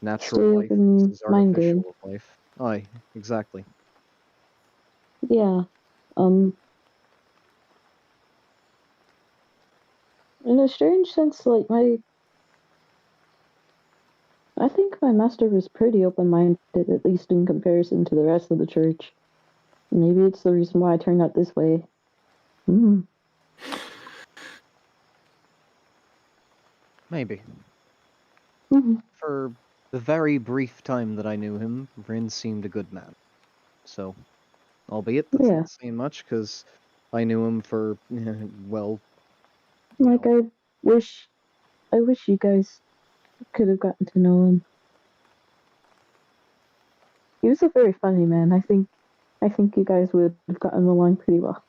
natural life versus artificial life. Aye, exactly. Yeah. In a strange sense, like I think my master was pretty open-minded, at least in comparison to the rest of the church. Maybe it's the reason why I turned out this way. Maybe. For the very brief time that I knew him, Rin seemed a good man. So, albeit that's not saying much, because I knew him for, well... Like, I wish you guys could have gotten to know him. He was a very funny man. I think you guys would have gotten along pretty well.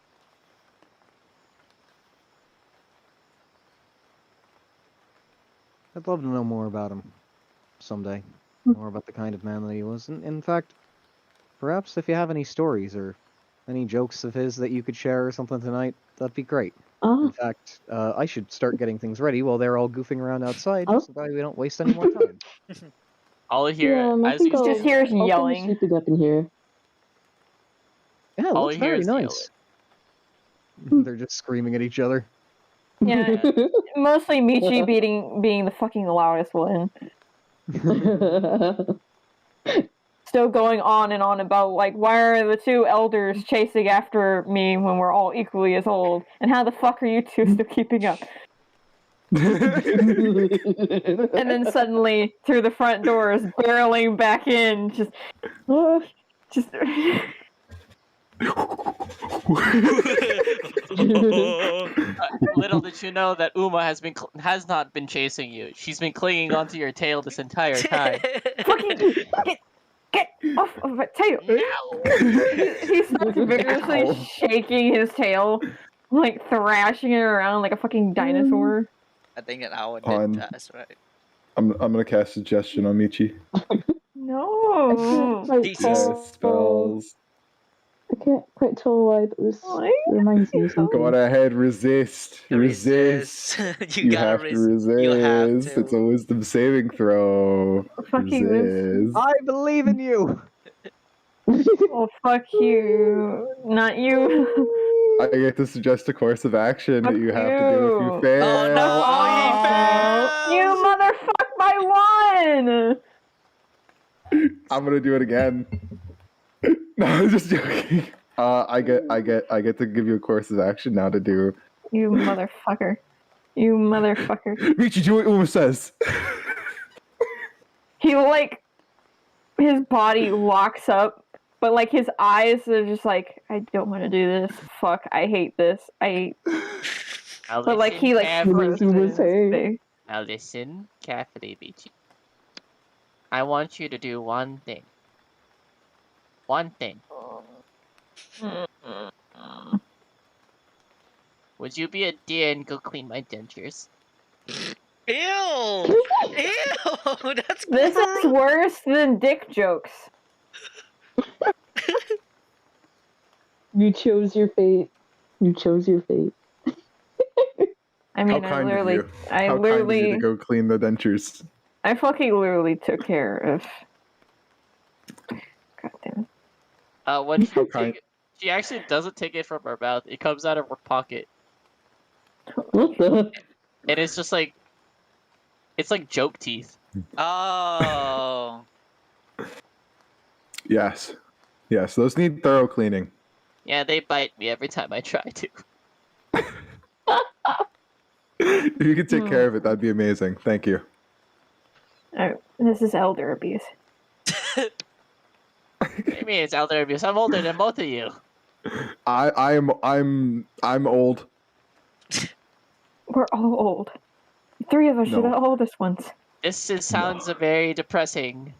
I'd love to know more about him someday. More about the kind of man that he was. And in fact, perhaps if you have any stories or any jokes of his that you could share or something tonight, that'd be great. In fact, I should start getting things ready while they're all goofing around outside, so that we don't waste any more time. All I hear as you just hears yelling. Keep it up in here. Yeah, it all looks I hear very is nice. They're just screaming at each other. Yeah, mostly Michi being the fucking loudest one. Still going on and on about, like, why are the two elders chasing after me when we're all equally as old? And how the fuck are you two still keeping up? And then suddenly, through the front doors, barreling back in, just... Little did you know that Uma has not been chasing you. She's been clinging onto your tail this entire time. Fucking get off of my tail! He starts vigorously shaking his tail, like thrashing it around like a fucking dinosaur. I think an hour did pass, right? I'm gonna cast suggestion on Michi. No. Jesus. Spells. I can't quite tell why this reminds me of something. Go on ahead, resist. Resist. You have to resist. You have to. It's a wisdom saving throw. Resist. I believe in you! Oh, fuck you. Not you. I get to suggest a course of action that you have to do if you fail. Oh no! You motherfuck my one! I'm gonna do it again. No, I'm just joking. I get to give you a course of action now to do. You motherfucker. You motherfucker. Michi, do what Uma says. He, like, his body locks up, but, like, his eyes are just like, I don't want to do this. Fuck, I hate this. But, like, he, like, Now listen carefully, Michi. I want you to do one thing. One thing. Would you be a dear and go clean my dentures? Ew! Ew! That's This is worse than dick jokes. You chose your fate. You chose your fate. I mean, How kind of you. I How literally, kind of you to go clean the dentures. I fucking literally took care of. God damn it. When she take it, she actually doesn't take it from her mouth. It comes out of her pocket. What the? And it's just like, it's like joke teeth. Oh. Yes. Yes, those need thorough cleaning. Yeah, they bite me every time I try to. If you could take care of it, that'd be amazing. Thank you. Oh, this is elder abuse. What do you mean it's elder abuse? I'm older than both of you. I'm old. we're all old. The three of us are No. the oldest ones. This sounds very depressing.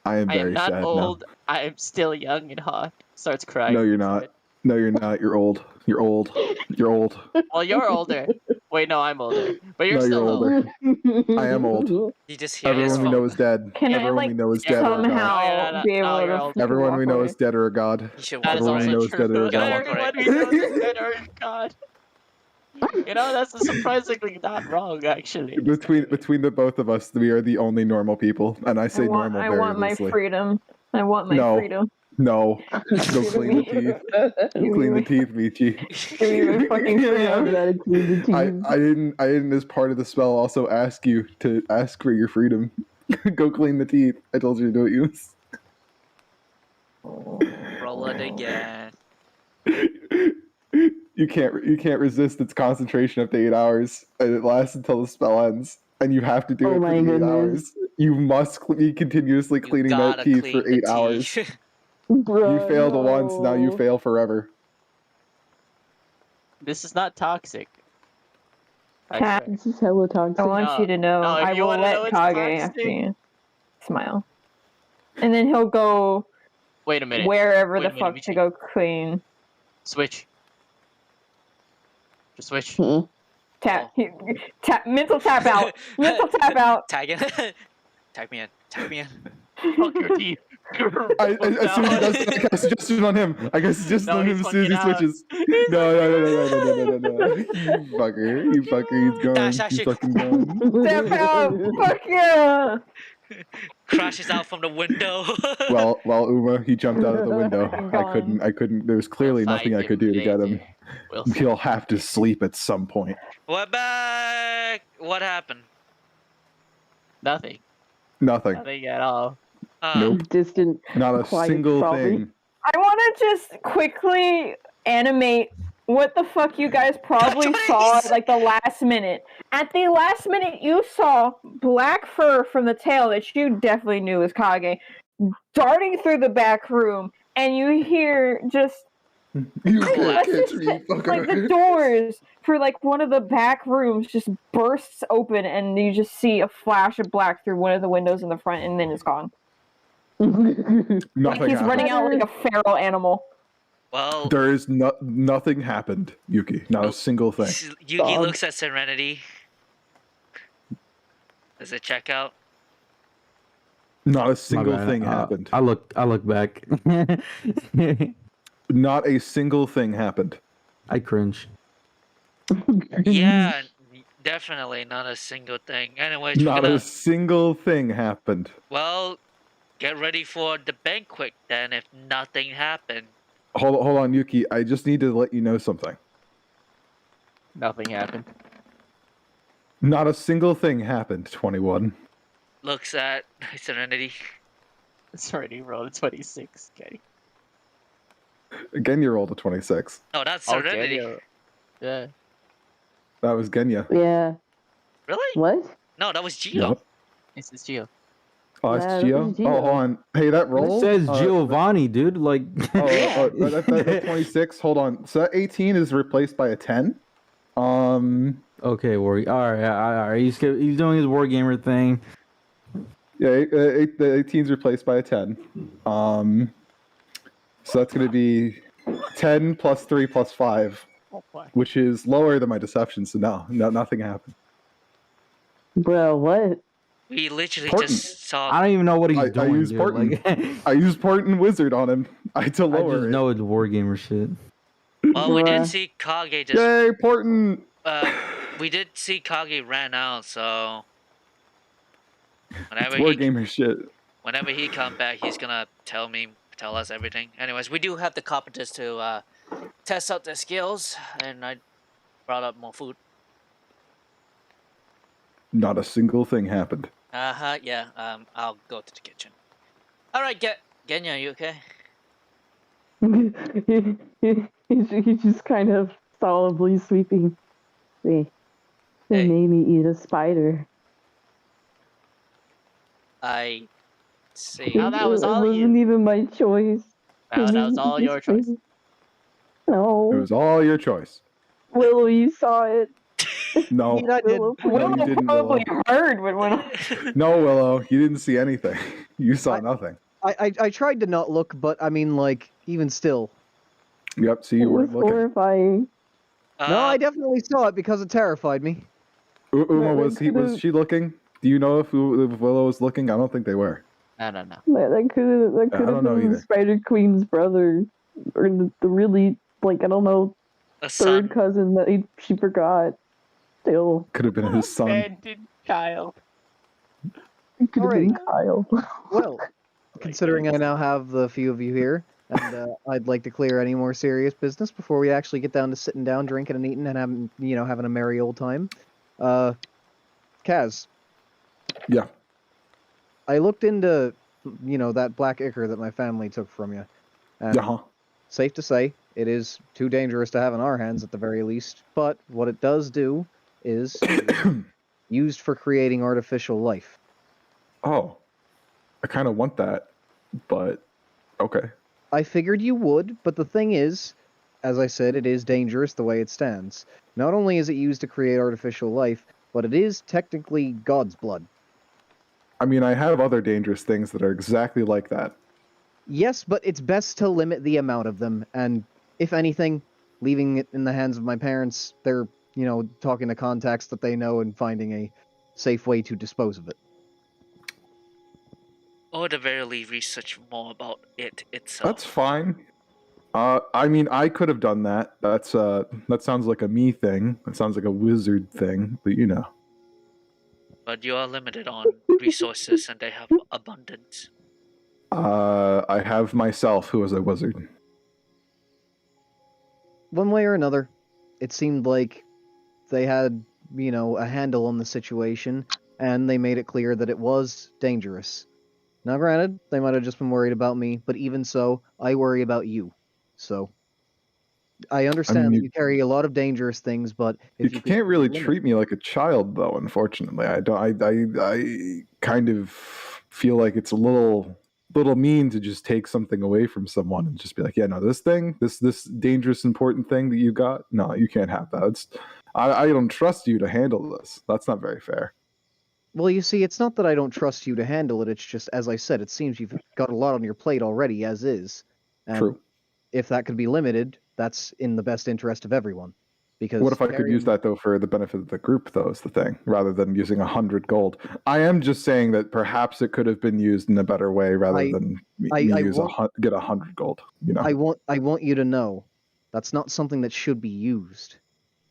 I am I am very not sad old. I am still young and hot. Starts now. crying. No, you're not. No, you're not. You're old. You're old. You're old. Well, you're older. Wait, no, I'm older. But you're No, still you're old. older. I am old. You just hear Everyone his we phone. know is dead. Can I, Everyone like, we know is You're dead or a god. somehow No, be able you're to older. Everyone walk we know away? is dead or a god. You should That walk is Everyone we also know away. is dead or true. a god. Everyone we know is dead or a god. You know, that's surprisingly not wrong, actually. Between the both of us, we are the only normal people, and I say normal I very want my loosely. freedom. I want my No. freedom. No, go Give clean the me- teeth. Go clean the teeth, Michi. Give me my fucking freedom. Gotta clean the teeth. I didn't as part of the spell also ask you to ask for your freedom. Go clean the teeth. I told you to do it, Eunice. Roll it again. You can't resist its concentration up to 8 hours, and it lasts until the spell ends. And you have to do Oh it for my the 8 goodness. hours. You must be continuously You cleaning that gotta teeth clean for the 8 hours. teeth. Bruh, You failed once, now you no. fail forever. This is not toxic. I Cat, swear. This is hella toxic. I want you to know No, if I you will wanna let know it's Kage toxic- after you smile. And then he'll go Wait a minute. wherever Wait the a minute, fuck to Michi. go clean. Switch. Just switch. Tap, tap, mental tap out. Mental tap out. Tag in. Tag me in. Tag me in. Fuck your teeth. As soon as he does that, I got a suggestion on him. I got a suggestion No, on him he's as soon as he fucking out. switches. No. You fucker. You fucker. He's gone. Dash, He's actually- fucking gone. Tap out. Fuck yeah. Crashes out from the window. Well, Uma, he jumped out of the window. Gone. I couldn't. There was clearly We'll nothing find I could do to get him. later. We'll see. He'll have to sleep at some point. We're back. What happened? Nothing. Nothing. Nothing at all. Nope. Distant. Not a Quiet single probably. thing. I want to just quickly animate what the fuck you guys probably saw at like the last minute. At the last minute, you saw black fur from the tail that you definitely knew was Kage darting through the back room, and you hear just You Black. can't catch me, like the fucker. doors for like one of the back rooms just bursts open, and you just see a flash of black through one of the windows in the front, and then it's gone. Nothing Like he's happened. running out like a feral animal. Well, There is nothing happened, Yuki. Not a single thing. Yugi Dog. looks at Serenity. Does it check out? Not a My single bad. thing happened. I look back. Not a single thing happened. I cringe. Yeah, definitely not a single thing. Anyways, Not a single thing happened. well, get ready for the banquet then if nothing happened. Hold on, Yuki. I just need to let you know something. Nothing happened. Not a single thing happened, 21. Looks at Serenity. It's already rolled a 26. Okay. Genya rolled a 26. Oh, that's Oh, Serenity. Daniel. Yeah. That was Genya. Yeah. Really? What? No, that was Gio. Yep. This is Gio. Oh, it's Yeah, that Gio? was Gio. Oh, hold on. Hey, that roll? It says uh, Giovanni, dude. Like. that 26. Hold on. So that 18 is replaced by a 10. Okay, All right. He's doing his war gamer thing. Yeah, the 18 is replaced by a 10. So that's going to be 10 plus 3 plus 5, Oh, boy. which is lower than my deception. So no, nothing happened. Bro, what? We literally Portent. just saw. I don't even know what he's I doing. use dude. Portent. Like, I used Portent Wizard on him. I had to I lower just it. know it's war gamer shit. Well, we did Bruh. see Kage just. Yay, Portent! We did see Kage ran out, so. It's war gamer shit. Whenever he come back, he's gonna tell us everything. Anyways, we do have the carpenters to test out their skills, and I brought up more food. Not a single thing happened. Yeah. I'll go to the kitchen. All right, Genya, you okay? He's just kind of solemnly sweeping. They Hey. made me eat a spider. I see. Now that was it all wasn't you. even my choice. Now that was all your choice. It No. was all your choice. Willow, you saw it. No, I did. Willow, no, you please. didn't, Probably Willow. heard what went on. No, Willow, you didn't see anything. You saw nothing. I tried to not look, but I mean, like, even still. Yep, see, It you was weren't looking. horrifying. No, I definitely saw it because it terrified me. Uma, was could've- she looking? Do you know if Willow was looking? I don't think they were. I don't know. That could I don't have know been either. Spider Queen's brother, or the really like I don't know A third son. cousin that she forgot. Still, Could have been his son. Abandoned child. it could have been Kyle. Well, considering I now have the few of you here, and I'd like to clear any more serious business before we actually get down to sitting down, drinking and eating, and having a merry old time. Kaz. Yeah. I looked into, that black ichor that my family took from you. And safe to say, it is too dangerous to have in our hands at the very least. But what it does do is used for creating artificial life. Oh, I kind of want that, but okay. I figured you would, but the thing is, as I said, it is dangerous the way it stands. Not only is it used to create artificial life, but it is technically God's blood. I mean, I have other dangerous things that are exactly like that. Yes, but it's best to limit the amount of them, and if anything, leaving it in the hands of my parents, they're, talking to contacts that they know and finding a safe way to dispose of it. Or at the very least, research more about it itself. That's fine. I mean, I could have done that. That sounds like a me thing. That sounds like a wizard thing, but But you are limited on resources, and they have abundance. I have myself, who is a wizard. One way or another, it seemed like they had, a handle on the situation, and they made it clear that it was dangerous. Now, granted, they might have just been worried about me, but even so, I worry about you. So, I understand that you carry a lot of dangerous things, but if you can't really treat me like a child, though. Unfortunately, I don't. I kind of feel like it's a little mean to just take something away from someone and just be like, yeah, no, this dangerous, important thing that you got, no, you can't have that. I don't trust you to handle this. That's not very fair. Well, you see, it's not that I don't trust you to handle it. It's just, as I said, it seems you've got a lot on your plate already, as is. And True. If that could be limited, that's in the best interest of everyone. Because what if I could use that, though, for the benefit of the group, though, is the thing, rather than using 100 gold? I am just saying that perhaps it could have been used in a better way rather than get 100 gold. I want you to know that's not something that should be used.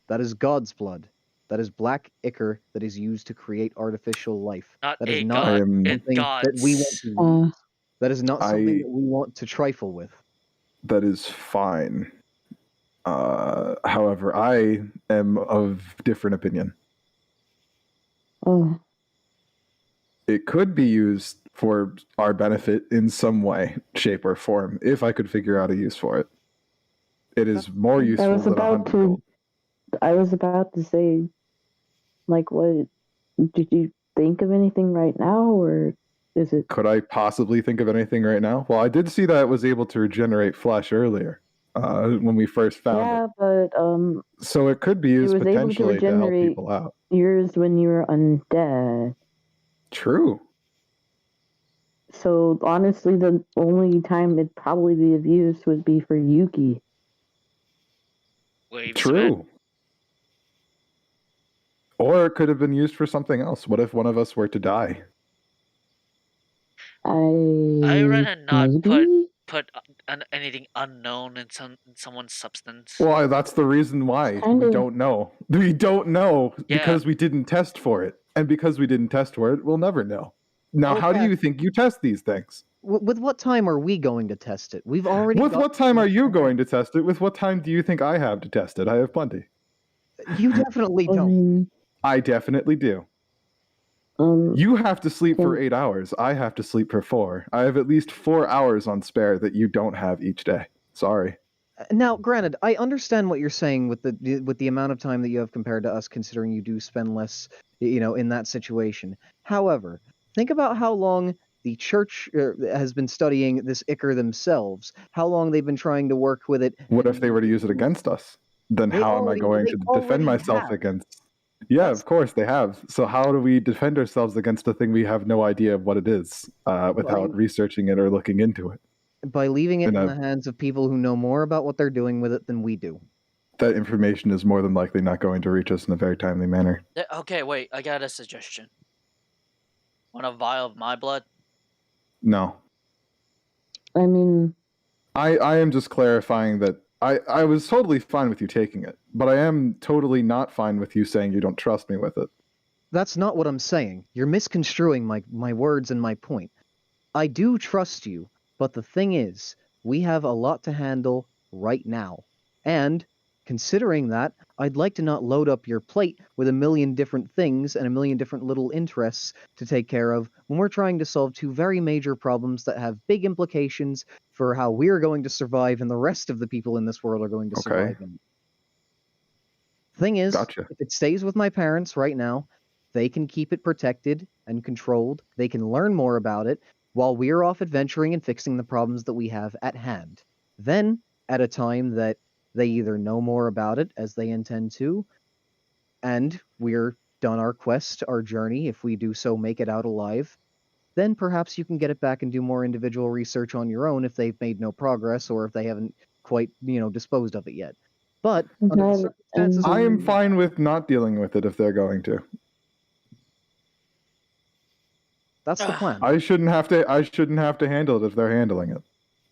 That is God's blood. That is black ichor that is used to create artificial life. Not that is a not god, something that we want to use. That is not something that we want to trifle with. That is fine. However, I am of different opinion. Oh. It could be used for our benefit in some way, shape, or form, if I could figure out a use for it. It is more useful than 100 gold. I was about to say, like, what did you think of anything right now, or is it? Could I possibly think of anything right now? Well, I did see that it was able to regenerate flesh earlier, when we first found it. Yeah, but so it could be used it was able to potentially to help regenerate people out. yours when you were undead. True. So honestly, the only time it'd probably be of use would be for Yuki. True. Or it could have been used for something else. What if one of us were to die? I rather not put anything unknown in someone's substance. Well, that's the reason why we don't know. We don't know because we didn't test for it, and because we didn't test for it, we'll never know. Now, how do you think you test these things? With what time are we going to test it? We've already. With what time are you going to test it? With what time do you think I have to test it? I have plenty. You definitely don't. I definitely do. You have to sleep for 8 hours. I have to sleep for 4. I have at least 4 hours on spare that you don't have each day. Sorry. Now, granted, I understand what you're saying with the amount of time that you have compared to us, considering you do spend less, in that situation. However, think about how long the church has been studying this ichor themselves. How long they've been trying to work with it. What if they were to use it against us? then how am I going to defend myself against? Yeah, of course they have. So how do we defend ourselves against a thing we have no idea of what it is without researching it or looking into it? By leaving it in the hands of people who know more about what they're doing with it than we do. That information is more than likely not going to reach us in a very timely manner. Okay, wait, I got a suggestion. Want a vial of my blood? No. I mean, I am just clarifying that I was totally fine with you taking it, but I am totally not fine with you saying you don't trust me with it. That's not what I'm saying. You're misconstruing my words and my point. I do trust you, but the thing is, we have a lot to handle right now. And, considering that, I'd like to not load up your plate with a million different things and a million different little interests to take care of when we're trying to solve two very major problems that have big implications for how we're going to survive and the rest of the people in this world are going to survive. Thing is, if it stays with my parents right now, they can keep it protected and controlled. They can learn more about it while we're off adventuring and fixing the problems that we have at hand. Then, at a time that they either know more about it, as they intend to, and we're done our quest, our journey, if we do so make it out alive, then perhaps you can get it back and do more individual research on your own if they've made no progress or if they haven't quite, disposed of it yet. But under the circumstances, I am fine with not dealing with it if they're going to. That's the plan. I shouldn't have to handle it if they're handling it.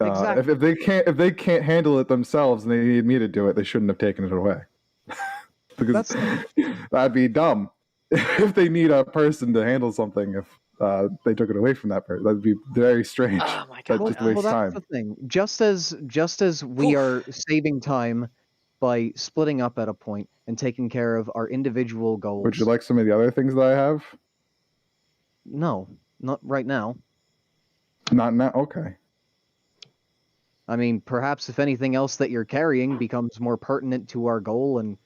Exactly. If they can't handle it themselves and they need me to do it, they shouldn't have taken it away. Because that'd be dumb if they need a person to handle something. If they took it away from that person, that'd be very strange. Oh my god! That just wastes time. That's the thing. Just as we are saving time by splitting up at a point and taking care of our individual goals. Would you like some of the other things that I have? No, not right now. Not now. Okay. I mean, perhaps if anything else that you're carrying becomes more pertinent to our goal and,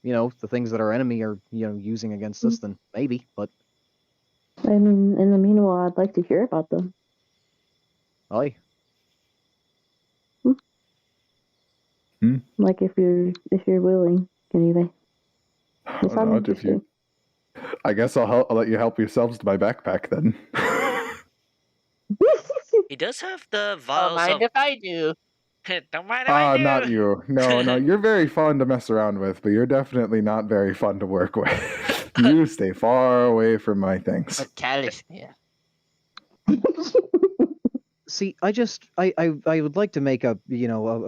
the things that our enemy are, using against us, then maybe, but... I mean, in the meanwhile, I'd like to hear about them. Aye. Like, if you're willing, anyway. I guess I'll let you help yourselves to my backpack then. He does have the vials. Don't mind if I do. Don't mind if I do. Not you. No, you're very fun to mess around with, but you're definitely not very fun to work with. You stay far away from my things. But Calish, yeah. See, I would like to make a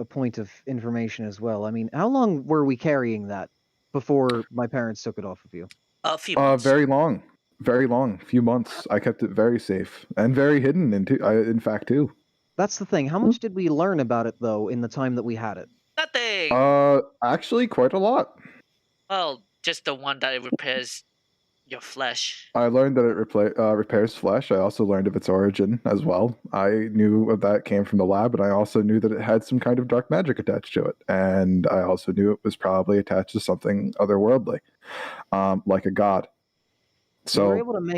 point of information as well. I mean, how long were we carrying that before my parents took it off of you? A few months. Very long. Very long. Few months. I kept it very safe and very hidden. In fact, too. That's the thing. How much did we learn about it though in the time that we had it? Nothing. Actually, quite a lot. Well, just the one that it repairs your flesh. I learned that it repairs flesh. I also learned of its origin as well. I knew that it came from the lab, and I also knew that it had some kind of dark magic attached to it. And I also knew it was probably attached to something otherworldly, like a god. So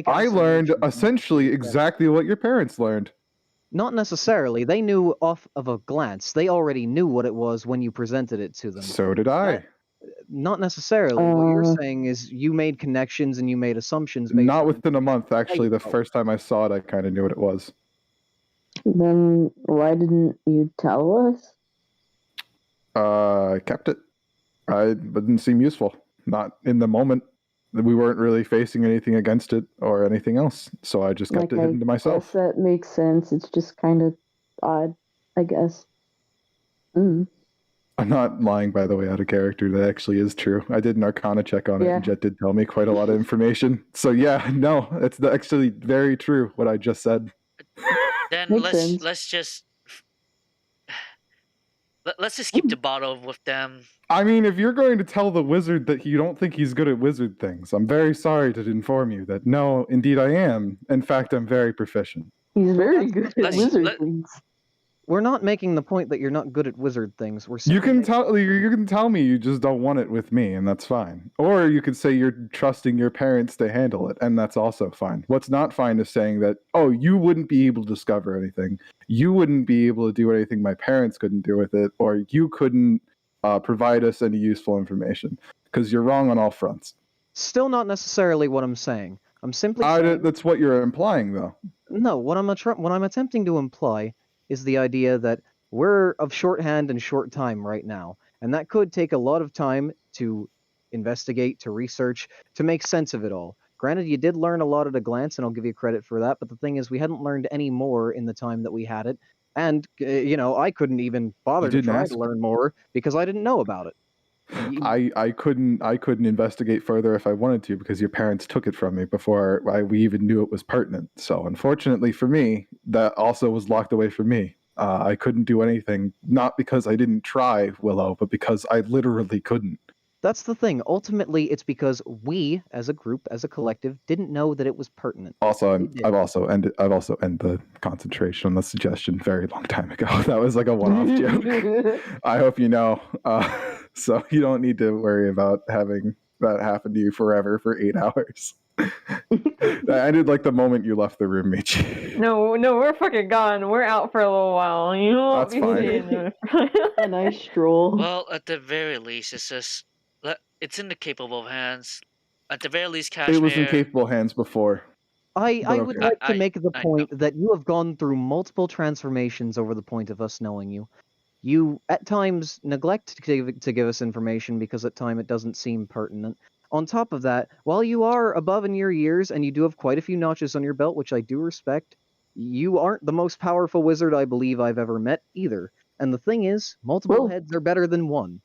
I learned essentially exactly what your parents learned. Not necessarily. They knew off of a glance. They already knew what it was when you presented it to them. So did I. Not necessarily. What you're saying is you made connections and you made assumptions. Not within a month, actually. The first time I saw it, I kind of knew what it was. Then why didn't you tell us? I kept it. It didn't seem useful. Not in the moment. We weren't really facing anything against it or anything else, so I just kept it hidden to myself. Guess that makes sense. It's just kind of odd, I guess. I'm not lying, by the way, out of character. That actually is true. I did an Arcana check on it, and Jet did tell me quite a lot of information. So yeah, no, it's actually very true what I just said. Then let's just keep the bottle with them. I mean, if you're going to tell the wizard that you don't think he's good at wizard things, I'm very sorry to inform you that no, indeed I am. In fact, I'm very proficient. He's very good at wizard things. We're not making the point that you're not good at wizard things. You can tell me you just don't want it with me, and that's fine. Or you could say you're trusting your parents to handle it, and that's also fine. What's not fine is saying that, oh, you wouldn't be able to discover anything. You wouldn't be able to do anything my parents couldn't do with it, or you couldn't provide us any useful information, because you're wrong on all fronts. Still not necessarily what I'm saying. I'm simply saying... That's what you're implying, though. No, what I'm attempting to imply is the idea that we're of shorthand and short time right now, and that could take a lot of time to investigate, to research, to make sense of it all. Granted, you did learn a lot at a glance, and I'll give you credit for that, but the thing is, we hadn't learned any more in the time that we had it, and, I couldn't even bother to try to learn more because I didn't know about it. I couldn't investigate further if I wanted to, because your parents took it from me before we even knew it was pertinent. So unfortunately for me, that also was locked away from me. I couldn't do anything, not because I didn't try, Willow, but because I literally couldn't. That's the thing. Ultimately, it's because we, as a group, as a collective, didn't know that it was pertinent. Also, I've also ended the concentration on the suggestion very long time ago. That was like a one-off joke. I hope you know. So you don't need to worry about having that happen to you forever for 8 hours. That ended like the moment you left the room, Michi. No, we're fucking gone. We're out for a little while. You know what? That's fine. A nice stroll. Well, at the very least, it's in the capable hands. At the very least, Cashmere. It was in capable hands before. I would like to make the point that you have gone through multiple transformations over the point of us knowing you. You, at times, neglect to give us information because at times it doesn't seem pertinent. On top of that, while you are above in your years and you do have quite a few notches on your belt, which I do respect, you aren't the most powerful wizard I believe I've ever met either. And the thing is, multiple heads are better than one.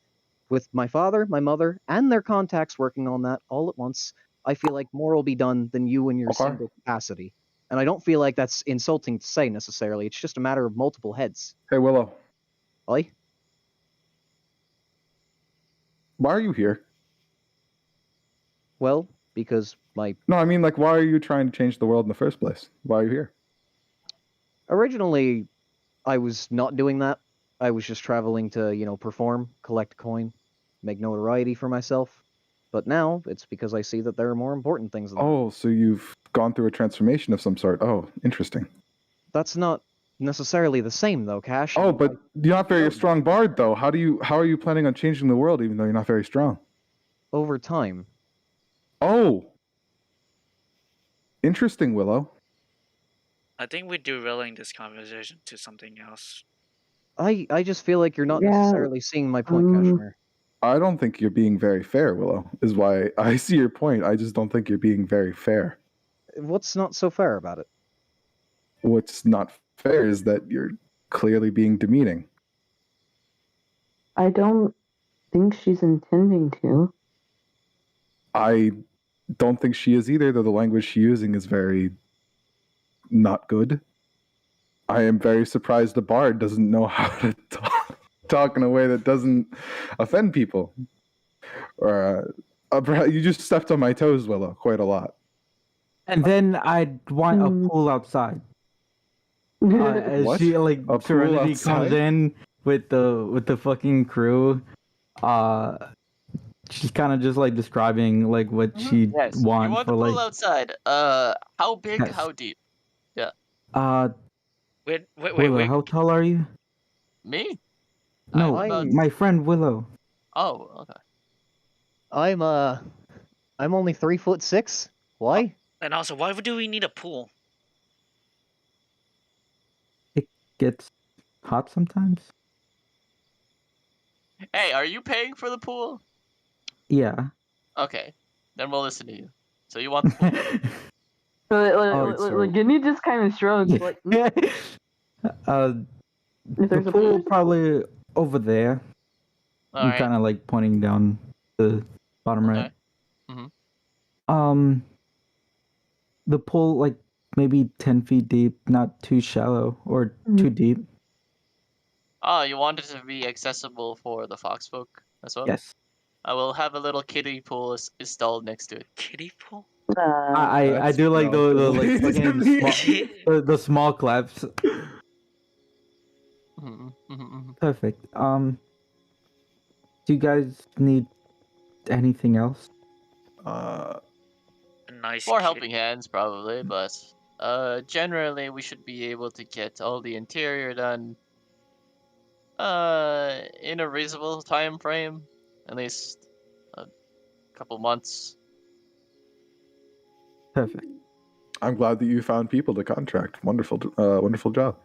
With my father, my mother, and their contacts working on that all at once, I feel like more will be done than you in your single capacity. And I don't feel like that's insulting to say necessarily. It's just a matter of multiple heads. Hey, Willow. Oi? Why are you here? Well, because my... No, I mean, like, why are you trying to change the world in the first place? Why are you here? Originally, I was not doing that. I was just traveling to, perform, collect coin, make notoriety for myself. But now, it's because I see that there are more important things than that. So you've gone through a transformation of some sort. Oh, interesting. That's not necessarily the same, though, Cash. Oh, but you're not very strong bard, though. How are you planning on changing the world, even though you're not very strong? Over time. Oh! Interesting, Willow. I think we're derailing this conversation to something else. I just feel like you're not necessarily seeing my point, Kashmir. I don't think you're being very fair, Willow, is why I see your point. I just don't think you're being very fair. What's not so fair about it? What's not fair is that you're clearly being demeaning. I don't think she's intending to. I don't think she is either, though the language she's using is very not good. I am very surprised the bard doesn't know how to talk in a way that doesn't offend people. Or you just stepped on my toes, Willow, quite a lot. And then I'd want a pool outside. As What? she A Serenity pool outside? comes in with the fucking crew, she's kind of just like describing like what she Yes. want You want for the pool like outside. How big? Yes. How deep? Yeah. Wait. Willow, how tall are you? Me? No, about... my friend Willow. Oh, okay. I'm only 3'6". Why? And also, why do we need a pool? It gets hot sometimes. Hey, are you paying for the pool? Yeah. Okay, then we'll listen to you. So you want the pool? Like, Guinea just kind of shrugs. Like, the there's a pool pool? probably over there. I'm Alright. kind of like pointing down the bottom right. Mhm. The pool like maybe 10 feet deep, not too shallow or too deep. Oh, you want it to be accessible for the fox folk as well? Yes. I will have a little kiddie pool installed next to it. Kiddie pool? I do like the like fucking small, the small claps. Perfect. Do you guys need anything else? A nice More kitty. helping hands, probably, but generally we should be able to get all the interior done In a reasonable time frame, at least a couple months. Perfect. I'm glad that you found people to contract. Wonderful job.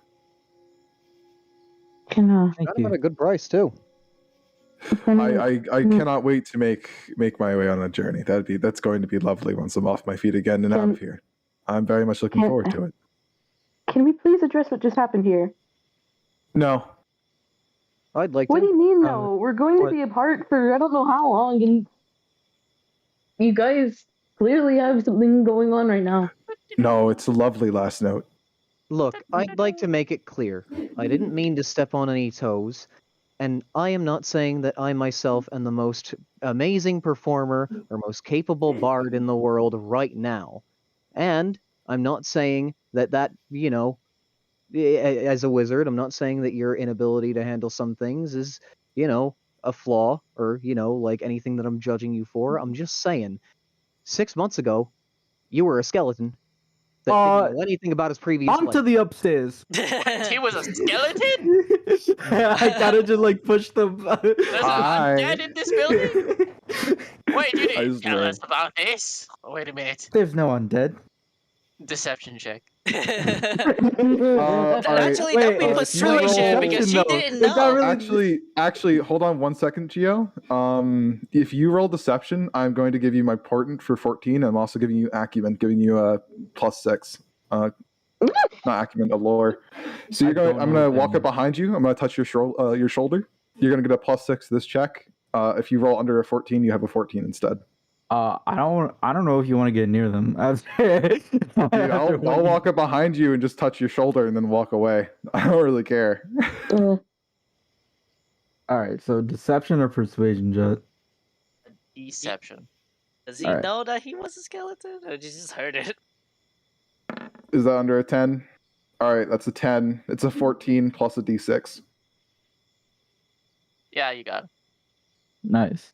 Can Got him at a good price too. I cannot wait to make my way on a journey. That's going to be lovely once I'm off my feet again and out of here. I'm very much looking forward to it. Can we please address what just happened here? No. I'd like What to. do you mean, no? We're going to be apart for I don't know how long, and you guys clearly have something going on right now. No, it's a lovely last note. Look, I'd like to make it clear. I didn't mean to step on any toes, and I am not saying that I myself am the most amazing performer or most capable bard in the world right now. And I'm not saying that, as a wizard, I'm not saying that your inability to handle some things is, a flaw or, like anything that I'm judging you for. I'm just saying, 6 months ago, you were a skeleton that didn't know anything about his previous Onto life. the upstairs. He was a skeleton? I gotta just like push the. There's an undead in this building? Wait, you didn't tell us about this. Wait a minute. There's no undead. Deception check. Actually, that'd be persuasion because she didn't know. Actually, hold on 1 second, Gio. If you roll deception, I'm going to give you my portent for 14. I'm also giving you acumen, giving you a +6. Not acumen, a lore. So I'm going to walk up behind you. I'm going to touch your shoulder. You're going to get a +6 to this check. If you roll under a 14, you have a 14 instead. I don't know if you want to get near them. Dude, I'll walk up behind you and just touch your shoulder and then walk away. I don't really care. All right, so deception or persuasion, Jet? Deception. Does he know that he was a skeleton, or did you just heard it? Is that under a 10? All right, that's a 10. It's a 14 plus a d6. Yeah, you got it. Nice.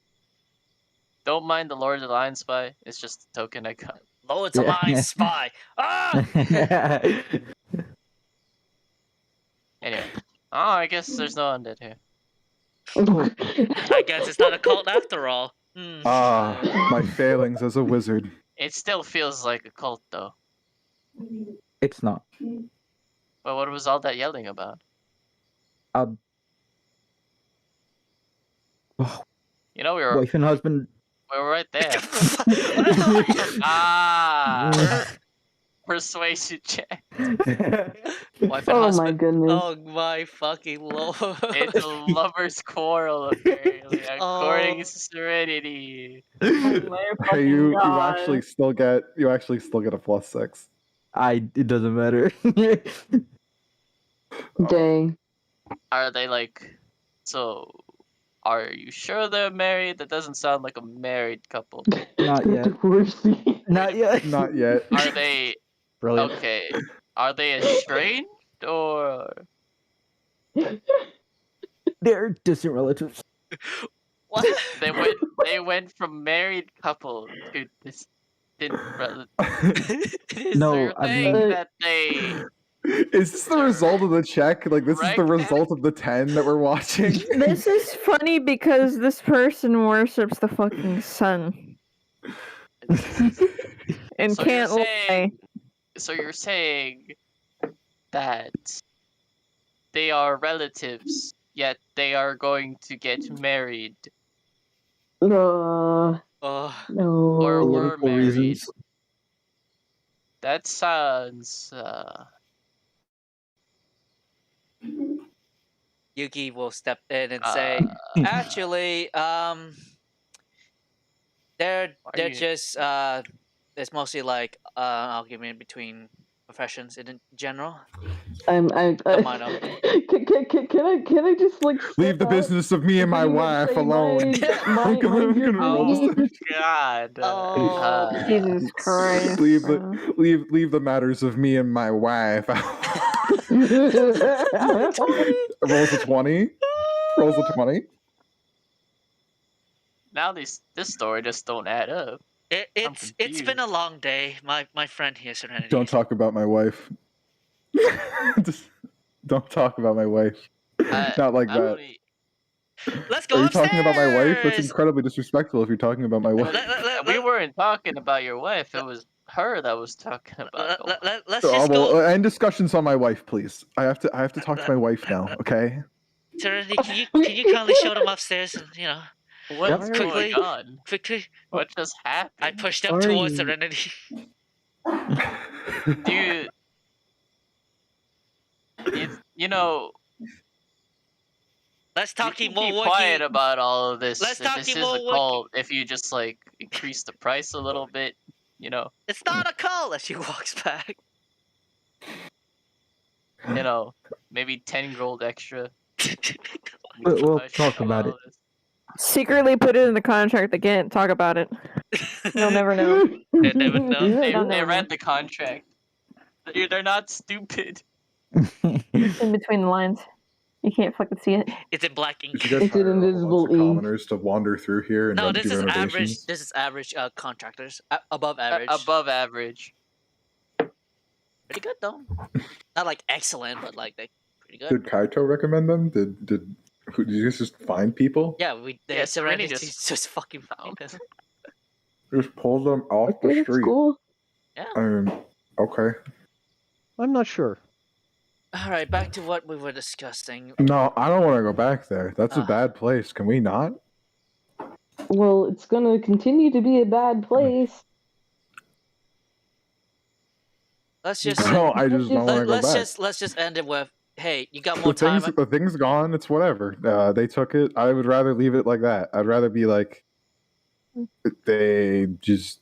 Don't mind the Lord of the Lion Spy. It's just a token I got. Lord of the Lion Spy. Ah! Anyway. Oh, I guess there's no undead here. I guess it's not a cult after all. My failings as a wizard. It still feels like a cult, though. It's not. Well, what was all that yelling about? You know, we were wife and husband. We were right there. Persuasion check. Wife and Oh husband. my goodness. Oh my fucking lord. It's a lover's quarrel, apparently, according to Serenity. Hey, you actually still get a +6. It doesn't matter. Dang. Are they so? Are you sure they're married? That doesn't sound like a married couple. Not yet. Not yet. Not yet. Are they? Brilliant. Okay. Are they estranged or? They're distant relatives. What? They went from married couple to distant relatives. No, I mean that they. Is this the result of the check? Like, this is the result of the 10 that we're watching? This is funny because this person worships the fucking sun. And So can't lie. So you're saying that they are relatives, yet they are going to get married. No. Or were married. Reasons. That sounds Yuki will step in and say, actually, they're just it's mostly like argument between professions in general. Can I just like leave the business of me and my wife alone? God. Jesus Christ. leave the matters of me and my wife out. Rolls a 20. Rolls a 20. Now this story just don't add up. It's been a long day. My friend here, Serenity. Don't talk about my wife. Just don't talk about my wife. Not like I that. don't e- Let's go Are you upstairs. talking about my wife? That's incredibly disrespectful if you're talking about my wife. We weren't talking about your wife. It was her that was talking about your wife. Let's just well, go. end discussions on my wife, please. I have to talk to my wife now, okay? Serenity, can you kindly show them upstairs and What's quickly, going on? quickly. What just happened? I pushed them towards Serenity. Dude, you know, Let's talk you can more keep wiki. quiet about all of this. Let's talk This is more a wiki. cult. If you just like increase the price a little bit, It's not a call as she walks back. maybe 10 gold extra. We'll talk about it. Secretly put it in the contract again. Talk about it. They'll never know. They never know. They read the contract. They're not stupid. In between the lines. You can't fucking see it. It's in black ink. Did you guys It's an hire a whole invisible bunch of ink. commoners to wander through here and No, run this through is average. renovations? This is average contractors. Above average. Above average. Pretty good though. Not like excellent, but like they pretty good. Did Kaito recommend them? Did you guys just find people? Yeah, Serenity Serenity just fucking found them. Just pulled them off the That's street. cool. Yeah. Okay. I'm not sure. All right, back to what we were discussing. No, I don't want to go back there. That's a bad place. Can we not? Well, it's gonna continue to be a bad place. Let's just. No, I just don't want to go back. Let's just end it with, hey, you got more The time. the thing's gone. It's whatever. They took it. I would rather leave it like that. I'd rather be like, they just,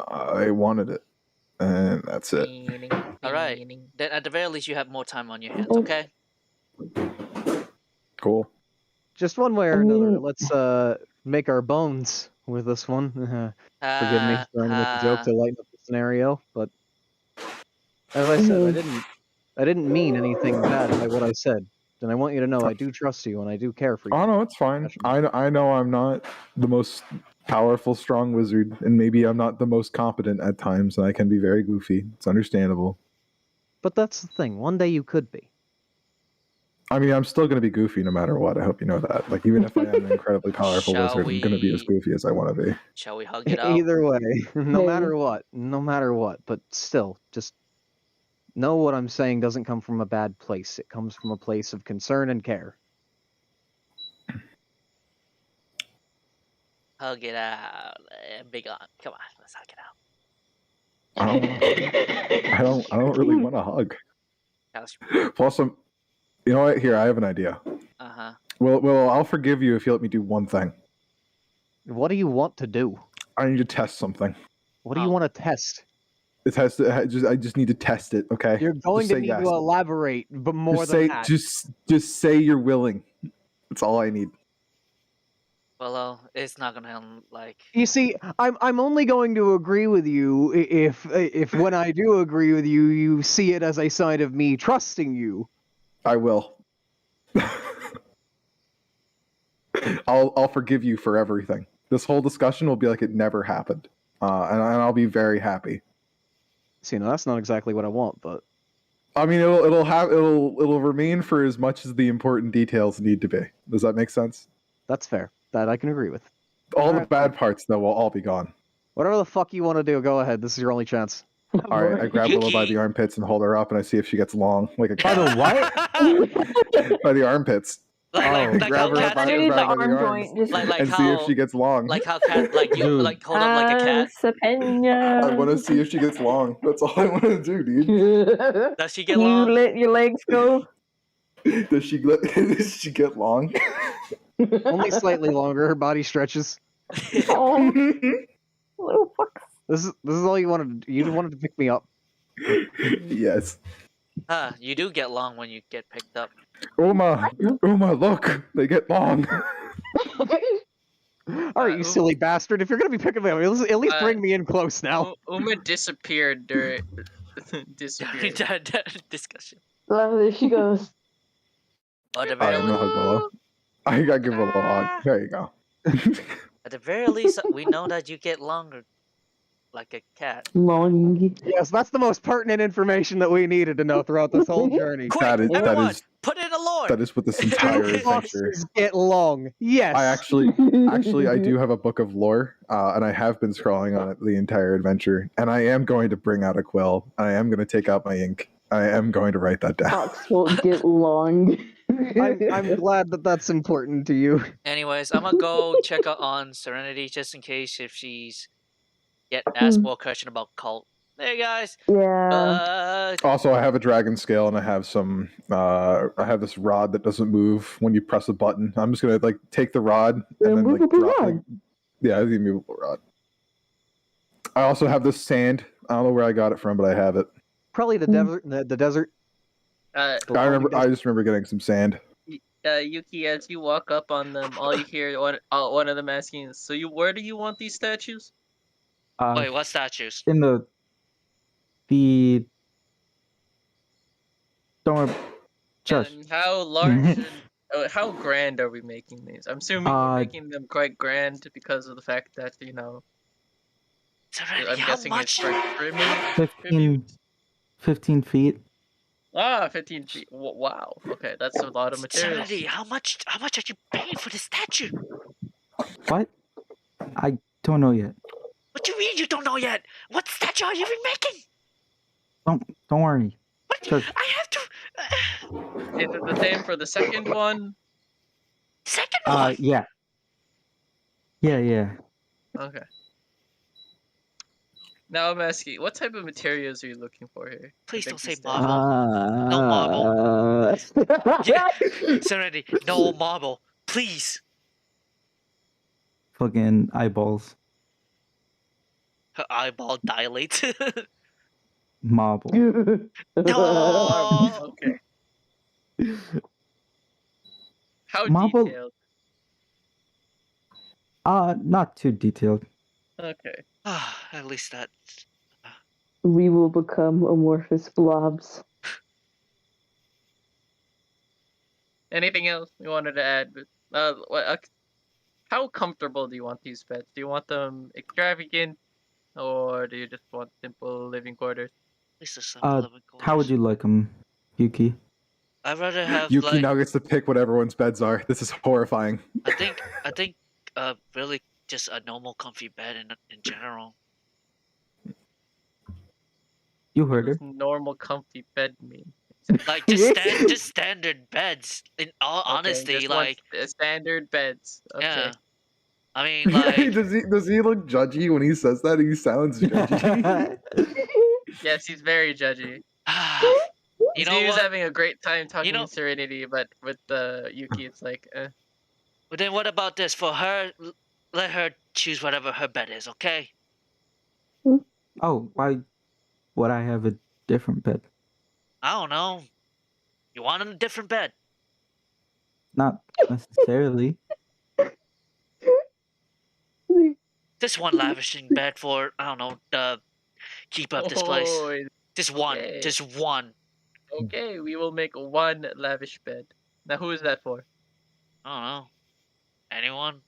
I wanted it, and that's it. All right. Then at the very least, you have more time on your hands. Okay. Cool. Just one way or another, let's make our bones with this one. Forgive me for trying to make a joke to lighten up the scenario, but as I said, I didn't mean anything bad by what I said, and I want you to know I do trust you and I do care for you. Oh no, it's fine. I know I'm not the most powerful, strong wizard, and maybe I'm not the most competent at times, and I can be very goofy. It's understandable. But that's the thing. One day you could be. I mean, I'm still going to be goofy no matter what. I hope you know that. Like, even if I am an incredibly powerful wizard, I'm going to be as goofy as I want to be. Shall we hug it out? Either way, no matter what. But still, just know what I'm saying doesn't come from a bad place. It comes from a place of concern and care. Hug it out. Big on. Come on, let's hug it out. I don't really want to hug. Plus, you know what? Here, I have an idea. Uh-huh. Well, I'll forgive you if you let me do one thing. What do you want to do? I need to test something. What do you want to test? I just need to test it. Okay. You're going to need to elaborate, but more than that. Just say you're willing. That's all I need. Well, it's not gonna like. You see, I'm only going to agree with you if when I do agree with you, you see it as a sign of me trusting you. I will. I'll forgive you for everything. This whole discussion will be like it never happened, and I'll be very happy. See, now that's not exactly what I want, but I mean, it'll remain for as much as the important details need to be. Does that make sense? That's fair. That I can agree with. All the bad parts, though, will all be gone. Whatever the fuck you want to do, go ahead. This is your only chance. All right, I grab Willow by the armpits and hold her up, and I see if she gets long, like a cat. By the what? By the armpits. Like grab her up by the arms, Like and see if she gets long. Like how cat, like you, like hold up like a cat. I want to see if she gets long. That's all I want to do, dude. Does she get long? You let your legs go. Does she get long? Only slightly longer. Her body stretches. Oh, little fucks. This is all you wanted. You wanted to pick me up. Yes. You do get long when you get picked up. Uma, look, they get long. All right, you silly bastard. If you're gonna be picking me up, at least bring me in close now. Uma disappeared during discussion. Oh, there she goes. At the I very don't know how Willow. I gotta give Willow a hug. There you go. At the very least, we know that you get longer, like a cat. Long. Yes, that's the most pertinent information that we needed to know throughout this whole journey. Quick, everyone, put in a lore. That is what this entire adventure. Foxes get long. Yes. I actually, I do have a book of lore, and I have been scrawling on it the entire adventure. And I am going to bring out a quill. I am going to take out my ink. I am going to write that down. Fox won't get long. I'm glad that that's important to you. Anyways, I'm gonna go check out on Serenity just in case if she's yet asked more question about cult. Hey guys. Yeah. Also, I have a dragon scale, and I have some. I have this rod that doesn't move when you press a button. I'm just gonna like take the rod and then like drop it. Yeah, the immovable rod. I also have this sand. I don't know where I got it from, but I have it. Probably the desert. The desert. I remember. I just remember getting some sand. Yuki, as you walk up on them, all you hear one of them asking, "So where do you want these statues?" Wait, what statues? In the don't just. And how large and how grand are we making these? I'm assuming we're making them quite grand because of the fact that Serenity, I'm guessing it's for trimming. 15 feet. 15 feet. Wow. Okay, that's a lot of materials. Serenity, how much are you paying for the statue? What? I don't know yet. What do you mean you don't know yet? What statue are you even making? Don't worry. What? I have to. Is it the same for the second one? Second one? Yeah. Yeah. Okay. Now I'm asking, what type of materials are you looking for here? Please don't say marble. No marble. Yeah. Serenity, no marble. Please. Fucking eyeballs. Her eyeball dilates. Marble. No. Okay. How Marble. detailed? Not too detailed. Okay. At least that. We will become amorphous blobs. Anything else you wanted to add? How comfortable do you want these beds? Do you want them extravagant, or do you just want simple living quarters? At least a simple living quarters. How would you like them, Yuki? I'd rather have Yuki now gets to pick what everyone's beds are. This is horrifying. I think really just a normal comfy bed in general. You heard her. Normal comfy bed mean? Like just standard beds. In all honesty, like standard beds. Okay. Yeah. I mean, like does he look judgy when he says that? He sounds judgy. Yes, he's very judgy. You know He was what? having a great time talking to Serenity, but with Yuki, it's like, But then what about this? For her, let her choose whatever her bed is, okay? Oh, why would I have a different bed? I don't know. You want a different bed? Not necessarily. This one lavishing bed for, I don't know, keep up this place. Just one. Okay. Just one. Okay, we will make one lavish bed. Now, who is that for? I don't know. Anyone?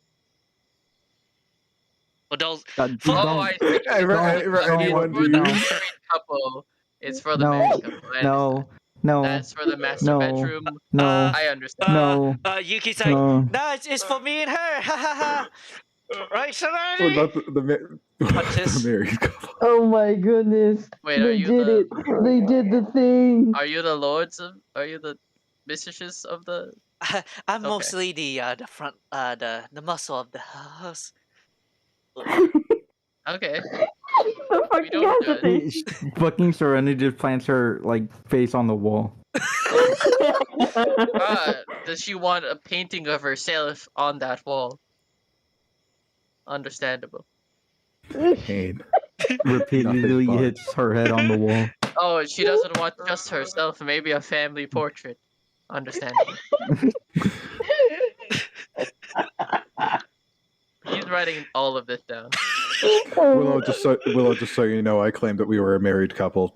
For those. I see. Anyone, for the married couple. It's for the married couple. No. That's for the master bedroom. No. I understand. No. Yuki's like, no, it's for me and her. Ha ha ha. Right, Serenity? What about the married couple? Oh my goodness. Wait, they did it. They did the thing. Are you the lords of? Are you the mistresses of the? I'm mostly the front, the muscle of the house. Okay. We don't judge. Fucking Serenity just plants her like face on the wall. Does she want a painting of herself on that wall? Understandable. Pain. Repeatedly hits her head on the wall. Oh, she doesn't want just herself. Maybe a family portrait. Understandable. He's writing all of this down. Willow, just so you know, I claimed that we were a married couple.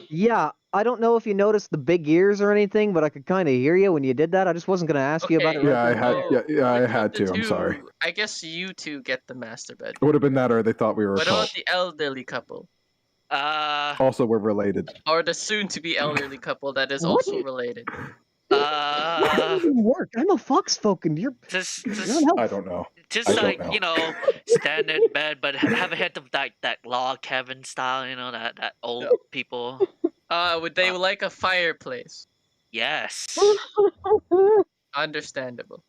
Yeah, I don't know if you noticed the big ears or anything, but I could kind of hear you when you did that. I just wasn't gonna ask you about it. Yeah, I had to. I'm sorry. I guess you two get the master bed. It would have been that, or they thought we were. What about the elderly couple? Also, we're related. Or the soon-to-be elderly couple that is also related. Uh, doesn't work. I'm a fox-spoken. You're just not helping. I don't know. just I don't like know. you know, stand in bed, but have a head of that log cabin style. You know that old No. people. would they like a fireplace? Yes. Understandable.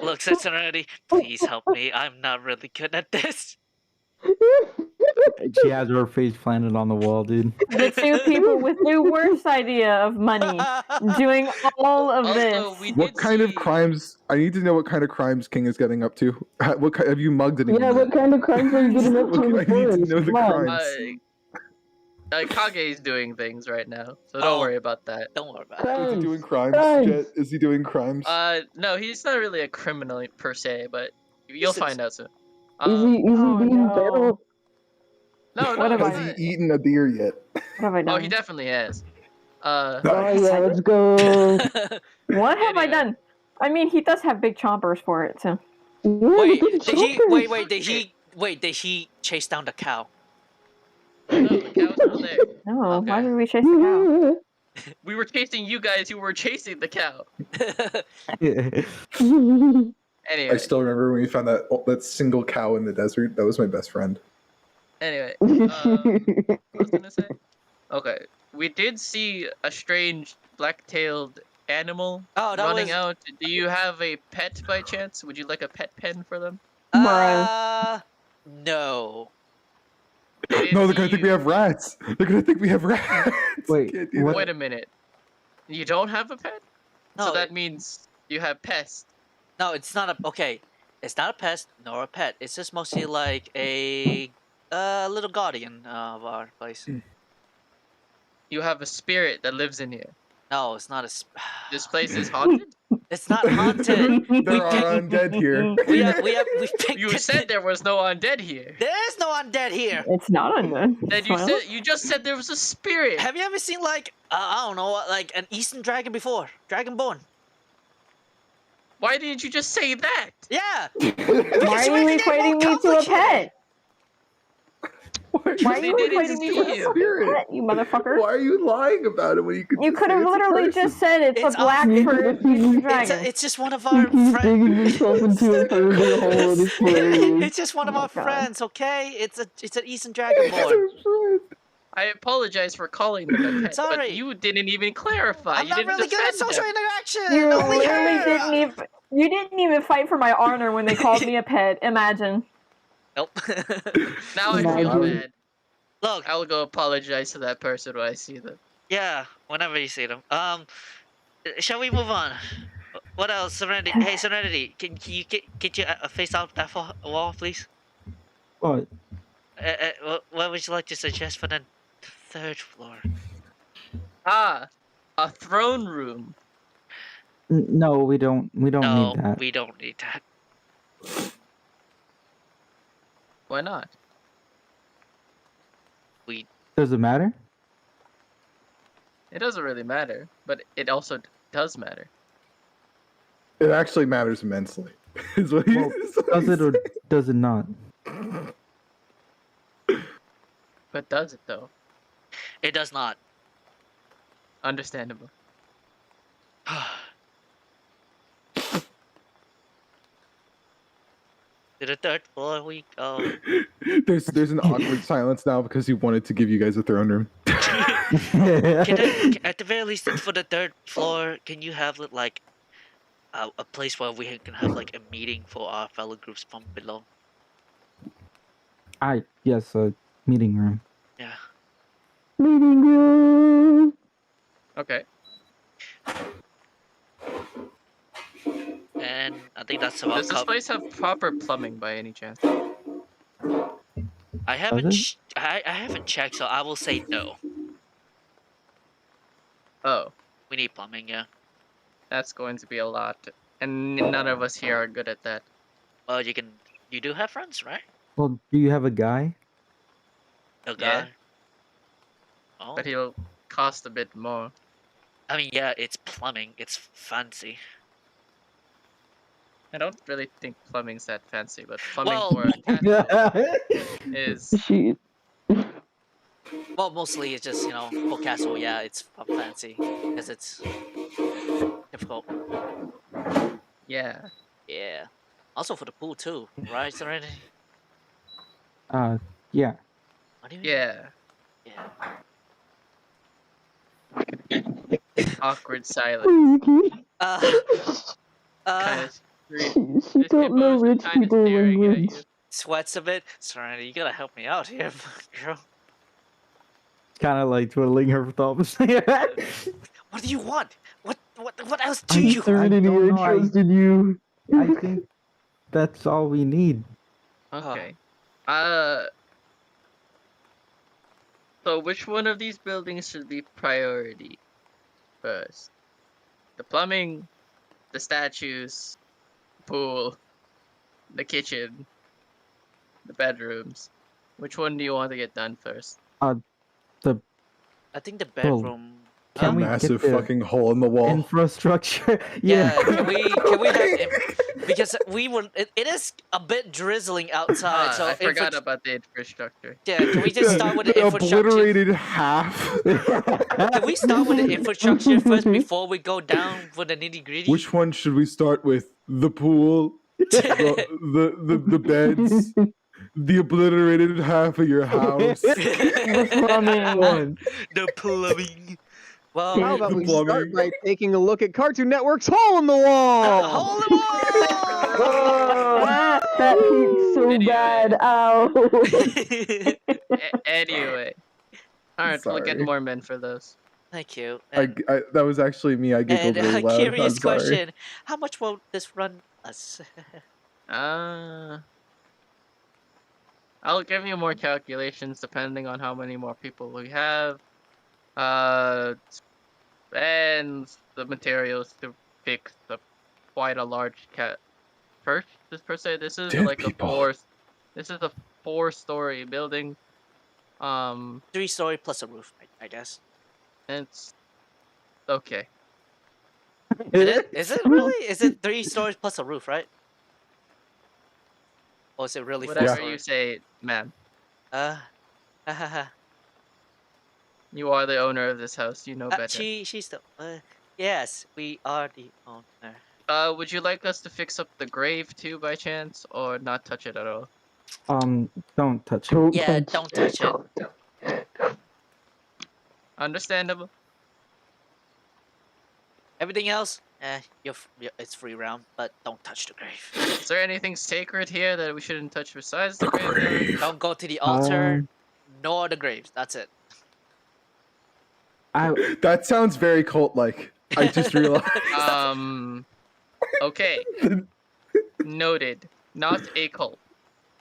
Look, Serenity, please help me. I'm not really good at this. She has her face planted on the wall, dude. The two people with the worst idea of money doing all of Also, this. we What did kind of see- crimes? I need to know what kind of crimes King is getting up to. What have you mugged anyone? Yeah, yet? what kind of crimes are you getting up to in the I need to forest? know the Come on. crimes. Kage is doing things right now, so don't Oh. worry about that. Don't worry about it. Is he Crimes. doing crimes? Crimes. Jet? Is he doing crimes? No, he's not really a criminal per se, but you'll find out soon. Is he Oh, being no. federal? No, What no. have Has I- he eaten a deer yet? What have I done? Oh, he definitely has. Oh Nice. yeah, let's go. What have I Anyway. done? I mean, he does have big chompers for it, so. Yeah, Wait, look at did he? choppers. Did he chase down the cow? No, the cow's still there. No, Okay. why would we chase the We were chasing you guys who were chasing the cow. Anyway, I still remember when we found that single cow in the desert. That was my best friend. anyway. What was I gonna say? Okay, we did see a strange black-tailed animal Oh, that running was. out. Do you have a pet by chance? Would you like a pet pen for them? No. They didn't No, they're see gonna think we you. have rats. They're gonna think we have rats. Wait, Can't do what? that. Wait a minute. You don't have a pet? No, So that means you have pests. no, it's not a. Okay, it's not a pest nor a pet. It's just mostly like a little guardian of our place. You have a spirit that lives in here. No, it's not a. This place is haunted? It's not haunted. There are undead here. We picked You it. said there was no undead here. There is no undead here. It's not on Then you just said there was a spirit. Have you ever seen like I don't know, like an Eastern dragon before? Dragonborn. Why didn't you just say that? Yeah. Why are you equating me to a pet? Why are you They didn't equating me see to a you. fucking pet, you motherfucker? Why are you lying about it when you could? You just could say have it's a literally person? just said it's It's a black a- furred dragon. It's just one of our He's friends. digging himself into a further hole in his brain. It's just one of Oh my our God. friends, okay? It's an Eastern dragonborn. I apologize for calling them a pet, It's but alright. you didn't even clarify. I'm you not didn't really good at defend social them. interaction. You Only literally her. didn't even. You didn't even fight for my honor when they called me a pet. Imagine. Nope. Now I feel Imagine. bad. Look, I will go apologize to that person when I see them. yeah, whenever you see them. Shall we move on? What else, Serenity? Hey, Serenity, can you get your face out that wall, please? What? What would you like to suggest for the third floor? Ah, a throne room. No, we don't. We don't No, need that. we don't need that. Why not? Does it matter? It doesn't really matter, but it also does matter. It actually matters immensely. Is what he Well, is. what Does he it or said. does it not? But does it though? It does not. Understandable. To the third floor we go. There's an awkward silence now because he wanted to give you guys a throne room. At the very least, for the third floor, can you have like a place where we can have like a meeting for our fellow groups from below? Yes, a meeting room. Yeah. Meeting room. Okay. And I think that's about Does this place have proper plumbing by any chance? I haven't Does I haven't checked, so I will say no. Oh, We need plumbing, yeah. that's going to be a lot. And none of us here are good at that. Well, you do have friends, right? Well, do you have a guy? A guy. Yeah. Oh. But he'll cost a bit more. I mean, yeah, it's plumbing. It's fancy. I don't really think plumbing's that fancy, but plumbing Well- for a cat is. She. Well, mostly it's just, full castle, yeah, it's fancy. Because it's difficult. Yeah. Yeah. Also for the pool, too, right, Serenity? Yeah. What do you mean? Yeah. Yeah. Awkward silence. Uh, Kind of. She don't know rich people language. Sweats a bit. Serenity, you gotta help me out here, girl. Kind of like twiddling her thumbs. What do you want? What else do you want? Serenity, I trusted you. I think that's all we need. Okay. So which one of these buildings should be priority first? The plumbing, the statues, the pool, the kitchen, the bedrooms. Which one do you want to get done first? I think the bedroom. Can we massive get the fucking hole in the wall? infrastructure? Yeah, can we have because it is a bit drizzling outside, so I forgot about the infrastructure. Yeah, can we just start with the infrastructure? Obliterated half. Can we start with the infrastructure first before we go down for the nitty gritty? Which one should we start with? The pool, the beds, the obliterated half of your house. The plumbing. The plumbing. Well, How about the we start plumbing. by taking a look at Cartoon Network's Hole in the Wall? Hole in the wall! That hurts so bad. Ow. Anyway. Alright, we'll get Sorry. more men for those. Thank you. I, that was actually me. I giggled And really loud. curious I'm sorry. question: how much will this run us? I'll give you more calculations depending on how many more people we have. And the materials to fix quite a large cat. Per se, this is Dead like people. This is a 4-story building. 3-story plus a roof, I guess. It's okay. Is it really? Is it 3 stories plus a roof, right? Or is it really 4 Whatever stories? you say, ma'am. Hahaha. You are the owner of this house. You know better. She's the. Yes, we are the owner. Would you like us to fix up the grave too, by chance, or not touch it at all? Don't touch it. Yeah, don't touch it. Understandable. Everything else, it's free round, but don't touch the grave. Is there anything sacred here that we shouldn't touch besides the grave? Don't go to the altar, nor the graves. That's it. That sounds very cult-like. I just realized. Okay. Noted. Not a cult.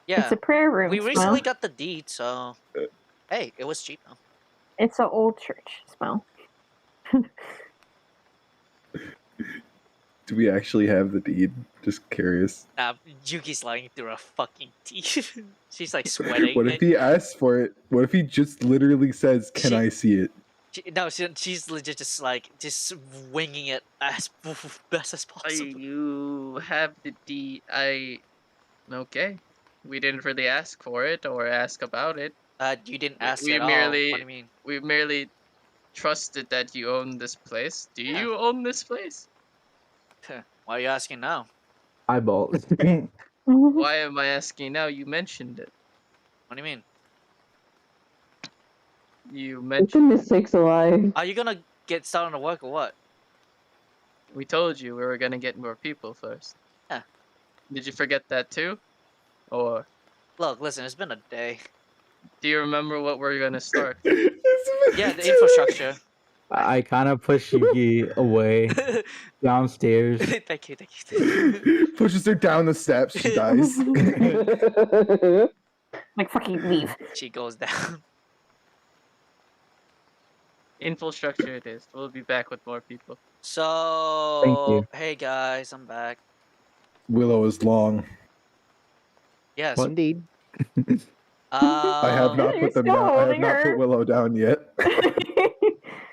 Yeah. It's a prayer room. We Smell. recently got the deed, so hey, it was cheap though. It's an old church. Smell. Do we actually have the deed? Just curious. Yuki's lying through her fucking teeth. She's like sweating. What if he asks for it? What if he just literally says, "Can I see it?" She's legit just winging it as best as possible. You have the deed. Okay. We didn't really ask for it or ask about it. You didn't ask we at merely, all. What do you mean? We merely trusted that you own this place. Do you own this place? Why are you asking now? Eyeball. Why am I asking now? You mentioned it. What do you mean? You Keep the mentioned mistakes alive. Are you gonna get started on work or what? We told you we were gonna get more people first. Yeah. Did you forget that too? Or Look, listen, it's been a day. do you remember what we're gonna start? Yeah, the infrastructure. I kind of push Yuki away downstairs. Thank you. Pushes her down the steps. She dies. Like fucking leave. She goes down. Infrastructure it is. We'll be back with more people. So, Thank you. hey guys, I'm back. Willow is long. Yes. Well, indeed. I have not You're put them still down. I have holding not her. put Willow down yet.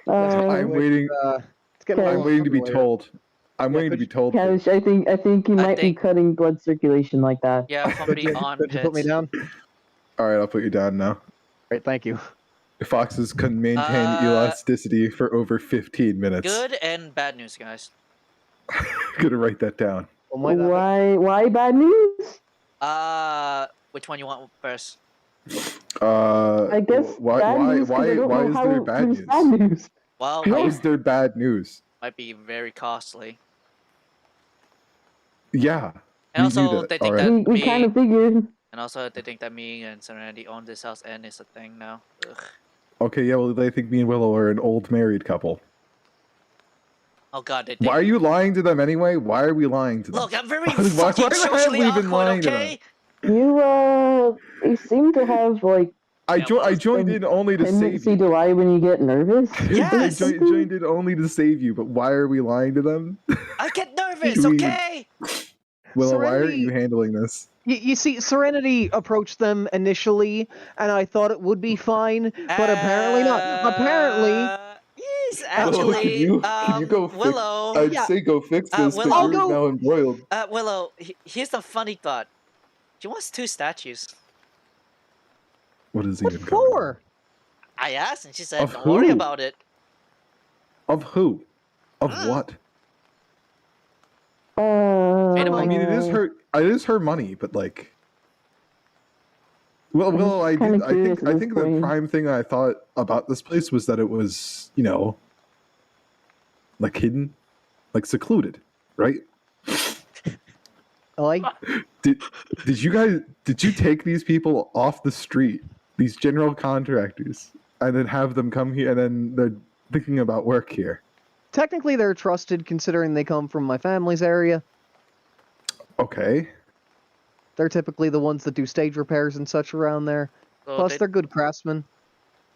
I'm Um, waiting. It's getting a I'm little waiting to be underwear. told. I'm waiting to be told. Cash, I think you might be cutting blood circulation like that. Yeah, from Could the you put me armpits. down? All right, I'll put you down now. Great, thank you. Foxes can maintain elasticity for over 15 minutes. Good and bad news, guys. Gonna write that down. Why bad news? Which one you want first? I guess why bad news, 'cause I don't know is how there bad there's news? bad news. Well, How is there bad news? might be very costly. Yeah. And also, they think that we kind of figured. And also, they think that me and Serenity own this house, and it's a thing now. Ugh. Okay, yeah, well, they think me and Willow are an old married couple. Oh God, they think. Why are you lying to them anyway? Why are we lying to them? Look, I'm very why fucking have socially we been awkward, lying to them? okay? You seem to have like. I joined in only to save tendency you. to lie when you get nervous. Yes. I joined in only to save you, but why are we lying to them? I get nervous, okay? Willow, why aren't Serenity- you handling this? You see, Serenity approached them initially, and I thought it would be fine, but apparently not. Apparently, Yes, Willow, actually, can you go fix? Willow. I'd say go fix this, but Willow. you're now embroiled. Willow, here's the funny thought. She wants 2 statues. What is what even for? I asked, and she said, Of "Don't worry who? about it." Of who? Of what? I mean, it is her money, but like, well, Willow, I think the prime thing I thought about this place was that it was, you know, like hidden, like secluded, right? Did you take these people off the street, these general contractors, and then have them come here, and then they're thinking about work here? Technically, they're trusted considering they come from my family's area. Okay. They're typically the ones that do stage repairs and such around there. So Plus, they're good craftsmen.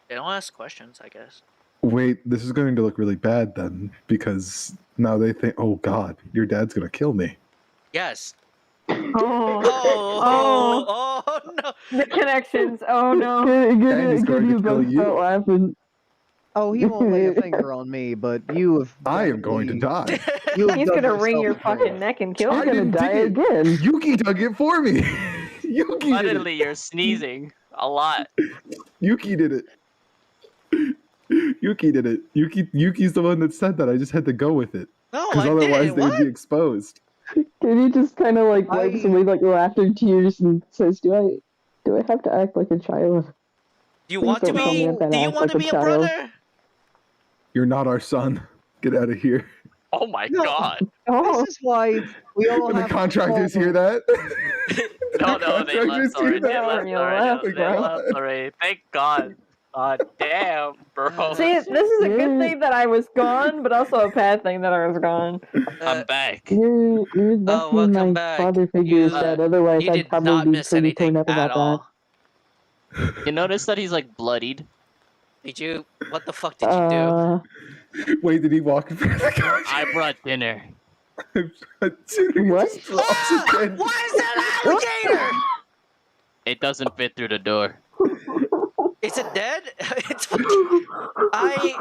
They don't ask questions, I guess. Wait, this is going to look really bad then, because now they think, oh God, your dad's going to kill me. Yes. Oh no! The connections. Oh no! And he's going to kill you. Laughing. Oh, he won't lay a finger on me, but you have. I am going to die. He's gonna wring your fucking neck and kill I you. didn't dig it again. Yuki dug it for me. Yuki did Suddenly, it. you're sneezing a lot. Yuki did it. Yuki did it. Yuki's the one that said that. I just had to go with it. No, because otherwise they would be exposed. Can you just kind of like wipes away like laughter tears and says, "Do I have to act like a child? Do you Please want to don't tell me be? I've gotta Do you act want to like be a a child." brother? You're not our son. Get out of here. Oh my God! This is why we all And the have to contractors follow- hear that. No, they left already. They left already. They God. left already. Thank God. God damn, bro. See, this is a good thing that I was gone, but also a bad thing that I was gone. I'm back. You're lucky welcome my back. father figure is dead. Otherwise, You I'd did not probably be miss pretty anything torn up at about all. You notice that he's like bloodied? Did you? What the fuck did you do? Wait, did he walk in front of the couch? I brought dinner. What? Why is that an alligator? It doesn't fit through the door. Is it dead? It's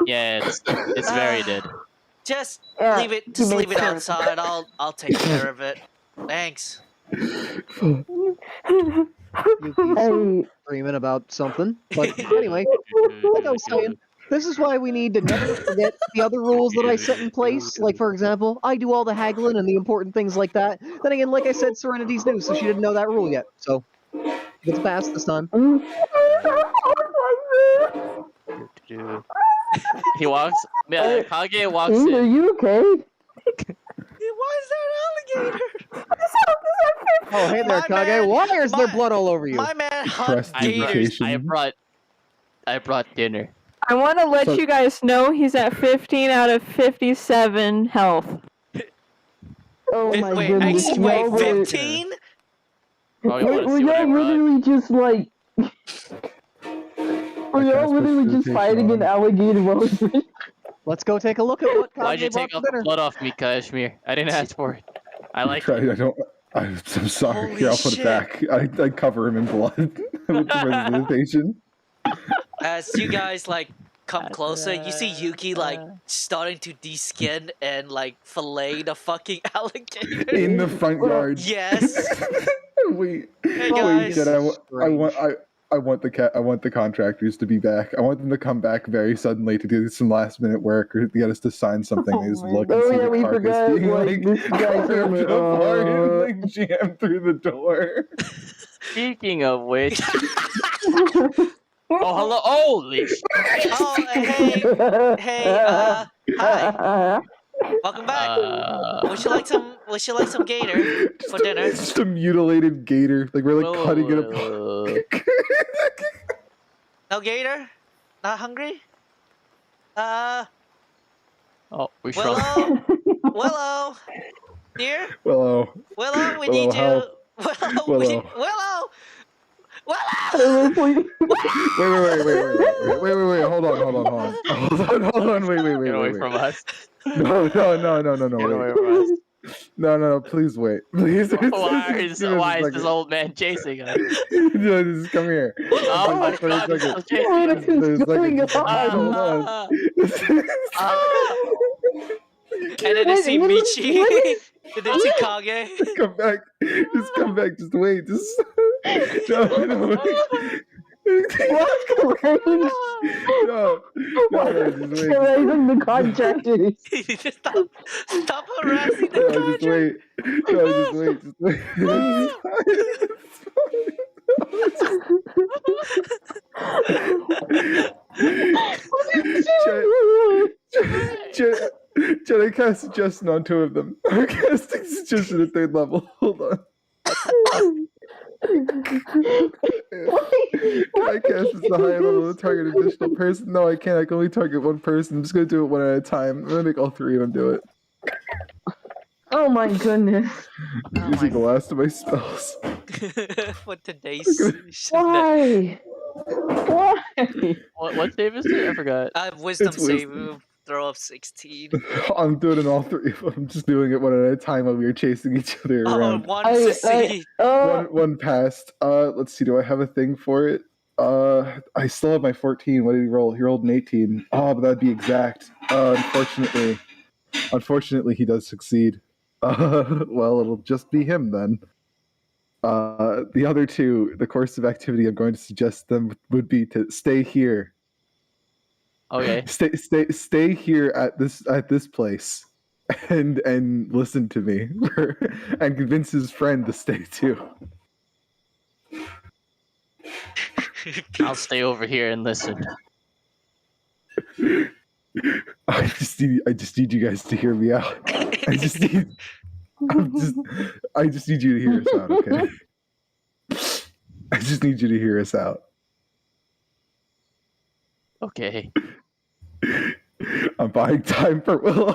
Yeah, it's very dead. Just Yeah, leave it. he Just made leave it sure. outside. I'll take care of it. Thanks. Yuki's screaming about something. But anyway, like I was saying, this is why we need to never forget the other rules that I set in place. Like, for example, I do all the haggling and the important things like that. Then again, like I said, Serenity's new, so she didn't know that rule yet. So, it's passed this time. He walks. Yeah, Kage walks Are in. you okay? Why is there an alligator? Oh, hey there, Kage. Why is there blood all over you? My man hunts gators. I brought dinner. I want to let you guys know he's at 15 out of 57 health. Oh my Wait, goodness. wait, y'all were- 15? Oh, you wanna Were see what I y'all brought? literally just like... Were y'all literally just fighting an alligator while we Let's go take a look at what Why'd you Kage brought take for all the dinner. blood off me, Kashmir? I didn't ask for it. I like it. I don't. I'm sorry. Holy Here, I'll put shit. it back. I cover him in blood with premeditation. As you guys like come closer, you see Yuki like starting to de-skin and like fillet the fucking alligator. In the front yard. Yes. Wait. Hey Wait, guys. Jed, I want the contractors to be back. I want them to come back very suddenly to do some last minute work or to get us to sign something. They just look and see the we carcass forgot, being like, this guy's ripped helmet. apart and like jammed through the door. Speaking of which, oh hello, holy sh- Oh, hey, hi. Welcome back. Would you like some gator for dinner? Just a mutilated gator. Like we're like cutting it Whoa. apart. No gator? Not hungry? Oh, we shrunk. Willow, dear. Willow, Willow, we Willow, need help. you. Willow, Willow. Willow. Wait. Hold on. Wait. Get away from us. No. Get away from us. No. Please wait. Please. Why is this old man chasing us? No, just come here. Oh my For a god, he's second. still chasing us. What is going Hold on? on. And then they see Michi. And then see Kage. Come back. Just come back. Just wait. Just no. No, just wait. Raising the contractors. Stop harassing the contractors. Just wait. Should I cast suggestion on two of them? I'm casting suggestion at 3rd level. Hold on. Can I cast this at a higher level to target an additional person? No, I can't. I can only target one person. I'm just going to do it one at a time. I'm going to make all 3 of them do it. Oh my goodness. Using the last of my spells. For today's Why? What save is it? I forgot. I have wisdom It's save wisdom. throw of 16. I'm doing it all 3 of them. I'm just doing it one at a time while we were chasing each other around. One succeed. One passed. Let's see. Do I have a thing for it? I still have my 14. What did he roll? He rolled an 18. Oh, but that'd be exact. Unfortunately, he does succeed. Well, it'll just be him then. The other 2, the course of activity I'm going to suggest them would be to stay here. Okay. Stay here at this place, and listen to me, and convince his friend to stay too. I'll stay over here and listen. I just need you guys to hear me out. I just need you to hear us out, okay? I just need you to hear us out. Okay. I'm buying time for Willow.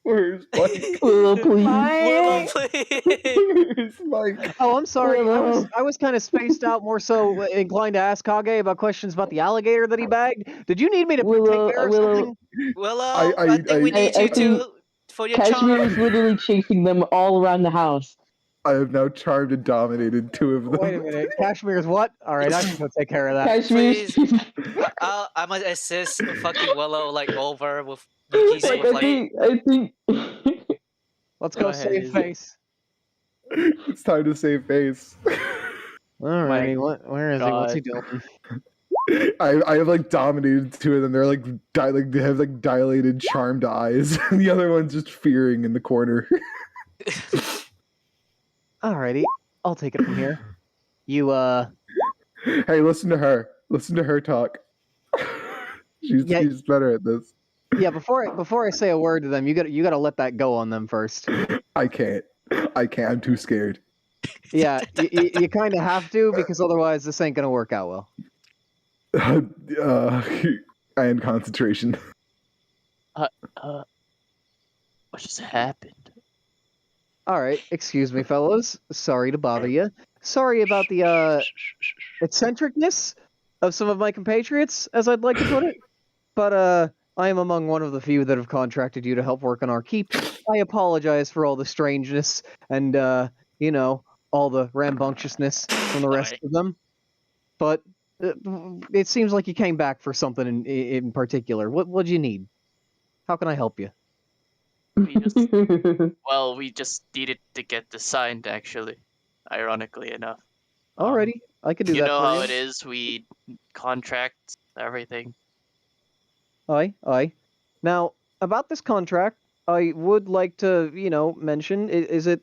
Where's Mike? Willow, please. Willow, please. Where's Mike? Oh, I'm sorry. I was kind of spaced out, more so inclined to ask Kage about questions about the alligator that he bagged. Did you need me to take care of something? Willow, I think we need you to for your Cashmere charm. is literally chasing them all around the house. I have now charmed and dominated 2 of them. Wait a minute. Cashmere's what? All right, I can go take care of that. Cashmere's I'm gonna assist fucking Willow like over with Yuki's like, with, I think Let's go ahead, save face. It's time to save face. Alrighty, where is he? What's he doing? I have like dominated 2 of them. They're like they have like dilated, charmed eyes, and the other one's just fearing in the corner. Alrighty, I'll take it from here. You Hey, listen to her. Listen to her talk. She's better at this. Yeah, before I say a word to them, you gotta let that go on them first. I can't. I'm too scared. Yeah, you kind of have to, because otherwise this ain't gonna work out well. And concentration. What just happened? All right, excuse me, fellows. Sorry to bother you. Sorry about the eccentricness of some of my compatriots, as I'd like to put it. But I am among one of the few that have contracted you to help work on our keep. I apologize for all the strangeness and all the rambunctiousness from the rest of them. But it seems like you came back for something in particular. What do you need? How can I help you? We just needed to get this signed, actually. ironically enough. Alrighty, I could do You that know for how you. it is. We contract everything. Aye. Now, about this contract, I would like to, mention, is it,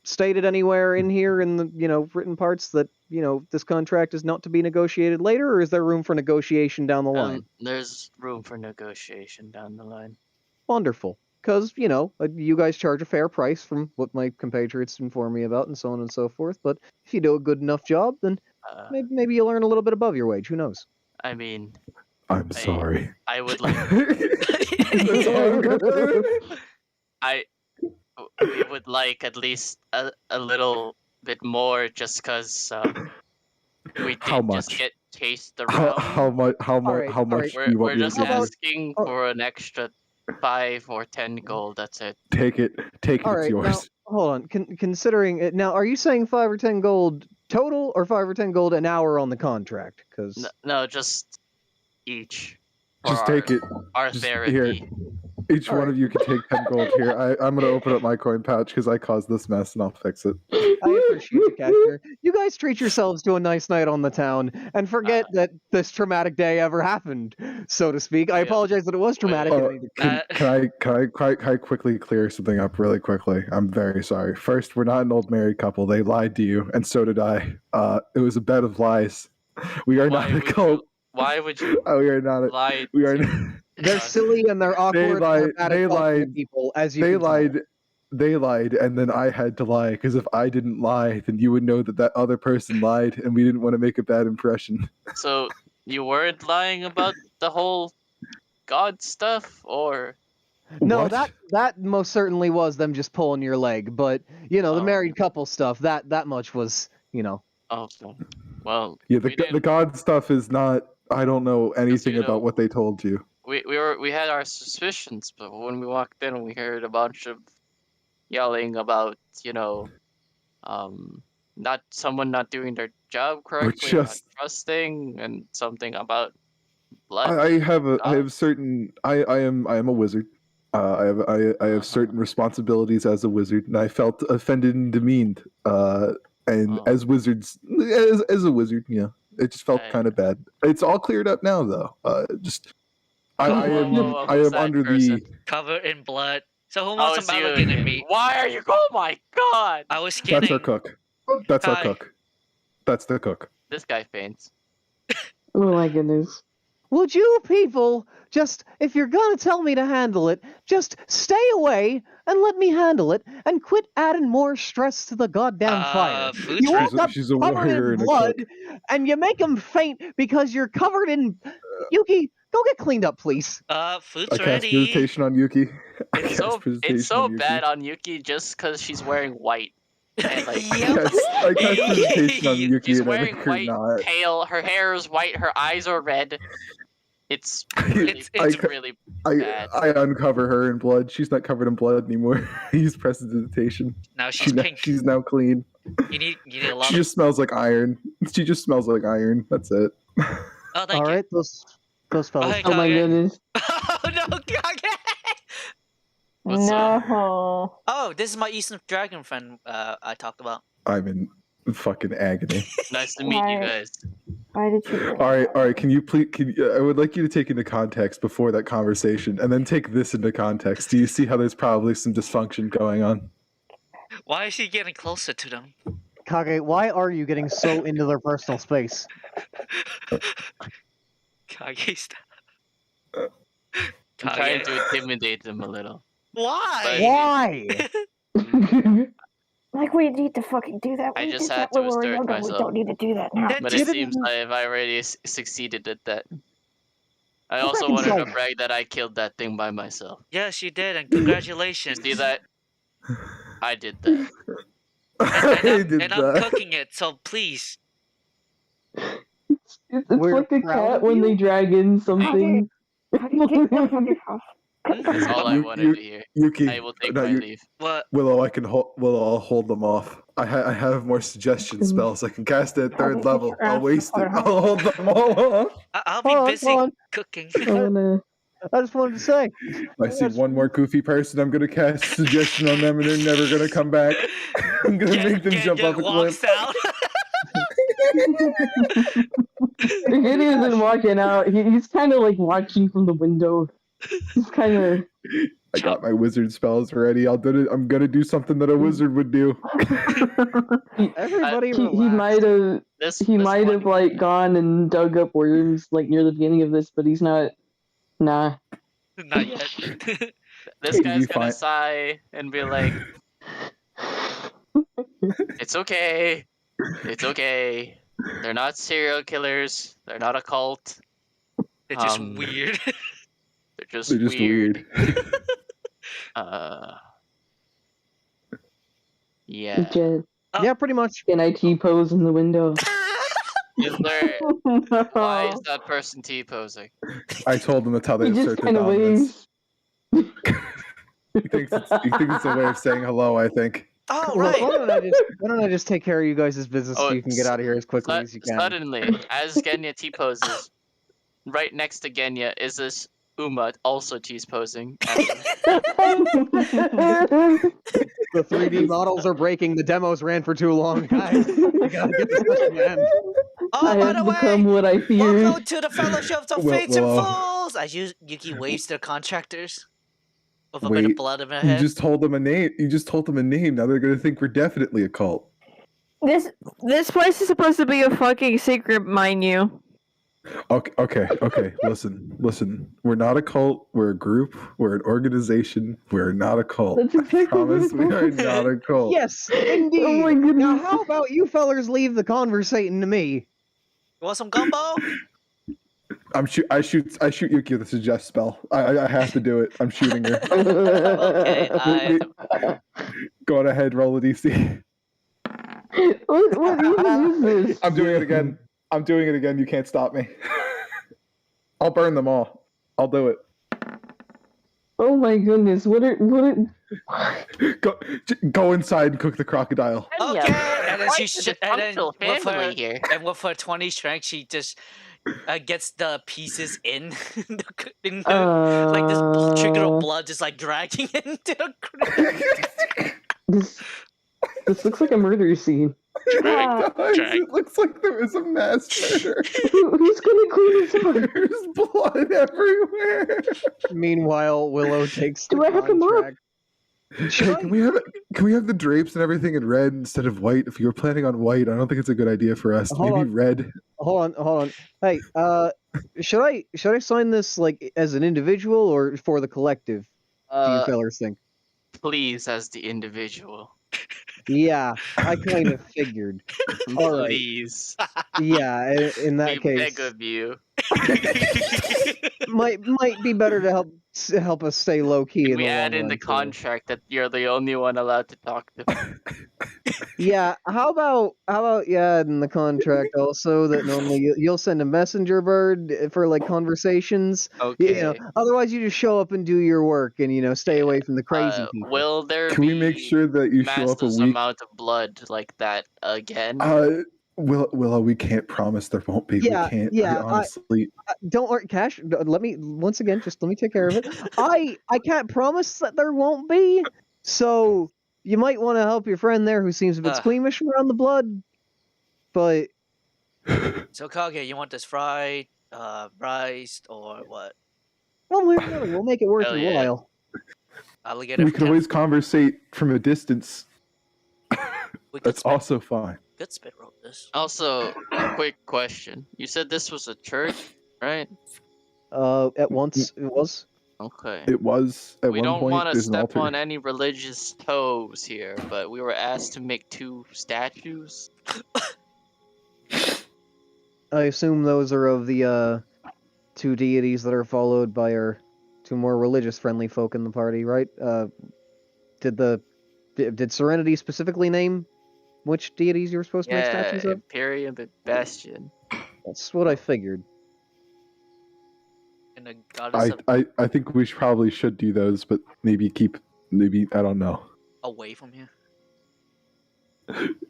stated anywhere in here in the, written parts that, this contract is not to be negotiated later, or is there room for negotiation down the line? There's room for negotiation down the line. Wonderful. Because, you guys charge a fair price from what my compatriots inform me about and so on and so forth, but if you do a good enough job, then maybe you'll earn a little bit above your wage, who knows? I mean... I'm sorry. I would like... we would like at least a little bit more just because we did just get chased around. How much do you want We're me to just give you? asking for an extra 5 or 10 gold, that's it. Take it, it's yours. Now, hold on. Considering it, now, are you saying 5 or 10 gold total, or 5 or 10 gold an hour on the contract? Because no, just each. Just take it. Our Just therapy. here. Each one of you can take 10 gold here. I'm going to open up my coin pouch because I caused this mess and I'll fix it. I appreciate you, Casher. You guys treat yourselves to a nice night on the town and forget that this traumatic day ever happened, so to speak. I apologize that it was traumatic. Can I quickly clear something up really quickly? I'm very sorry. First, we're not an old married couple. They lied to you, and so did I. It was a bed of lies. We are not a cult. Why would you we are not lie? We are. They're silly and they're awkward. They lied. People, as you they can lied. tell. They lied, and then I had to lie because if I didn't lie, then you would know that other person lied, and we didn't want to make a bad impression. So you weren't lying about the whole God stuff, or? No, that most certainly was them just pulling your leg. But the married couple stuff, that much was, Okay. Well. Yeah, the God stuff is not. I don't know anything about what they told you. We had our suspicions, but when we walked in, we heard a bunch of yelling about someone not doing their job correctly, not trusting, and something about blood. I am a wizard. I have certain responsibilities as a wizard, and I felt offended and demeaned. As wizards, as a wizard, yeah, it just felt kind of bad. It's all cleared up now, though. I am under the covered in blood. So who wants some alligator meat? Why are you? Oh my god! I was kidding. That's our cook. That's our cook. That's the cook. This guy faints. Oh my goodness. Would you people just, if you're gonna tell me to handle it, just stay away and let me handle it and quit adding more stress to the goddamn fire. You woke up covered in blood and you make them faint because you're covered in... Yuki, go get cleaned up, please. Food's I cast meditation on Yuki. It's so bad on Yuki just because she's wearing white. And I cast meditation on Yuki. She's wearing white, pale. Her hair is white. Her eyes are red. It's really, really bad. I uncover her in blood. She's not covered in blood anymore. I use prestidigitation. Now she's pink. She's now clean. You need a lot. She just smells like iron. She just smells like iron. That's it. Oh, thank you. All right, those fellas. Oh my goodness. Oh no, Kage! No. Oh, this is my Eastern Dragon friend I talked about. I'm in fucking agony. Nice to meet you guys. Why did you? All right. Can you please? I would like you to take into context before that conversation, and then take this into context. Do you see how there's probably some dysfunction going on? Why is he getting closer to them? Kage, why are you getting so into their personal space? Kage, stop. I'm trying to intimidate them a little. Why? Why? Like, we need to fucking do that. I just had to assert myself. We don't need to do that now. But it seems I've already succeeded at that. I also wanted to brag that I killed that thing by myself. Yes, you did, and congratulations. See that? I did that. And I'm cooking it, so please. It's like a cat when they drag in something. That's all I wanted to hear. Yuki, I will take my leave. What? Willow, I'll hold them off. I have more suggestion spells. I can cast it at 3rd level. I'll waste it. I'll hold them all off. I'll be busy cooking. I just wanted to say. If I see one more goofy person, I'm gonna cast suggestion on them, and they're never gonna come back. I'm gonna make them jump off a cliff. walks out. He isn't walking out. He's kind of like watching from the window. He's kind of. I got my wizard spells ready. I'm gonna do something that a wizard would do. Everybody He might have. He might have like gone and dug up worms like near the beginning of this, but he's not. Nah. Not yet. This guy's gonna sigh and be like, "It's okay. It's okay. They're not serial killers. They're not a cult. They're just weird. They're just weird. Yeah. Jed. Yeah, pretty much. Can I T-pose in the window? Is there? Why is that person T-posing? I told him that's how they He just assert their kind of dominance. waves. He thinks it's a way of saying hello. I think. Oh, Well, right. why don't I just take care of you guys' business so you can get out of here as quickly as you can? Suddenly, as Genya T-poses, right next to Genya is this Uma also T-posing. The 3D models are breaking. The demos ran for too long, guys. We gotta get this to the end. Oh, I by have the way, become what I feared. welcome to the Fellowship of Well, Fates and well. Fools. As Yuki waves to the contractors with a bit of Wait, blood in her you head. just told them a name. You just told them a name. Now they're gonna think we're definitely a cult. This place is supposed to be a fucking secret, mind you. Okay. Listen. We're not a cult. We're a group. We're an organization. We're not a cult. That's exactly I promise we what are it not a cult. Yes, indeed. Oh my goodness. Now, how about you fellers leave the conversating to me? You want some gumbo? I shoot Yuki with a suggest spell. I have to do it. I'm shooting her. Okay, Go on ahead, roll a DC. What even is this? I'm doing it again. You can't stop me. I'll burn them all. I'll do it. Oh my goodness! Go inside and cook the crocodile. Okay, and then Quite she a and then dysfunctional with her family here. and with her 20 strength, she just gets the pieces in, like this trickle of blood just like dragging into the. This looks like a murder scene. It looks like there was a mass murder. Who's gonna clean this up? There's blood everywhere. Meanwhile, Willow takes the Do I have to mop? contract. Hey, can we have the drapes and everything in red instead of white? If you were planning on white, I don't think it's a good idea for us. Hold Maybe on. red. Hold on. Hey, should I sign this like as an individual or for the collective? Do you fellers think? Please, as the individual. Yeah, I kind of figured. All right. Please. Yeah, in that We case, beg of you. might be better to help us stay low key. We add in the contract that you're the only one allowed to talk to. Yeah, how about in the contract also that normally you'll send a messenger bird for like conversations. Okay. Otherwise you just show up and do your work and stay away from the crazy people. Will there Can we make sure that you show up a massive week? amount of blood like that again? Willow, we can't promise there won't be. Yeah, we can't. yeah, Honestly, don't worry, Cash. Let me take care of it. I can't promise that there won't be. So you might want to help your friend there who seems a bit squeamish around the blood. But So Kage, you want this fried, riced, or what? well, we'll make it worth Hell your yeah. while. Alligator. we can always conversate from a distance. We could That's also fine. Good spit roll this. Also, quick question. You said this was a church, right? At once it was. Okay. It was at We one don't point. want to There's an step altar. on any religious toes here, but we were asked to make 2 statues. I assume those are of the 2 deities that are followed by our 2 more religious-friendly folk in the party, right? Did Serenity specifically name which deities you were supposed to make statues of? Imperium and Bastion. That's what I figured. And the goddess I think we probably should do those, but maybe I don't know. away from here.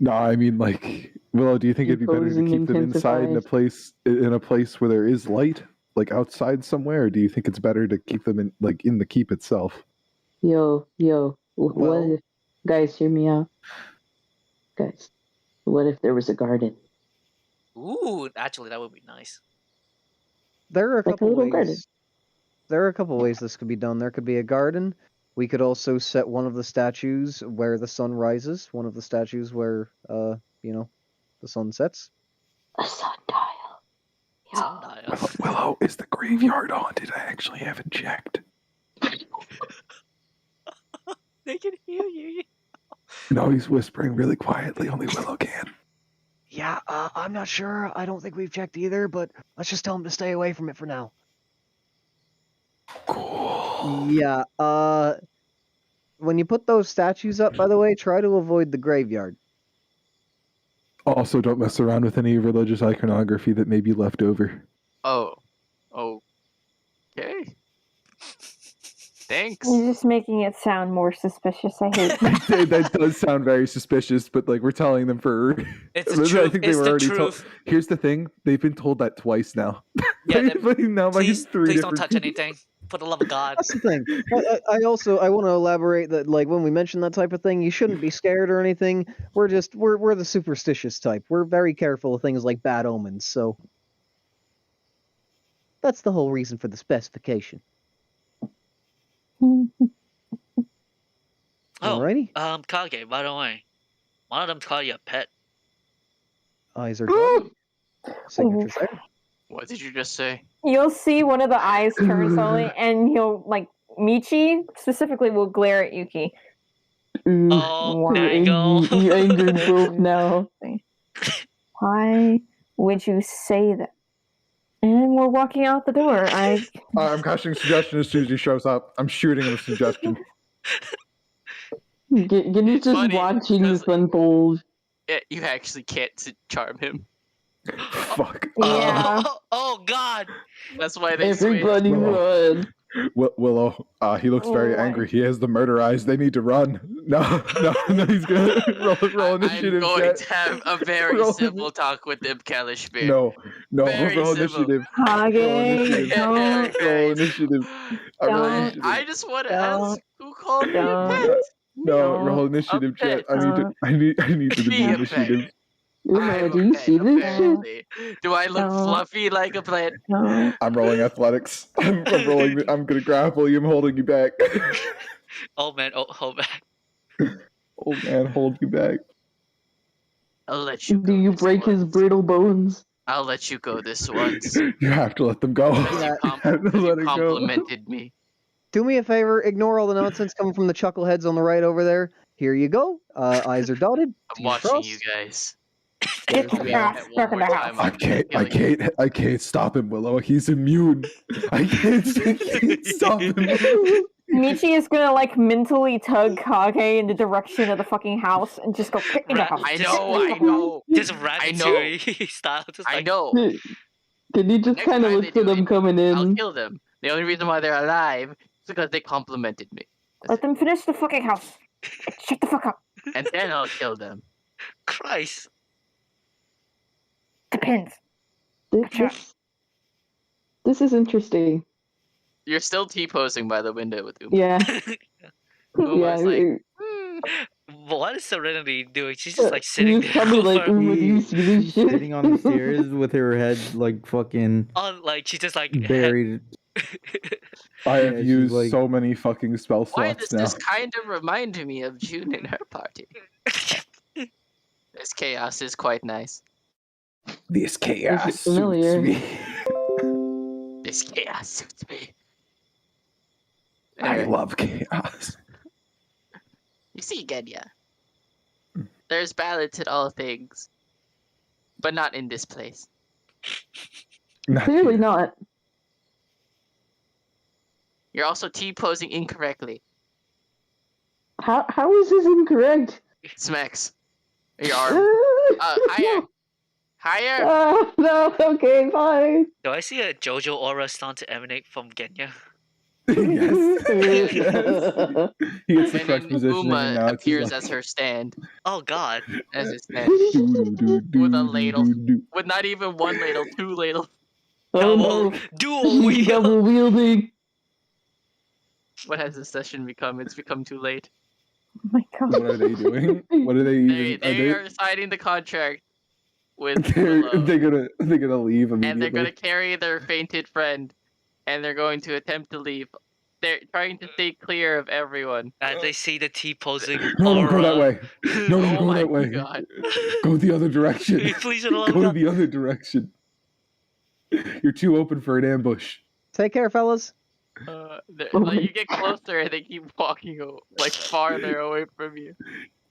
No, I mean like Willow. Do you think it'd be better to Imposing keep them inside in a place where there is light? like outside somewhere, or do you think it's better to keep them in the keep itself? Yo, what Well- if, guys, hear me out. Guys, what if there was a garden? Ooh, actually, that would be nice. There are a Like a couple little ways. garden. There are a couple ways this could be done. There could be a garden. We could also set one of the statues where the sun rises, one of the statues where the sun sets. A sundial. Yo. Sundial. Willow, is the graveyard haunted? I actually haven't checked. They can hear you. No, he's whispering really quietly. Only Willow can. Yeah, I'm not sure. I don't think we've checked either, but let's just tell him to stay away from it for now. Cool. Yeah, when you put those statues up, by the way, try to avoid the graveyard. Also, don't mess around with any religious iconography that may be left over. Oh. Okay. Thanks. You're just making it sound more suspicious. I hate that. That does sound very suspicious, but like we're telling them for. It's the truth. It's the truth. Here's the thing: they've been told that twice now. Yeah, now please don't different touch people. anything. For the love of God. That's the thing. I want to elaborate that, like, when we mention that type of thing, you shouldn't be scared or anything. We're the superstitious type. We're very careful of things like bad omens. So that's the whole reason for the specification. Alrighty. Kage, by the way, one of them call you a pet. Eyes are done. Signatures there. What did you just say? You'll see one of the eyes turn slowly, and he'll Michi specifically will glare at Yuki. Oh, angle. You angry both now. Why would you say that? And we're walking out the door. I'm casting suggestion as soon as he shows up. I'm shooting him a suggestion. Ginny's just funny, watching this unfold. You actually can't charm him. Fuck. Yeah. Oh God. That's why they Everybody run. Willow, he looks very angry. He has the murder eyes. They need to run. No, he's gonna roll initiative. I'm going to have a very civil talk with them, Kalish Bear. No, Very roll civil. initiative. Kage, Roll initiative. I just want to ask who called me a pet? No, roll initiative, chat. I need to do the initiative. Do you see this shit? Apparently. Do I look fluffy like a plant? I'm rolling athletics. I'm gonna grapple you. I'm holding you back. Oh man, hold back. Old man, hold you back. I'll let you go. Do you break his brittle bones? I'll let you go this once. You have to let them go. You complimented me. Do me a favor. Ignore all the nonsense coming from the chuckleheads on the right over there. Here you go. Eyes are dotted. I'm watching you guys. Get the ass back in the house. I can't stop him, Willow. He's immune. I can't stop him. Michi is gonna mentally tug Kage in the direction of the fucking house and just go get in the house. I know. Just Ratatouille style. I know. Can you just kind of look for them coming in? I'll kill them. The only reason why they're alive is because they complimented me. Let them finish the fucking house. Shut the fuck up. And then I'll kill them. Christ. Depends. This is interesting. You're still T-posing by the window with Uma. Yeah. Uma's like, what is Serenity doing? She's just sitting there. Sitting on the stairs with her head fucking she's just buried. I have used so many fucking spell slots why does now. this kind of remind me of June and her party? This chaos is quite nice. This chaos familiar. suits me. This chaos suits me. I love chaos. You see, Genya, there's balance in all things, but not in this place. Clearly not. You're also T-posing incorrectly. How is this incorrect? Smacks. Your arm. Higher. Higher. No, okay, fine. Do I see a JoJo aura starting to emanate from Genya? Yes. He gets the And correct then positioning. Uma and now it's appears as her stand. Oh God. As his stand. With a ladle. With not even one ladle, two ladles. Oh no! Dual He's double wheel. wielding. What has this session become? It's become too late. Oh my god. What are they doing? What are they even? They are signing the contract with They're Willow, they're gonna leave and they're gonna immediately. carry their fainted friend, and they're going to attempt to leave. They're trying to stay clear of everyone. As they see the T-posing No, don't go that aura. way. No, don't Oh go my that way. god. Go the other direction. Please don't allow Go to that. the other direction. You're too open for an ambush. Take care, fellas. Like, you get closer and they keep walking like farther away from you.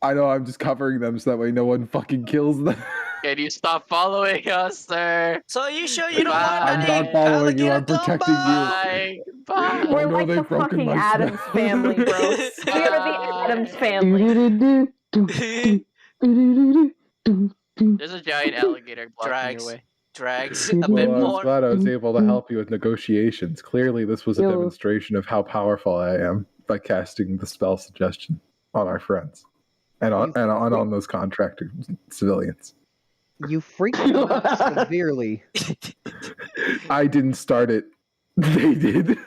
I know, I'm just covering them so that way no one fucking kills them. Can you stop following us, sir? So are you sure you don't Bye. want I'm any not following you, I'm alligator protecting you. Bye. Bye. We're no, like the they've broken fucking my Adams spell. family, bro. We are the Adams family. There's a giant alligator blocking your Drags. way. Drags a Well, bit I was more. glad I was able to help you with negotiations. Clearly, this was a Yo. demonstration of how powerful I am by casting the spell suggestion on our friends and on those contractor civilians. You freaked them out severely. I didn't start it; they did.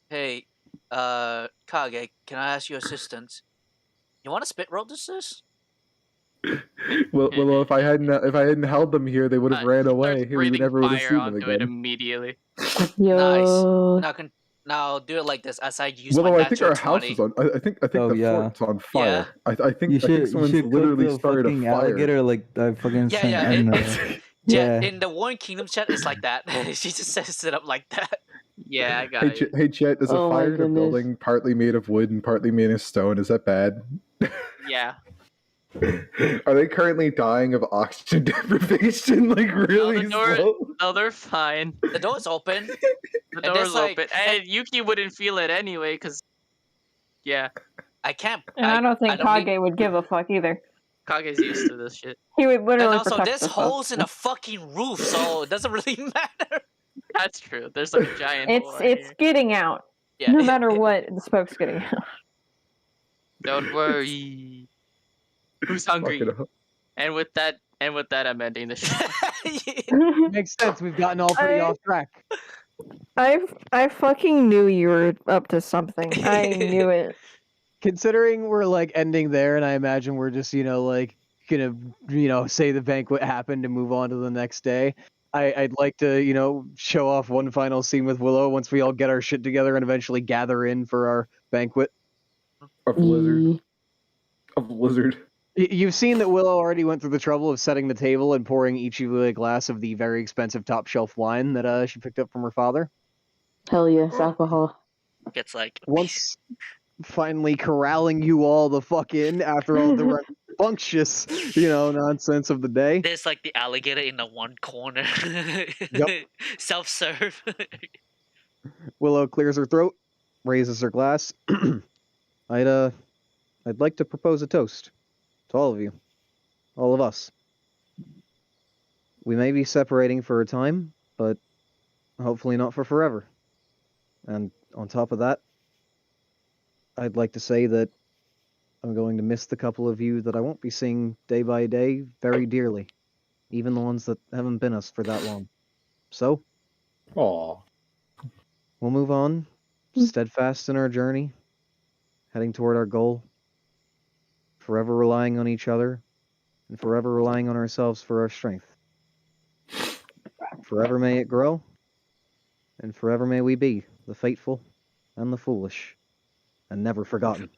Hey, Kage, can I ask your assistance? You want to spit roll this? Well, if I hadn't held them here, they would have ran away. Starts We breathing never would have fire seen them onto it again. immediately. Yo. Nice. Now do it like this. As I use Well, my I think natural our house 20. is on. I think Oh, the yeah. fort's on fire. Yeah. I think You should someone's cook literally the started a fucking fire. alligator like I fucking Yeah, sent yeah, Edna. Yeah, Yeah. in the Warren Kingdom chat, it's like that. She just sets it up like that. Yeah, I got Hey, it. hey, Chet, is Oh a my fire in a goodness. building partly made of wood and partly made of stone? Is that bad? Yeah. Are they currently dying of oxygen deprivation? Like really slow? No, they're fine. The door's open. The And door's there's, like- open. And Yuki wouldn't feel it anyway, because... Yeah. I can't. And I don't think Kage would give a fuck either. Kage's used to this shit. He would And literally also, protect there's us. holes in the fucking roof, so it doesn't really matter. That's true. There's like a giant hole right It's here. getting out. Yeah. No matter what, the smoke's getting out. Don't worry. Who's hungry? Fuck it up. And with that, I'm ending the show. Makes sense. We've gotten all pretty off track. I fucking knew you were up to something. I knew it. Considering we're like ending there, and I imagine we're just like gonna say the banquet happened and move on to the next day. I'd like to show off one final scene with Willow once we all get our shit together and eventually gather in for our banquet. Of Blizzard. Of Blizzard. You've seen that Willow already went through the trouble of setting the table and pouring each of you a glass of the very expensive top shelf wine that she picked up from her father. Hell yes, alcohol. Gets like Once finally corralling you all the fuck in after all the rambunctious, nonsense of the day. there's like the alligator in the one corner. Yep. Self-serve. Willow clears her throat, raises her glass. I'd like to propose a toast to all of you, all of us. We may be separating for a time, but hopefully not for forever. And on top of that, I'd like to say that I'm going to miss the couple of you that I won't be seeing day by day very dearly, even the ones that haven't been us for that long. So, Aw. we'll move on, steadfast in our journey, heading toward our goal, forever relying on each other, and forever relying on ourselves for our strength. Forever may it grow, and forever may we be the faithful and the foolish, and never forgotten.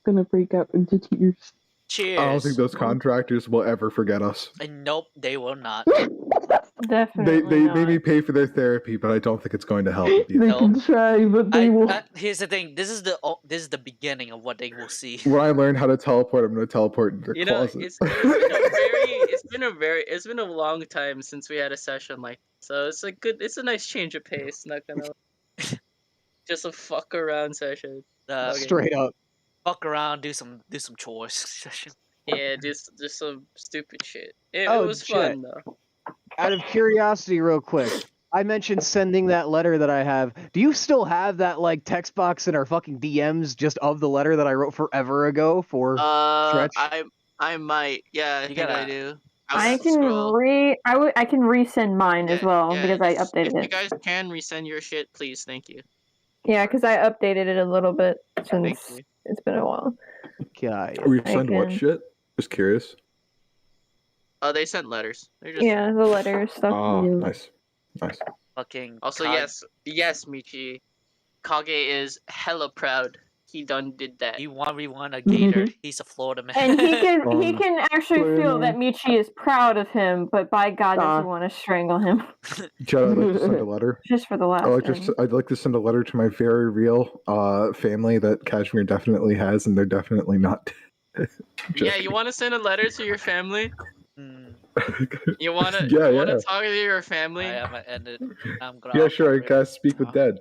Gonna break out into tears. Cheers. I don't think those contractors will ever forget us. And nope, they will not. Definitely They not. maybe pay for their therapy, but I don't think it's going to help. They can try, but they will. Here's the thing. This is the beginning of what they will see. When I learn how to teleport, I'm going to teleport into their closet. It's been a long time since we had a session like this, so it's a nice change of pace. Not gonna just a fuck around session. Straight up. Fuck around, do some chores session. Yeah, just some stupid shit. It Oh, was shit. fun though. Out of curiosity, real quick, I mentioned sending that letter that I have. Do you still have that text box in our fucking DMs just of the letter that I wrote forever ago for Stretch? I might. Yeah, I think I do. I can I can resend mine as well because I updated If you it. guys can resend your shit, please, thank you. Yeah, because I updated it a little bit Thank since you. it's been a while. Okay. Resend what can- shit? Just curious. They sent letters. They're just Yeah, the letters stuff. Oh, nice. Nice. Fucking. Also, yes, Michi. Kage is hella proud. He done did that. He 1v1 a gator. He's a Florida man. And he can actually Florida feel man. that Michi is proud of him, but by God doesn't want to strangle him. Chad, I'd like to send a letter. Just for the last I'd like to send a letter to my very real family that Kashmir definitely has, and they're definitely not. Yeah, you want to send a letter to your family? You wanna Yeah, you wanna yeah. talk to your family? I am end it. I'm gonna. Yeah, I'll sure. I cover it. gotta speak with Dad.